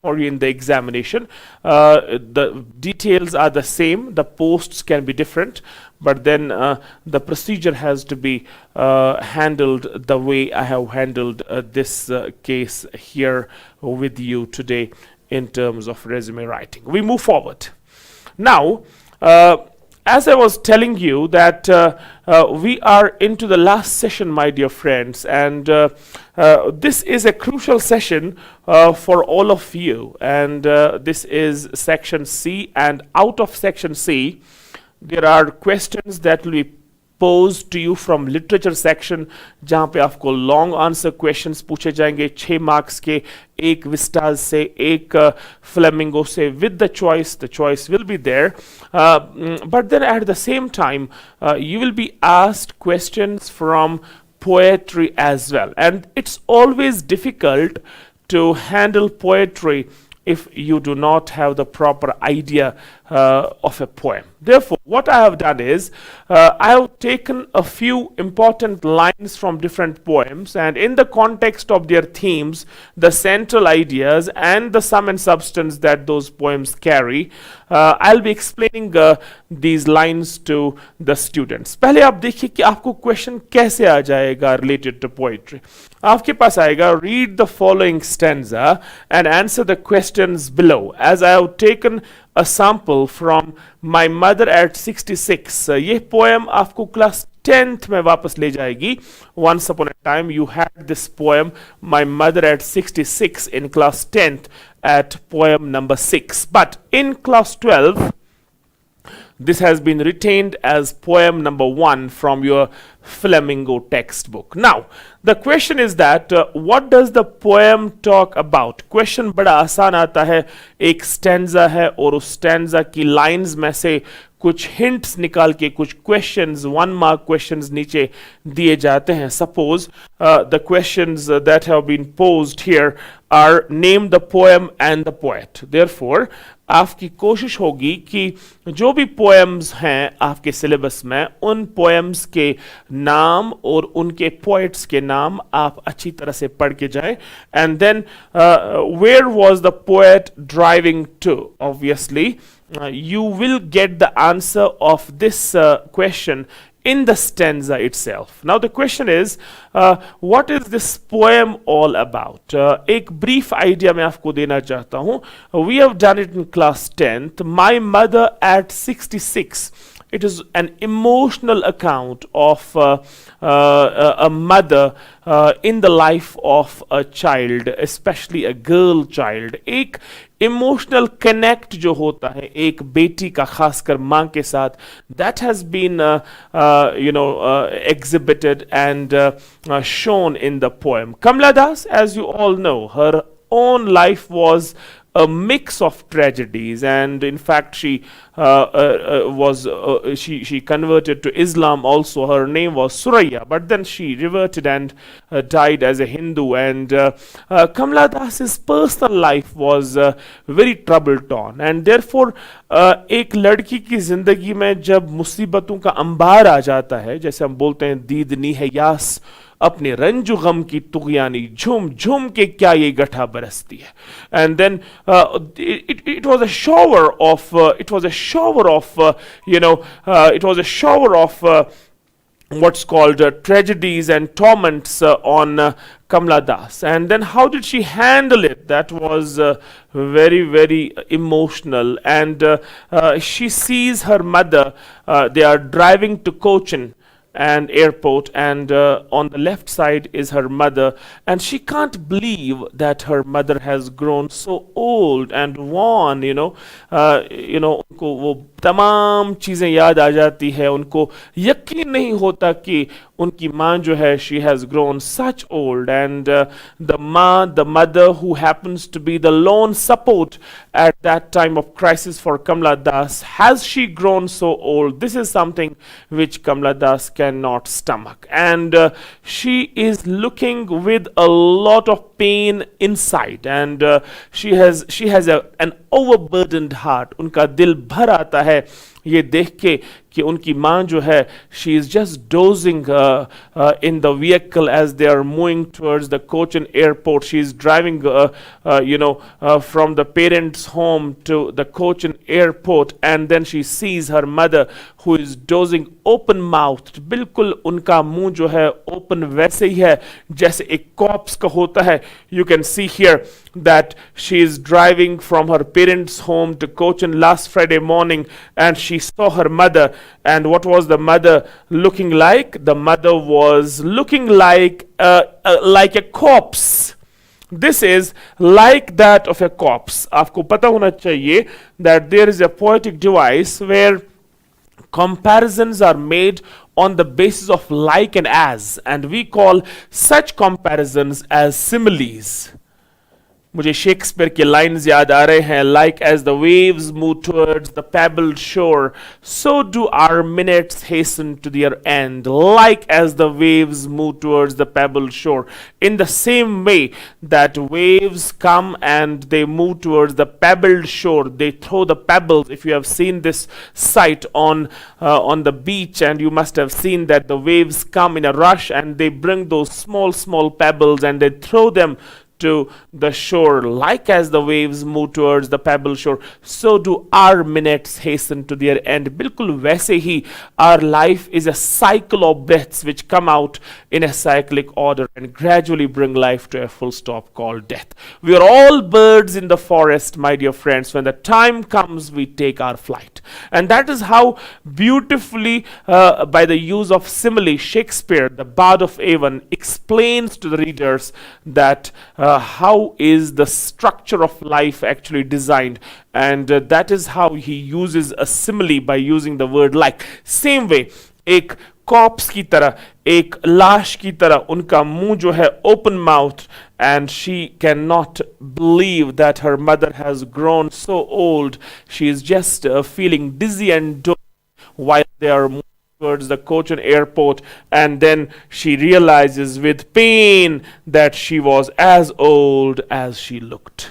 A: for you in the examination. The details are the same, the posts can be different, but then the procedure has to be handled the way I have handled this case here with you today in terms of resume writing. We move forward. Now, as I was telling you that we are into the last session, my dear friends, and this is a crucial session for all of you, and this is section C, and out of section C there are questions that will be posed to you from literature section, जहाँ पे आपको long answer questions पूछे जाएंगे 6 marks के, एक Vistas से, एक Flamingo से, with the choice will be there, but then at the same time you will be asked questions from poetry as well, and it's always difficult to handle poetry if you do not have the proper idea of a poem. Therefore, what I have done is, I have taken a few important lines from different poems, and in the context of their themes, the central ideas and the sum and substance that those poems carry, I'll be explaining these lines to the students. पहले आप देखिए कि आपको question कैसे आ जाएगा related to poetry. आपके पास आएगा, read the following stanza and answer the questions below, as I have taken a sample from My Mother at 66. ये poem आपको class 10th में वापस ले जाएगी. Once upon a time you had this poem My Mother at 66 in class 10th at poem number 6, but in class 12 this has been retained as poem number 1 from your Flamingo textbook. Now, the question is that what does the poem talk about? Question बड़ा आसान आता है, एक stanza है और उस stanza की lines में से कुछ hints निकाल के कुछ questions, 1 mark questions नीचे दिए जाते हैं. Suppose the questions that have been posed here are name the poem and the poet. Therefore, आपकी कोशिश होगी कि जो भी poems हैं आपके syllabus में, उन poems के नाम और उनके poets के नाम आप अच्छी तरह से पढ़ के जाएं. And then where was the poet driving to? Obviously, you will get the answer of this question in the stanza itself. Now the question is, what is this poem all about? एक brief idea मैं आपको देना चाहता हूँ. We have done it in class 10th. My Mother at 66. It is an emotional account of a mother in the life of a child, especially a girl child. एक emotional connect जो होता है एक बेटी का खासकर माँ के साथ, that has been exhibited and shown in the poem. Kamala Das, as you all know, her own life was a mix of tragedies, and in fact she converted to Islam also. Her name was Suraya, but then she reverted and died as a Hindu. And Kamala Das's personal life was very trouble torn, and therefore एक लड़की की जिंदगी में जब मुसीबतों का अंबार आ जाता है, जैसे हम बोलते हैं दीदनी है यास अपने रंजु गम की तुगयानी झूम झूम के क्या ये गठा बरसती है. And then it was a shower of what's called tragedies and torments on Kamala Das. And then how did she handle it? That was very, very emotional. And she sees her mother, they are driving to Cochin and airport, and on the left side is her mother, and she can't believe that her mother has grown so old and worn. उनको वो तमाम चीज़ें याद आ जाती है, उनको यकीन नहीं होता कि उनकी माँ जो है she has grown such old. And the mother who happens to be the lone support at that time of crisis for Kamala Das, has she grown so old? This is something which Kamala Das cannot stomach, and she is looking with a lot of pain inside, and she has an overburdened heart. उनका दिल भर आता है ये देख के कि उनकी माँ जो है she is just dozing in the vehicle as they are moving towards the Cochin airport. She is driving from the parents' home to the Cochin airport, and then she sees her mother who is dozing open mouthed. बिल्कुल उनका मुंह जो है open वैसे ही है जैसे एक corpse का होता है. You can see here that she is driving from her parents' home to Cochin last Friday morning, and she saw her mother. And what was the mother looking like? The mother was looking like a corpse. This is like that of a corpse. आपको पता होना चाहिए that there is a poetic device where comparisons are made on the basis of like and as, and we call such comparisons as similes. मुझे Shakespeare के lines याद आ रहे हैं, like as the waves move towards the pebbled shore, so do our minutes hasten to their end, like as the waves move towards the pebbled shore. In the same way that waves come and they move towards the pebbled shore, they throw the pebbles. If you have seen this sight on the beach, and you must have seen that the waves come in a rush and they bring those small pebbles and they throw them to the shore. Like as the waves move towards the pebble shore, so do our minutes hasten to their end. बिल्कुल वैसे ही our life is a cycle of breaths which come out in a cyclic order and gradually bring life to a full stop called death. We are all birds in the forest, my dear friends. When the time comes, we take our flight. And that is how beautifully, by the use of simile, Shakespeare, the Bard of Avon, explains to the readers that how is the structure of life actually designed, and that is how he uses a simile by using the word like. Same way, एक corpse की तरह, एक लाश की तरह उनका मुंह जो है open mouthed, and she cannot believe that her mother has grown so old. She is just feeling dizzy and dozing while they are moving towards the Cochin airport, and then she realizes with pain that she was as old as she looked.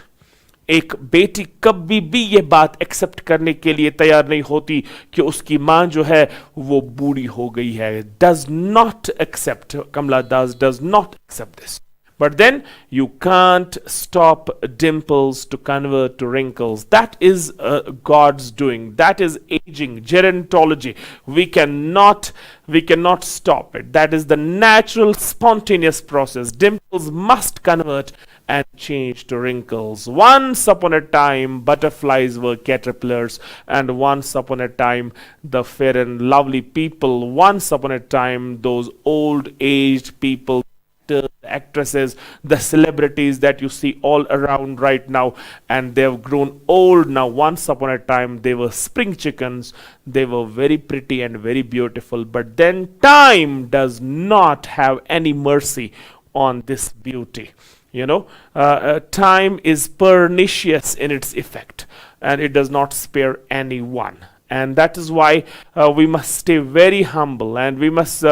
A: एक बेटी कभी भी ये बात accept करने के लिए तैयार नहीं होती कि उसकी माँ जो है वो बूढ़ी हो गई है. Does not accept. Kamala Das does not accept this. But then you can't stop dimples to convert to wrinkles. That is God's doing. That is aging, gerontology. We cannot stop it. That is the natural, spontaneous process. Dimples must convert and change to wrinkles. Once upon a time, butterflies were caterpillars, and once upon a time, the fair and lovely people, once upon a time, those old aged people, the actresses, the celebrities that you see all around right now, and they have grown old now. Once upon a time, they were spring chickens. They were very pretty and very beautiful, but then time does not have any mercy on this beauty. Time is pernicious in its effect, and it does not spare anyone. And that is why we must stay very humble, and we must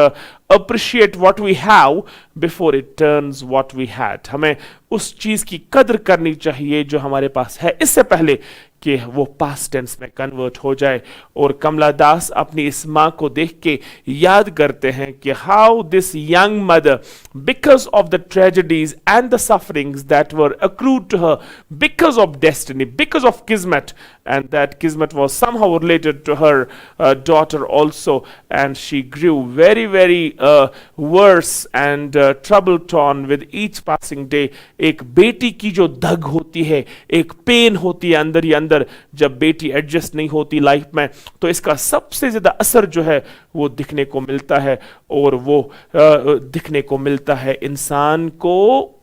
A: appreciate what we have before it turns what we had. हमें उस चीज की कदर करनी चाहिए जो हमारे पास है, इससे पहले कि वो पास्ट टेंस में कन्वर्ट हो जाए. और कमला दास अपनी इस माँ को देख के याद करते हैं कि how this young mother, because of the tragedies and the sufferings that were accrued to her because of destiny, because of kismet, and that kismet was somehow related to her daughter also, and she grew very, very worse and trouble torn with each passing day. एक बेटी की जो दग होती है, एक pen होती है अंदर ही अंदर, जब बेटी एडजस्ट नहीं होती लाइफ में, तो इसका सबसे ज्यादा असर जो है वो दिखने को मिलता है. और वो दिखने को मिलता है इंसान को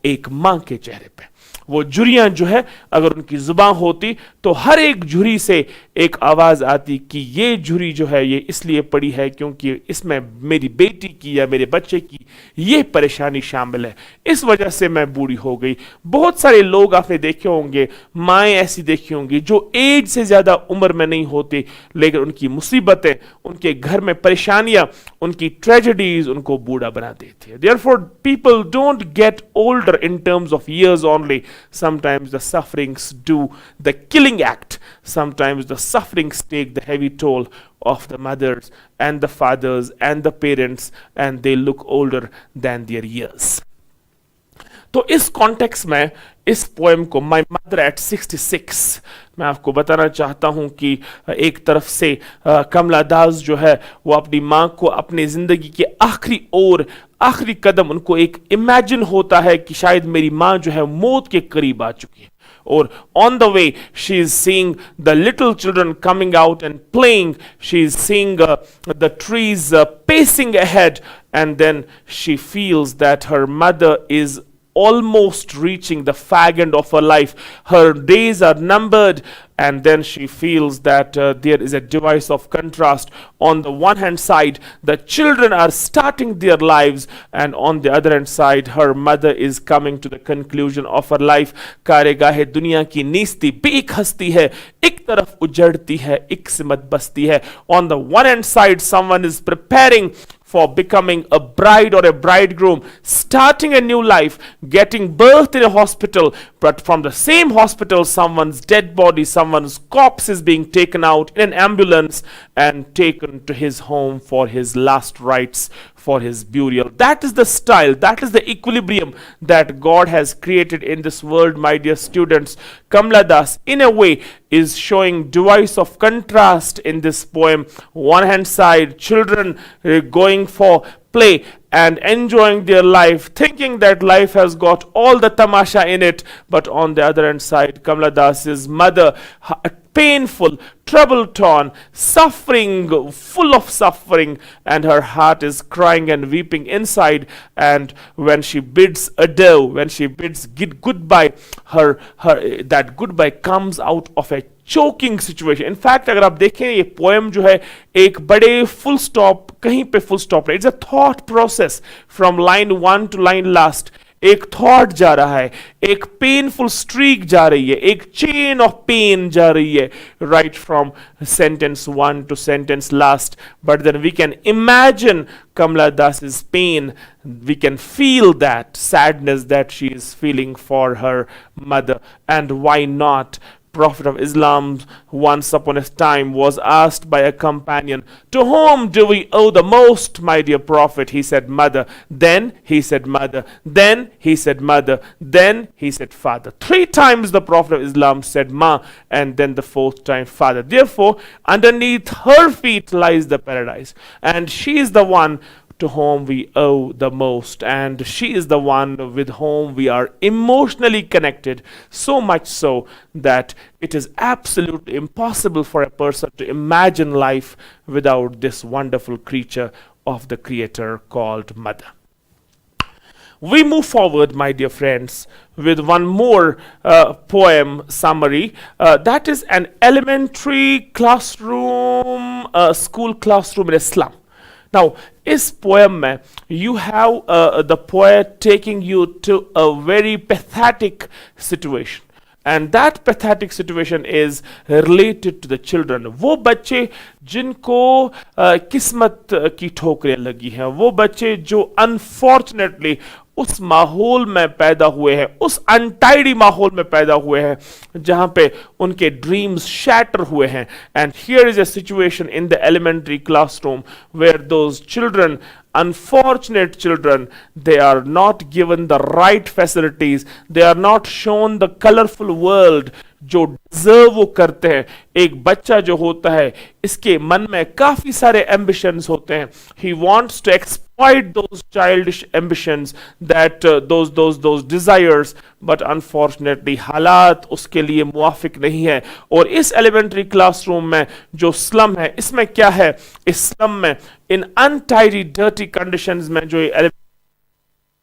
A: एक मां के चेहरे पे. वो झुर्रियां जो है, अगर उनकी जुबान होती तो हर एक झुर्री से एक आवाज आती कि ये झुर्री जो है ये इसलिए पड़ी है क्योंकि इसमें मेरी बेटी की या मेरे बच्चे की ये परेशानी शामिल है, इस वजह से मैं बूढ़ी हो गई. बहुत सारे लोग आपने देखे होंगे, माएँ ऐसी देखी होंगी जो एज से ज्यादा उम्र में नहीं होती, लेकिन उनकी मुसीबतें, उनके घर में परेशानियां, उनकी ट्रेजेडीज उनको बूढ़ा बना देती है. Therefore, people don't get older in terms of years only. Sometimes the sufferings do the killing act. Sometimes the sufferings take the heavy toll of the mothers and the fathers and the parents, and they look older than their years. तो इस context में इस poem को my mother eight 66 मैं आपको बताना चाहता हूं कि एक तरफ से कमला दास जो है वो अपनी मां को अपनी जिंदगी के आखिरी कदम उनको एक इमेजिन होता है कि शायद मेरी मां जो है मौत के करीब आ चुकी है. Or on the way, she is seeing the little children coming out and playing. She is seeing the trees pacing ahead, and then she feels that her mother is almost reaching the fag end of her life. Her days are numbered, and then she feels that there is a device of contrast. On the one hand side, the children are starting their lives, and on the other hand side, her mother is coming to the conclusion of her life. कारेगाहे दुनिया की नीस्ती bake हस्ती है, एक तरफ उजड़ती है, एक सिमत बसती है. On the one hand side, someone is preparing for becoming a bride or a bridegroom, starting a new life, getting birth in a hospital, but from the same hospital, someone's dead body, someone's corpse is being taken out in an ambulance and taken to his home for his last rites, for his burial. That is the style, that is the equilibrium that God has created in this world, my dear students. Kamala Das, in a way, is showing device of contrast in this poem. One hand side, children going for play and enjoying their life, thinking that life has got all the tamasha in it. But on the other hand side, Kamala Das's mother, painful, trouble torn, suffering, full of suffering, and her heart is crying and weeping inside. And when she bids adieu, when she bids goodbye, that goodbye comes out of a choking situation. In fact, अगर आप देखें ये poem जो है एक बड़े full stop, कहीं पे फुल स्टॉप नहीं, it's a thought process from line 1 to line last. एक थॉट जा रहा है, एक पेनफुल स्ट्रीक जा रही है, एक चेन ऑफ पेन जा रही है, right from sentence 1 to sentence last. But then we can imagine Kamala Das's pain. We can feel that sadness that she is feeling for her mother. And why not Prophet of Islam, once upon a time, was asked by a companion, "To whom do we owe the most, my dear Prophet?" He said, "Mother." Then he said, "Mother." Then he said, "Mother." Then he said, "Father." Three times the Prophet of Islam said, "Ma," and then the fourth time, "Father." Therefore, underneath her feet lies the paradise. And she is the one to whom we owe the most, and she is the one with whom we are emotionally connected, so much so that it is absolutely impossible for a person to imagine life without this wonderful creature of the Creator called Mother. We move forward, my dear friends, with one more poem summary. That is an elementary classroom, school classroom in Islam. Now, इस poem में you have the poet taking you to a very pathetic situation. And that pathetic situation is related to the children. वो बच्चे जिनको किस्मत की ठोकरें लगी हैं, वो बच्चे जो unfortunately उस माहौल में पैदा हुए हैं, उस अनटाइडी माहौल में पैदा हुए हैं जहां पे उनके ड्रीम्स शैटर हुए हैं. And here is a situation in the elementary classroom where those children, unfortunate children, they are not given the right facilities, they are not shown the colorful world जो डिजर्व वो करते हैं. एक बच्चा जो होता है इसके मन में काफी एम्बिशंस ambitions होते हैं. He wants to exploit those childish ambitions, that those desires, but unfortunately हालात उसके लिए मुआफिक नहीं है. और इस एलिमेंट्री क्लासरूम में जो स्लम है, इसमें क्या है, इस स्लम में इन अनटाइडी डर्टी कंडीशंस में जो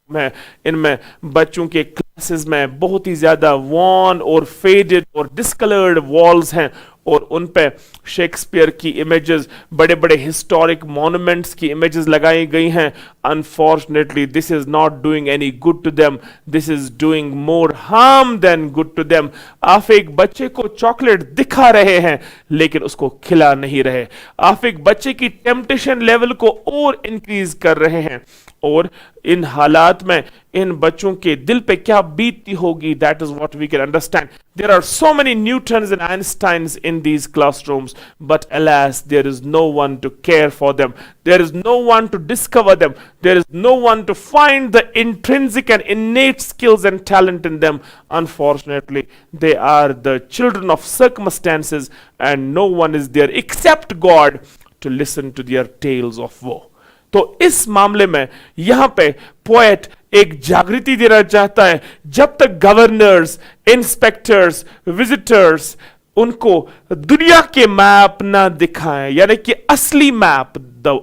A: में इनमें बच्चों के क्लासेस में बहुत ही ज्यादा वॉर्न और फेडेड और डिस्कलर्ड वॉल्स हैं और उन पे शेक्सपियर की इमेजेस, बड़े बड़े हिस्टोरिक मॉन्यूमेंट्स की इमेजेस लगाई गई हैं. Unfortunately this is not doing any good to them, this is doing more harm than good to them. आप एक बच्चे को चॉकलेट दिखा रहे हैं लेकिन उसको खिला नहीं रहे. आप एक बच्चे की टेम्पटेशन लेवल को और इंक्रीज कर रहे हैं. और इन हालात में इन बच्चों के दिल पे क्या बीतती होगी, that is what we can understand. There are so many Newtons and Einsteins in these classrooms, but alas there is no one to care for them, there is no one to discover them, there is no one to find the intrinsic and innate skills and talent in them. Unfortunately they are the children of circumstances and no one is there except God to listen to their tales of woe. तो इस मामले में यहां पे poet एक जागृति देना चाहता है. जब तक गवर्नर्स, इंस्पेक्टर्स, विजिटर्स उनको दुनिया के मैप ना दिखाएं, यानी कि असली map, the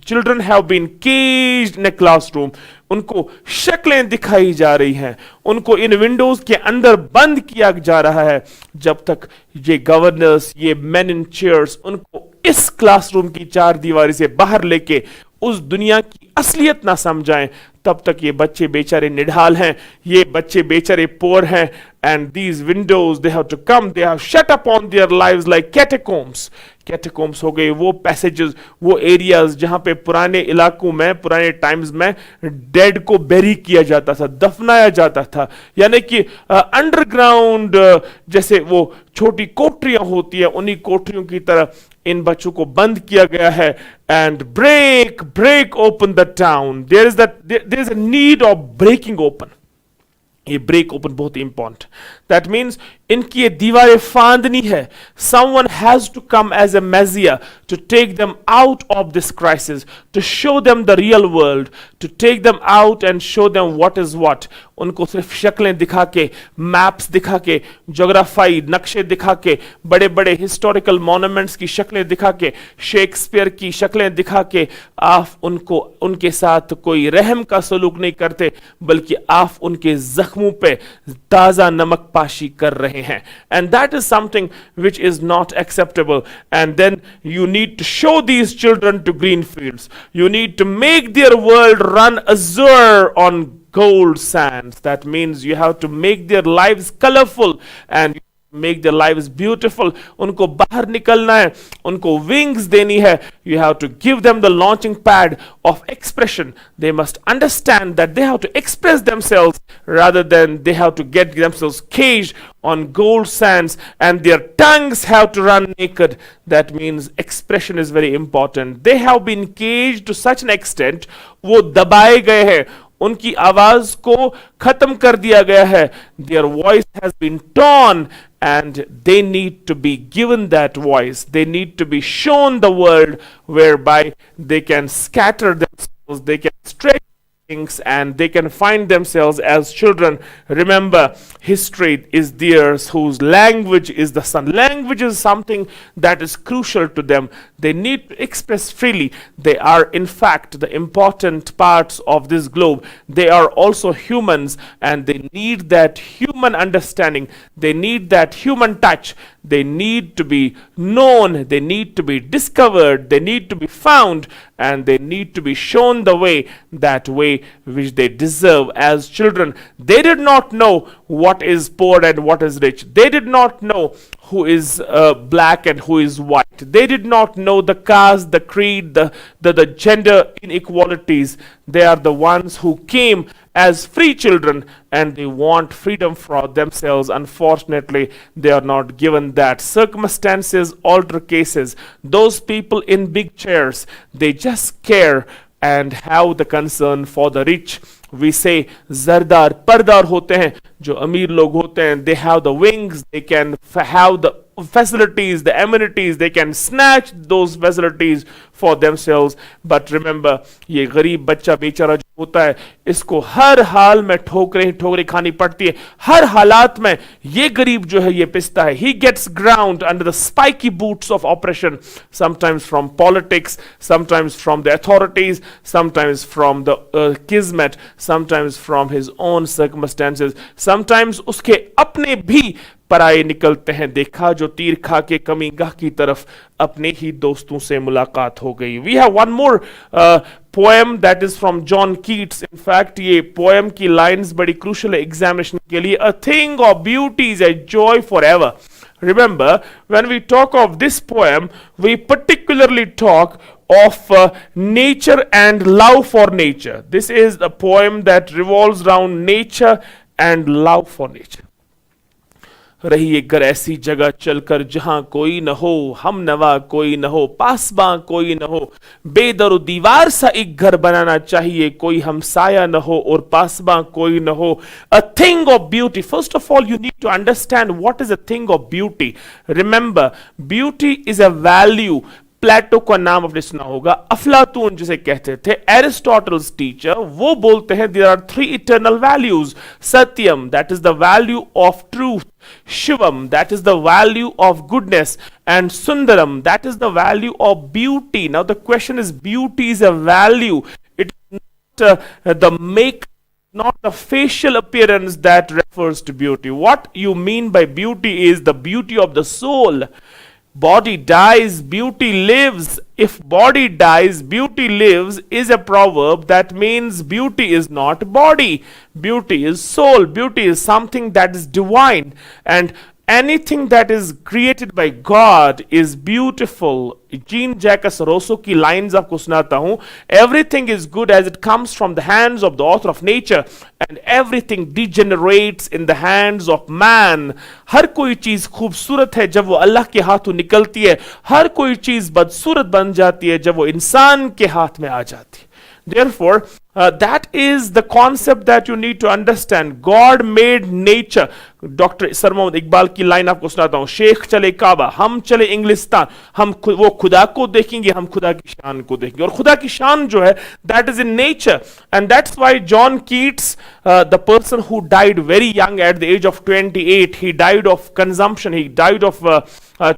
A: children have been caged in a classroom, उनको शक्लें दिखाई जा रही हैं, उनको इन विंडोज के अंदर बंद किया जा रहा है. जब तक ये गवर्नर्स, ये मेन इन चेयर्स उनको इस क्लासरूम की चार दीवारी से बाहर लेके उस दुनिया की असलियत ना समझाएं, तब तक ये बच्चे बेचारे निढाल हैं, ये बच्चे बेचारे पोर हैं. And these windows they have to come, they have shut up on their lives like catacombs. Catacombs हो गए वो पैसेजेस, वो एरियाज जहां पे पुराने इलाकों में, पुराने टाइम्स में डेड को बेरी किया जाता था, दफनाया जाता था. यानी कि अंडरग्राउंड जैसे वो छोटी कोठरियां होती है, उन्हीं कोठरियों की तरह इन बच्चों को बंद किया गया है. And break open the town, there is a need of breaking open. ये ब्रेक ओपन बहुत इंपॉर्टेंट. दैट मीन्स इनकी ये दीवारें फांदनी है. Someone has to come as a messiah to take them out of this crisis, to show them the real world, to take them out and show them what is what. उनको सिर्फ शक्लें दिखा के, maps दिखा के, ज्योग्राफाई नक्शे दिखा के, बड़े बड़े हिस्टोरिकल मॉन्यूमेंट्स की शक्लें दिखा के, शेक्सपियर की शक्लें दिखा के आप उनको, उनके साथ कोई रहम का सलूक नहीं करते, बल्कि आप उनके जख्मों पे ताजा नमक पाशी कर रहे हैं. And that is something which is not acceptable. And then you need to show these children to green fields, you need to make their world run azure on gold sands. That means you have to make their lives colorful and make their lives beautiful. उनको बाहर निकलना है, उनको wings देनी है. You have to give them the launching pad of expression. They must understand that they have to express themselves rather than they have to get themselves caged on gold sands and their tongues have to run naked. That means expression is very important. They have been caged to such an extent, वो दबाए गए हैं, उनकी आवाज को खत्म कर दिया गया है. Their voice has been torn and they need to be given that voice. They need to be shown the world whereby they can scatter themselves, they can stretch things, and they can find themselves as children. Remember, history is theirs, whose language is the sun. Language is something that is crucial to them. They need to express freely. They are, in fact, the important parts of this globe. They are also humans, and they need that human understanding. They need that human touch. They need to be known. They need to be discovered. They need to be found, and they need to be shown the way, that way which they deserve as children. They did not know what is poor and what is rich. They did not know who is black and who is white. They did not know the caste, the creed, the gender inequalities. They are the ones who came as free children and they want freedom for themselves. Unfortunately, they are not given that. Circumstances alter cases. Those people in big chairs, they just care and have the concern for the rich. We say zardar pardar hote hain, jo amir log hote hain, they have the wings, they can have the facilities, the amenities, they can snatch those facilities for themselves. But remember, ये गरीब बच्चा बेचारा जो होता है, इसको हर हाल में ठोकरें खानी पड़ती है. हर हालात में ये गरीब जो है ये पिसता है. He gets ground under the spiky boots of oppression, sometimes from politics, sometimes from the authorities, sometimes from the kismet, sometimes from his own circumstances, sometimes उसके अपने भी पराए निकलते हैं. देखा जो तीर खा के कमी गाह की तरफ अपने ही दोस्तों से मुलाकात हो गई. We have one more poem that is from John Keats. In fact, ये poem की lines बड़ी crucial है examination के लिए. A thing of beauty is a joy forever. Remember, when we talk of this poem, we particularly talk of nature and love for nature. This is a poem that revolves around nature and love for nature. रही एक घर ऐसी जगह चलकर जहां कोई न हो, हम नवा कोई न हो, पासबा कोई न हो, बेदरो दीवार सा एक घर बनाना चाहिए, कोई हमसाया न हो और पासबा कोई न हो. A thing of beauty. First of all, you need to understand what is a thing of beauty. Remember, beauty is a value. प्लेटो का नाम आपने सुना होगा, अफलातून जिसे कहते थे, एरिस्टोटल्स टीचर, वो बोलते हैं there are three eternal values. Satyam, that is the value of truth. Shivam, that is the value of goodness. And sundaram, that is the value of beauty. Now the question is, beauty is a value. It is not the make, not the facial appearance that refers to beauty. What you mean by beauty is the beauty of the soul. Body dies, beauty lives. If body dies, beauty lives is a proverb that means beauty is not body. Beauty is soul. Beauty is something that is divine. And anything that is created by God is beautiful. Jean Jacques Rousseau की lines आपको सुनाता हूं. Everything is good as it comes from the hands of the author of nature, and everything degenerates in the hands of man. हर कोई चीज खूबसूरत है जब वो अल्लाह के हाथों निकलती है. हर कोई चीज बदसूरत बन जाती है जब वो इंसान के हाथ में आ जाती है. Therefore, that is the concept that you need to understand. God made nature. Doctor sir Mohammad Iqbal की लाइन आपको सुनाता हूं. शेख चले काबा, हम चले इंग्लिस्तान, वो खुदा को देखेंगे, हम खुदा की शान को देखेंगे. और खुदा की शान जो है, that is in nature. And that's why John Keats, the person who died very young at the age of 28, he died of consumption, he died of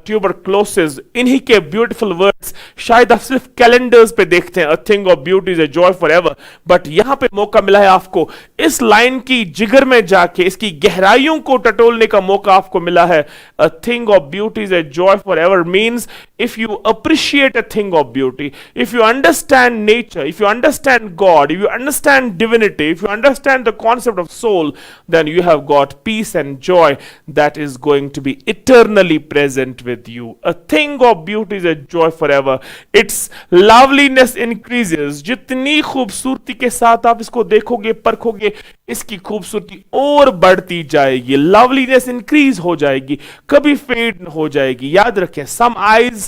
A: tuberculosis. इन्हीं के beautiful words शायद आप सिर्फ कैलेंडर्स पे देखते हैं, a thing of beauty is a joy forever. But यहां पे मौका मिला है आपको इस लाइन की जिगर में जाके इसकी गहराइयों को टटोलने का मौका आपको मिला है. A thing of beauty is a joy for ever means if you appreciate a thing of beauty, if you understand nature, if you understand God, if you understand divinity, if you understand the concept of soul, then you have got peace and joy that is going to be eternally present with you. A thing of beauty is a joy forever. Its loveliness increases. जितनी खूबसूरती के साथ आप इसको देखोगे परखोगे इसकी खूबसूरती और बढ़ती जाएगी. लवलीनेस इंक्रीज हो जाएगी, कभी फेड हो जाएगी. याद रखें, some eyes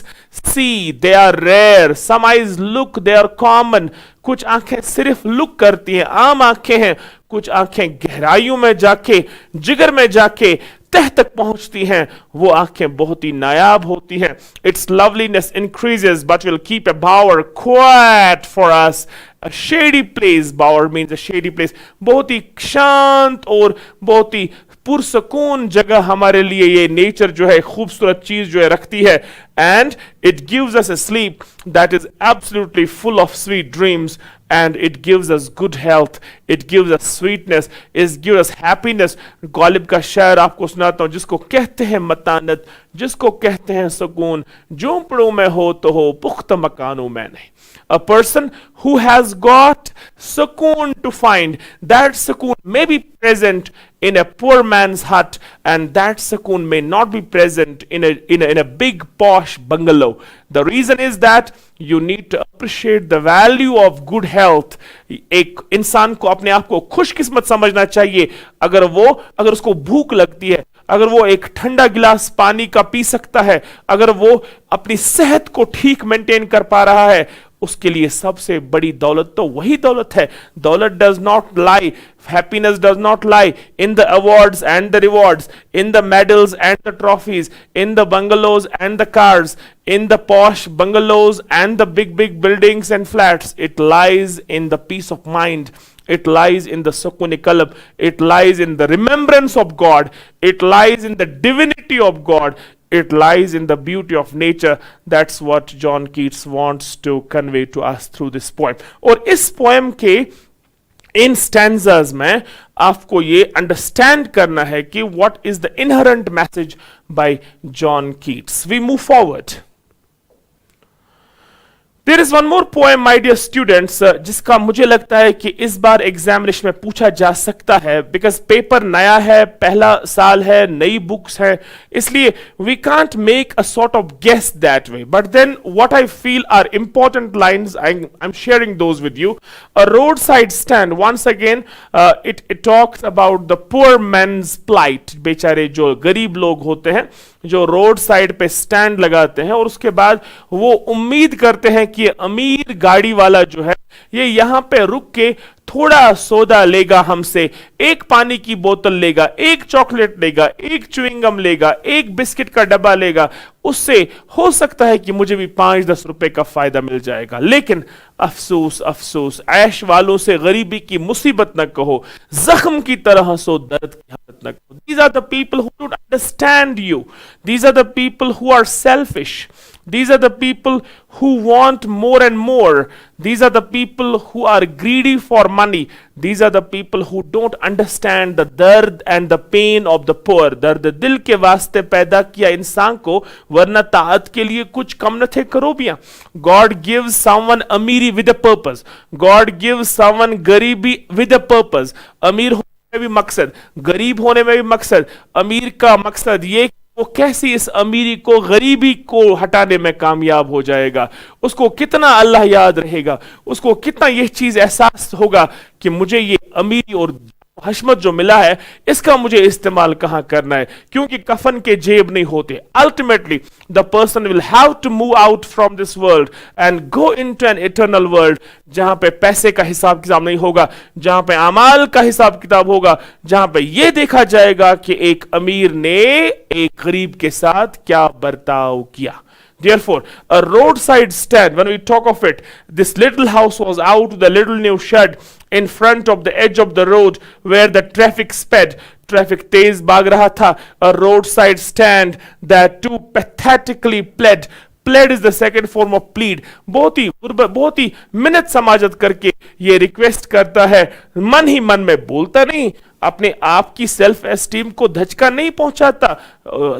A: see they are rare, some eyes look they are common. कुछ आंखें सिर्फ लुक करती हैं, आम आंखें हैं. कुछ आंखें गहराइयों में जाके जिगर में जाके तह तक पहुंचती हैं, वो आंखें बहुत ही नायाब होती हैं. Its loveliness increases but will keep a bower quiet for us. A shady place, bower means a shady place. बहुत ही शांत और बहुत ही पुरसकून जगह हमारे लिए ये नेचर जो है खूबसूरत चीज जो है रखती है. And it gives us a sleep that is absolutely full of sweet dreams, and it gives us good health, it gives us sweetness, it gives us happiness. Ghalib का शायर आपको सुनाता हूं, जिसको कहते हैं मतानत, जिसको कहते हैं सुकून, झोंपड़ों में हो तो हो, पुख्त मकानों में नहीं. A person who has got sukoon to find, that sukoon may be present in a poor man's hut, and that sukoon may not be present in a big posh bungalow. The reason is that you need to appreciate the value of good health. एक इंसान को अपने आप को खुशकिस्मत समझना चाहिए अगर उसको भूख लगती है, अगर वो एक ठंडा गिलास पानी का पी सकता है, अगर वो अपनी सेहत को ठीक मेंटेन कर पा रहा है, उसके लिए सबसे बड़ी दौलत तो वही दौलत है. दौलत does not lie, happiness does not lie in the awards and the rewards, in the medals and the trophies, in the bungalows and the cars, in the posh bungalows and the big buildings and flats. It lies in the peace of mind. It lies in the sukun qalb. It lies in the remembrance of God. It lies in the divinity of God. It lies in the beauty of nature. That's what John Keats wants to convey to us through this poem. और इस poem के इन stanzas में आपको ये understand करना है कि what is the inherent message by John Keats. We move forward. There is one more poem my dear students, जिसका मुझे लगता है कि इस बार एग्जामिनेशन में पूछा जा सकता है, बिकॉज पेपर नया है, पहला साल है, नई बुक्स है, इसलिए we can't make a sort of guess that way. But then what I feel are important lines, I am sharing those with you. A road side stand, once again it talks about the poor man's plight. बेचारे जो गरीब लोग होते हैं जो road side पे stand लगाते हैं और उसके बाद वो उम्मीद करते हैं कि अमीर गाड़ी वाला जो है ये यहां पे रुक के थोड़ा सौदा लेगा हमसे, एक पानी की बोतल लेगा, एक चॉकलेट लेगा, एक च्युइंगम लेगा, एक बिस्किट का डब्बा लेगा, उससे हो सकता है कि मुझे भी 5-10 रुपए का फायदा मिल जाएगा. लेकिन अफसोस अफसोस, ऐश वालों से गरीबी की मुसीबत न कहो, जख्म की तरह सो दर्द की हालत न कहो. These are the people who don't understand you. These are the people who are selfish. These are the people who want more and more. These are the people who are greedy for money. These are the people who don't understand the dard and the pain of the poor. दर्द दिल के वास्ते पैदा किया इंसान को, वरना ताअत के लिए कुछ कम न थे करोबियां. God gives someone अमीरी with a purpose. God gives someone गरीबी with a purpose. अमीर होने में भी मकसद, गरीब होने में भी मकसद. अमीर का मकसद ये वो कैसी इस अमीरी को, गरीबी को हटाने में कामयाब हो जाएगा, उसको कितना अल्लाह याद रहेगा, उसको कितना यह चीज एहसास होगा कि मुझे ये अमीरी और हशमत जो मिला है इसका मुझे इस्तेमाल कहां करना है, क्योंकि कफन के जेब नहीं होते. Ultimately the person will have to move out from this world and go into an eternal world, जहां पे पैसे का हिसाब किताब नहीं होगा, जहां पे अमाल का हिसाब किताब होगा, जहां पे यह देखा जाएगा कि एक अमीर ने एक गरीब के साथ क्या बर्ताव किया. Therefore, a roadside stand, when we talk of it, this little house was out with a little new shed in front of the edge of the road where the traffic sped. Traffic तेज भाग रहा था. A roadside stand that too pathetically played is the second form of plead, बहुत ही मिन्नत समाजत करके ये request करता है, मन ही मन में बोलता नहीं, अपने आप की सेल्फ एस्टीम को धचका नहीं पहुंचाता,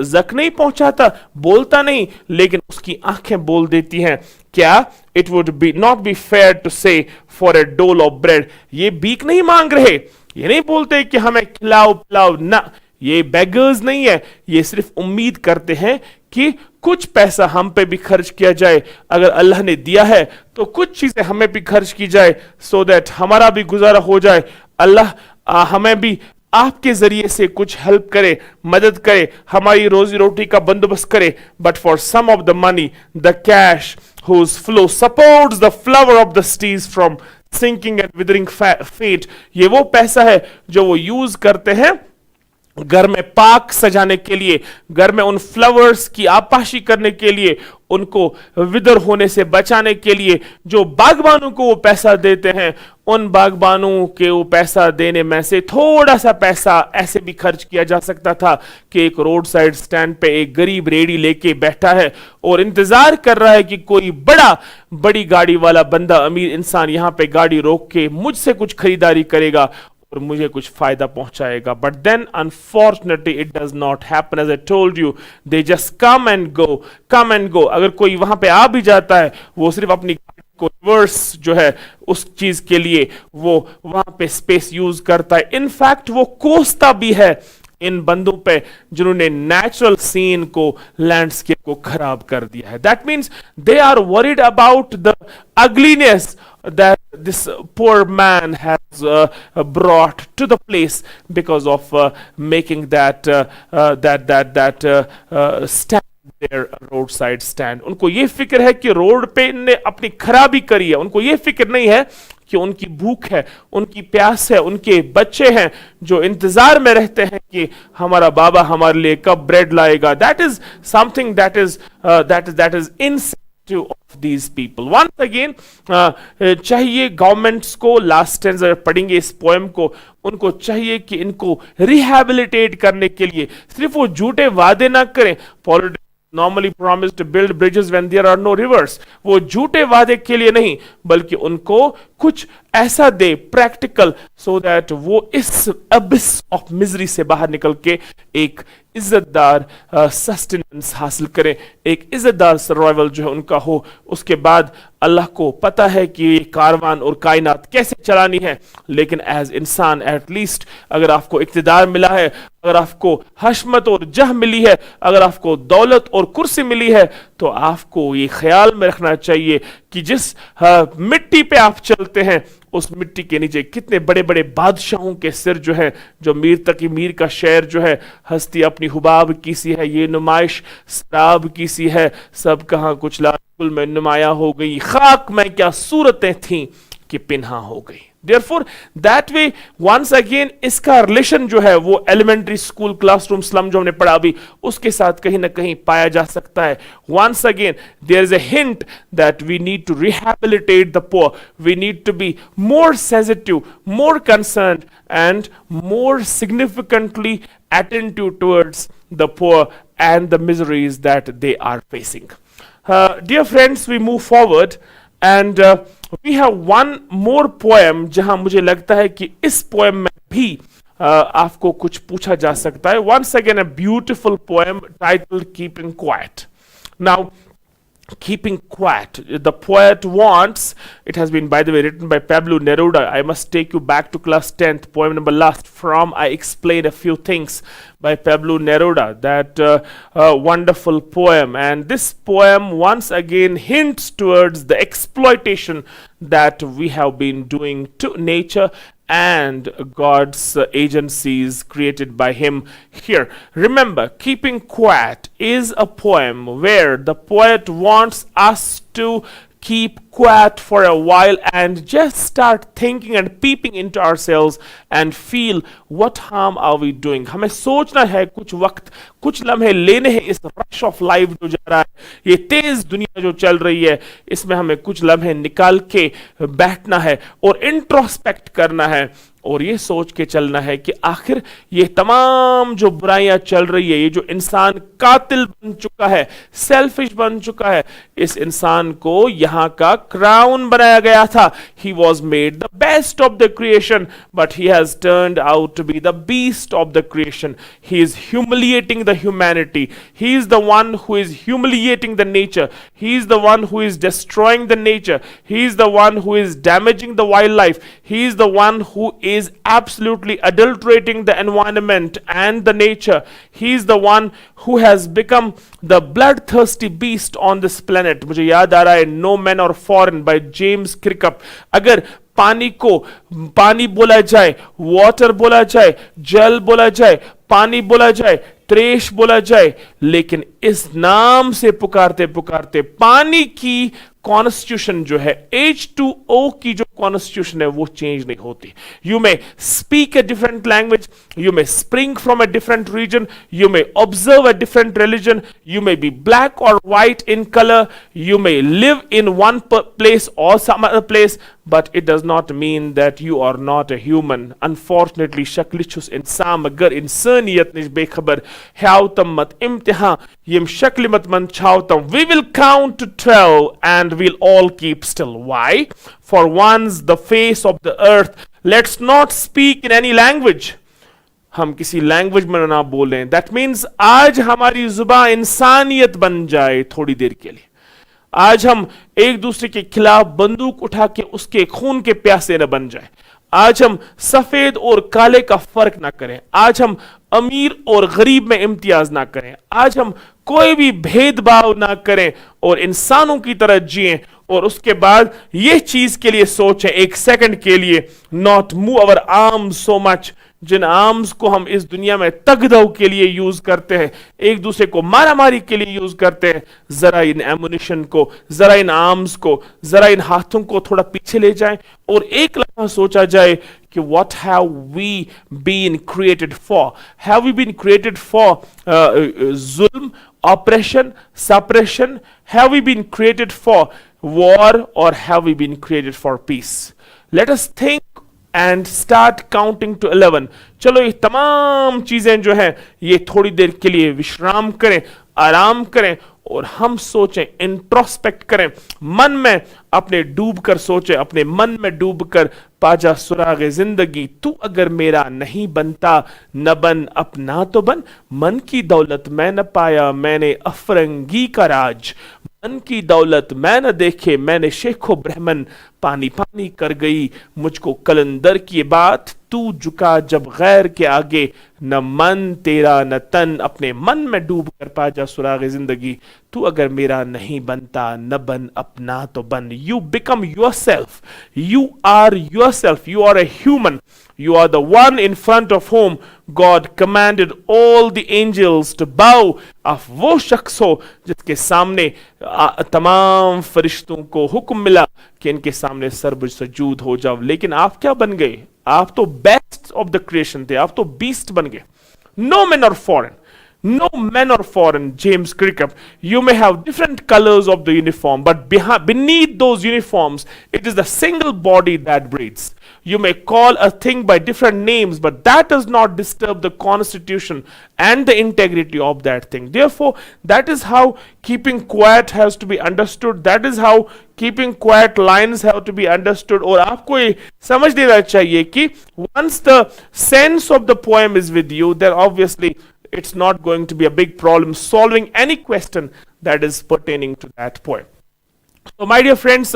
A: जक नहीं पहुंचाता, बोलता नहीं, लेकिन उसकी आंखें बोल देती हैं। क्या it would be not be fair to say for a dole of bread, ये भीख नहीं मांग रहे, ये नहीं बोलते कि हमें खिलाओ पिलाओ ना, ये बेगर्स नहीं है, ये सिर्फ उम्मीद करते हैं कि कुछ पैसा हम पे भी खर्च किया जाए, अगर अल्लाह ने दिया है तो कुछ चीजें हमें भी खर्च की जाए, सो दैट हमारा भी गुजारा हो जाए, अल्लाह हमें भी आपके जरिए से कुछ हेल्प करे, मदद करे, हमारी रोजी रोटी का बंदोबस्त करे। But for some of the money the cash whose flow supports the flower of the steeds from sinking and withering fate, ये वो पैसा है जो वो यूज करते हैं घर में पार्क सजाने के लिए, घर में उन फ्लावर्स की आपाशी करने के लिए, उनको विदर होने से बचाने के लिए। जो बागबानों को वो पैसा देते हैं, उन बागबानों के वो पैसा देने में से थोड़ा सा पैसा ऐसे भी खर्च किया जा सकता था कि एक रोड साइड स्टैंड पे एक गरीब रेडी लेके बैठा है और इंतजार कर रहा है कि कोई बड़ी गाड़ी वाला बंदा, अमीर इंसान यहां पे गाड़ी रोक के मुझसे कुछ खरीदारी करेगा और मुझे कुछ फायदा पहुंचाएगा। But then unfortunately it does not happen, as I told you, they just come and go. अगर कोई वहां पे आ भी जाता है, वो सिर्फ अपनी को रिवर्स जो है उस चीज के लिए वो वहां पे स्पेस यूज करता है। इनफैक्ट वो कोसता भी है इन बंदों पे जिन्होंने नेचुरल सीन को, लैंडस्केप को खराब कर दिया है। That means they are worried about the ugliness that this poor man has brought to the place because of making that stand there, roadside stand. उनको ये फिक्र है कि रोड पे इनने अपनी खराबी करी है, उनको ये फिक्र नहीं है कि उनकी भूख है, उनकी प्यास है, उनके बच्चे हैं जो इंतजार में रहते हैं कि हमारा बाबा हमारे लिए कब ब्रेड लाएगा। That is something that is insensitive of these people. Once again, चाहिए गवर्नमेंट्स को, लास्ट स्टैंजा पढ़ेंगे इस पोएम को, उनको चाहिए कि इनको रिहैबिलिटेट करने के लिए सिर्फ वो झूठे वादे ना करें। Politics normally promise to build bridges when there are no rivers, वो झूठे वादे के लिए नहीं, बल्कि उनको कुछ ऐसा दे प्रैक्टिकल, सो दैट वो इस अबिस ऑफ मिजरी से बाहर निकल के एक इज्जतदार सस्टेनेंस हासिल करें, एक इज्जतदार सर्वाइवल जो है उनका हो। उसके बाद अल्लाह को पता है कि ये कारवान और कायनात कैसे चलानी है, लेकिन एज इंसान एटलीस्ट अगर आपको इक्तिदार मिला है, अगर आपको हशमत और जह मिली है, अगर आपको दौलत और कुर्सी मिली है, तो आपको ये ख्याल में रखना चाहिए कि जिस मिट्टी पे आप चलते हैं उस मिट्टी के नीचे कितने बड़े बड़े बादशाहों के सिर जो है, जो मीर तकी मीर का शेर जो है, हस्ती अपनी हुबाब की सी है, ये नुमाइश शराब की सी है, सब कहां कुछ लाकुल में नुमाया हो गई, खाक में क्या सूरतें थीं कि पिन्हा हो गई। Therefore, that way, once again, इसका रिलेशन जो है वो एलिमेंट्री स्कूल क्लासरूम स्लम जो हमने पढ़ा अभी उसके साथ कहीं ना कहीं पाया जा सकता है। Once again, there is a hint that we need to rehabilitate the poor. We need to be more sensitive, more concerned, and more significantly attentive towards the poor and the miseries that they are facing. Dear friends, we move forward and we have one more poem जहां मुझे लगता है कि इस poem में भी आपको कुछ पूछा जा सकता है। Once again, a beautiful poem titled Keeping Quiet. Now, keeping quiet, the poet wants, it has been by the way written by Pablo Neruda. I must take you back to class 10th, poem number last, from I explained a few things by Pablo Neruda, that wonderful poem. And this poem once again hints towards the exploitation that we have been doing to nature and God's agencies created by him here. Remember, Keeping Quiet is a poem where the poet wants us to keep quiet for a while and just start thinking and peeping into ourselves and feel what harm are we doing. हमें सोचना है, कुछ वक्त, कुछ लम्हे लेने हैं इस रश ऑफ लाइफ जो जा रहा है, ये तेज दुनिया जो चल रही है, इसमें हमें कुछ लम्हे निकाल के बैठना है और इंट्रोस्पेक्ट करना है और ये सोच के चलना है कि आखिर ये तमाम जो बुराइयां चल रही है, ये जो इंसान कातिल बन चुका है, सेल्फिश बन चुका है, इस इंसान को यहां का क्राउन बनाया गया था. He was made the best of the creation, but he has turned out to be the beast of the creation. He is humiliating the humanity. He is the one who is humiliating the nature. He is the one who is destroying the nature. He is the one who is damaging the wildlife. He is the one who is absolutely adulterating the environment and the nature. He is the one who has become the bloodthirsty beast on this planet. मुझे याद आ रहा है No Men or Foreign by James Crickop. अगर पानी को पानी बोला जाए, वाटर बोला जाए, जल बोला जाए, पानी बोला जाए, त्रेश बोला जाए, लेकिन इस नाम से पुकारते पुकारते पानी की कॉन्स्टिट्यूशन जो है, H2O की जो कॉन्स्टिट्यूशन है, वो चेंज नहीं होती. You may speak a different language, you may spring from a different region, you may observe a different religion, you may be black और white in colour, you may live in one place और some other place, but it does not mean that you are not a human. Unfortunately, शक्लिचुस इंसान अगर इंसानियत निज बेखबर हाउतम मत इम्तिहान यम शक्ल मत मन छावतम. We will count to 12 and we'll all keep still. Why? For once the face of the earth, let's not speak in any language. हम किसी लैंग्वेज में ना बोलें. That means आज हमारी जुबान इंसानियत बन जाए थोड़ी देर के लिए. आज हम एक दूसरे के खिलाफ बंदूक उठा के उसके खून के प्यासे न बन जाए. आज हम सफेद और काले का फर्क ना करें. आज हम अमीर और गरीब में इम्तियाज ना करें. आज हम कोई भी भेदभाव ना करें और इंसानों की तरह जिएं. और उसके बाद ये चीज के लिए सोचें एक सेकंड के लिए, not move our arms so much. जिन आर्म्स को हम इस दुनिया में तगदव के लिए यूज करते हैं, एक दूसरे को मारामारी के लिए यूज करते हैं, जरा इन एमुनिशन को, जरा इन आर्म्स को, जरा इन हाथों को थोड़ा पीछे ले जाएं और एक लम्हा सोचा जाए कि what have we been created for? Have we been created for zulm, oppression, suppression? Have we been created for war or have we been created for peace? Let us think and start counting to 11. चलो ये तमाम चीजें जो है ये थोड़ी देर के लिए विश्राम करें, आराम करें और हम सोचें, इंट्रोस्पेक्ट करें, मन में अपने डूब कर सोचें, अपने मन में डूब कर पाजा सुरागे जिंदगी. तू अगर मेरा नहीं बनता न बन, अपना तो बन. मन की दौलत मैं न पाया, मैंने अफरंगी का राज. मन की दौलत मैं न देखे, मैंने शेखो ब्राह्मण. पानी पानी कर गई मुझको कलंदर की बात. तू झुका जब गैर के आगे, न मन तेरा न तन. अपने मन में डूब कर पा जा सुरागे जिंदगी. तू अगर मेरा नहीं बनता न बन, अपना तो बन. You become yourself. You are yourself. You are a human. You are the one in front of whom God commanded all the angels to bow. आप वो शख्स हो जिसके सामने तमाम फरिश्तों को हुक्म मिला कि इनके सामने सरबुज सजूद हो जाओ. लेकिन आप क्या बन गए? आप तो बेस्ट ऑफ द क्रिएशन थे. आप तो बीस्ट बन गए. No men or foreign. No men or foreign, James Crickop. You may have different colors of the uniform, but beneath those uniforms, it is the single body that breathes. You may call a thing by different names, but that does not disturb the constitution and the integrity of that thing. Therefore, that is how keeping quiet has to be understood. That is how keeping quiet lines have to be understood. और आपको ये समझ लेना चाहिए कि once the sense of the poem is with you, then obviously it's not going to be a big problem solving any question that is pertaining to that poem. So my dear friends,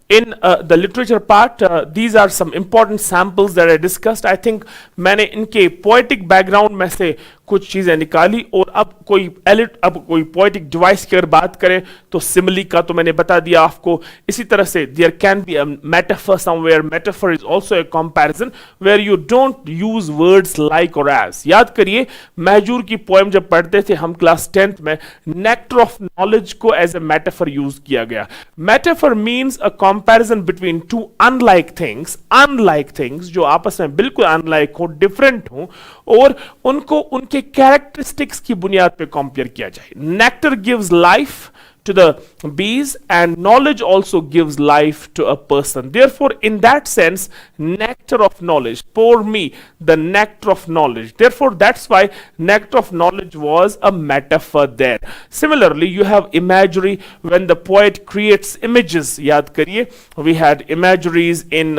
A: in the literature part, these are some important samples that I discussed. I think मैंने इनके poetic background में से कुछ चीजें निकाली. और अब कोई poetic device की अगर बात करें तो simile का तो मैंने बता दिया आपको. इसी तरह से there can be a metaphor somewhere. Metaphor is also a comparison where you don't use words like or as. याद करिए महजूर की poem जब पढ़ते थे हम क्लास 10th में, nectar of knowledge को as a metaphor use किया गया. Metaphor means a comparison between two unlike things जो आपस में बिल्कुल unlike हो, different हो, और उनको उनके characteristics की बुनियाद पे कंपेयर किया जाए. Nectar gives life to the bees, and knowledge also gives life to a person. Therefore, in that sense, nectar of knowledge, pour me the nectar of knowledge. Therefore, that's why nectar of knowledge was a metaphor there. Similarly, you have imagery when the poet creates images. Yaad kariye, we had imageries in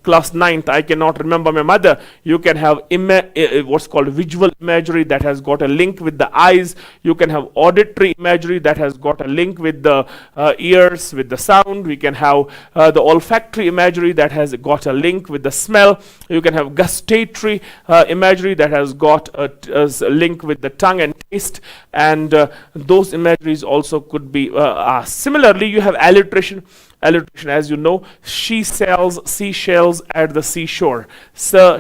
A: class 9th. I cannot remember my mother. You can have what's called visual imagery that has got a link with the eyes. You can have auditory imagery that has got a link with the ears, with the sound. We can have the olfactory imagery that has got a link with the smell. You can have gustatory imagery that has got a link with the tongue and taste, and those imageries also could be asked. Similarly, you have alliteration. Alliteration, as you know, she sells seashells at the seashore. So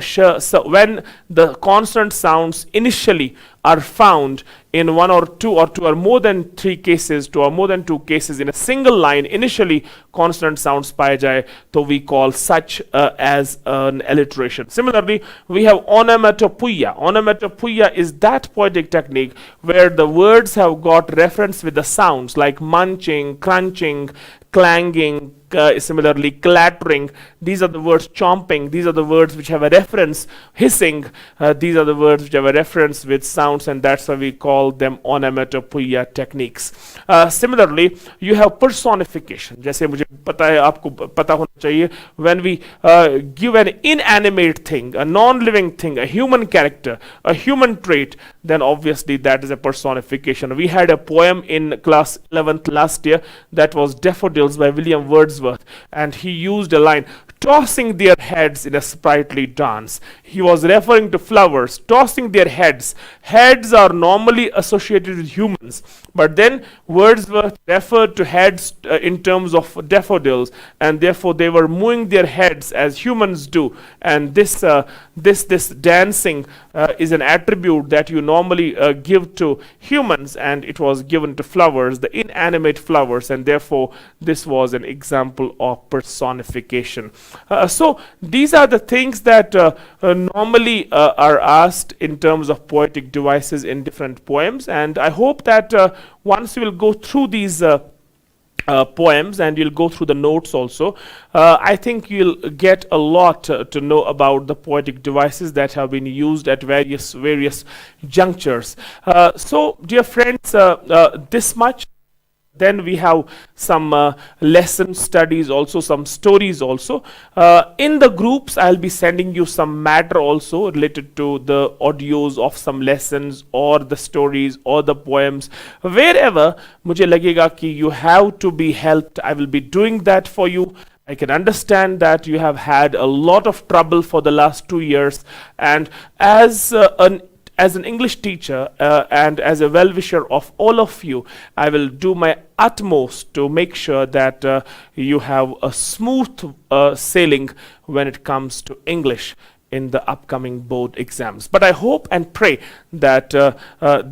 A: when the consonant sounds initially are found in one or two or more than three cases, two or more than two cases in a single line, initially consonant sounds paye jaye, so we call such as an alliteration. Similarly, we have onomatopoeia. Onomatopoeia is that poetic technique where the words have got reference with the sounds like munching, crunching, clanging, similarly clattering. These are the words. Chomping, these are the words which have a reference. Hissing, these are the words which have a reference with sounds, and that's why we call them onomatopoeia techniques. Similarly, you have personification. जैसे मुझे पता है, आपको पता होना चाहिए, when we give an inanimate thing, a non-living thing, a human character, a human trait, then obviously that is a personification. We had a poem in class 11th last year that was Daffodils by William Wordsworth, and he used a line, tossing their heads in a sprightly dance. He was referring to flowers tossing their heads. Heads are normally associated with humans, but then Wordsworth referred to heads in terms of daffodils, and therefore they were moving their heads as humans do. And this dancing is an attribute that you normally give to humans, and it was given to flowers, the inanimate flowers, and therefore this was an example of personification. So these are the things that normally are asked in terms of poetic devices in different poems, and I hope that once you will go through these poems and you'll go through the notes also, I think you'll get a lot to know about the poetic devices that have been used at various junctures. So dear friends, this much. Then we have some lesson studies also, some stories also. In the groups, I'll be sending you some matter also related to the audios of some lessons or the stories or the poems. Wherever मुझे लगेगा कि you have to be helped, I will be doing that for you. I can understand that you have had a lot of trouble for the last 2 years, and as an English teacher and as a well-wisher of all of you, I will do my utmost to make sure that you have a smooth sailing when it comes to English in the upcoming board exams. But I hope and pray that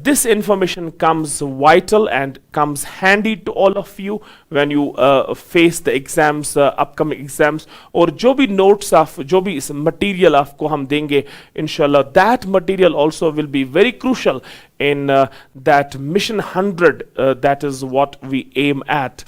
A: this information comes vital and comes handy to all of you when you face the exams, upcoming exams, और जो भी notes of जो भी इस material आपको हम देंगे, inshallah, that material also will be very crucial in that mission 100. That is what we aim at.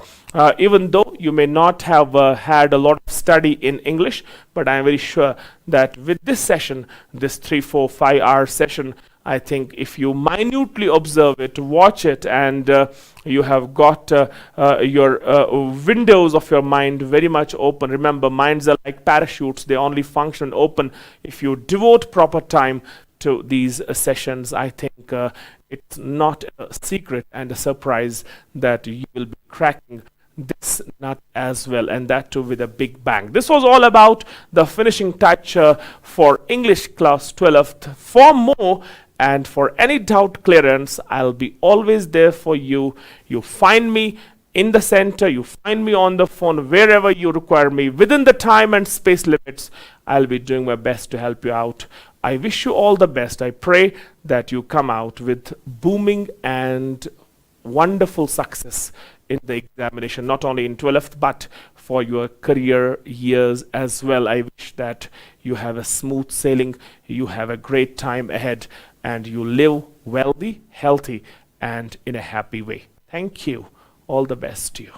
A: Even though you may not have had a lot of study in English, but I am very sure that with this session, this 3, 4, 5 hour session, I think if you minutely observe it, watch it, and you have got your windows of your mind very much open. Remember, minds are like parachutes. They only function open if you devote proper time to these sessions. I think it's not a secret and a surprise that you will be cracking this nut as well, and that too with a big bang. This was all about the finishing touch for English class 12th. For more and for any doubt clearance, I'll be always there for you. You find me in the center, you find me on the phone, wherever you require me, within the time and space limits. I'll be doing my best to help you out. I wish you all the best. I pray that you come out with booming and wonderful success in the examination, not only in 12th, but for your career years as well. I wish that you have a smooth sailing, you have a great time ahead, and you live wealthy, healthy, and in a happy way. Thank you. All the best to you.